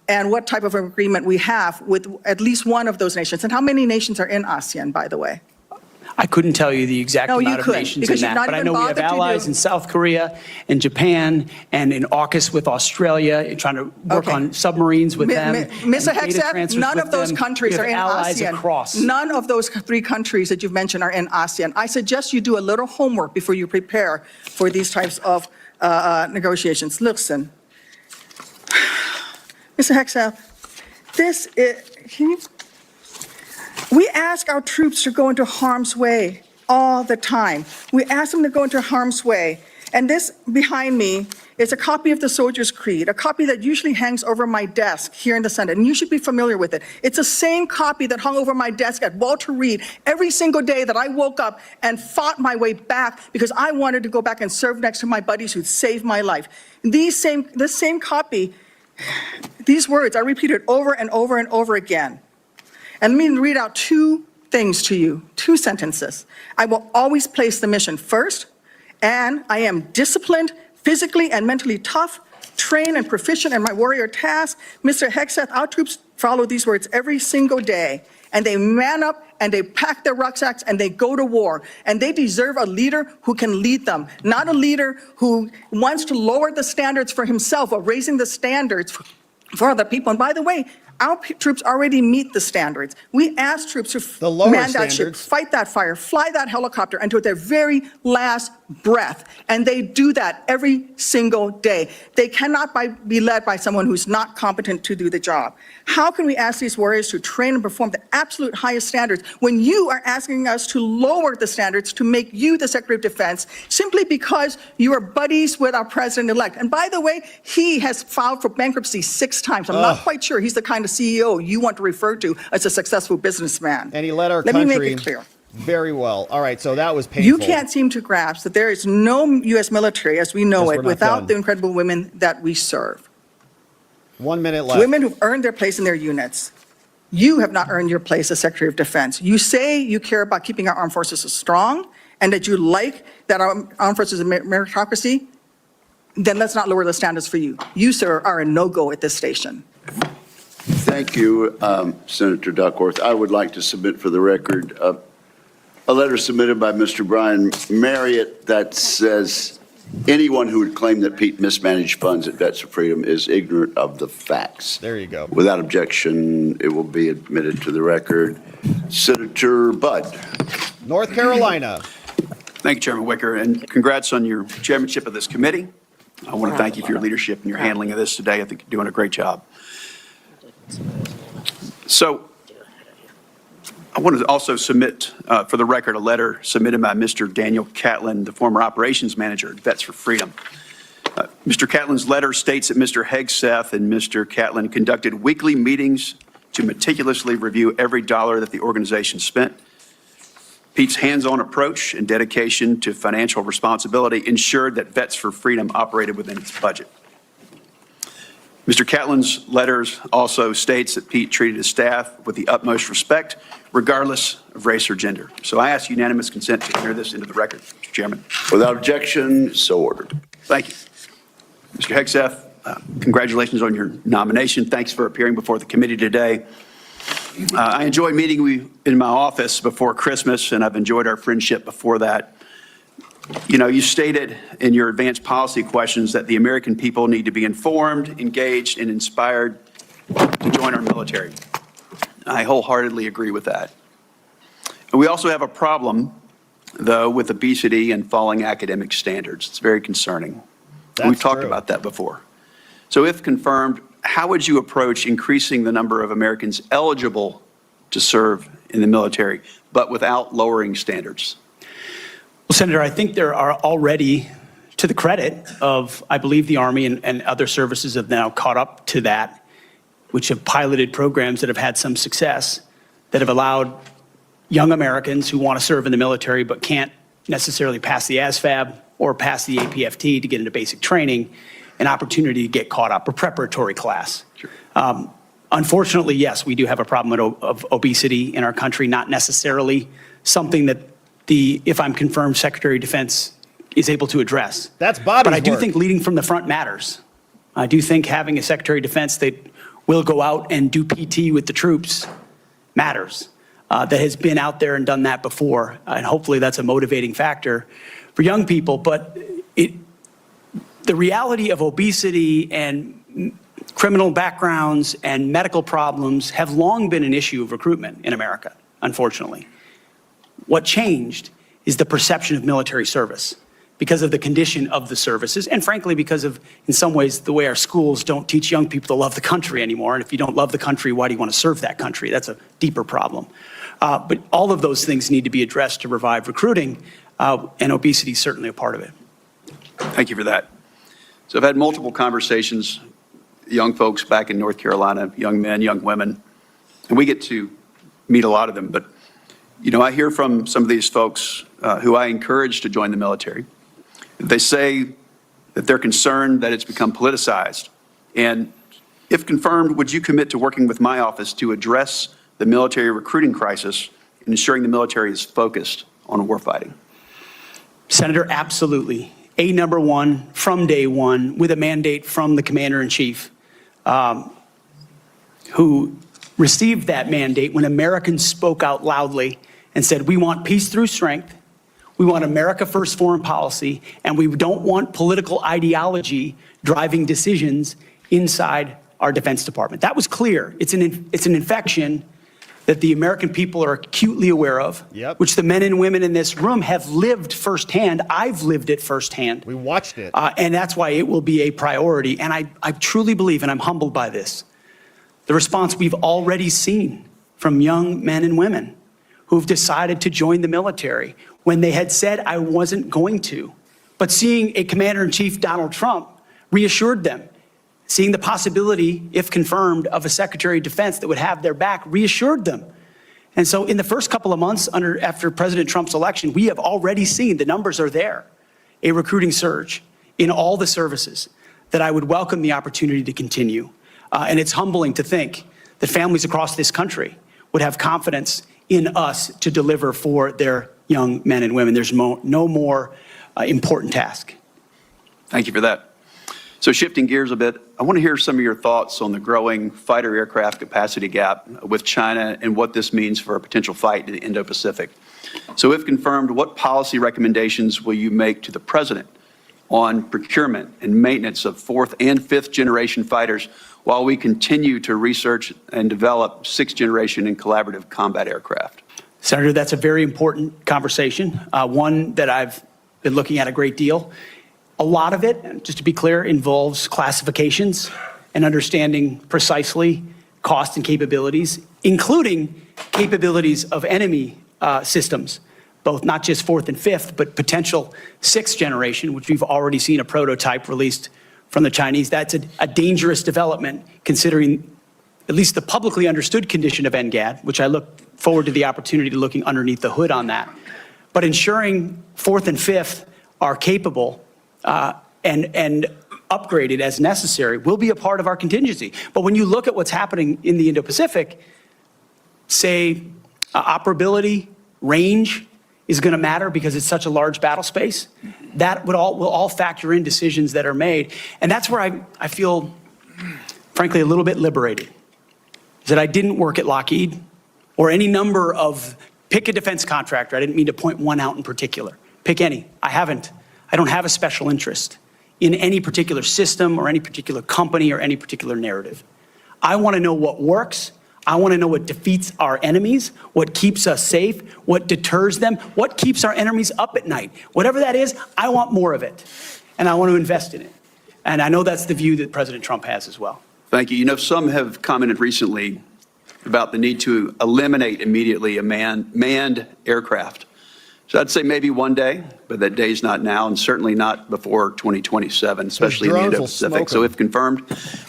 and what type of agreement we have with at least one of those nations. And how many nations are in ASEAN, by the way?
I couldn't tell you the exact
No, you
amount of
couldn't,
nations in
because you've
that,
not
but I
even
know we have
bothered to
allies
do-
in South Korea and Japan and in AUKUS with Australia, trying to work
Okay.
on submarines with them.
Mr.
and data
Hegseth,
transfers
none
with
of those
them.
countries
We
are
have
in
allies
ASEAN.
across.
None of those 3 countries that you've mentioned are in ASEAN. I suggest you do a little homework before you prepare for these types of negotiations. Listen, Mr. Hegseth, this is, we ask our troops to go into harm's way all the time. We ask them to go into harm's way. And this behind me is a copy of the Soldier's Creed, a copy that usually hangs over my desk here in the Senate, and you should be familiar with it. It's the same copy that hung over my desk at Walter Reed every single day that I woke up and fought my way back because I wanted to go back and serve next to my buddies who saved my life. This same copy, these words are repeated over and over and over again. And let me read out 2 things to you, 2 sentences. I will always place the mission first, and I am disciplined, physically and mentally tough, trained and proficient in my warrior task. Mr. Hegseth, our troops follow these words every single day, and they man up and they pack their rucksacks and they go to war. And they deserve a leader who can lead them, not a leader who wants to lower the standards for himself or raising the standards for other people. And by the way, our troops already meet the standards. We ask troops to man that ship, fight that fire, fly that helicopter until their very last breath. And they do that every single day. They cannot be led by someone who's not competent to do the job. How can we ask these warriors to train and perform the absolute highest standards when you are asking us to lower the standards to make you the Secretary of Defense simply because you are buddies with our president-elect? And by the way, he has filed for bankruptcy 6 times. I'm not quite sure he's the kind of CEO you want to refer to as a successful businessman.
And he led our
Let me
country
make it clear.
very well. All right, so that was painful.
You can't seem to grasp that there is no U.S. military as we know
Yes,
it
we're not
without
done.
the incredible women that we serve.
1 minute left.
Women who've earned their place in their units. You have not earned your place as Secretary of Defense. You say you care about keeping our armed forces strong and that you like that our armed forces are meritocracy. Then let's not lower the standards for you. You, sir, are a no-go at this station.
Thank you, Senator Duckworth. I would like to submit for the record a letter submitted by Mr. Brian Marriott that says anyone who would claim that Pete mismanaged funds at Vets for Freedom is ignorant of the facts.
There you go.
Without objection, it will be admitted to the record. Senator Budd.
North Carolina.
Thank you, Chairman Wicker, and congrats on your chairmanship of this committee. I want to thank you for your leadership and your handling of this today. I think you're doing a great job. So I want to also submit for the record a letter submitted by Mr. Daniel Catlin, the former operations manager at Vets for Freedom. Mr. Catlin's letter states that Mr. Hegseth and Mr. Catlin conducted weekly meetings to meticulously review every dollar that the organization spent. Pete's hands-on approach and dedication to financial responsibility ensured that Vets for Freedom operated within its budget. Mr. Catlin's letters also states that Pete treated his staff with the utmost respect, regardless of race or gender. So I ask unanimous consent to enter this into the record, Mr. Chairman.
Without objection, so ordered.
Thank you. Mr. Hegseth, congratulations on your nomination. Thanks for appearing before the committee today. I enjoyed meeting you in my office before Christmas, and I've enjoyed our friendship before that. You know, you stated in your advanced policy questions that the American people need to be informed, engaged, and inspired to join our military. I wholeheartedly agree with that. And we also have a problem, though, with obesity and falling academic standards. It's very concerning. We've talked about that before. So if confirmed, how would you approach increasing the number of Americans eligible to serve in the military, but without lowering standards?
Well, Senator, I think there are already, to the credit of, I believe, the Army and other services have now caught up to that, which have piloted programs that have had some success, that have allowed young Americans who want to serve in the military but can't necessarily pass the ASVAB or pass the APFT to get into basic training, an opportunity to get caught up, a preparatory class.
Sure.
Unfortunately, yes, we do have a problem of obesity in our country, not necessarily something that if I'm confirmed, Secretary of Defense is able to address.
That's Bobby's
But I do
work.
think leading from the front matters. I do think having a Secretary of Defense that will go out and do PT with the troops matters, that has been out there and done that before. And hopefully that's a motivating factor for young people. But the reality of obesity and criminal backgrounds and medical problems have long been an issue of recruitment in America, unfortunately. What changed is the perception of military service because of the condition of the services, and frankly, because of, in some ways, the way our schools don't teach young people to love the country anymore. And if you don't love the country, why do you want to serve that country? That's a deeper problem. But all of those things need to be addressed to revive recruiting, and obesity is certainly a part of it.
Thank you for that. So I've had multiple conversations, young folks back in North Carolina, young men, young women, and we get to meet a lot of them. But, you know, I hear from some of these folks who I encourage to join the military. They say that they're concerned that it's become politicized. And if confirmed, would you commit to working with my office to address the military recruiting crisis and ensuring the military is focused on warfighting?
Senator, absolutely. Number one, from day one, with a mandate from the Commander-in-Chief, who received that mandate when Americans spoke out loudly and said, we want peace through strength, we want America first foreign policy, and we don't want political ideology driving decisions inside our Defense Department. That was clear. It's an infection that the American people are acutely aware of, which the men and women in this room have lived firsthand. I've lived it firsthand.
We watched it.
And that's why it will be a priority. And I truly believe, and I'm humbled by this, the response we've already seen from young men and women who've decided to join the military when they had said, I wasn't going to. But seeing a Commander-in-Chief, Donald Trump, reassured them. Seeing the possibility, if confirmed, of a Secretary of Defense that would have their back reassured them. And so in the first couple of months after President Trump's election, we have already seen, the numbers are there, a recruiting surge in all the services that I would welcome the opportunity to continue. And it's humbling to think that families across this country would have confidence in us to deliver for their young men and women. There's no more important task.
Thank you for that. So shifting gears a bit, I want to hear some of your thoughts on the growing fighter aircraft capacity gap with China and what this means for a potential fight in the Indo-Pacific. So if confirmed, what policy recommendations will you make to the President on procurement and maintenance of fourth and fifth generation fighters while we continue to research and develop sixth generation and collaborative combat aircraft?
Senator, that's a very important conversation, one that I've been looking at a great deal. A lot of it, just to be clear, involves classifications and understanding precisely cost and capabilities, including capabilities of enemy systems, both not just fourth and fifth, but potential sixth generation, which we've already seen a prototype released from the Chinese. That's a dangerous development, considering at least the publicly understood condition of NGAD, which I look forward to the opportunity to looking underneath the hood on that. But ensuring fourth and fifth are capable and upgraded as necessary will be a part of our contingency. But when you look at what's happening in the Indo-Pacific, say operability, range is going to matter because it's such a large battle space. That will all factor in decisions that are made. And that's where I feel, frankly, a little bit liberated, is that I didn't work at Lockheed or any number of, pick a defense contractor. I didn't mean to point one out in particular. Pick any. I haven't. I don't have a special interest in any particular system or any particular company or any particular narrative. I want to know what works. I want to know what defeats our enemies, what keeps us safe, what deters them, what keeps our enemies up at night. Whatever that is, I want more of it, and I want to invest in it. And I know that's the view that President Trump has as well.
Thank you. You know, some have commented recently about the need to eliminate immediately a manned aircraft. So I'd say maybe one day, but that day's not now, and certainly not before 2027, especially in the Indo-Pacific. So if confirmed,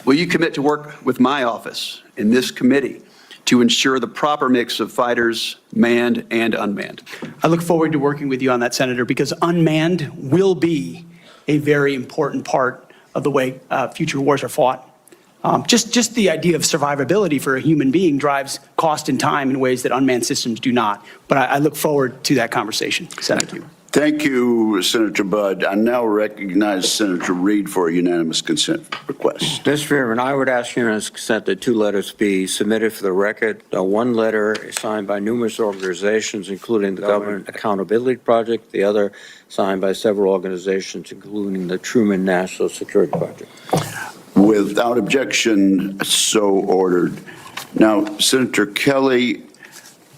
will you commit to work with my office in this committee to ensure the proper mix of fighters, manned and unmanned?
I look forward to working with you on that, Senator, because unmanned will be a very important part of the way future wars are fought. Just the idea of survivability for a human being drives cost and time in ways that unmanned systems do not. But I look forward to that conversation, Senator.
Thank you, Senator Budd. I now recognize Senator Reid for a unanimous consent request.
Mr. Chairman, I would ask unanimous consent that 2 letters be submitted for the record. One letter is signed by numerous organizations, including the Government Accountability Project, the other signed by several organizations, including the Truman National Security Project.
Without objection, so ordered. Now, Senator Kelly,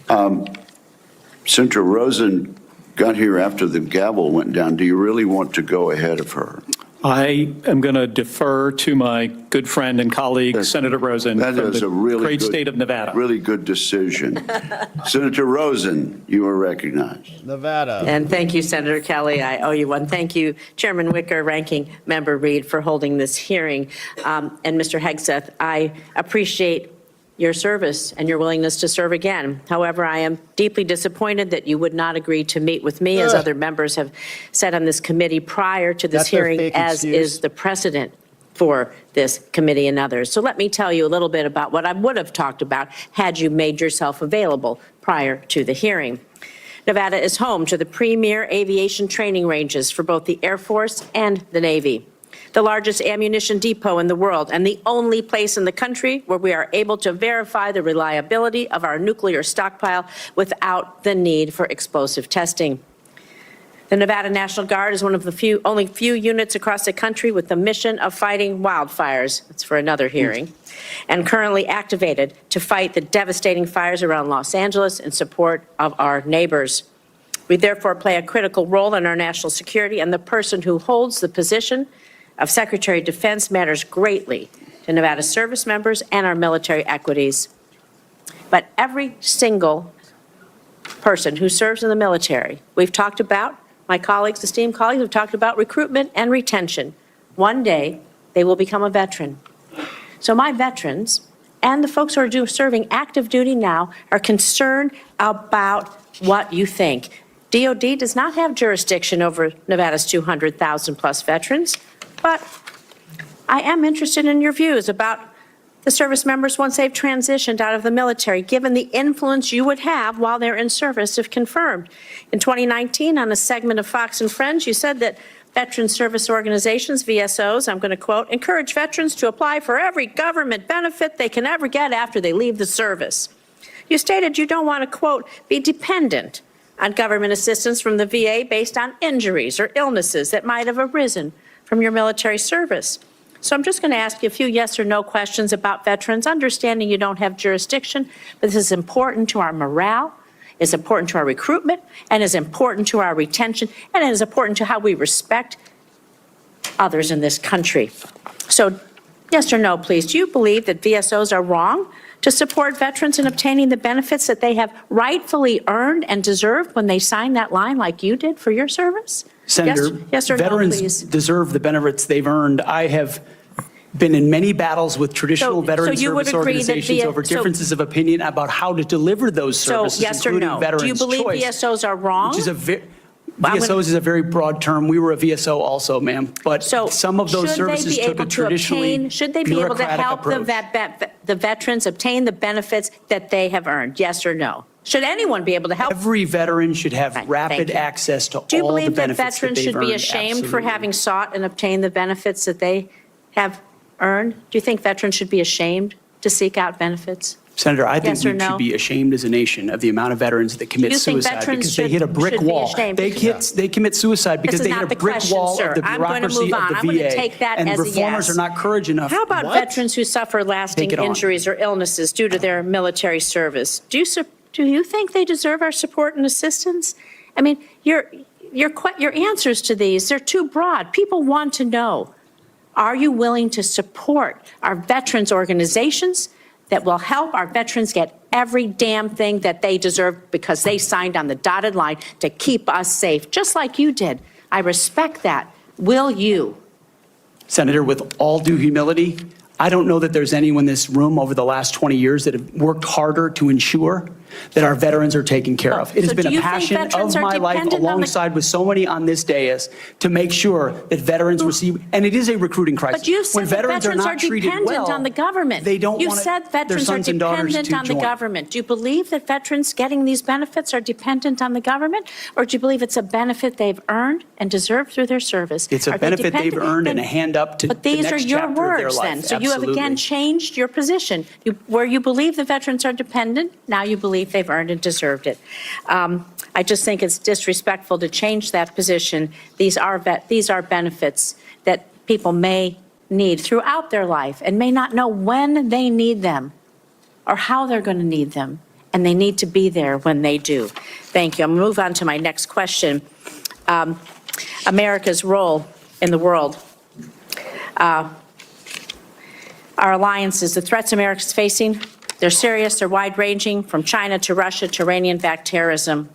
Senator Rosen got here after the gavel went down. Do you really want to go ahead of her?
I am going to defer to my good friend and colleague, Senator Rosen,
that
from
is
the
a really
great
good,
state of Nevada.
Really good decision. Senator Rosen, you are recognized.
Nevada.
And thank you, Senator Kelly. I owe you one. Thank you, Chairman Wicker, Ranking Member Reid, for holding this hearing. And Mr. Hegseth, I appreciate your service and your willingness to serve again. However, I am deeply disappointed that you would not agree to meet with me, as other members have said on this committee prior to this hearing, as is the precedent for this committee and others. So let me tell you a little bit about what I would have talked about had you made yourself available prior to the hearing. Nevada is home to the premier aviation training ranges for both the Air Force and the Navy, the largest ammunition depot in the world, and the only place in the country where we are able to verify the reliability of our nuclear stockpile without the need for explosive testing. The Nevada National Guard is one of the only few units across the country with the mission of fighting wildfires. That's for another hearing. And currently activated to fight the devastating fires around Los Angeles in support of our neighbors. We therefore play a critical role in our national security, and the person who holds the position of Secretary of Defense matters greatly to Nevada service members and our military equities. But every single person who serves in the military, we've talked about, my colleagues, esteemed colleagues, have talked about recruitment and retention. One day, they will become a veteran. So my veterans and the folks who are serving active duty now are concerned about what you think. DOD does not have jurisdiction over Nevada's 200,000 plus veterans. But I am interested in your views about the service members once they've transitioned out of the military, given the influence you would have while they're in service if confirmed. In 2019, on a segment of Fox and Friends, you said that veteran service organizations, VSOs, I'm going to quote, encourage veterans to apply for every government benefit they can ever get after they leave the service. You stated you don't want to, quote, be dependent on government assistance from the VA based on injuries or illnesses that might have arisen from your military service. So I'm just going to ask you a few yes or no questions about veterans, understanding you don't have jurisdiction, but this is important to our morale, is important to our recruitment, and is important to our retention, and it is important to how we respect others in this country. So yes or no, please, do you believe that VSOs are wrong to support veterans in obtaining the benefits that they have rightfully earned and deserved when they signed that line like you did for your service?
Senator,
yes or
veterans
no, please.
deserve the benefits they've earned. I have been in many battles with traditional veteran
you would
service
agree that
organizations over differences of opinion about how to deliver those services,
yes or
including
no?
Veterans
Do you believe
Choice,
VSOs are wrong?
which is VSOs is a very broad term. We were a VSO also, ma'am. But some of those services took a traditionally
should they be able to help the veterans obtain the benefits that they have earned? Yes or no? Should anyone be able to help?
Every veteran should have rapid access to all the benefits that they've earned.
Do you believe that veterans should be ashamed for having sought and obtained the benefits that they have earned? Do you think veterans should be ashamed to seek out benefits?
Senator, I think
Yes or
we
no?
should be ashamed as a nation of the amount of veterans that commit
You think
suicide
veterans
because they hit a brick
should be
wall.
ashamed?
They commit suicide because they hit a brick wall of the
I'm going to
bureaucracy
move on.
of
I'm
the
going to
VA.
take that
And
as a
reformers
yes.
are not courage enough.
How about veterans who suffer lasting
Take it on.
injuries or illnesses due to their military service? Do you think they deserve our support and assistance? I mean, your answers to these, they're too broad. People want to know, are you willing to support our veterans organizations that will help our veterans get every damn thing that they deserve because they signed on the dotted line to keep us safe, just like you did? I respect that. Will you?
Senator, with all due humility, I don't know that there's anyone in this room over the last 20 years that have worked harder to ensure that our veterans are taken care of. It has
So
been
do
a
you think
passion
veterans
of
are
my life,
dependent on the-
alongside with so many on this dais, to make sure that veterans receive, and it is a recruiting crisis.
But you said
When
that
veterans are not treated
dependent
well,
on the government.
they don't
You
want
said
their
veterans are
sons and daughters
dependent
to
on the
join.
government. Do you believe that veterans getting these benefits are dependent on the government? Or do you believe it's a benefit they've earned and deserved through their service?
It's a
Are they
benefit they've
dependent?
earned and a hand up to the
But these are
next
your
chapter of their
words
life.
then. So you have
Absolutely.
again changed your position. Where you believe the veterans are dependent, now you believe they've earned and deserved it. I just think it's disrespectful to change that position. These are benefits that people may need throughout their life and may not know when they need them or how they're going to need them. And they need to be there when they do. Thank you. I'm going to move on to my next question. America's role in the world. Our alliances, the threats America's facing, they're serious, they're wide-ranging, from China to Russia to Iranian-backed terrorism.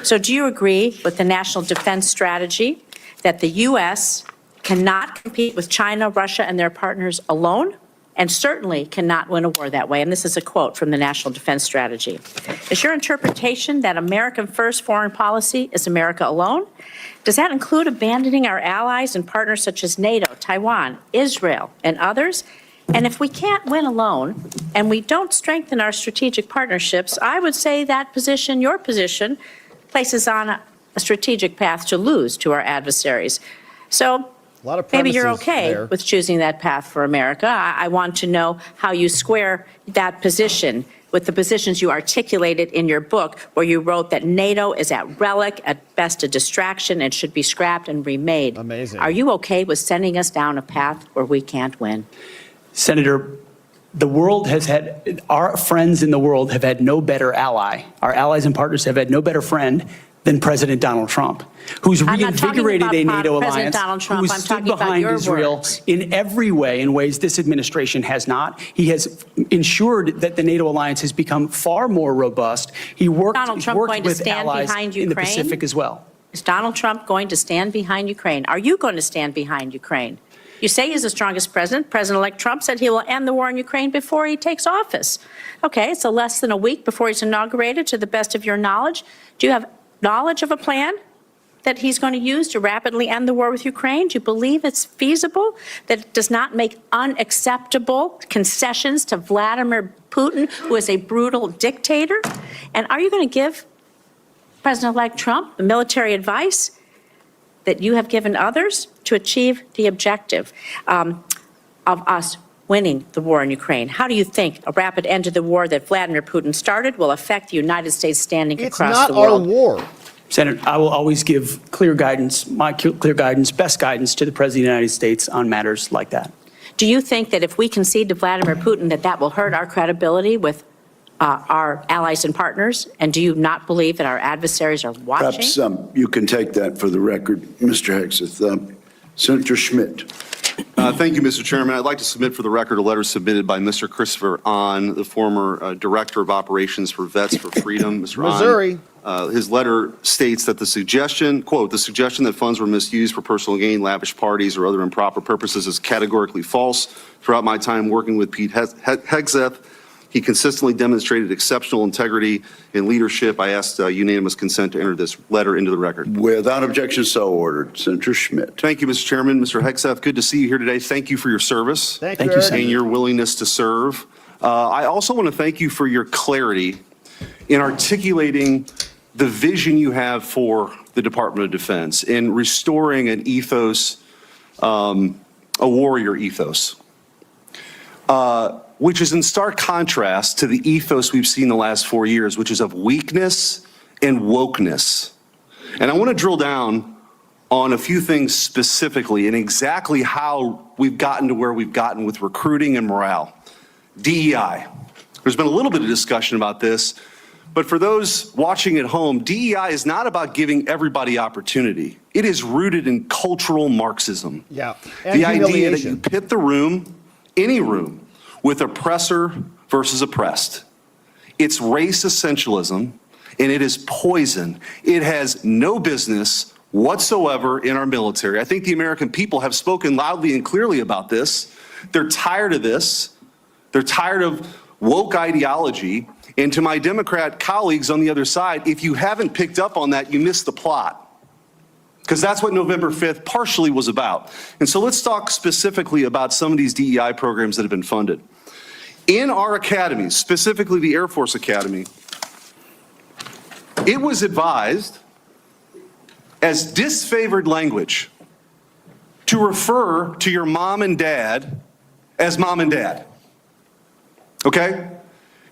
So do you agree with the national defense strategy that the U.S. cannot compete with China, Russia, and their partners alone, and certainly cannot win a war that way? And this is a quote from the national defense strategy. Is your interpretation that American first foreign policy is America alone? Does that include abandoning our allies and partners such as NATO, Taiwan, Israel, and others? And if we can't win alone and we don't strengthen our strategic partnerships, I would say that position, your position, places on a strategic path to lose to our adversaries. So maybe you're okay with choosing that path for America. I want to know how you square that position with the positions you articulated in your book, where you wrote that NATO is at relic, at best a distraction, and should be scrapped and remade.
Amazing.
Are you okay with sending us down a path where we can't win?
Senator, the world has had, our friends in the world have had no better ally. Our allies and partners have had no better friend than President Donald Trump, who's reinvigorated a NATO alliance, who's stood behind Israel in every way, in ways this administration has not. He has ensured that the NATO alliance has become far more robust. He worked with allies in the Pacific as well.
Is Donald Trump going to stand behind Ukraine? Are you going to stand behind Ukraine? You say he's the strongest president. President-elect Trump said he will end the war in Ukraine before he takes office. Okay, it's less than a week before he's inaugurated, to the best of your knowledge. Do you have knowledge of a plan that he's going to use to rapidly end the war with Ukraine? Do you believe it's feasible, that it does not make unacceptable concessions to Vladimir Putin, who is a brutal dictator? And are you going to give President-elect Trump the military advice that you have given others to achieve the objective of us winning the war in Ukraine? How do you think a rapid end to the war that Vladimir Putin started will affect the United States standing across the world?
It's not our war.
Senator, I will always give clear guidance, best guidance to the President of the United States on matters like that.
Do you think that if we concede to Vladimir Putin that will hurt our credibility with our allies and partners? And do you not believe that our adversaries are watching?
Perhaps you can take that for the record, Mr. Hegseth. Senator Schmidt.
Thank you, Mr. Chairman. I'd like to submit for the record a letter submitted by Mr. Christopher Ahn, the former Director of Operations for Vets for Freedom. Mr.
Missouri.
Ahn, his letter states that the suggestion, quote, the suggestion that funds were misused for personal gain, lavish parties, or other improper purposes is categorically false. Throughout my time working with Pete Hegseth, he consistently demonstrated exceptional integrity and leadership. I asked unanimous consent to enter this letter into the record.
Without objection, so ordered. Senator Schmidt.
Thank you, Mr. Chairman. Mr. Hegseth, good to see you here today. Thank you for your service.
Thank you, Senator.
And your willingness to serve. I also want to thank you for your clarity in articulating the vision you have for the Department of Defense in restoring an ethos, a warrior ethos. Which is in stark contrast to the ethos we've seen the last 4 years, which is of weakness and wokeness. And I want to drill down on a few things specifically and exactly how we've gotten to where we've gotten with recruiting and morale. DEI. There's been a little bit of discussion about this, but for those watching at home, DEI is not about giving everybody opportunity. It is rooted in cultural Marxism.
Yeah. And
the idea that you pit the room, any room, with oppressor versus oppressed. It's race essentialism, and it is poison. It has no business whatsoever in our military. I think the American people have spoken loudly and clearly about this. They're tired of this. They're tired of woke ideology, And to my Democrat colleagues on the other side, if you haven't picked up on that, you missed the plot. Because that's what November 5th partially was about. And so let's talk specifically about some of these DEI programs that have been funded. In our academies, specifically the Air Force Academy, it was advised as disfavored language to refer to your mom and dad as mom and dad. Okay?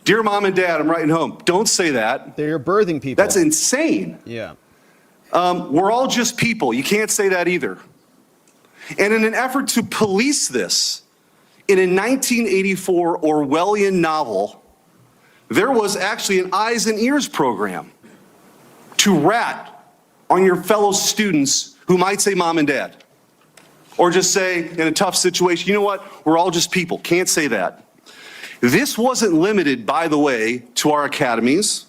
Dear mom and dad, I'm writing home. Don't say that.
They're your birthing people.
That's insane.
Yeah.
We're all just people. You can't say that either. And in an effort to police this, in a 1984 Orwellian novel, there was actually an eyes and ears program to rat on your fellow students who might say mom and dad. Or just say, in a tough situation, you know what, we're all just people. Can't say that. This wasn't limited, by the way, to our academies.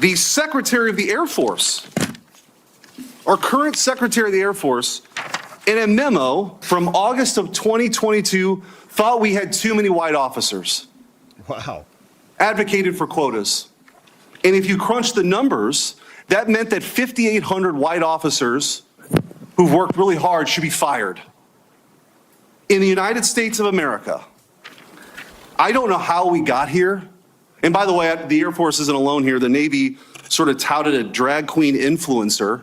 The Secretary of the Air Force, our current Secretary of the Air Force, in a memo from August of 2022, thought we had too many white officers.
Wow.
Advocated for quotas. And if you crunch the numbers, that meant that 5,800 white officers who've worked really hard should be fired. In the United States of America, I don't know how we got here. And by the way, the Air Force isn't alone here. The Navy sort of touted a drag queen influencer.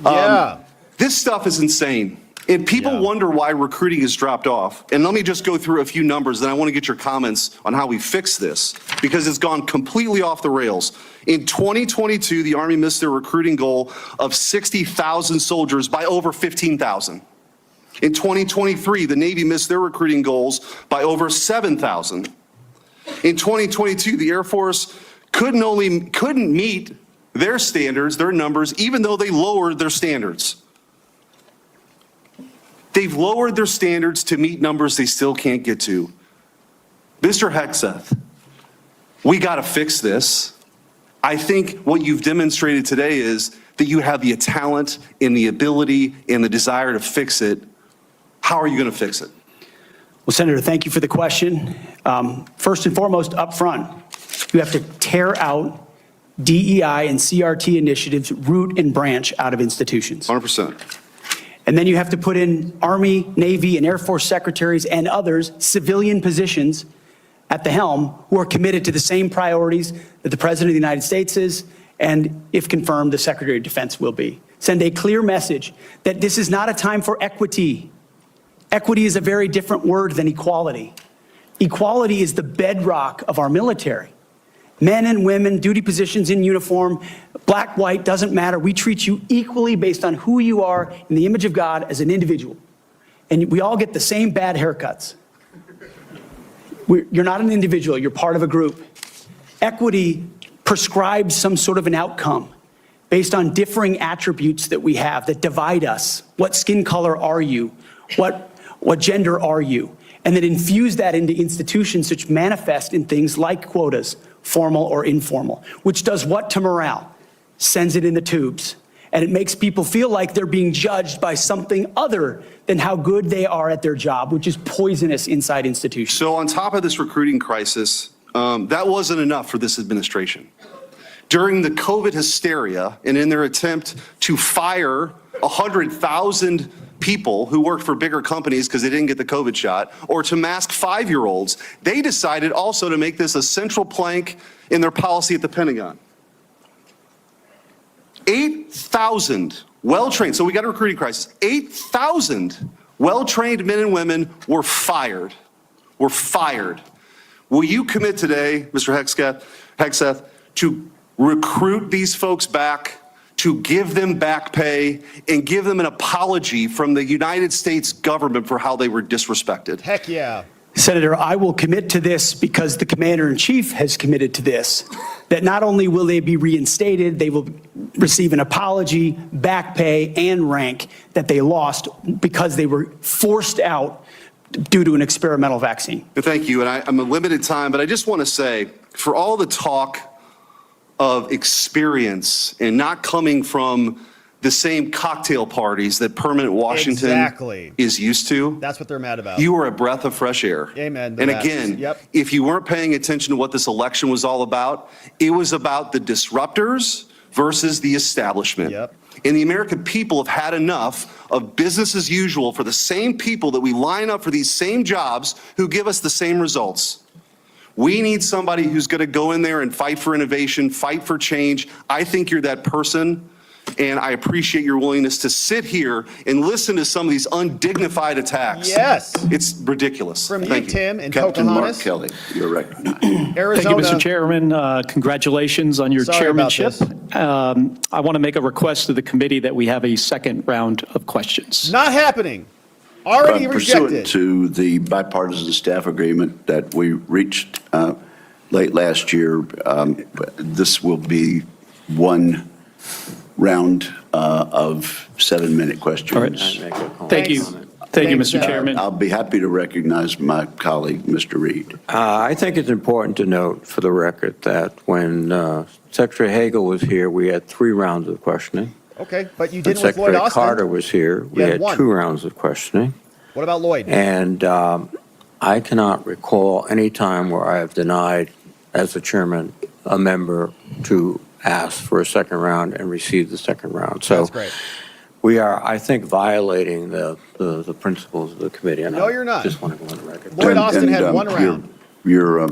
Yeah.
This stuff is insane. And people wonder why recruiting has dropped off. And let me just go through a few numbers, then I want to get your comments on how we fix this, because it's gone completely off the rails. In 2022, the Army missed their recruiting goal of 60,000 soldiers by over 15,000. In 2023, the Navy missed their recruiting goals by over 7,000. In 2022, the Air Force couldn't meet their standards, their numbers, even though they lowered their standards. They've lowered their standards to meet numbers they still can't get to. Mr. Hegseth, we got to fix this. I think what you've demonstrated today is that you have the talent and the ability and the desire to fix it. How are you going to fix it?
Well, Senator, thank you for the question. First and foremost, up front, you have to tear out DEI and CRT initiatives, root and branch, out of institutions.
100%.
And then you have to put in Army, Navy, and Air Force secretaries and others, civilian positions at the helm, who are committed to the same priorities that the President of the United States is, and if confirmed, the Secretary of Defense will be. Send a clear message that this is not a time for equity. Equity is a very different word than equality. Equality is the bedrock of our military. Men and women, duty positions in uniform, black, white, doesn't matter. We treat you equally based on who you are in the image of God as an individual. And we all get the same bad haircuts. You're not an individual, you're part of a group. Equity prescribes some sort of an outcome based on differing attributes that we have that divide us. What skin color are you? What gender are you? And then infuse that into institutions which manifest in things like quotas, formal or informal, which does what to morale? Sends it in the tubes. And it makes people feel like they're being judged by something other than how good they are at their job, which is poisonous inside institutions.
So on top of this recruiting crisis, that wasn't enough for this administration. During the COVID hysteria and in their attempt to fire 100,000 people who worked for bigger companies because they didn't get the COVID shot, or to mask 5-year-olds, they decided also to make this a central plank in their policy at the Pentagon. 8,000 well-trained, so we got a recruiting crisis, 8,000 well-trained men and women were fired. Will you commit today, Mr. Hegseth, to recruit these folks back, to give them back pay, and give them an apology from the United States government for how they were disrespected?
Heck yeah.
Senator, I will commit to this because the Commander-in-Chief has committed to this, that not only will they be reinstated, they will receive an apology, back pay, and rank that they lost because they were forced out due to an experimental vaccine.
Thank you, and I'm a limited time, but I just want to say, for all the talk of experience and not coming from the same cocktail parties that permanent Washington
Exactly.
is used to.
That's what they're mad about.
You are a breath of fresh air.
Amen to
And
that.
again,
Yep.
if you weren't paying attention to what this election was all about, it was about the disruptors versus the establishment.
Yep.
And the American people have had enough of business as usual for the same people that we line up for these same jobs who give us the same results. We need somebody who's going to go in there and fight for innovation, fight for change. I think you're that person. And I appreciate your willingness to sit here and listen to some of these undignified attacks.
Yes.
It's ridiculous.
From you,
Thank you.
Tim, and
Captain Mark
Pocahontas.
Kelly, you're recognized.
Arizona.
Thank you, Mr. Chairman. Congratulations on your
Sorry about
chairmanship. I want to make a request to the committee that we have a second round of questions.
Not happening. Already
Pursuant
rejected.
to the bipartisan staff agreement that we reached late last year, this will be one round of 7-minute questions.
All right. Thank you. Thank you,
Thanks,
Mr. Chairman.
I'll be happy to recognize my colleague, Mr. Reed.
I think it's important to note for the record that when Secretary Hagel was here, we had 3 rounds of questioning.
Okay, but you
When
didn't with Lloyd
Secretary
Austin.
Carter was here, we
You had
had
one.
2 rounds of questioning.
What about Lloyd?
And I cannot recall any time where I have denied, as the chairman, a member to ask for a second round and receive the second round. So
That's great.
we are, I think, violating the principles of the committee. And
No,
I
you're not.
just want to go on the record.
Lloyd Austin had one
your-
round.
Your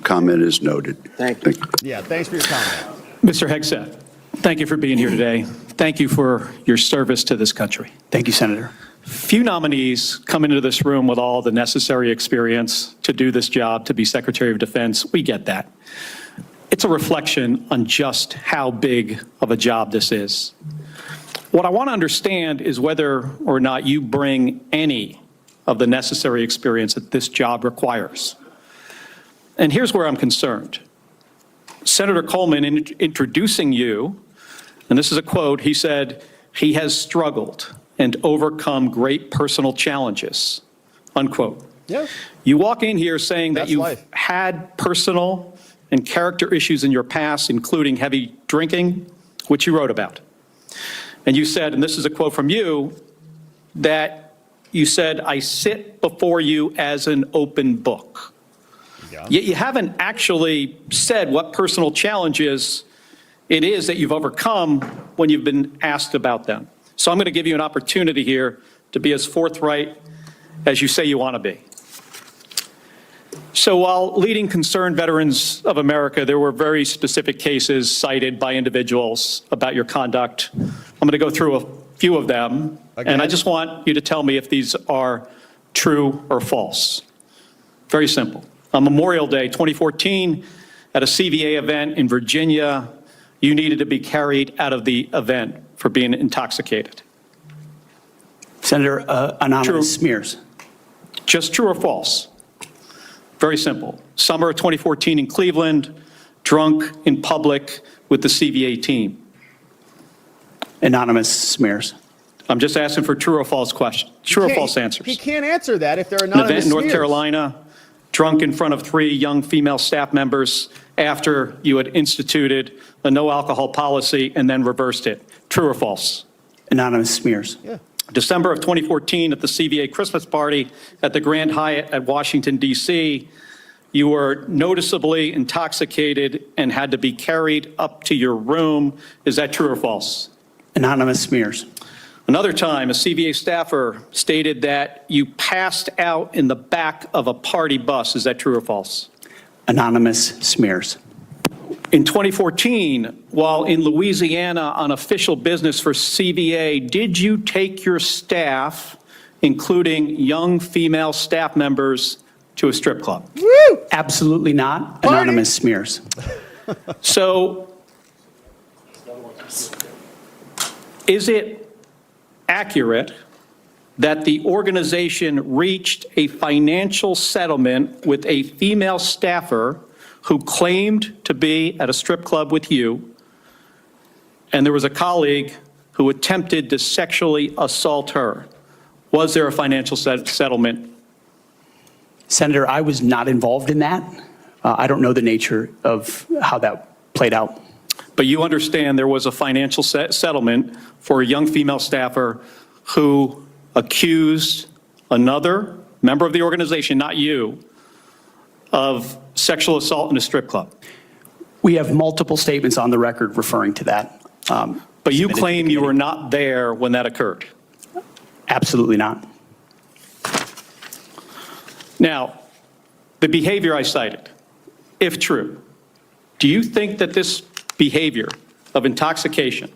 comment is noted.
Thank you.
Yeah, thanks for your comment.
Mr. Hegseth, thank you for being here today. Thank you for your service to this country.
Thank you, Senator.
Few nominees come into this room with all the necessary experience to do this job, to be Secretary of Defense. We get that. It's a reflection on just how big of a job this is. What I want to understand is whether or not you bring any of the necessary experience that this job requires. And here's where I'm concerned. Senator Coleman, in introducing you, and this is a quote, he said, "He has struggled and overcome great personal challenges," unquote.
Yeah.
You walk in here saying that
That's
you've
life.
had personal and character issues in your past, including heavy drinking, which you wrote about. And you said, and this is a quote from you, that you said, "I sit before you as an open book."
Yeah.
Yet you haven't actually said what personal challenges it is that you've overcome when you've been asked about them. So I'm going to give you an opportunity here to be as forthright as you say you want to be. So while leading concerned veterans of America, there were very specific cases cited by individuals about your conduct. I'm going to go through a few of them, and I just want you to tell me if these are true or false. Very simple. On Memorial Day 2014, at a CVA event in Virginia, you needed to be carried out of the event for being intoxicated.
Senator, anonymous
True.
smears.
Just true or false? Very simple. Summer of 2014 in Cleveland, drunk in public with the CVA team.
Anonymous smears.
I'm just asking for true or false question. True or
Can't-
false answers.
He can't answer that if they're
An
anonymous
event in North
smears.
Carolina, drunk in front of 3 young female staff members after you had instituted a no alcohol policy and then reversed it. True or false?
Anonymous smears.
Yeah.
December of 2014 at the CVA Christmas party at the Grand Hyatt at Washington, D.C., you were noticeably intoxicated and had to be carried up to your room. Is that true or false?
Anonymous smears.
Another time, a CVA staffer stated that you passed out in the back of a party bus. Is that true or false?
Anonymous smears.
In 2014, while in Louisiana on official business for CVA, did you take your staff, including young female staff members, to a strip club?
Woo!
Absolutely not. Anonymous smears.
So, is it accurate that the organization reached a financial settlement with a female staffer who claimed to be at a strip club with you, and there was a colleague who attempted to sexually assault her? Was there a financial settlement?
Senator, I was not involved in that. I don't know the nature of how that played out.
but you understand there was a financial settlement for a young female staffer who accused another member of the organization, not you, of sexual assault in a strip club.
We have multiple statements on the record referring to that.
But you claim you were not there when that occurred.
Absolutely not.
Now, the behavior I cited, if true, do you think that this behavior of intoxication,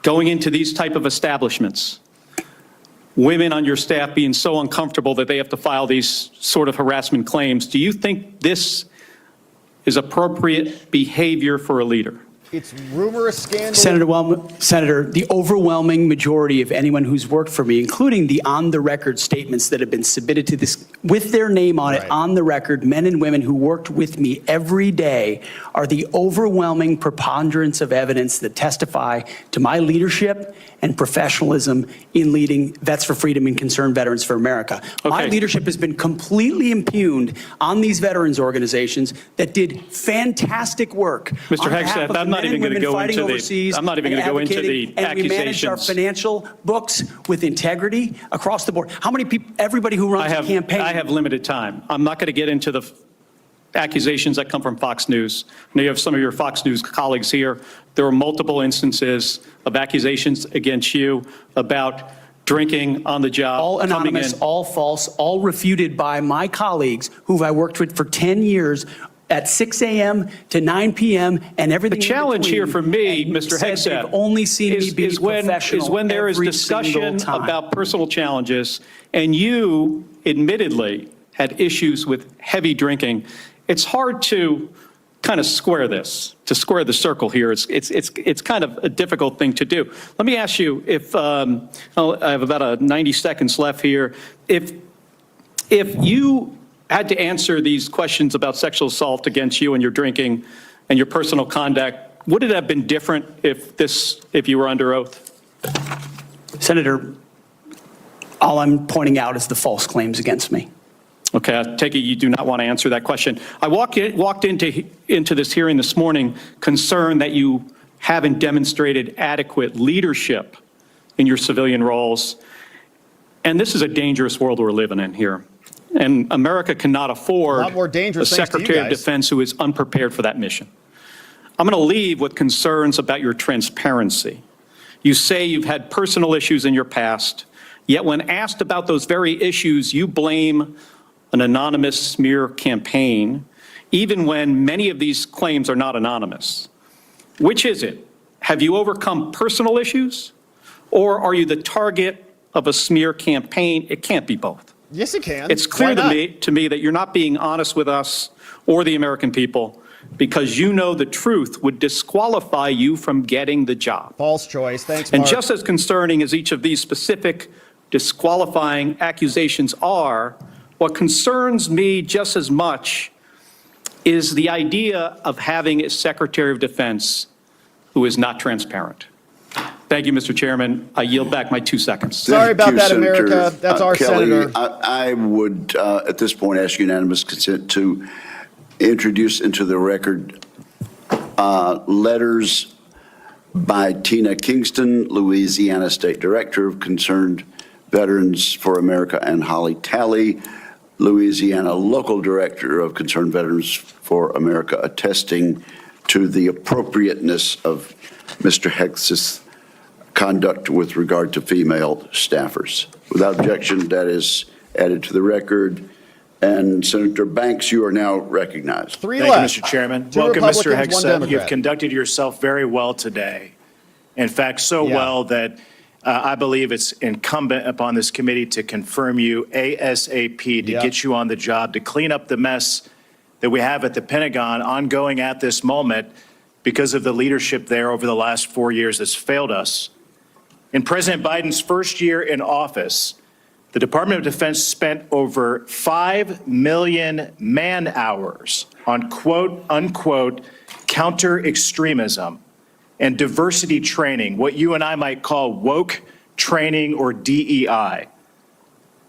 going into these type of establishments, women on your staff being so uncomfortable that they have to file these sort of harassment claims, do you think this is appropriate behavior for a leader?
It's rumorous scandal.
Senator, the overwhelming majority of anyone who's worked for me, including the on-the-record statements that have been submitted to this, with their name on it, on the record, men and women who worked with me every day, are the overwhelming preponderance of evidence that testify to my leadership and professionalism in leading Vets for Freedom and Concerned Veterans for America. My leadership has been completely impugned on these veterans organizations that did fantastic work.
Mr. Hegseth, I'm not even going to go into the accusations.
And we manage our financial books with integrity across the board. How many people, everybody who runs a campaign.
I have limited time. I'm not going to get into the accusations that come from Fox News. Now you have some of your Fox News colleagues here. There were multiple instances of accusations against you about drinking on the job.
All anonymous, all false, all refuted by my colleagues who I worked with for 10 years at 6 a.m. to 9 p.m. and everything.
The challenge here for me, Mr. Hegseth,
only seen me be professional
is when there is discussion about personal challenges and you admittedly had issues with heavy drinking. It's hard to kind of square this, to square the circle here. It's kind of a difficult thing to do. Let me ask you if, I have about 90 seconds left here. If you had to answer these questions about sexual assault against you and your drinking and your personal conduct, would it have been different if you were under oath?
Senator, all I'm pointing out is the false claims against me.
Okay, I take it you do not want to answer that question. I walked into this hearing this morning concerned that you haven't demonstrated adequate leadership in your civilian roles. And this is a dangerous world we're living in here. And America cannot afford a Secretary of Defense who is unprepared for that mission. I'm going to leave with concerns about your transparency. You say you've had personal issues in your past, yet when asked about those very issues, you blame an anonymous smear campaign, even when many of these claims are not anonymous. Which is it? Have you overcome personal issues, or are you the target of a smear campaign? It can't be both.
Yes, it can.
It's clear to me that you're not being honest with us or the American people because you know the truth would disqualify you from getting the job.
False choice. Thanks, Mark.
And just as concerning as each of these specific disqualifying accusations are, what concerns me just as much is the idea of having a Secretary of Defense who is not transparent. Thank you, Mr. Chairman. I yield back my 2 seconds.
Sorry about that, America. That's our
Kelly,
senator.
I would, at this point, ask unanimous consent to introduce into the record letters by Tina Kingston, Louisiana State Director of Concerned Veterans for America, and Holly Talley, Louisiana Local Director of Concerned Veterans for America, attesting to the appropriateness of Mr. Hegseth's conduct with regard to female staffers. Without objection, that is added to the record. And Senator Banks, you are now recognized.
Thank you, Mr. Chairman. Welcome, Mr. Hegseth. You've conducted yourself very well today. In fact, so well that I believe it's incumbent upon this committee to confirm you ASAP to get you on the job, to clean up the mess that we have at the Pentagon ongoing at this moment because of the leadership there over the last 4 years that's failed us. In President Biden's first year in office, the Department of Defense spent over 5 million man-hours on quote-unquote counter-extremism and diversity training, what you and I might call woke training or DEI.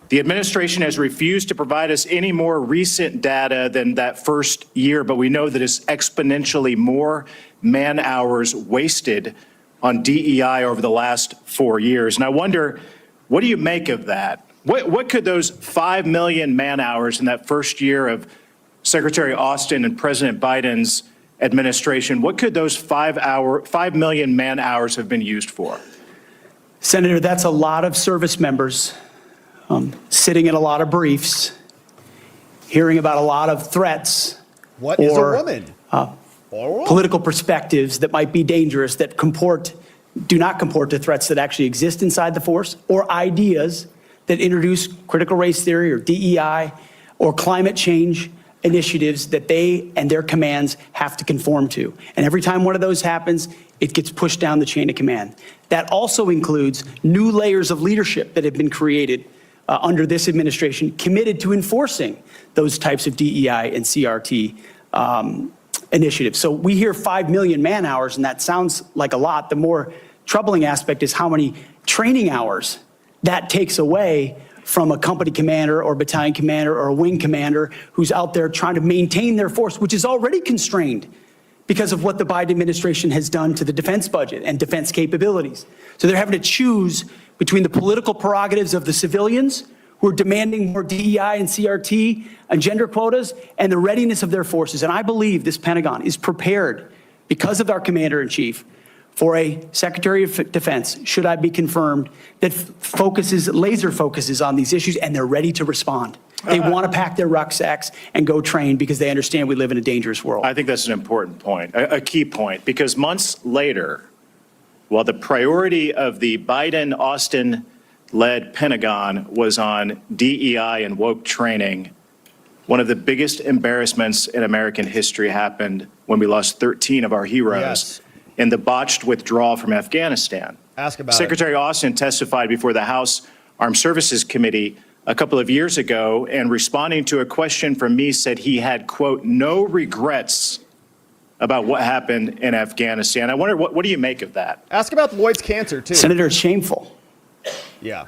The administration has refused to provide us any more recent data than that first year, but we know that it's exponentially more man hours wasted on DEI over the last 4 years. And I wonder, what do you make of that? What could those 5 million man hours in that first year of Secretary Austin and President Biden's administration, what could those 5 million man hours have been used for?
Senator, that's a lot of service members sitting in a lot of briefs, hearing about a lot of threats.
What is a woman?
Political perspectives that might be dangerous, that do not comport to threats that actually exist inside the force, or ideas that introduce critical race theory or DEI or climate change initiatives that they and their commands have to conform to. And every time one of those happens, it gets pushed down the chain of command. That also includes new layers of leadership that have been created under this administration, committed to enforcing those types of DEI and CRT initiatives. So we hear 5 million man hours, and that sounds like a lot. The more troubling aspect is how many training hours that takes away from a company commander or battalion commander or a wing commander who's out there trying to maintain their force, which is already constrained because of what the Biden administration has done to the defense budget and defense capabilities. So they're having to choose between the political prerogatives of the civilians who are demanding more DEI and CRT and gender quotas and the readiness of their forces. And I believe this Pentagon is prepared, because of our commander-in-chief, for a Secretary of Defense, should I be confirmed, that laser focuses on these issues, and they're ready to respond. They want to pack their rucksacks and go train because they understand we live in a dangerous world.
I think that's an important point, a key point, because months later, while the priority of the Biden-Austin-led Pentagon was on DEI and woke training, one of the biggest embarrassments in American history happened when we lost 13 of our heroes in the botched withdrawal from Afghanistan.
Ask about
Secretary Austin testified before the House Armed Services Committee a couple of years ago, and responding to a question from me said he had, quote, no regrets about what happened in Afghanistan. I wonder, what do you make of that?
Ask about Lloyd's cancer, too.
Senator, it's shameful.
Yeah.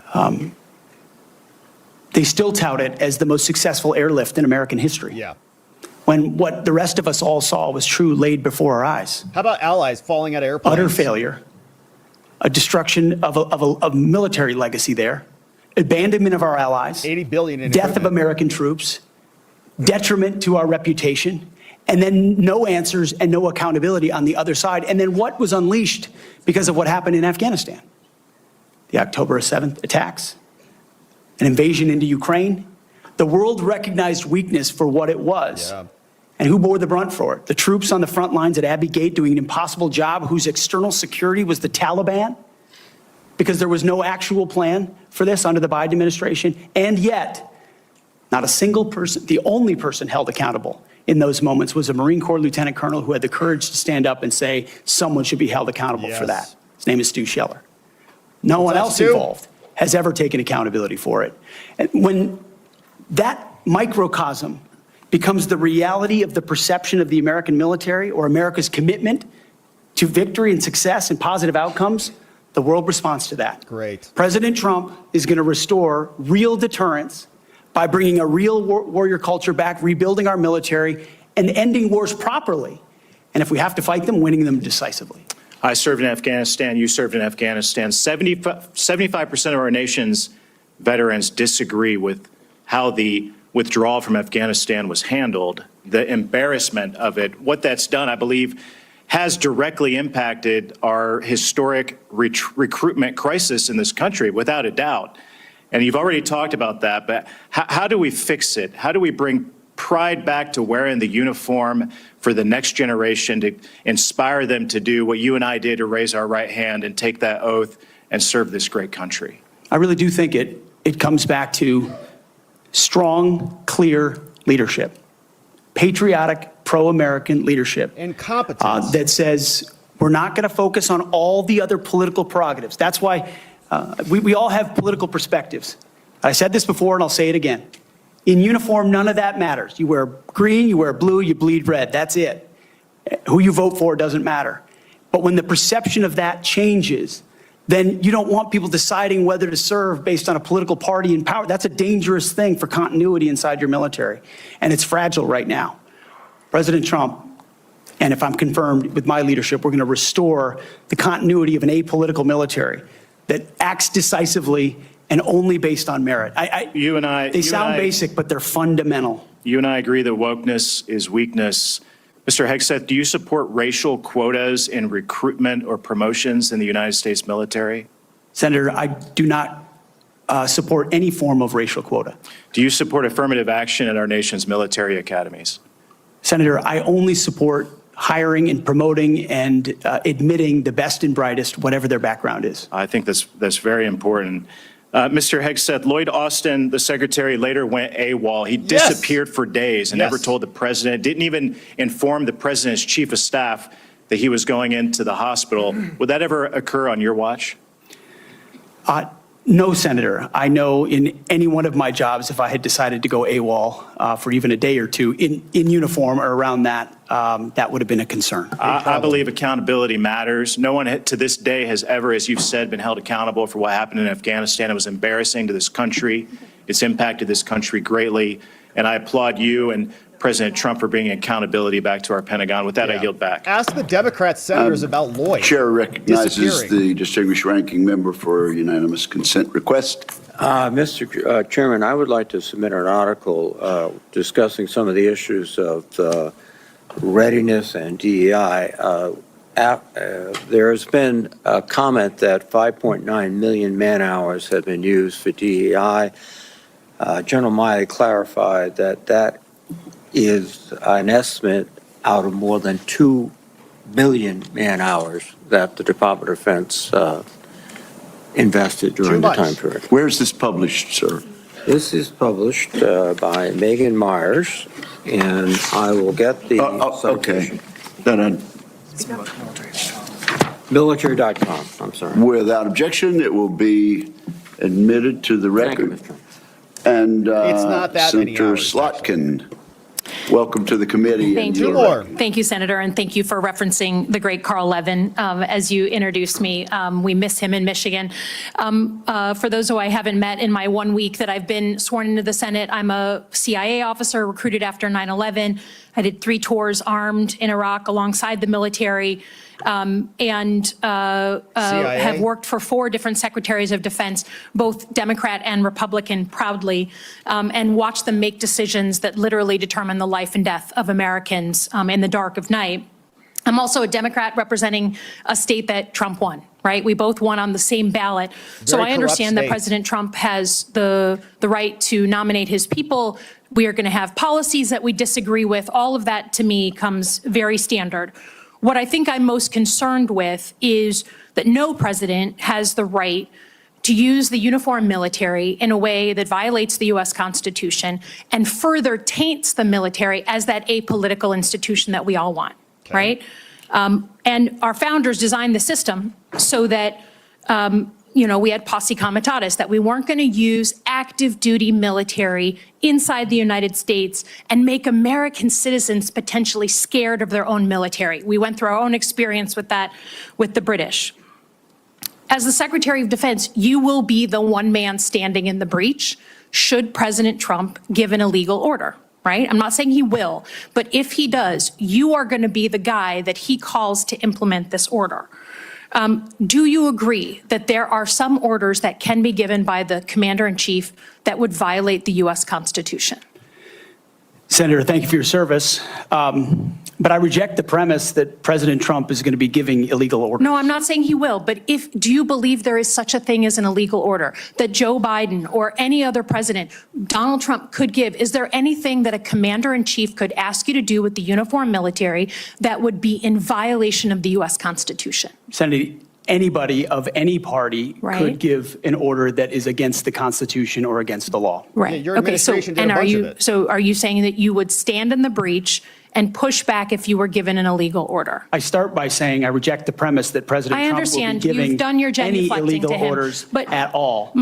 They still tout it as the most successful airlift in American history.
Yeah.
When what the rest of us all saw was true laid before our eyes.
How about allies falling out of airplanes?
Utter failure, a destruction of a military legacy there, abandonment of our allies,
$80 billion in
death of American troops, detriment to our reputation, and then no answers and no accountability on the other side. And then what was unleashed because of what happened in Afghanistan? The October 7th attacks, an invasion into Ukraine. The world recognized weakness for what it was.
Yeah.
And who bore the brunt for it? The troops on the front lines at Abbey Gate doing an impossible job, whose external security was the Taliban, because there was no actual plan for this under the Biden administration. And yet, not a single person, the only person held accountable in those moments was a Marine Corps lieutenant colonel who had the courage to stand up and say someone should be held accountable for that. His name is Stu Scheller. No one else involved has ever taken accountability for it. And when that microcosm becomes the reality of the perception of the American military or America's commitment to victory and success and positive outcomes, the world responds to that.
Great.
President Trump is going to restore real deterrence by bringing a real warrior culture back, rebuilding our military, and ending wars properly. And if we have to fight them, winning them decisively.
I served in Afghanistan. You served in Afghanistan. 75% of our nation's veterans disagree with how the withdrawal from Afghanistan was handled, the embarrassment of it. What that's done, I believe, has directly impacted our historic recruitment crisis in this country, without a doubt. And you've already talked about that, but how do we fix it? How do we bring pride back to wearing the uniform for the next generation, to inspire them to do what you and I did, to raise our right hand and take that oath and serve this great country?
I really do think it comes back to strong, clear leadership, patriotic, pro-American leadership.
And competence.
That says we're not going to focus on all the other political prerogatives. That's why we all have political perspectives. I said this before and I'll say it again. In uniform, none of that matters. You wear green, you wear blue, you bleed red. That's it. Who you vote for doesn't matter. But when the perception of that changes, then you don't want people deciding whether to serve based on a political party in power. That's a dangerous thing for continuity inside your military, and it's fragile right now. President Trump, and if I'm confirmed with my leadership, we're going to restore the continuity of an apolitical military that acts decisively and only based on merit. They sound basic, but they're fundamental.
You and I agree that wokeness is weakness. Mr. Hegseth, do you support racial quotas in recruitment or promotions in the United States military?
Senator, I do not support any form of racial quota.
Do you support affirmative action in our nation's military academies?
Senator, I only support hiring and promoting and admitting the best and brightest, whatever their background is.
I think that's very important. Mr. Hegseth, Lloyd Austin, the secretary, later went AWOL. He disappeared for days and never told the president, didn't even inform the president's chief of staff that he was going into the hospital. Would that ever occur on your watch?
No, Senator. I know in any one of my jobs, if I had decided to go AWOL for even a day or two in uniform or around that, that would have been a concern.
I believe accountability matters. No one to this day has ever, as you've said, been held accountable for what happened in Afghanistan. It was embarrassing to this country. It's impacted this country greatly. And I applaud you and President Trump for bringing accountability back to our Pentagon. With that, I yield back.
Ask the Democrat senators about Lloyd.
Chair recognizes the distinguished ranking member for unanimous consent request.
Mr. Chairman, I would like to submit an article discussing some of the issues of readiness and DEI. There has been a comment that 5.9 million man-hours have been used for DEI. General Miley clarified that that is an estimate out of more than 2 billion man-hours that the Department of Defense invested during the time period.
Where is this published, sir?
This is published by Megan Myers, and I will get the
okay.
Military.com, I'm sorry.
Without objection, it will be admitted to the record. And
it's not that many
Senator
hours,
Slotkin, welcome to the committee.
Thank you. Thank you, Senator, and thank you for referencing the great Carl Levin as you introduced me. We miss him in Michigan. For those who I haven't met in my 1 week that I've been sworn into the Senate, I'm a CIA officer recruited after 9/11. I did 3 tours armed in Iraq alongside the military. And have worked for 4 different secretaries of defense, both Democrat and Republican, proudly, and watched them make decisions that literally determine the life and death of Americans in the dark of night. I'm also a Democrat representing a state that Trump won, right? We both won on the same ballot. So I understand that President Trump has the right to nominate his people. We are going to have policies that we disagree with. All of that, to me, comes very standard. What I think I'm most concerned with is that no president has the right to use the uniformed military in a way that violates the U.S. Constitution and further taints the military as that apolitical institution that we all want, right? And our founders designed the system so that, we had posse comitatus, that we weren't going to use active duty military inside the United States and make American citizens potentially scared of their own military. We went through our own experience with that with the British. As the Secretary of Defense, you will be the one man standing in the breach should President Trump give an illegal order, right? I'm not saying he will, but if he does, you are going to be the guy that he calls to implement this order. Do you agree that there are some orders that can be given by the Commander-in-Chief that would violate the U.S. Constitution?
Senator, thank you for your service. But I reject the premise that President Trump is going to be giving illegal orders.
No, I'm not saying he will, but do you believe there is such a thing as an illegal order that Joe Biden or any other president, Donald Trump, could give? Is there anything that a commander-in-chief could ask you to do with the uniformed military that would be in violation of the U.S. Constitution?
Senator, anybody of any party could give an order that is against the Constitution or against the law.
Right.
Yeah, your administration did a bunch of it.
So are you saying that you would stand in the breach and push back if you were given an illegal order?
I start by saying I reject the premise that President Trump will be giving any illegal orders at all.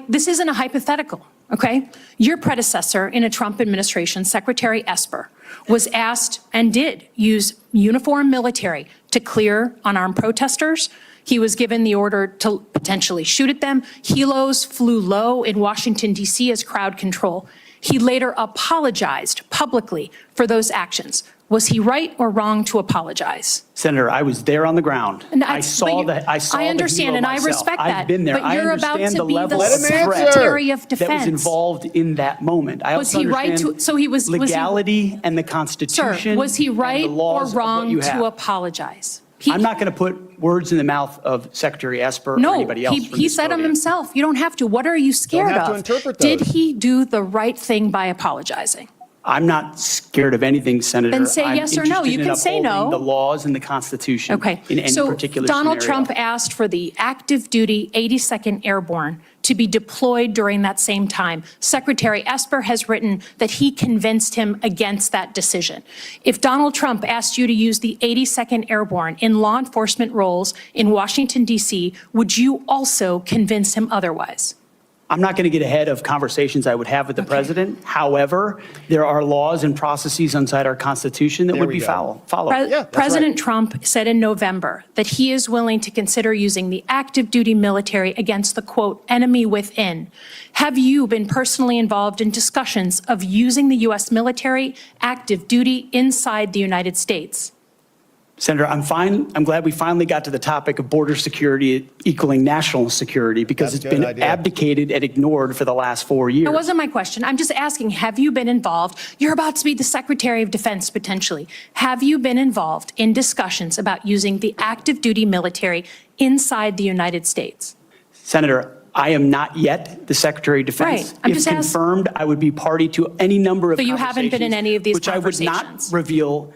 This isn't a hypothetical, okay? Your predecessor in a Trump administration, Secretary Esper, was asked and did use uniformed military to clear unarmed protesters. He was given the order to potentially shoot at them. Helos flew low in Washington, D.C. as crowd control. He later apologized publicly for those actions. Was he right or wrong to apologize?
Senator, I was there on the ground.
And
I saw the
I understand, and I respect that.
I've been there.
But you're
I
about
understand
to
the
be
level
the
of
Secretary of
threat that was
Defense.
involved in that moment. I
Was
also
he right
understand
to? So he was
legality and the
Sir,
Constitution.
was he right
and the
or
laws of what
wrong
you
to
have.
apologize?
I'm not going to put words in the mouth of Secretary Esper or anybody else. from
he
this
said them
podium.
himself. You don't have to. What are you scared
have to
of?
interpret
Did
those.
he do the right thing by apologizing?
I'm not scared of anything, Senator.
Then say
I'm
yes or no.
interested
You
in
can say
upholding
no.
the laws and the Constitution
Okay.
in any
So
particular
Donald
scenario.
Trump asked for the active duty 82nd Airborne to be deployed during that same time. Secretary Esper has written that he convinced him against that decision. If Donald Trump asked you to use the 82nd Airborne in law enforcement roles in Washington, D.C., would you also convince him otherwise?
I'm not going to get ahead of conversations I would have with the president. However, there are laws and processes inside our Constitution that would be followed.
President Trump said in November that he is willing to consider using the active duty military against the, quote, enemy within. Have you been personally involved in discussions of using the U.S. military active duty inside the United States?
Senator, I'm glad we finally got to the topic of border security equaling national security because it's been abdicated and ignored for the last 4 years.
That wasn't my question. I'm just asking, have you been involved? You're about to be the Secretary of Defense potentially. Have you been involved in discussions about using the active duty military inside the United States?
Senator, I am not yet the Secretary of Defense.
Right. I'm
if
just
confirmed, I would be party to any number of
So you
conversations.
haven't been in any of these
which I would not reveal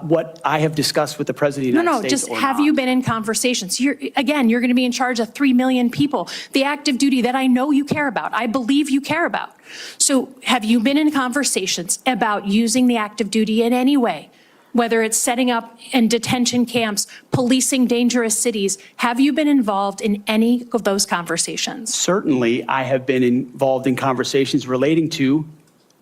what I have discussed with the President of the United States.
Just have you been in conversations? You're going to be in charge of 3 million people. The active duty that I know you care about, I believe you care about. So have you been in conversations about using the active duty in any way? Whether it's setting up in detention camps, policing dangerous cities, have you been involved in any of those conversations?
Certainly, I have been involved in conversations relating to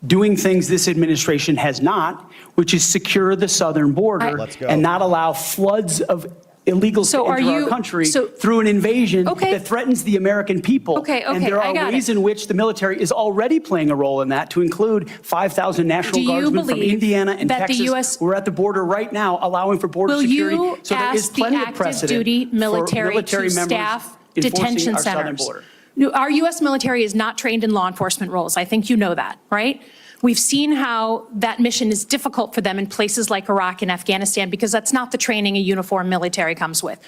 doing things this administration has not, which is secure the southern border and not allow floods of illegals to enter our country through an invasion that threatens the American people. And there are ways in which the military is already playing a role in that, to include 5,000 National Guardsmen from Indiana and Texas. We're at the border right now allowing for border security. So there is plenty of precedent
duty military
for military
to
members
staff
enforcing
detention
our southern
centers?
border.
Our U.S. military is not trained in law enforcement roles. I think you know that, right? We've seen how that mission is difficult for them in places like Iraq and Afghanistan because that's not the training a uniformed military comes with.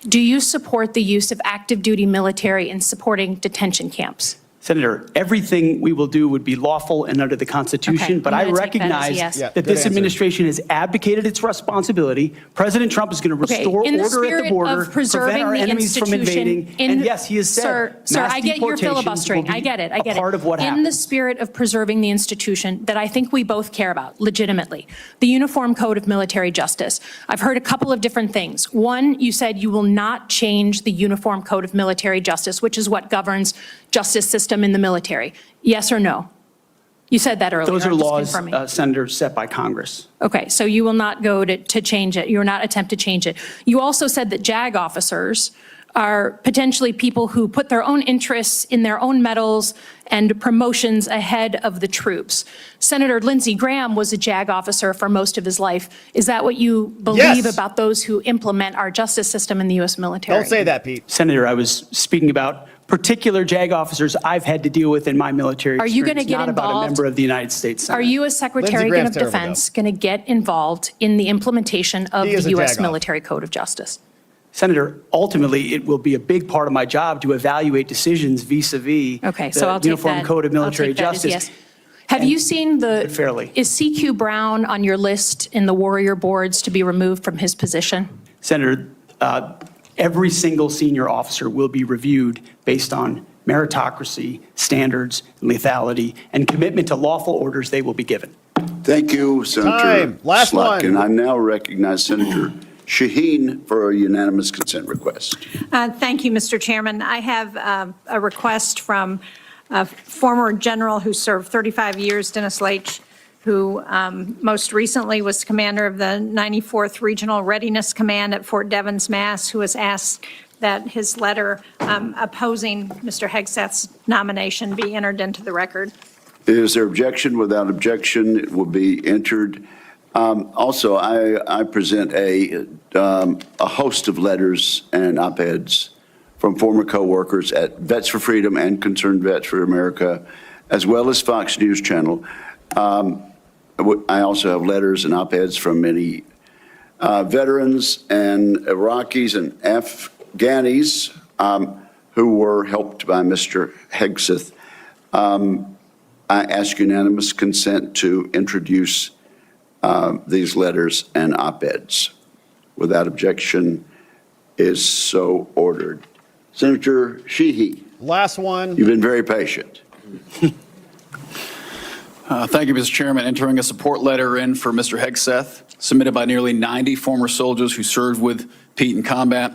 Do you support the use of active duty military in supporting detention camps?
Senator, everything we will do would be lawful and under the Constitution, but I recognize that this administration has abdicated its responsibility. President Trump is going to restore order at the border, prevent our enemies from invading, and yes, he has said
Sir, I get your
deportations
filibustering.
will be
I get it.
a part of what
In
happens.
the spirit of preserving the institution that I think we both care about, legitimately, the Uniform Code of Military Justice. I've heard a couple of different things. One, you said you will not change the Uniform Code of Military Justice, which is what governs justice system in the military. Yes or no? You said that earlier.
Those are
I'm just
laws,
confirming.
Senator, set by Congress.
Okay, so you will not go to change it. You will not attempt to change it. You also said that JAG officers are potentially people who put their own interests in their own medals and promotions ahead of the troops. Senator Lindsey Graham was a JAG officer for most of his life. Is that what you believe about those who implement our justice system in the U.S. military?
Don't say that, Pete.
Senator, I was speaking about particular JAG officers I've had to deal with in my military
Are you
experience,
gonna get
not about a
involved?
member of the United States Senate.
Are you, as Secretary of Defense, going to get involved in the implementation of
He is
the
a
U.S.
JAG
Military Code of Justice?
Senator, ultimately, it will be a big part of my job to evaluate decisions vis-a-vis
Okay, so
the
I'll take
Uniform
that.
Code of
I'll
Military
take that as
Justice.
yes. Have you seen
fairly.
is CQ Brown on your list in the Warrior boards to be removed from his position?
Senator, every single senior officer will be reviewed based on meritocracy, standards, lethality, and commitment to lawful orders they will be given.
Thank you, Senator
Time. Last one.
Slotkin. I now recognize Senator Shaheen for a unanimous consent request.
Thank you, Mr. Chairman. I have a request from a former general who served 35 years, Dennis Leitch, who most recently was commander of the 94th Regional Readiness Command at Fort Devens, Mass., who has asked that his letter opposing Mr. Hegseth's nomination be entered into the record.
Is there objection? Without objection, it will be entered. Also, I present a host of letters and op-eds from former co-workers at Vets for Freedom and Concerned Vets for America, as well as Fox News Channel. I also have letters and op-eds from many veterans and Iraqis and Afghanis who were helped by Mr. Hegseth. I ask unanimous consent to introduce these letters and op-eds. Without objection, is so ordered. Senator Shaheen.
Last one.
You've been very patient.
Thank you, Mr. Chairman. Entering a support letter in for Mr. Hegseth, submitted by nearly 90 former soldiers who served with Pete in combat.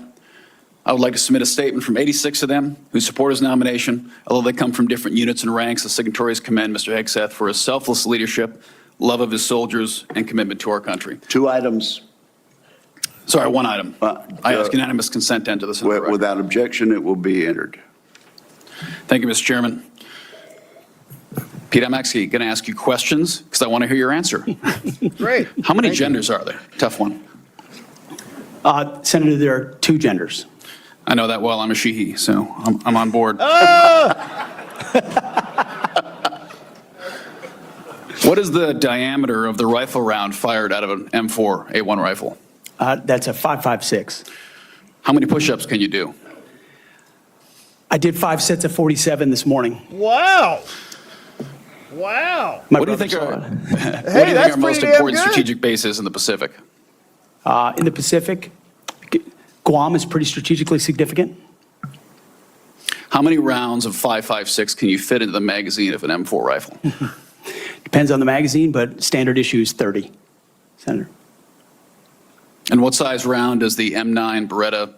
I would like to submit a statement from 86 of them who support his nomination. Although they come from different units and ranks, the signatories commend Mr. Hegseth for his selfless leadership, love of his soldiers, and commitment to our country.
2 items.
Sorry, 1 item. I ask unanimous consent to enter this into the record.
Without objection, it will be entered.
Thank you, Mr. Chairman. Pete, I'm actually going to ask you questions because I want to hear your answer.
Great.
How many genders are there? Tough one.
Senator, there are 2 genders.
I know that well. I'm a she, so I'm on board. What is the diameter of the rifle round fired out of an M4A1 rifle?
That's a 5.56.
How many push-ups can you do?
I did 5 sets of 47 this morning.
Wow. Wow.
What do you think are, most important strategic bases in the Pacific?
In the Pacific, Guam is pretty strategically significant.
How many rounds of 5.56 can you fit into the magazine of an M4 rifle?
Depends on the magazine, but standard issue is 30, Senator.
And what size round does the M9 Beretta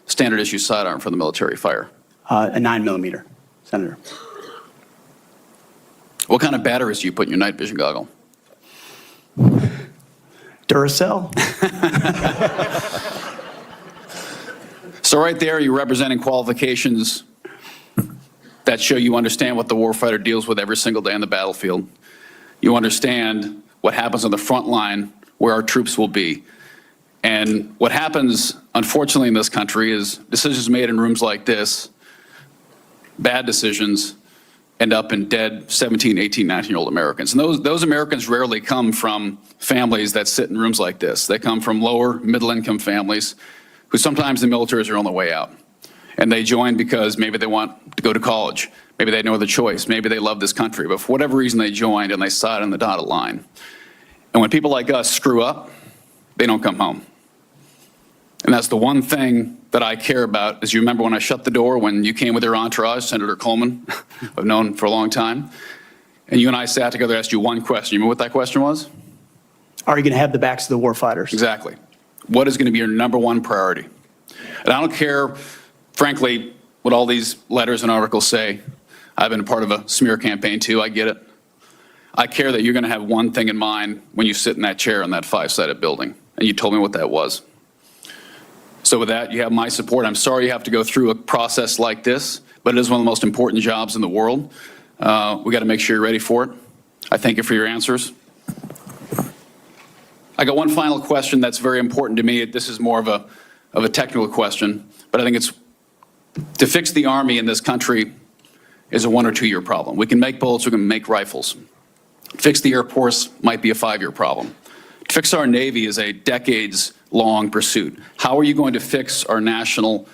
standard issue sidearm for the military fire?
A 9mm, Senator.
What kind of batteries do you put in your night vision goggle?
Duracell.
So right there, you're representing qualifications that show you understand what the warfighter deals with every single day on the battlefield. You understand what happens on the front line where our troops will be. And what happens, unfortunately, in this country is decisions made in rooms like this, bad decisions, end up in dead 17, 18, 19-year-old Americans. And those Americans rarely come from families that sit in rooms like this. They come from lower, middle-income families who sometimes the militaries are on the way out. And they join because maybe they want to go to college. Maybe they had no other choice. Maybe they love this country. But for whatever reason, they joined and they sat on the dotted line. And when people like us screw up, they don't come home. And that's the one thing that I care about. As you remember when I shut the door, when you came with your entourage, Senator Coleman, I've known for a long time, and you and I sat together and asked you one question. You remember what that question was?
Are you going to have the backs of the war fighters?
Exactly. What is going to be your #1 priority? And I don't care, frankly, what all these letters and articles say. I've been a part of a smear campaign too, I get it. I care that you're going to have one thing in mind when you sit in that chair in that 5-sided building, and you told me what that was. So with that, you have my support. I'm sorry you have to go through a process like this, but it is one of the most important jobs in the world. We got to make sure you're ready for it. I thank you for your answers. I got one final question that's very important to me. This is more of a technical question, but I think it's to fix the Army in this country is a 1 or 2 year problem. We can make bullets, we can make rifles. Fix the Air Force might be a 5-year problem. To fix our Navy is a decades-long pursuit. How are you going to fix our national?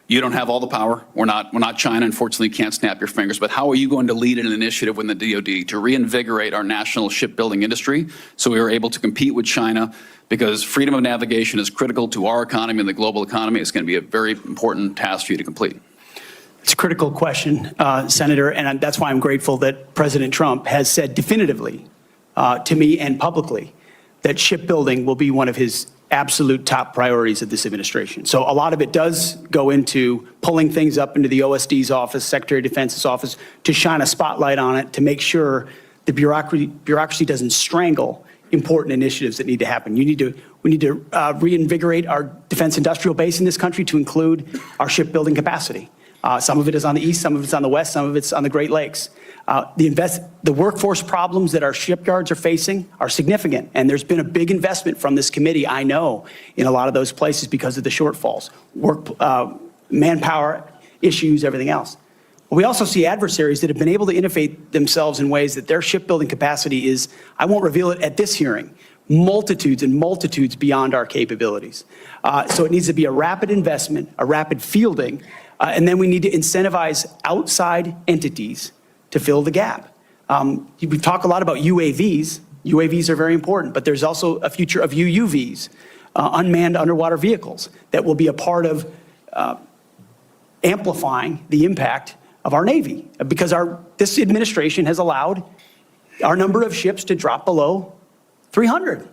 You don't have all the power. We're not China. Unfortunately, you can't snap your fingers. But how are you going to lead an initiative within the DoD to reinvigorate our national shipbuilding industry so we are able to compete with China? Because freedom of navigation is critical to our economy and the global economy. It's going to be a very important task for you to complete.
It's a critical question, Senator, and that's why I'm grateful that President Trump has said definitively to me and publicly that shipbuilding will be one of his absolute top priorities of this administration. So a lot of it does go into pulling things up into the OSD's office, Secretary of Defense's office, to shine a spotlight on it, to make sure the bureaucracy doesn't strangle important initiatives that need to happen. We need to reinvigorate our defense industrial base in this country to include our shipbuilding capacity. Some of it is on the east, some of it's on the west, some of it's on the Great Lakes. The workforce problems that our shipyards are facing are significant, and there's been a big investment from this committee, I know, in a lot of those places because of the shortfalls, manpower issues, everything else. We also see adversaries that have been able to innovate themselves in ways that their shipbuilding capacity is, I won't reveal it at this hearing, multitudes and multitudes beyond our capabilities. So it needs to be a rapid investment, a rapid fielding, and then we need to incentivize outside entities to fill the gap. We talk a lot about UAVs. UAVs are very important, but there's also a future of UUVs, unmanned underwater vehicles, that will be a part of amplifying the impact of our Navy, because this administration has allowed our number of ships to drop below 300.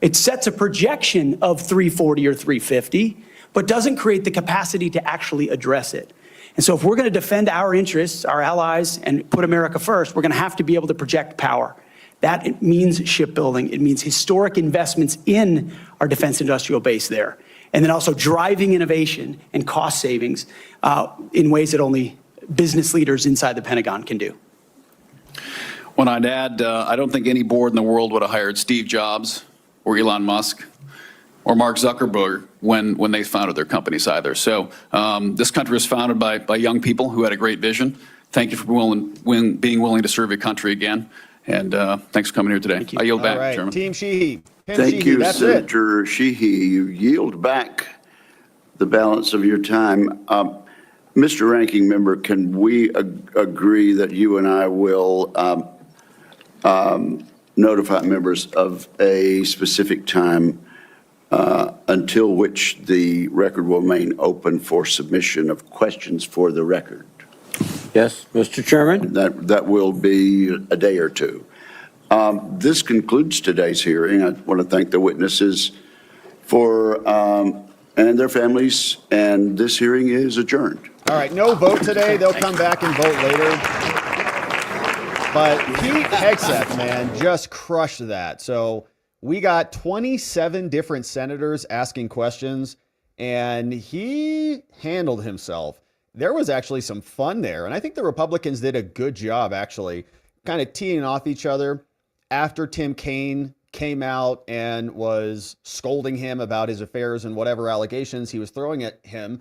It sets a projection of 340 or 350, but doesn't create the capacity to actually address it. And so if we're going to defend our interests, our allies, and put America first, we're going to have to be able to project power. That means shipbuilding. It means historic investments in our defense industrial base there. And then also driving innovation and cost savings in ways that only business leaders inside the Pentagon can do.
When I'd add, I don't think any board in the world would have hired Steve Jobs or Elon Musk or Mark Zuckerberg when they founded their companies either. So this country was founded by young people who had a great vision. Thank you for being willing to serve your country again. And thanks for coming here today. I yield back,
right.
Chairman.
Team Shaheen.
Thank you, Senator Shaheen. You yield back the balance of your time. Mr. Ranking Member, can we agree that you and I will notify members of a specific time until which the record will remain open for submission of questions for the record?
Yes, Mr. Chairman.
That will be a day or two. This concludes today's hearing. I want to thank the witnesses and their families, and this hearing is adjourned.
All right, no vote today. They'll come back and vote later. But Pete Hegseth, man, just crushed that. So we got 27 different senators asking questions, and he handled himself. There was actually some fun there, and I think the Republicans did a good job, actually, kind of teeing off each other after Tim Kaine came out and was scolding him about his affairs and whatever allegations he was throwing at him.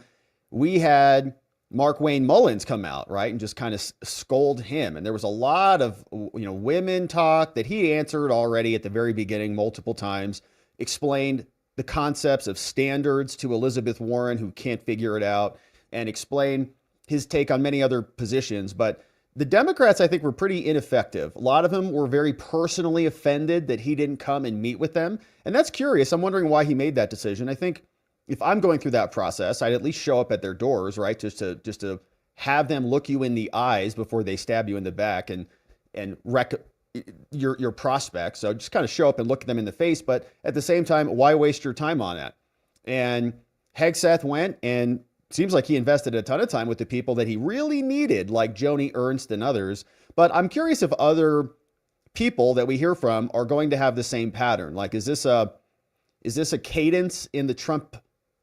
We had Mark Wayne Mullins come out, right, and just kind of scold him. And there was a lot of, women talk that he answered already at the very beginning multiple times, explained the concepts of standards to Elizabeth Warren, who can't figure it out, and explained his take on many other positions. But the Democrats, I think, were pretty ineffective. A lot of them were very personally offended that he didn't come and meet with them. And that's curious. I'm wondering why he made that decision. I think if I'm going through that process, I'd at least show up at their doors, right? Just to have them look you in the eyes before they stab you in the back and wreck your prospects. So just kind of show up and look them in the face. But at the same time, why waste your time on that? And Hegseth went, and seems like he invested a ton of time with the people that he really needed, like Joni Ernst and others. But I'm curious if other people that we hear from are going to have the same pattern. Like, is this a cadence in the Trump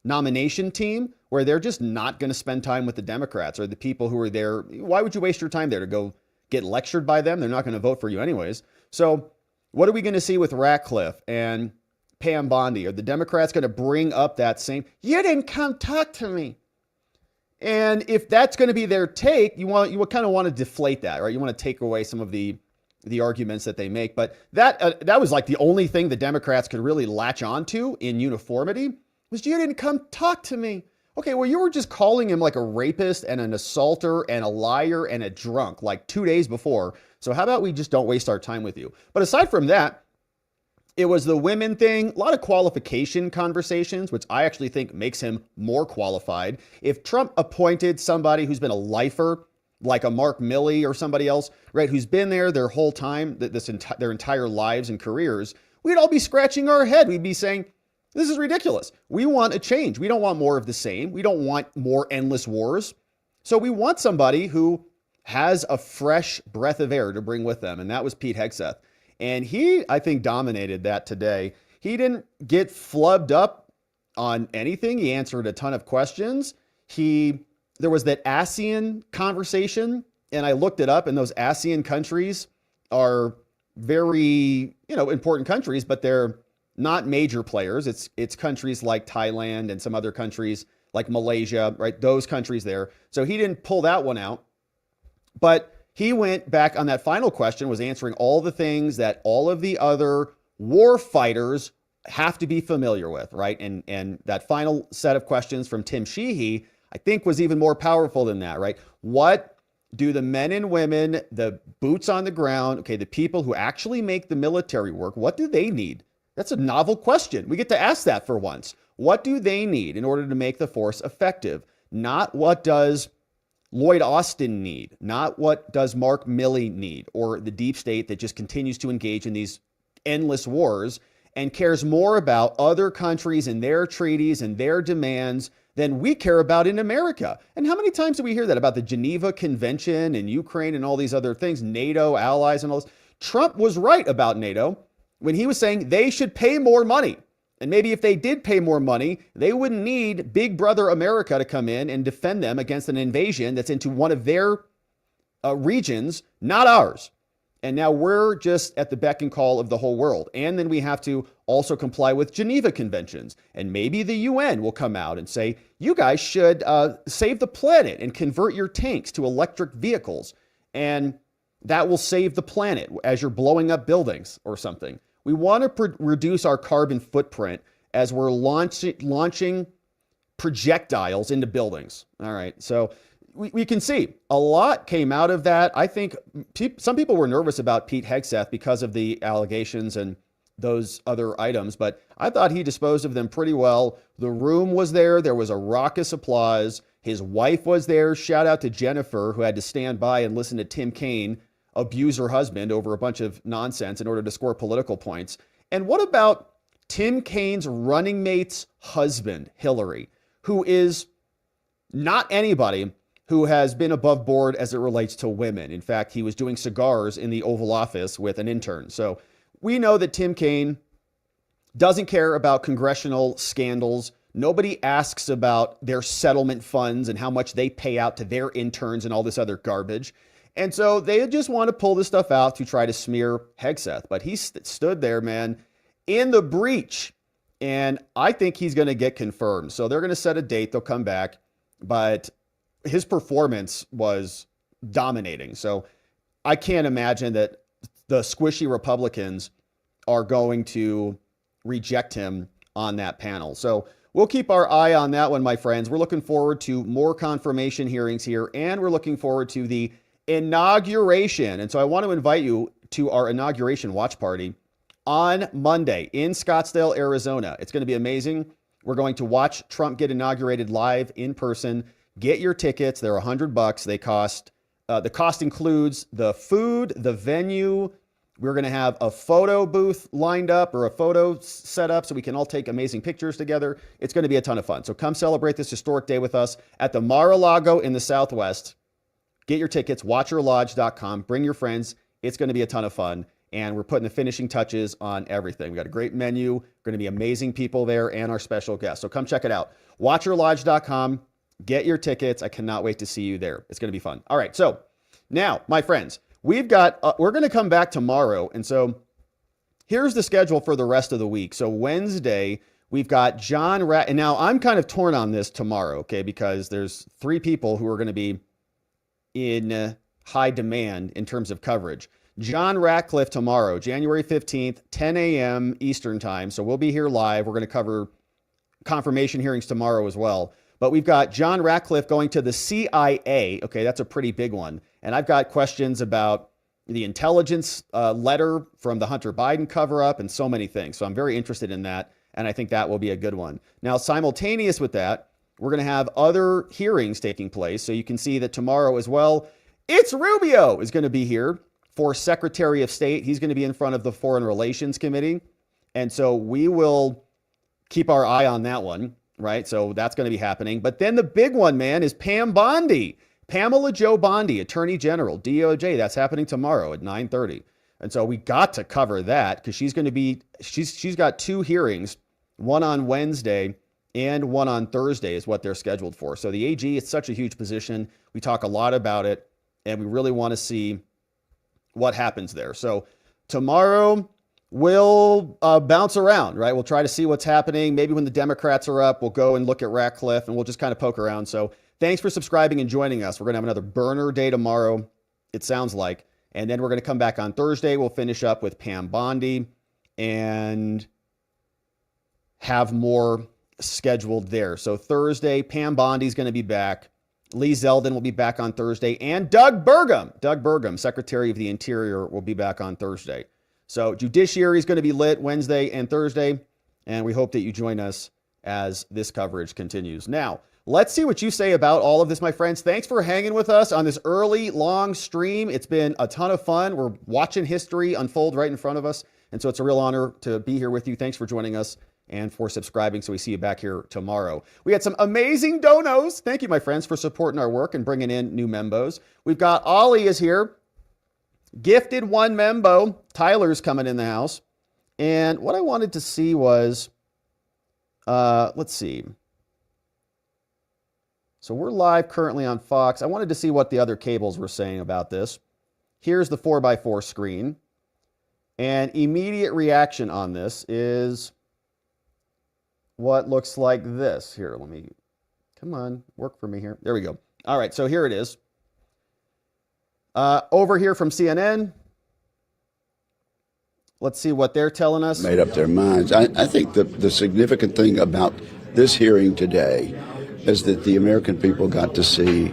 nomination team where they're just not going to spend time with the Democrats or the people who are there? Why would you waste your time there to go get lectured by them? They're not going to vote for you anyways. So what are we going to see with Ratcliffe and Pam Bondi? Are the Democrats going to bring up that same, you didn't come talk to me? And if that's going to be their take, you kind of want to deflate that, right? You want to take away some of the arguments that they make. But that was like the only thing the Democrats could really latch onto in uniformity was, you didn't come talk to me. Okay, well, you were just calling him like a rapist and an assaulter and a liar and a drunk like 2 days before. So how about we just don't waste our time with you? But aside from that, it was the women thing, a lot of qualification conversations, which I actually think makes him more qualified. If Trump appointed somebody who's been a lifer, like a Mark Milley or somebody else, right, who's been there their whole time, their entire lives and careers, we'd all be scratching our head. We'd be saying, this is ridiculous. We want a change. We don't want more of the same. We don't want more endless wars. So we want somebody who has a fresh breath of air to bring with them, and that was Pete Hegseth. And he, I think, dominated that today. He didn't get flubbed up on anything. He answered a ton of questions. There was that ASEAN conversation, and I looked it up, and those ASEAN countries are very, important countries, but they're not major players. It's countries like Thailand and some other countries like Malaysia, right? Those countries there. So he didn't pull that one out, but he went back on that final question, was answering all the things that all of the other war fighters have to be familiar with, right? And that final set of questions from Tim Sheehy, I think, was even more powerful than that, right? What do the men and women, the boots on the ground, okay, the people who actually make the military work, what do they need? That's a novel question. We get to ask that for once. What do they need in order to make the force effective? Not what does Lloyd Austin need, not what does Mark Milley need, or the deep state that just continues to engage in these endless wars and cares more about other countries and their treaties and their demands than we care about in America. And how many times do we hear that about the Geneva Convention and Ukraine and all these other things, NATO, allies and all this? Trump was right about NATO when he was saying they should pay more money. And maybe if they did pay more money, they wouldn't need Big Brother America to come in and defend them against an invasion that's into one of their regions, not ours. And now we're just at the beck and call of the whole world. And then we have to also comply with Geneva Conventions. And maybe the UN will come out and say, you guys should save the planet and convert your tanks to electric vehicles. And that will save the planet as you're blowing up buildings or something. We want to reduce our carbon footprint as we're launching projectiles into buildings. All right. So we can see a lot came out of that. I think some people were nervous about Pete Hegseth because of the allegations and those other items, but I thought he disposed of them pretty well. The room was there. There was a raucous applause. His wife was there. Shout out to Jennifer, who had to stand by and listen to Tim Kaine abuse her husband over a bunch of nonsense in order to score political points. And what about Tim Kaine's running mate's husband, Hillary, who is not anybody who has been above board as it relates to women. In fact, he was doing cigars in the Oval Office with an intern. So we know that Tim Kaine doesn't care about congressional scandals. Nobody asks about their settlement funds and how much they pay out to their interns and all this other garbage. And so they just want to pull this stuff out to try to smear Hegseth. But he stood there, man, in the breach. And I think he's going to get confirmed. So they're going to set a date. They'll come back. But his performance was dominating. So I can't imagine that the squishy Republicans are going to reject him on that panel. So we'll keep our eye on that one, my friends. We're looking forward to more confirmation hearings here, and we're looking forward to the inauguration. And so I want to invite you to our inauguration watch party on Monday in Scottsdale, Arizona. It's going to be amazing. We're going to watch Trump get inaugurated live in person. Get your tickets. They're $100. They cost, the cost includes the food, the venue. We're going to have a photo booth lined up, or a photo set up so we can all take amazing pictures together. It's going to be a ton of fun. So come celebrate this historic day with us at the Mar-a-Lago in the Southwest. Get your tickets, watchyourlodge.com. Bring your friends. It's going to be a ton of fun. And we're putting the finishing touches on everything. We got a great menu. Going to be amazing people there and our special guests. So come check it out. Watchyourlodge.com. Get your tickets. I cannot wait to see you there. It's going to be fun. All right. So now, my friends, we're going to come back tomorrow. And so here's the schedule for the rest of the week. So Wednesday, we've got John and now I'm kind of torn on this tomorrow, okay, because there's 3 people who are going to be in high demand in terms of coverage. John Ratcliffe tomorrow, January 15th, 10 a.m. Eastern time. So we'll be here live. We're going to cover confirmation hearings tomorrow as well. But we've got John Ratcliffe going to the CIA. Okay, that's a pretty big one. And I've got questions about the intelligence letter from the Hunter Biden cover-up and so many things. So I'm very interested in that, and I think that will be a good one. Now, simultaneous with that, we're going to have other hearings taking place. So you can see that tomorrow as well, it's Rubio is going to be here for Secretary of State. He's going to be in front of the Foreign Relations Committee. And so we will keep our eye on that one. Right. So that's going to be happening. But then the big one, man, is Pam Bondi. Pamela Jo Bondi, Attorney General, DOJ. That's happening tomorrow at 9:30. And so we got to cover that because she's got 2 hearings, one on Wednesday and one on Thursday is what they're scheduled for. So the AG, it's such a huge position. We talk a lot about it, and we really want to see what happens there. So tomorrow we'll bounce around, right? We'll try to see what's happening. Maybe when the Democrats are up, we'll go and look at Ratcliffe, and we'll just kind of poke around. So thanks for subscribing and joining us. We're going to have another burner day tomorrow, it sounds like. And then we're going to come back on Thursday. We'll finish up with Pam Bondi and have more scheduled there. So Thursday, Pam Bondi's going to be back. Lee Zeldin will be back on Thursday. And Doug Burgum, Secretary of the Interior, will be back on Thursday. So Judiciary is going to be lit Wednesday and Thursday. And we hope that you join us as this coverage continues. Now, let's see what you say about all of this, my friends. Thanks for hanging with us on this early, long stream. It's been a ton of fun. We're watching history unfold right in front of us. And so it's a real honor to be here with you. Thanks for joining us and for subscribing. So we see you back here tomorrow. We had some amazing donos. Thank you, my friends, for supporting our work and bringing in new membos. We've got Ollie is here. Gifted 1 membo. Tyler's coming in the house. And what I wanted to see was, let's see. So we're live currently on Fox. I wanted to see what the other cables were saying about this. Here's the 4x4 screen. And immediate reaction on this is what looks like this. Here, come on, work for me here. There we go. All right, so here it is. Over here from CNN. Let's see what they're telling us.
Made up their minds. I think the significant thing about this hearing today is that the American people got to see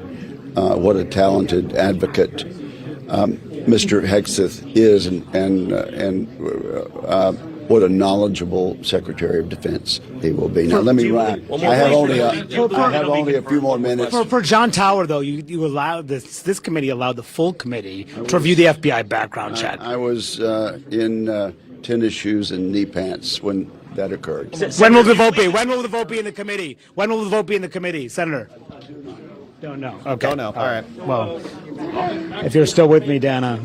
what a talented advocate Mr. Hegseth is and what a knowledgeable Secretary of Defense he will be. Now, let me wrap. I have only a few more minutes.
For John Tower, though, you allowed this committee allowed the full committee to review the FBI background check.
I was in tennis shoes and knee pants when that occurred.
When will the vote be? When will the vote be in the committee? When will the vote be in the committee, Senator? Don't know. Okay.
Don't know. All right.
Well, if you're still with me, Dana,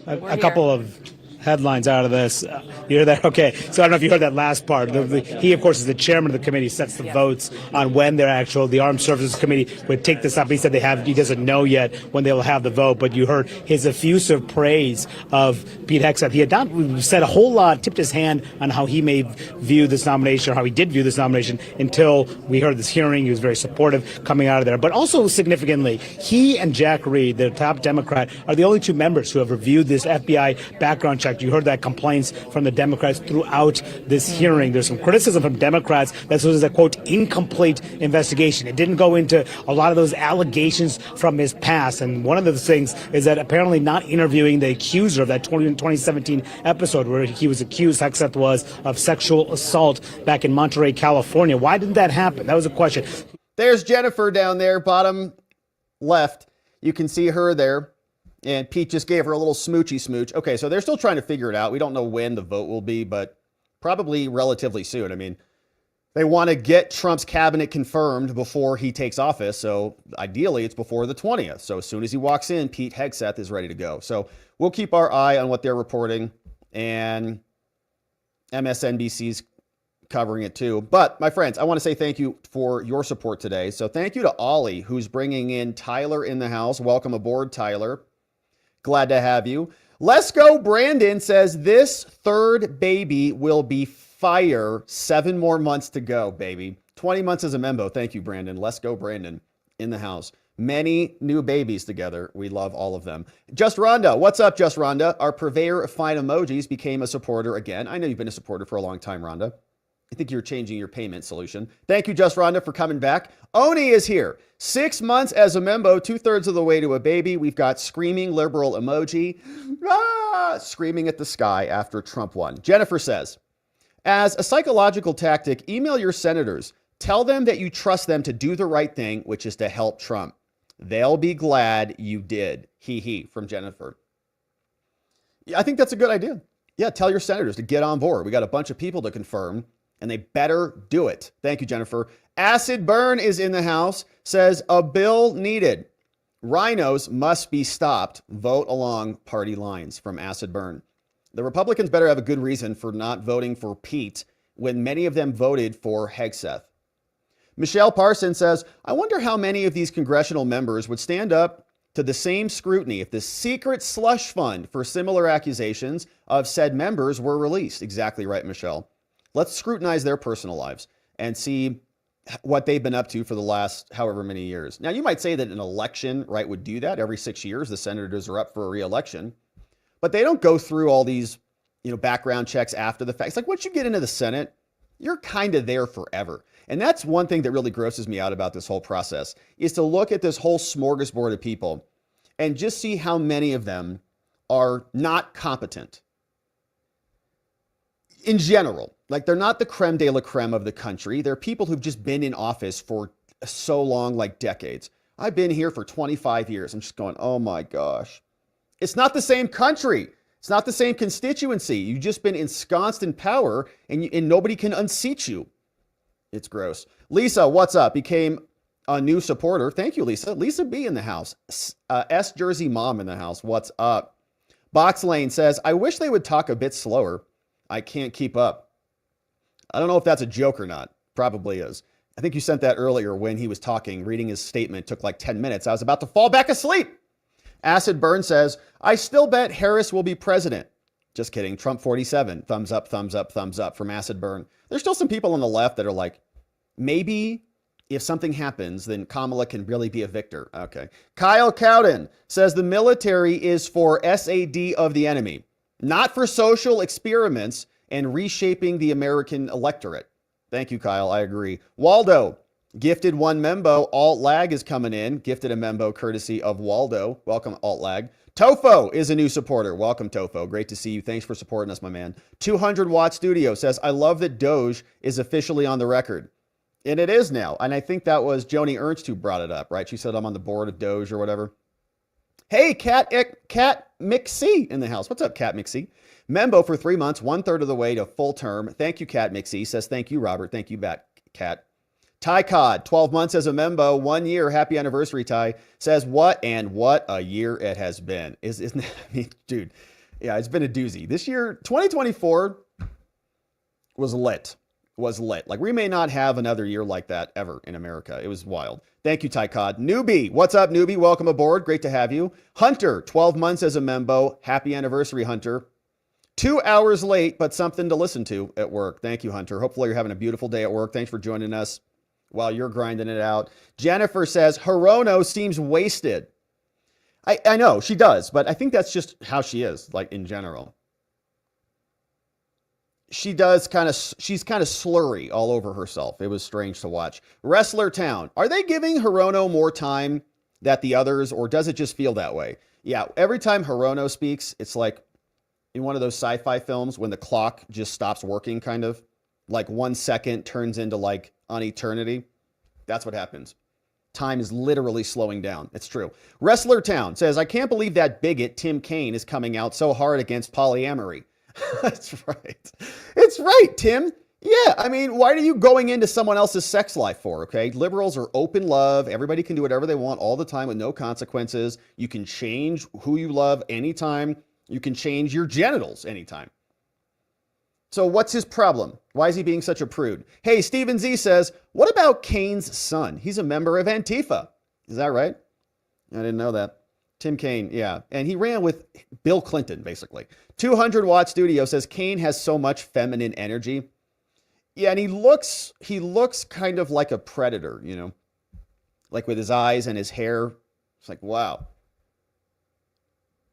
a couple of headlines out of this. You hear that? Okay. So I don't know if you heard that last part. He, of course, is the chairman of the committee, sets the votes on when the Armed Services Committee would take this up. He said he doesn't know yet when they will have the vote, but you heard his effusive praise of Pete Hegseth. He had not said a whole lot, tipped his hand on how he may view this nomination, or how he did view this nomination, until we heard this hearing. He was very supportive coming out of there. But also significantly, he and Jack Reed, the top Democrat, are the only 2 members who have reviewed this FBI background check. You heard that complaints from the Democrats throughout this hearing. There's some criticism from Democrats that this was a, quote, incomplete investigation. It didn't go into a lot of those allegations from his past. And one of the things is that apparently not interviewing the accuser of that 2017 episode where he was accused, Hegseth was, of sexual assault back in Monterey, California. Why didn't that happen? That was a question.
There's Jennifer down there, bottom left. You can see her there. And Pete just gave her a little smoochy smooch. Okay, so they're still trying to figure it out. We don't know when the vote will be, but probably relatively soon. I mean, they want to get Trump's cabinet confirmed before he takes office. So ideally, it's before the 20th. So as soon as he walks in, Pete Hegseth is ready to go. So we'll keep our eye on what they're reporting. And MSNBC's covering it too. But my friends, I want to say thank you for your support today. So thank you to Ollie, who's bringing in Tyler in the house. Welcome aboard, Tyler. Glad to have you. Let's go. Brandon says this 3rd baby will be fire. 7 more months to go, baby. 20 months as a membo. Thank you, Brandon. Let's go, Brandon, in the house. Many new babies together. We love all of them. Just Rhonda. What's up, Just Rhonda? Our purveyor of fine emojis became a supporter again. I know you've been a supporter for a long time, Rhonda. I think you're changing your payment solution. Thank you, Just Rhonda, for coming back. Oni is here. 6 months as a membo, 2/3 of the way to a baby. We've got screaming liberal emoji. Screaming at the sky after Trump won. Jennifer says, as a psychological tactic, email your senators. Tell them that you trust them to do the right thing, which is to help Trump. They'll be glad you did. Hee, from Jennifer. Yeah, I think that's a good idea. Yeah, tell your senators to get on board. We got a bunch of people to confirm. and they better do it. Thank you, Jennifer. Acid Burn is in the house, says a bill needed. Rhinos must be stopped. Vote along party lines, from Acid Burn. The Republicans better have a good reason for not voting for Pete when many of them voted for Hegseth. Michelle Parson says, I wonder how many of these congressional members would stand up to the same scrutiny if the secret slush fund for similar accusations of said members were released. Exactly right, Michelle. Let's scrutinize their personal lives and see what they've been up to for the last however many years. Now, you might say that an election, right, would do that. Every 6 years, the senators are up for a re-election. But they don't go through all these, background checks after the fact. It's like once you get into the Senate, you're kind of there forever. And that's one thing that really grosses me out about this whole process, is to look at this whole smorgasbord of people and just see how many of them are not competent. In general, like they're not the creme de la creme of the country. They're people who've just been in office for so long, like decades. I've been here for 25 years. I'm just going, oh my gosh. It's not the same country. It's not the same constituency. You've just been ensconced in power and nobody can unseat you. It's gross. Lisa, what's up? Became a new supporter. Thank you, Lisa. Lisa B in the house. S Jersey Mom in the house. What's up? Box Lane says, I wish they would talk a bit slower. I can't keep up. I don't know if that's a joke or not. Probably is. I think you sent that earlier when he was talking. Reading his statement took like 10 minutes. I was about to fall back asleep. Acid Burn says, I still bet Harris will be president. Just kidding. Trump 47. Thumbs up, thumbs up, thumbs up from Acid Burn. There's still some people on the left that are like, maybe if something happens, then Kamala can really be a victor. Okay. Kyle Cowden says the military is for SAD of the enemy, not for social experiments and reshaping the American electorate. Thank you, Kyle. I agree. Waldo gifted one membo. Alt Lag is coming in. Gifted a membo courtesy of Waldo. Welcome, Alt Lag. Tofo is a new supporter. Welcome, Tofo. Great to see you. Thanks for supporting us, my man. 200 Watt Studio says, I love that Doge is officially on the record. And it is now. And I think that was Joni Ernst who brought it up, right? She said, I'm on the board of Doge or whatever. Hey, Cat McC in the house. What's up, Cat McC? Membo for 3 months, 1/3 of the way to full term. Thank you, Cat McC. Says, thank you, Robert. Thank you back, Cat. Ty Cod, 12 months as a membo, 1 year. Happy anniversary, Ty. Says, what a year it has been. Isn't it? I mean, dude, yeah, it's been a doozy. This year, 2024 was lit. Like, we may not have another year like that ever in America. It was wild. Thank you, Ty Cod. Newbie, what's up, Newbie? Welcome aboard. Great to have you. Hunter, 12 months as a membo. Happy anniversary, Hunter. 2 hours late, but something to listen to at work. Thank you, Hunter. Hopefully you're having a beautiful day at work. Thanks for joining us while you're grinding it out. Jennifer says, Hirono seems wasted. I know, she does, but I think that's just how she is, like, in general. She's kind of slurry all over herself. It was strange to watch. Wrestler Town. Are they giving Hirono more time than the others, or does it just feel that way? Yeah, every time Hirono speaks, it's like in one of those sci-fi films when the clock just stops working, kind of. Like 1 second turns into like an eternity. That's what happens. Time is literally slowing down. It's true. Wrestler Town says, I can't believe that bigot Tim Kaine is coming out so hard against polyamory. That's right. It's right, Tim. Yeah, I mean, why are you going into someone else's sex life for, okay? Liberals are open love. Everybody can do whatever they want all the time with no consequences. You can change who you love anytime. You can change your genitals anytime. So what's his problem? Why is he being such a prude? Hey, Stephen Z says, what about Kaine's son? He's a member of Antifa. Is that right? I didn't know that. Tim Kaine, yeah. And he ran with Bill Clinton, basically. 200 Watt Studio says Kaine has so much feminine energy. Yeah, and he looks kind of like a predator, you know, like with his eyes and his hair. It's like, wow.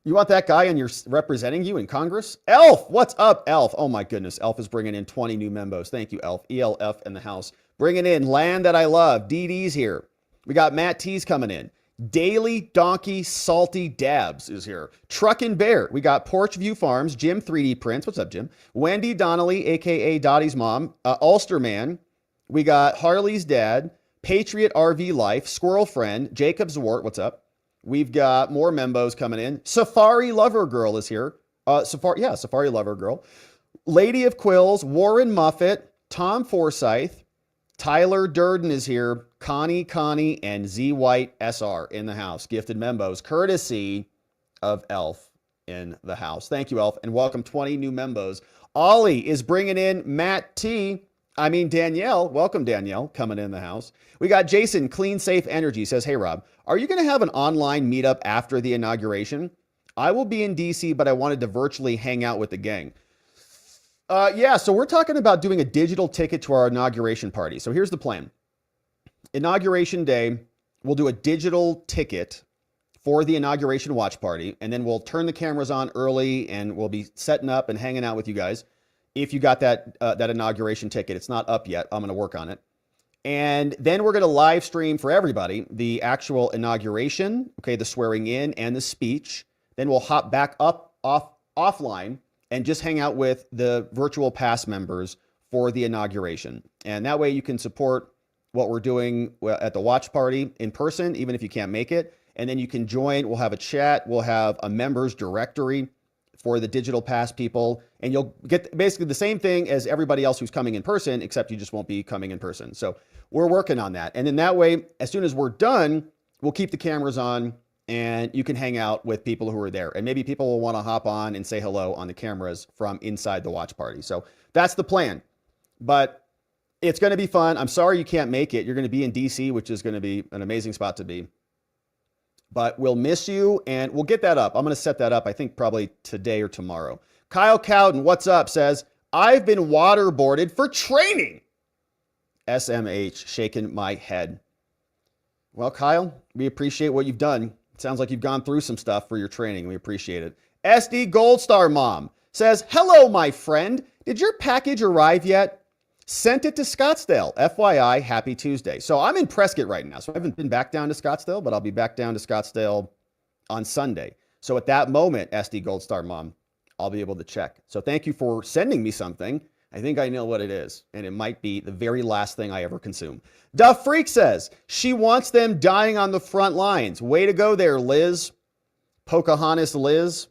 You want that guy and you're representing you in Congress? Elf, what's up, Elf? Oh my goodness, Elf is bringing in 20 new membos. Thank you, Elf. ELF in the house. Bringing in Land That I Love. DD's here. We got Matt T's coming in. Daily Donkey Salty Dabs is here. Truckin' Bear. We got Porch View Farms. Jim 3D Prints. What's up, Jim? Wendy Donnelly, a.k.a. Dottie's mom. Ulsterman. We got Harley's dad. Patriot RV Life. Squirrel Friend. Jacob Zwart. What's up? We've got more membos coming in. Safari Lover Girl is here. Safari Lover Girl. Lady of Quills. Warren Muffet. Tom Forsyth, Tyler Durden is here, Connie, and Z White SR in the house. Gifted members, courtesy of Elf in the house. Thank you, Elf, and welcome 20 new members. Ollie is bringing in Danielle. Welcome, Danielle, coming in the house. We got Jason, Clean Safe Energy, says, hey, Rob, are you going to have an online meetup after the inauguration? I will be in DC, but I wanted to virtually hang out with the gang. Yeah, so we're talking about doing a digital ticket to our inauguration party. So here's the plan. Inauguration day, we'll do a digital ticket for the inauguration watch party, and then we'll turn the cameras on early, and we'll be setting up and hanging out with you guys. If you got that inauguration ticket, it's not up yet. I'm going to work on it. And then we're going to live stream for everybody the actual inauguration, okay, the swearing in and the speech. Then we'll hop back offline and just hang out with the virtual pass members for the inauguration. And that way you can support what we're doing at the watch party in person, even if you can't make it. And then you can join. We'll have a chat. We'll have a members directory for the digital pass people. And you'll get basically the same thing as everybody else who's coming in person, except you just won't be coming in person. So we're working on that. And then that way, as soon as we're done, we'll keep the cameras on and you can hang out with people who are there. And maybe people will want to hop on and say hello on the cameras from inside the watch party. So that's the plan. But it's going to be fun. I'm sorry you can't make it. You're going to be in DC, which is going to be an amazing spot to be. But we'll miss you, and we'll get that up. I'm going to set that up, I think, probably today or tomorrow. Kyle Cowden, what's up, says, I've been waterboarded for training. SMH, shaking my head. Well, Kyle, we appreciate what you've done. It sounds like you've gone through some stuff for your training. We appreciate it. SD Gold Star Mom says, hello, my friend. Did your package arrive yet? Sent it to Scottsdale. FYI, happy Tuesday. So I'm in Prescott right now. So I haven't been back down to Scottsdale, but I'll be back down to Scottsdale on Sunday. So at that moment, SD Gold Star Mom, I'll be able to check. So thank you for sending me something. I think I know what it is, and it might be the very last thing I ever consume. Duff Freak says, she wants them dying on the front lines. Way to go there, Liz. Pocahontas Liz,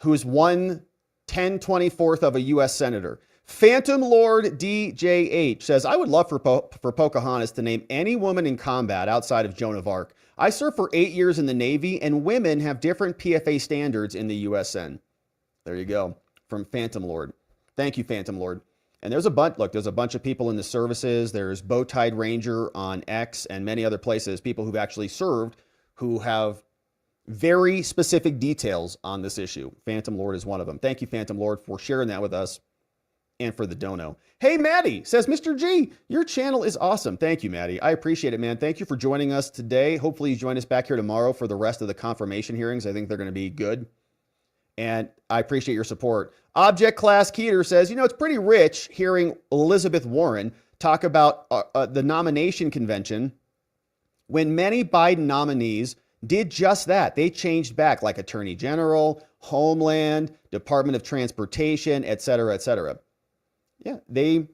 who's 1/10/24 of a U.S. senator. Phantom Lord DJH says, I would love for Pocahontas to name any woman in combat outside of Joan of Arc. I served for 8 years in the Navy, and women have different PFA standards in the USN. There you go, from Phantom Lord. Thank you, Phantom Lord. And there's a bunch, look, there's a bunch of people in the services. There's Bowtied Ranger on X and many other places, people who've actually served who have very specific details on this issue. Phantom Lord is one of them. Thank you, Phantom Lord, for sharing that with us and for the dono. Hey, Maddie says, Mr. G, your channel is awesome. Thank you, Maddie. I appreciate it, man. Thank you for joining us today. Hopefully you join us back here tomorrow for the rest of the confirmation hearings. I think they're going to be good. And I appreciate your support. Object Class Keeter says, you know, it's pretty rich hearing Elizabeth Warren talk about the nomination convention when many Biden nominees did just that. They changed back, like Attorney General, Homeland, Department of Transportation, et cetera, et cetera. Yeah, they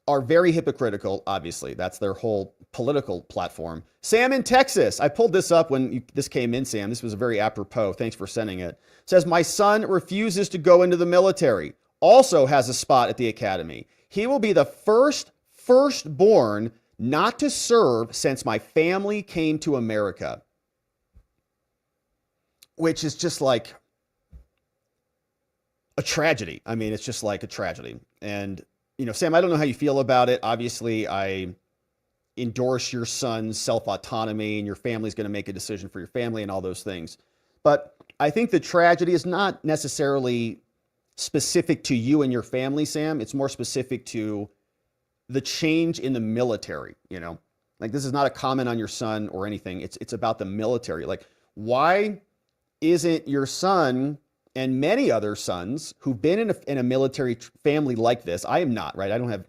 are very hypocritical, obviously. That's their whole political platform. Sam in Texas. I pulled this up when this came in, Sam. This was a very apropos. Thanks for sending it. Says, my son refuses to go into the military. Also has a spot at the academy. He will be the firstborn not to serve since my family came to America. Which is just like a tragedy. I mean, it's just like a tragedy. And, you know, Sam, I don't know how you feel about it. Obviously, I endorse your son's self-autonomy and your family's going to make a decision for your family and all those things. But I think the tragedy is not necessarily specific to you and your family, Sam. It's more specific to the change in the military, you know? Like, this is not a comment on your son or anything. It's about the military. Like, why isn't your son and many other sons who've been in a military family like this? I am not, right? I don't have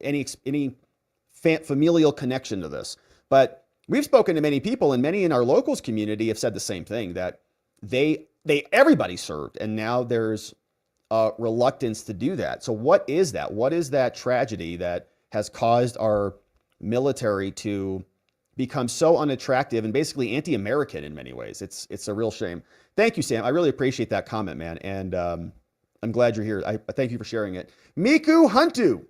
any familial connection to this. But we've spoken to many people, and many in our locals community have said the same thing, that everybody served, and now there's a reluctance to do that. So what is that? What is that tragedy that has caused our military to become so unattractive and basically anti-American in many ways? It's a real shame. Thank you, Sam. I really appreciate that comment, man. And I'm glad you're here. I thank you for sharing it. Miku Huntu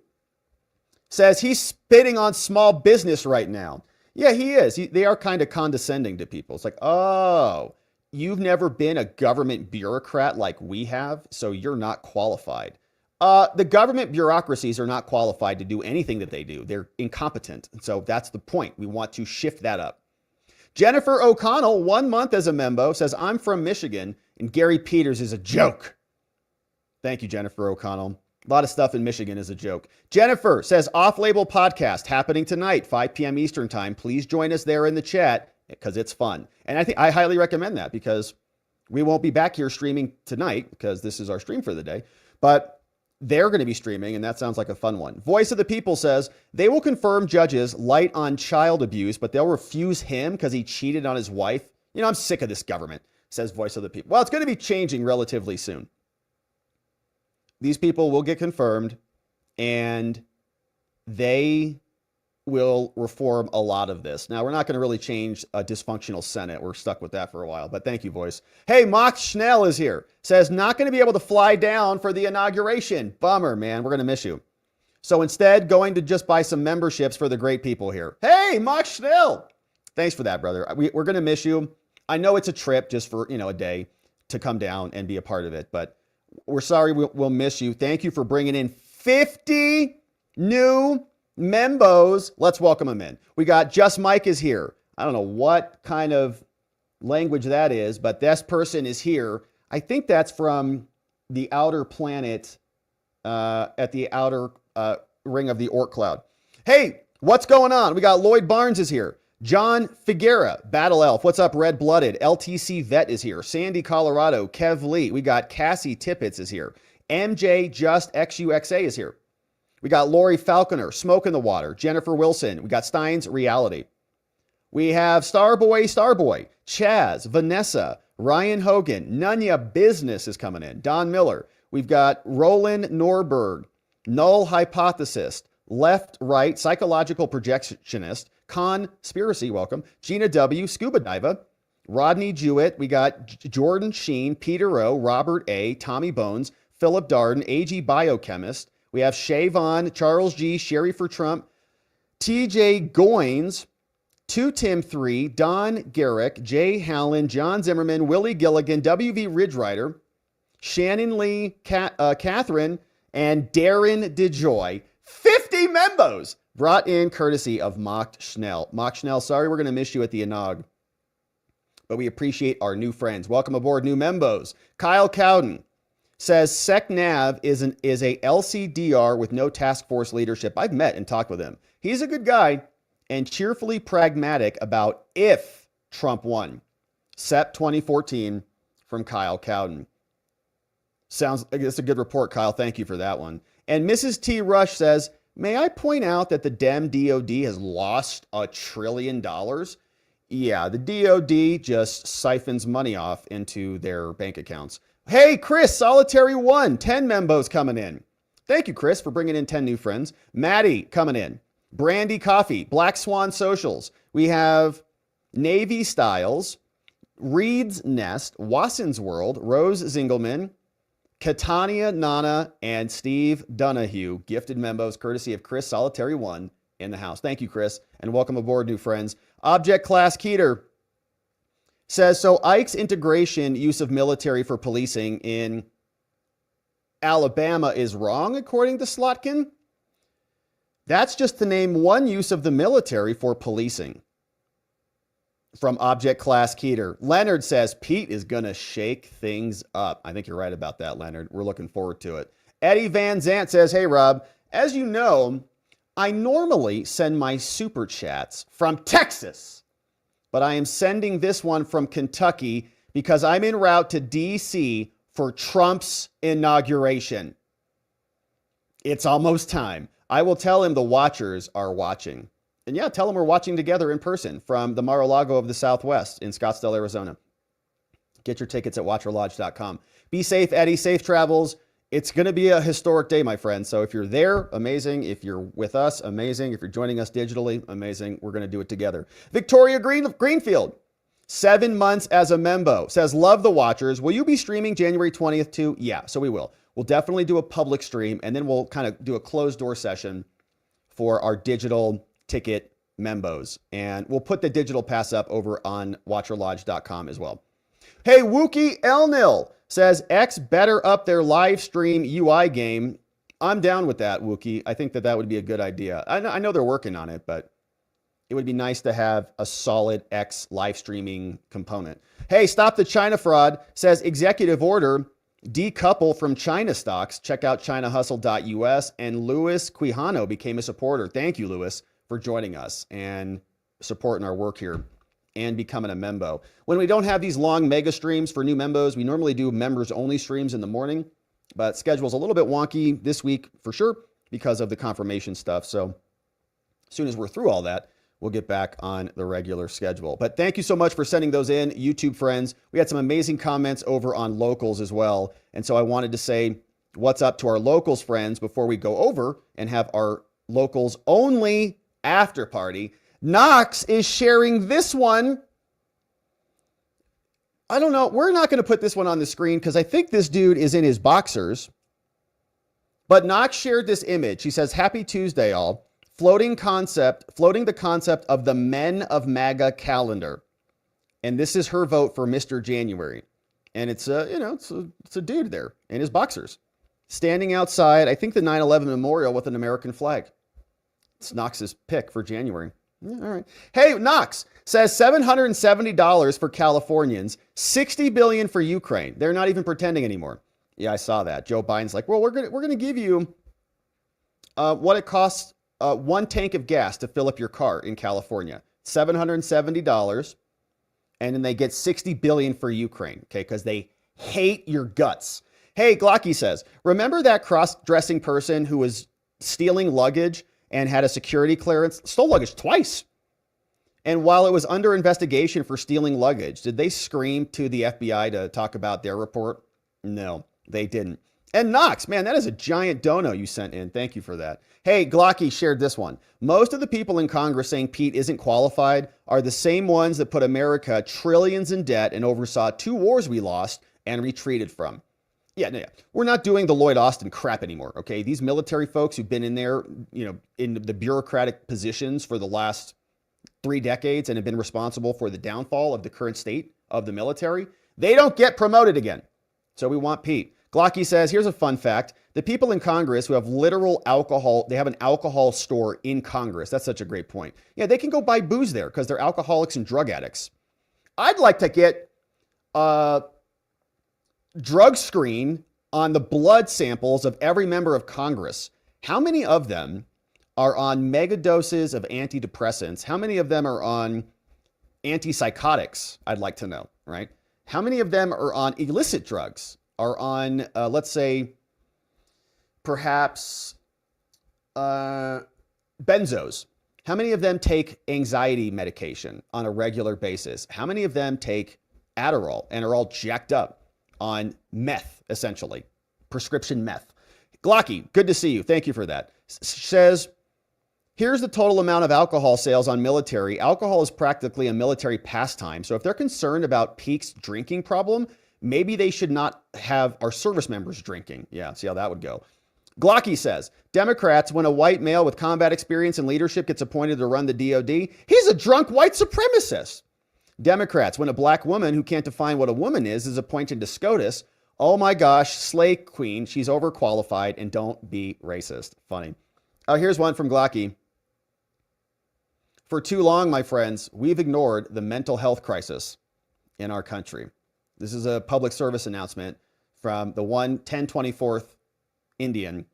says he's spitting on small business right now. Yeah, he is. They are kind of condescending to people. It's like, oh, you've never been a government bureaucrat like we have, so you're not qualified. The government bureaucracies are not qualified to do anything that they do. They're incompetent. So that's the point. We want to shift that up. Jennifer O'Connell, 1 month as a member, says, I'm from Michigan and Gary Peters is a joke. Thank you, Jennifer O'Connell. A lot of stuff in Michigan is a joke. Jennifer says, off-label podcast happening tonight, 5 p.m. Eastern time. Please join us there in the chat because it's fun. And I highly recommend that because we won't be back here streaming tonight because this is our stream for the day. But they're going to be streaming, and that sounds like a fun one. Voice of the People says, they will confirm judges light on child abuse, but they'll refuse him because he cheated on his wife. You know, I'm sick of this government, says Voice of the People. Well, it's going to be changing relatively soon. These people will get confirmed, and they will reform a lot of this. Now, we're not going to really change a dysfunctional Senate. We're stuck with that for a while, but thank you, Voice. Hey, Mock Schnell is here. Says, not going to be able to fly down for the inauguration. Bummer, man. We're going to miss you. So instead, going to just buy some memberships for the great people here. Hey, Mock Schnell. Thanks for that, brother. We're going to miss you. I know it's a trip just for, a day to come down and be a part of it, but we're sorry we'll miss you. Thank you for bringing in 50 new membos. Let's welcome them in. We got Just Mike is here. I don't know what kind of language that is, but this person is here. I think that's from the outer planet at the outer ring of the Oort cloud. Hey, what's going on? We got Lloyd Barnes is here. John Figuera, Battle Elf. What's up, Red Blooded? LTC Vet is here. Sandy, Colorado. Kev Lee. We got Cassie Tippett is here. MJ Just XUXA is here. We got Lori Falconer, Smoke in the Water. Jennifer Wilson. We got Stein's Reality. We have Starboy, Chaz, Vanessa, Ryan Hogan, Nunya Business is coming in. Don Miller. We've got Roland Norberg, Null Hypothesis, Left, Right, Psychological Projectionist, Conspiracy, welcome. Gina W, Scuba Diva, Rodney Jewett. We got Jordan Sheen, Peter O, Robert A, Tommy Bones, Philip Darden, AG Biochemist. We have Shavon, Charles G, Sherry for Trump, TJ Goins, 2Tim3, Don Garrick, Jay Hallen, John Zimmerman, Willie Gilligan, WV Ridgerider, Shannon Lee, Catherine, and Darren DeJoy. 50 membos brought in courtesy of Mock Schnell. Mock Schnell, sorry we're going to miss you at the inaug, but we appreciate our new friends. Welcome aboard, new membos. Kyle Cowden says SecNav is a LCDR with no task force leadership. I've met and talked with him. He's a good guy and cheerfully pragmatic about if Trump won. SEP 2014 from Kyle Cowden. Sounds like it's a good report, Kyle. Thank you for that one. And Mrs. T. Rush says, may I point out that the Dem DOD has lost $1 trillion? Yeah, the DOD just siphons money off into their bank accounts. Hey, Chris, Solitary 1, 10 membos coming in. Thank you, Chris, for bringing in 10 new friends. Maddie coming in. Brandy Coffee, Black Swan Socials. We have Navy Styles, Reed's Nest, Watson's World, Rose Zingelman, Catania Nana, and Steve Donahue. Gifted membos courtesy of Chris Solitary 1 in the house. Thank you, Chris, and welcome aboard, new friends. Object Class Keeter says, so Ike's integration use of military for policing in Alabama is wrong, according to Slotkin. That's just to name one use of the military for policing. From Object Class Keeter. Leonard says, Pete is going to shake things up. I think you're right about that, Leonard. We're looking forward to it. Eddie Van Zant says, hey, Rob, as you know, I normally send my super chats from Texas, but I am sending this one from Kentucky because I'm en route to D.C. for Trump's inauguration. It's almost time. I will tell him the watchers are watching. And yeah, tell him we're watching together in person from the Mar-a-Lago of the Southwest in Scottsdale, Arizona. Get your tickets at watcherlodge.com. Be safe, Eddie. Safe travels. It's going to be a historic day, my friend. So if you're there, amazing. If you're with us, amazing. If you're joining us digitally, amazing. We're going to do it together. Victoria Greenfield, 7 months as a membo, says, love the watchers. Will you be streaming January 20th too? Yeah, so we will. We'll definitely do a public stream, and then we'll kind of do a closed door session for our digital ticket membos. And we'll put the digital pass up over on watcherlodge.com as well. Hey, Wookie Elnil says X better up their live stream UI game. I'm down with that, Wookie. I think that would be a good idea. I know they're working on it, but it would be nice to have a solid X live streaming component. Hey, Stop the China Fraud says executive order, decouple from China stocks. Check out ChinaHustle.us. And Louis Quijano became a supporter. Thank you, Louis, for joining us and supporting our work here and becoming a membo. When we don't have these long mega streams for new membos, we normally do members only streams in the morning, but schedule's a little bit wonky this week for sure because of the confirmation stuff. So as soon as we're through all that, we'll get back on the regular schedule. But thank you so much for sending those in, YouTube friends. We had some amazing comments over on locals as well. And so I wanted to say what's up to our locals friends before we go over and have our locals only after party. Knox is sharing this one. I don't know. We're not going to put this one on the screen because I think this dude is in his boxers. But Knox shared this image. He says, "Happy Tuesday, all. Floating the concept of the Men of MAGA calendar." And this is her vote for Mr. January. And it's a dude there in his boxers standing outside, I think the 9/11 memorial with an American flag. It's Knox's pick for January. Yeah, all right. Hey, Knox says $770 for Californians, $60 billion for Ukraine. They're not even pretending anymore. Yeah, I saw that. Joe Biden's like, well, we're gonna give you what it costs one tank of gas to fill up your car in California, $770, and then they get $60 billion for Ukraine, okay? Because they hate your guts. Hey, Glocky says, remember that cross-dressing person who was stealing luggage and had a security clearance, stole luggage twice. And while it was under investigation for stealing luggage, did they scream to the FBI to talk about their report? No, they didn't. And Knox, man, that is a giant dono you sent in. Thank you for that. Hey, Glocky shared this one. Most of the people in Congress saying Pete isn't qualified are the same ones that put America trillions in debt and oversaw 2 wars we lost and retreated from. Yeah. We're not doing the Lloyd Austin crap anymore, okay? These military folks who've been in there, in the bureaucratic positions for the last 3 decades and have been responsible for the downfall of the current state of the military, they don't get promoted again. So we want Pete. Glocky says, here's a fun fact. The people in Congress who have literal alcohol, they have an alcohol store in Congress. That's such a great point. Yeah, they can go buy booze there because they're alcoholics and drug addicts. I'd like to get drug screen on the blood samples of every member of Congress. How many of them are on mega doses of antidepressants? How many of them are on antipsychotics? I'd like to know, right? How many of them are on illicit drugs? Are on, let's say, perhaps benzos? How many of them take anxiety medication on a regular basis? How many of them take Adderall and are all jacked up on meth, essentially, prescription meth? Glocky, good to see you. Thank you for that. Says, here's the total amount of alcohol sales on military. Alcohol is practically a military pastime. So if they're concerned about Peake's drinking problem, maybe they should not have our service members drinking. Yeah, see how that would go. Glocky says, Democrats, when a white male with combat experience and leadership gets appointed to run the DOD, he's a drunk white supremacist. Democrats, when a black woman who can't define what a woman is appointed to SCOTUS, oh my gosh, slay queen, she's overqualified, and don't be racist. Funny. Oh, here's one from Glocky. For too long, my friends, we've ignored the mental health crisis in our country. This is a public service announcement from the 1024th Indian,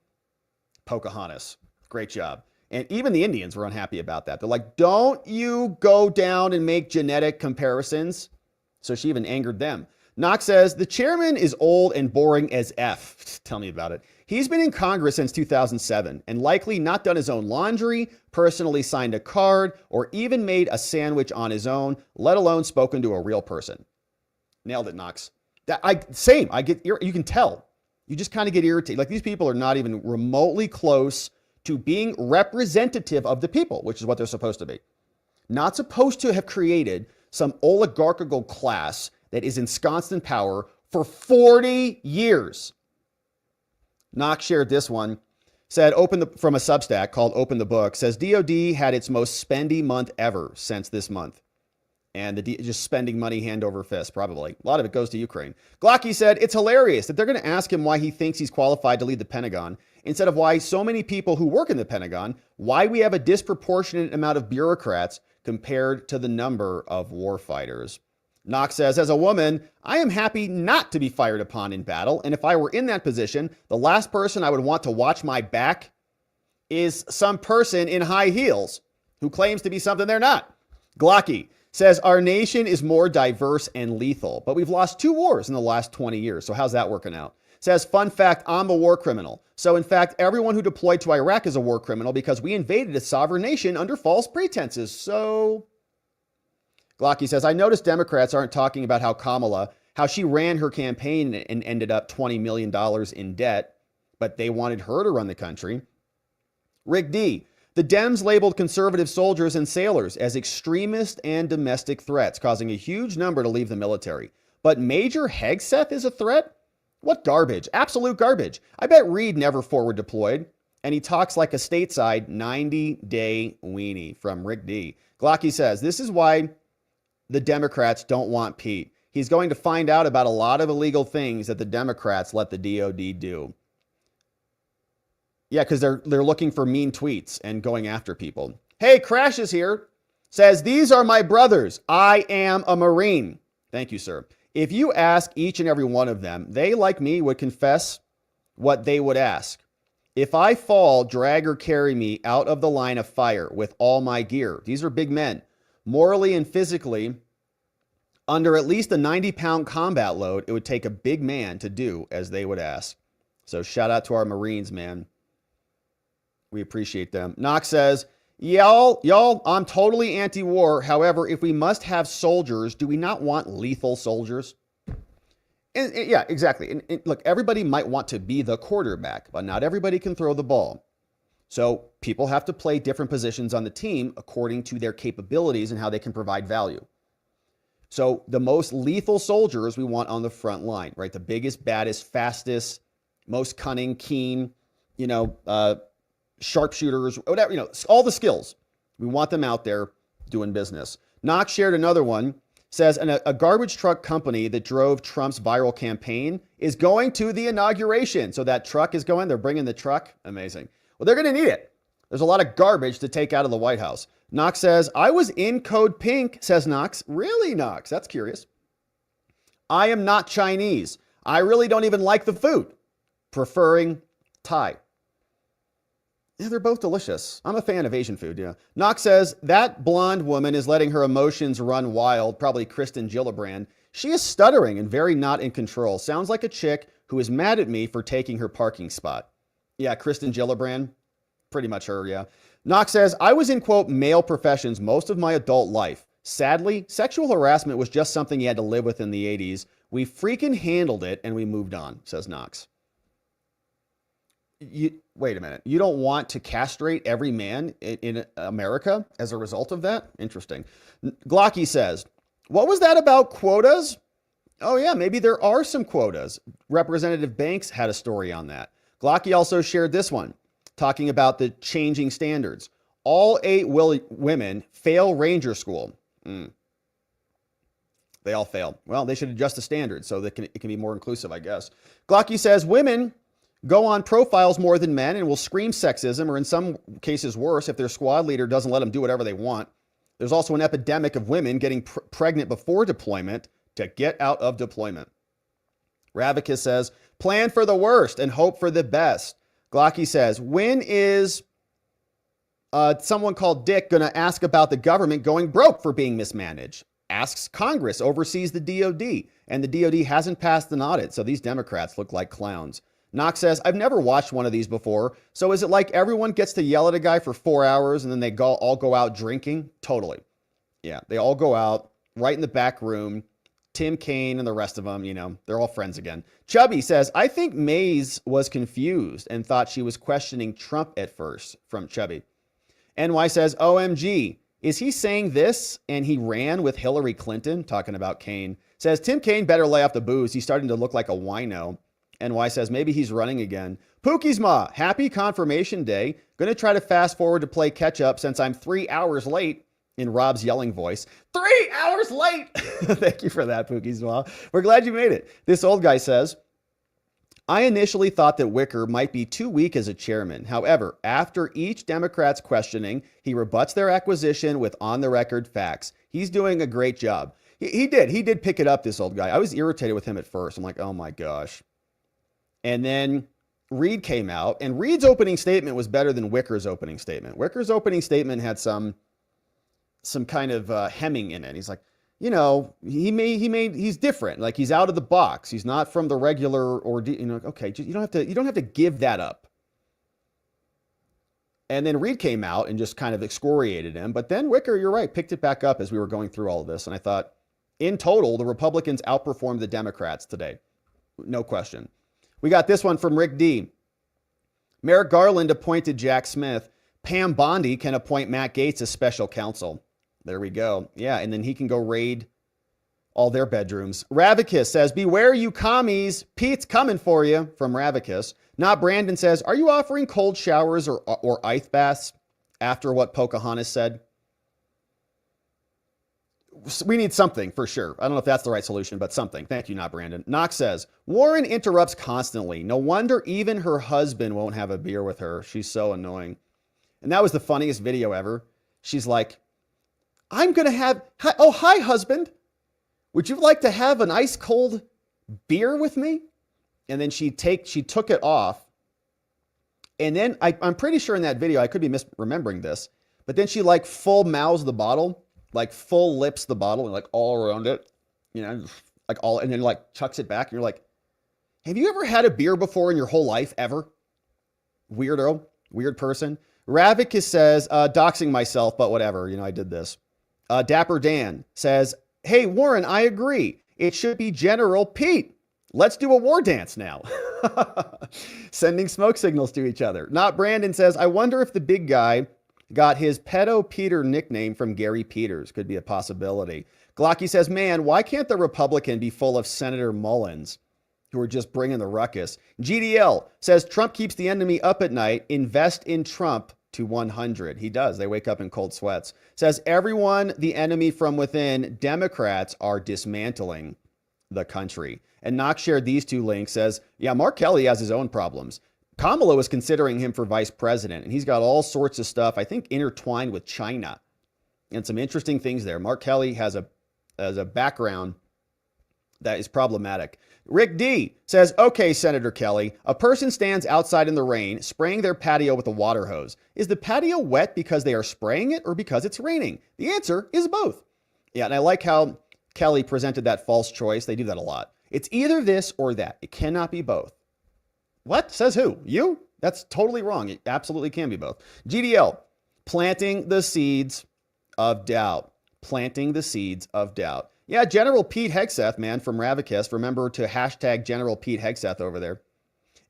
Pocahontas. Great job. And even the Indians were unhappy about that. They're like, don't you go down and make genetic comparisons. So she even angered them. Knox says, the chairman is old and boring as F. Tell me about it. He's been in Congress since 2007 and likely not done his own laundry, personally signed a card, or even made a sandwich on his own, let alone spoken to a real person. Nailed it, Knox. I get, you can tell. You just kind of get irritated. Like, these people are not even remotely close to being representative of the people, which is what they're supposed to be. Not supposed to have created some oligarchical class that is ensconced in power for 40 years. Knox shared this one. Said, from a Substack called Open the Book, says DOD had its most spendy month ever since this month. And just spending money hand over fist, probably. A lot of it goes to Ukraine. Glocky said, it's hilarious that they're going to ask him why he thinks he's qualified to lead the Pentagon, instead of why so many people who work in the Pentagon, why we have a disproportionate amount of bureaucrats compared to the number of warfighters. Knox says, as a woman, I am happy not to be fired upon in battle. And if I were in that position, the last person I would want to watch my back is some person in high heels who claims to be something they're not. Glocky says, our nation is more diverse and lethal, but we've lost 2 wars in the last 20 years. So how's that working out? Says, fun fact, I'm a war criminal. So in fact, everyone who deployed to Iraq is a war criminal because we invaded a sovereign nation under false pretenses. So Glocky says, I noticed Democrats aren't talking about how she ran her campaign and ended up $20 million in debt, but they wanted her to run the country. Rick D, the Dems labeled conservative soldiers and sailors as extremist and domestic threats, causing a huge number to leave the military. But Major Hegseth is a threat? What garbage. Absolute garbage. I bet Reed never forward deployed. And he talks like a stateside 90-day weenie from Rick D. Glocky says, this is why the Democrats don't want Pete. He's going to find out about a lot of illegal things that the Democrats let the DOD do. Yeah, because they're looking for mean tweets and going after people. Hey, Crash is here. Says, these are my brothers. I am a Marine. Thank you, sir. If you ask each and every one of them, they, like me, would confess what they would ask. If I fall, drag or carry me out of the line of fire with all my gear. These are big men. Morally and physically, under at least a 90-pound combat load, it would take a big man to do as they would ask. So shout out to our Marines, man. We appreciate them. Knox says, y'all, I'm totally anti-war. However, if we must have soldiers, do we not want lethal soldiers? And yeah, exactly. And look, everybody might want to be the quarterback, but not everybody can throw the ball. So people have to play different positions on the team according to their capabilities and how they can provide value. So the most lethal soldiers we want on the front line, right? The biggest, baddest, fastest, most cunning, keen, sharpshooters, whatever, all the skills. We want them out there doing business. Knox shared another one, says a garbage truck company that drove Trump's viral campaign is going to the inauguration. So that truck is going, they're bringing the truck. Amazing. Well, they're going to need it. There's a lot of garbage to take out of the White House. Knox says, I was in code pink, says Knox. Really, Knox? That's curious. I am not Chinese. I really don't even like the food. Preferring Thai. Yeah, they're both delicious. I'm a fan of Asian food, yeah. Knox says, that blonde woman is letting her emotions run wild, probably Kristen Gillibrand. She is stuttering and very not in control. Sounds like a chick who is mad at me for taking her parking spot. Yeah, Kristen Gillibrand. Pretty much her, yeah. Knox says, I was in, quote, male professions most of my adult life. Sadly, sexual harassment was just something you had to live with in the 80s. We freaking handled it and we moved on, says Knox. Wait a minute. You don't want to castrate every man in America as a result of that? Interesting. Glocky says, what was that about quotas? Oh, yeah, maybe there are some quotas. Representative Banks had a story on that. Glocky also shared this one, talking about the changing standards. All 8 women fail Ranger School. They all fail. Well, they should adjust the standards so that it can be more inclusive, I guess. Glocky says women go on profiles more than men and will scream sexism, or in some cases worse, if their squad leader doesn't let them do whatever they want. There's also an epidemic of women getting pregnant before deployment to get out of deployment. Ravicus says, plan for the worst and hope for the best. Glocky says, when is someone called Dick going to ask about the government going broke for being mismanaged? Asks Congress, oversees the DOD, and the DOD hasn't passed an audit, so these Democrats look like clowns. Knox says, I've never watched one of these before, so is it like everyone gets to yell at a guy for 4 hours and then they all go out drinking? Totally. Yeah, they all go out right in the back room. Tim Kaine and the rest of them, they're all friends again. Chubby says, I think Mays was confused and thought she was questioning Trump at first, from Chubby. NY says, OMG, is he saying this and he ran with Hillary Clinton? Talking about Kaine. Says, Tim Kaine better lay off the booze. He's starting to look like a wino. NY says maybe he's running again. Pookie's Ma, happy confirmation day. Going to try to fast forward to play catch up since I'm 3 hours late, in Rob's yelling voice. 3 hours late. Thank you for that, Pookie's Ma. We're glad you made it. This old guy says, I initially thought that Wicker might be too weak as a chairman. However, after each Democrat's questioning, he rebuts their acquisition with on-the-record facts. He's doing a great job. He did pick it up, this old guy. I was irritated with him at first. I'm like, oh my gosh. And then Reed came out, and Reed's opening statement was better than Wicker's opening statement. Wicker's opening statement had some kind of hemming in it. He's like, you know, he's different. Like, he's out of the box. He's not from the regular okay, you don't have to give that up. And then Reed came out and just kind of excoriated him. But then Wicker, you're right, picked it back up as we were going through all of this. And I thought, in total, the Republicans outperformed the Democrats today. No question. We got this one from Rick D. Merrick Garland appointed Jack Smith. Pam Bondi can appoint Matt Gaetz as special counsel. There we go. Yeah, and then he can go raid all their bedrooms. Ravicus says, beware you commies. Pete's coming for you, from Ravicus. Not Brandon says, are you offering cold showers or ice baths after what Pocahontas said? We need something for sure. I don't know if that's the right solution, but something. Thank you, Not Brandon. Knox says, Warren interrupts constantly. No wonder even her husband won't have a beer with her. She's so annoying. And that was the funniest video ever. She's like, I'm going to have, oh, hi, husband. Would you like to have an ice cold beer with me? And then she took it off. And then I'm pretty sure in that video, I could be misremembering this, but then she like full mouths the bottle, like full lips the bottle and like all around it, you know, like all, and then like chucks it back. And you're like, have you ever had a beer before in your whole life ever? Weirdo, weird person. Ravicus says, doxing myself, but whatever, you know, I did this. Dapper Dan says, hey, Warren, I agree. It should be General Pete. Let's do a war dance now. Sending smoke signals to each other. Not Brandon says, I wonder if the big guy got his pedo Peter nickname from Gary Peters. Could be a possibility. Glocky says, man, why can't the Republican be full of Senator Mullins who are just bringing the ruckus? GDL says, Trump keeps the enemy up at night. Invest in Trump to 100. He does. They wake up in cold sweats. Says, everyone the enemy from within. Democrats are dismantling the country. And Knox shared these two links. Says, yeah, Mark Kelly has his own problems. Kamala was considering him for vice president, and he's got all sorts of stuff, I think, intertwined with China and some interesting things there. Mark Kelly has a background that is problematic. Rick D says, okay, Senator Kelly, a person stands outside in the rain, spraying their patio with a water hose. Is the patio wet because they are spraying it or because it's raining? The answer is both. Yeah, and I like how Kelly presented that false choice. They do that a lot. It's either this or that. It cannot be both. What? Says who? You? That's totally wrong. It absolutely can be both. GDL, planting the seeds of doubt. Planting the seeds of doubt. Yeah, General Pete Hegseth, man, from Ravicus. Remember to hashtag General Pete Hegseth over there.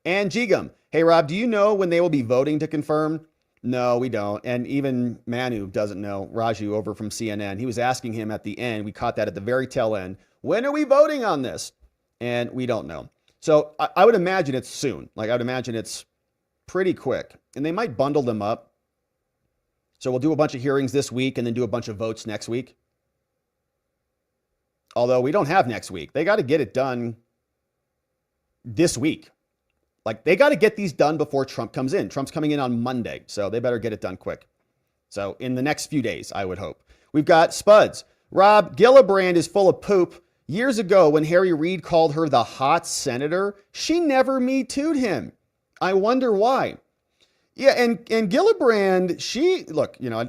And Jigum, hey, Rob, do you know when they will be voting to confirm? No, we don't. And even Manu doesn't know. Raju over from CNN. He was asking him at the end. We caught that at the very tail end. When are we voting on this? And we don't know. So I would imagine it's soon. Like, I would imagine it's pretty quick. And they might bundle them up. So we'll do a bunch of hearings this week and then do a bunch of votes next week. Although we don't have next week. They got to get it done this week. Like, they got to get these done before Trump comes in. Trump's coming in on Monday, so they better get it done quick. So in the next few days, I would hope. We've got Spuds. Rob, Gillibrand is full of poop. Years ago, when Harry Reid called her the hot senator, she never Me Too'd him. I wonder why. Yeah, and Gillibrand,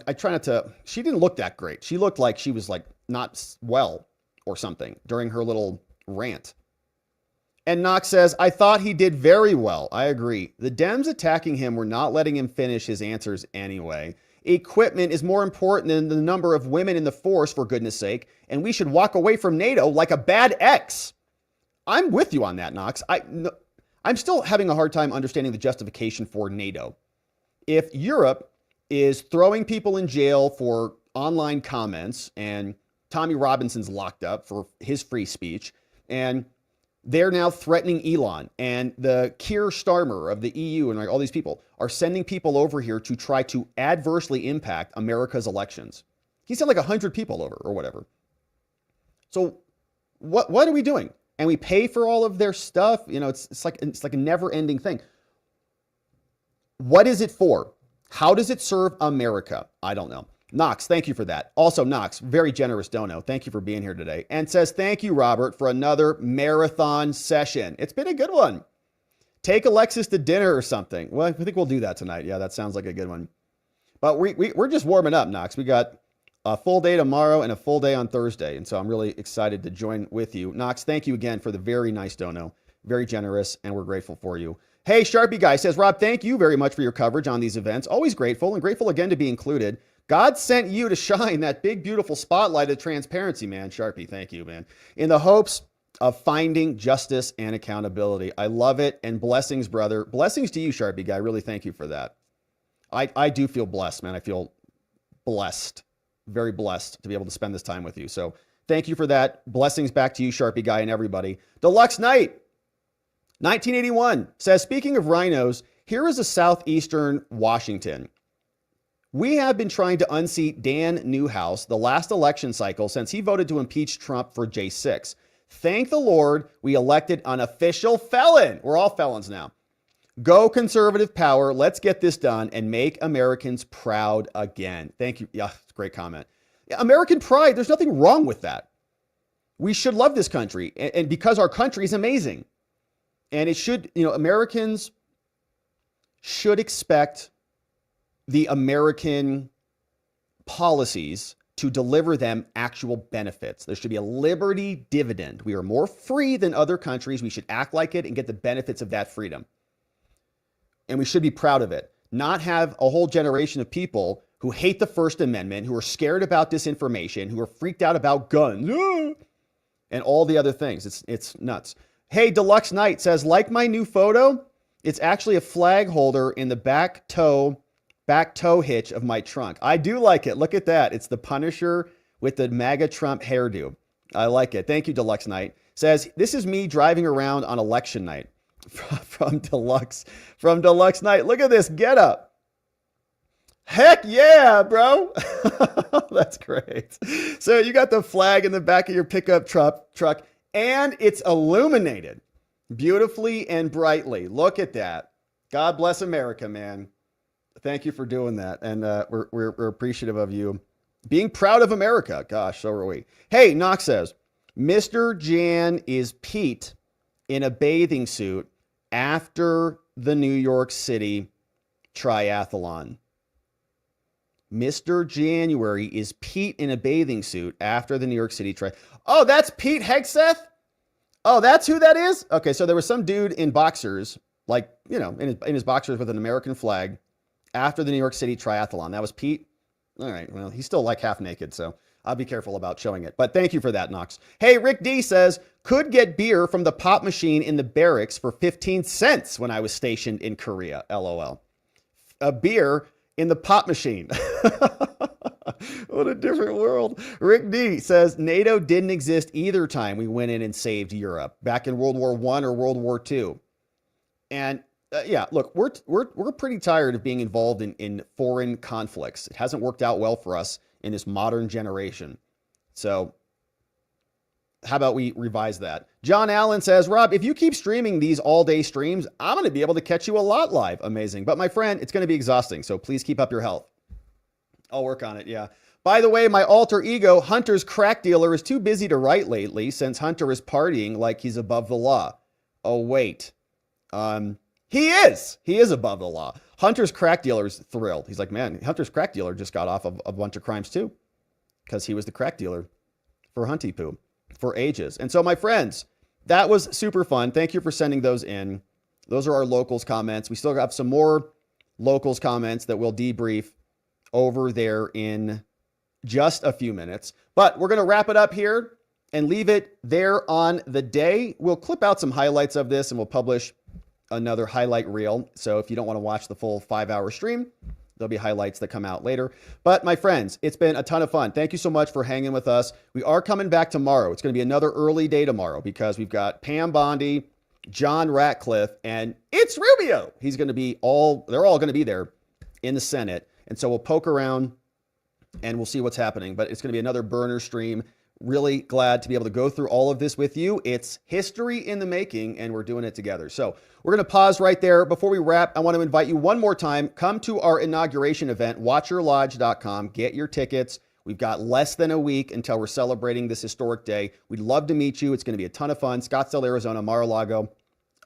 I try not to, she didn't look that great. She looked like she was like not well or something during her little rant. And Knox says, I thought he did very well. I agree. The Dems attacking him were not letting him finish his answers anyway. Equipment is more important than the number of women in the force, for goodness sake, and we should walk away from NATO like a bad ex. I'm with you on that, Knox. I'm still having a hard time understanding the justification for NATO. If Europe is throwing people in jail for online comments, and Tommy Robinson's locked up for his free speech, and They're now threatening Elon, and the Keir Starmer of the EU and like all these people are sending people over here to try to adversely impact America's elections. He sent like 100 people over or whatever. So what are we doing? And we pay for all of their stuff. You know, it's like a never-ending thing. What is it for? How does it serve America? I don't know. Knox, thank you for that. Also, Knox, very generous dono. Thank you for being here today. And says, thank you, Robert, for another marathon session. It's been a good one. Take Alexis to dinner or something. Well, I think we'll do that tonight. Yeah, that sounds like a good one. But we're just warming up, Knox. We got a full day tomorrow and a full day on Thursday. And so I'm really excited to join with you. Knox, thank you again for the very nice dono. Very generous, and we're grateful for you. Hey, Sharpie Guy says, Rob, thank you very much for your coverage on these events. Always grateful, and grateful again to be included. God sent you to shine that big, beautiful spotlight of transparency, man. Sharpie, thank you, man. In the hopes of finding justice and accountability. I love it, and blessings, brother. Blessings to you, Sharpie Guy. Really thank you for that. I do feel blessed, man. I feel blessed, very blessed to be able to spend this time with you. So thank you for that. Blessings back to you, Sharpie Guy, and everybody. Deluxe Knight, 1981, says, speaking of rhinos, here is a southeastern Washington. We have been trying to unseat Dan Newhouse the last election cycle since he voted to impeach Trump for J6. Thank the Lord we elected an official felon. We're all felons now. Go conservative power. Let's get this done and make Americans proud again. Thank you. Yeah, great comment. American pride, there's nothing wrong with that. We should love this country, and because our country is amazing. And it should, Americans should expect the American policies to deliver them actual benefits. There should be a liberty dividend. We are more free than other countries. We should act like it and get the benefits of that freedom. And we should be proud of it. Not have a whole generation of people who hate the First Amendment, who are scared about disinformation, who are freaked out about guns, and all the other things. It's nuts. Hey, Deluxe Knight says, like my new photo, it's actually a flag holder in the back toe hitch of my trunk. I do like it. Look at that. It's the Punisher with the MAGA Trump hairdo. I like it. Thank you, Deluxe Knight. Says, this is me driving around on election night from Deluxe Knight. Look at this getup. Heck yeah, bro. That's great. So you got the flag in the back of your pickup truck. And it's illuminated beautifully and brightly. Look at that. God bless America, man. Thank you for doing that. And we're appreciative of you being proud of America. Gosh, so are we. Hey, Knox says, Mr. Jan is Pete in a bathing suit after the New York City triathlon. Mr. January is Pete in a bathing suit after the New York City triathlon. Oh, that's Pete Hegseth? Oh, that's who that is? Okay, so there was some dude in boxers, like, in his boxers with an American flag after the New York City triathlon. That was Pete? All right, well, he's still like half naked, so I'll be careful about showing it. But thank you for that, Knox. Hey, Rick D says, could get beer from the pop machine in the barracks for 15 cents when I was stationed in Korea, LOL. A beer in the pop machine. What a different world. Rick D says NATO didn't exist either time we went in and saved Europe, back in World War I or World War II. And yeah, look, we're pretty tired of being involved in foreign conflicts. It hasn't worked out well for us in this modern generation. So how about we revise that? John Allen says, Rob, if you keep streaming these all-day streams, I'm going to be able to catch you a lot live. Amazing. But my friend, it's going to be exhausting. So please keep up your health. I'll work on it. Yeah. By the way, my alter ego, Hunter's crack dealer, is too busy to write lately since Hunter is partying like he's above the law. Oh, wait. He is above the law. Hunter's crack dealer is thrilled. He's like, man, Hunter's crack dealer just got off of a bunch of crimes too, because he was the crack dealer for Hunty Poo for ages. And so, my friends, that was super fun. Thank you for sending those in. Those are our locals comments. We still have some more locals comments that we'll debrief over there in just a few minutes. But we're going to wrap it up here and leave it there on the day. We'll clip out some highlights of this and we'll publish another highlight reel. So if you don't want to watch the full 5-hour stream, There'll be highlights that come out later. But my friends, it's been a ton of fun. Thank you so much for hanging with us. We are coming back tomorrow. It's going to be another early day tomorrow because we've got Pam Bondi, John Ratcliffe, and it's Rubio. They're all going to be there in the Senate. And so we'll poke around and we'll see what's happening. But it's going to be another burner stream. Really glad to be able to go through all of this with you. It's history in the making, and we're doing it together. So we're going to pause right there. Before we wrap, I want to invite you one more time. Come to our inauguration event, watchyourlodge.com. Get your tickets. We've got less than a week until we're celebrating this historic day. We'd love to meet you. It's going to be a ton of fun. Scottsdale, Arizona, Mar-a-Lago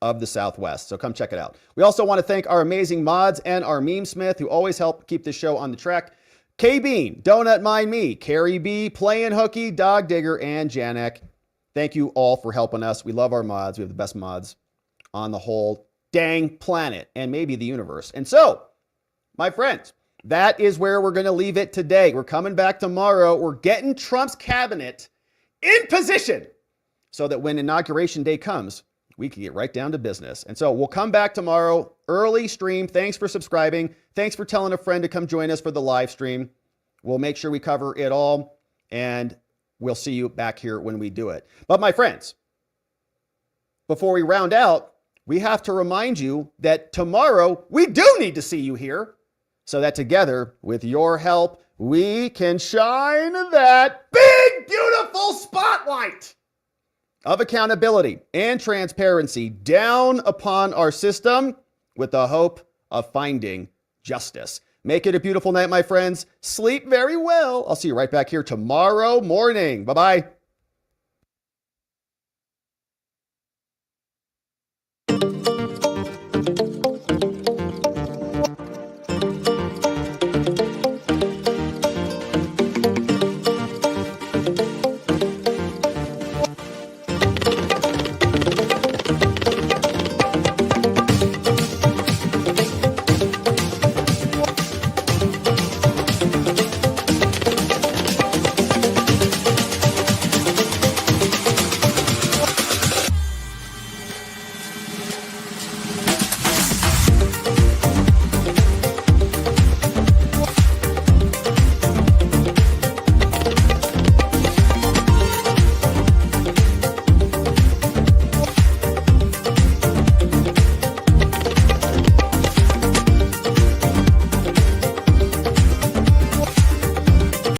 of the Southwest. So come check it out. We also want to thank our amazing mods and our meme smith who always help keep this show on the track. K-Bean, Donut Mind Me, Carrie B, Playing Hooky, Dog Digger, and Janek. Thank you all for helping us. We love our mods. We have the best mods on the whole dang planet and maybe the universe. And so, my friends, that is where we're going to leave it today. We're coming back tomorrow. We're getting Trump's cabinet in position so that when Inauguration Day comes, we can get right down to business. And so we'll come back tomorrow, early stream. Thanks for subscribing. Thanks for telling a friend to come join us for the live stream. We'll make sure we cover it all, and we'll see you back here when we do it. But my friends, before we round out, we have to remind you that tomorrow we do need to see you here so that together, with your help, we can shine that big, beautiful spotlight of accountability and transparency down upon our system with the hope of finding justice. Make it a beautiful night, my friends. Sleep very well. I'll see you right back here tomorrow morning. Bye-bye.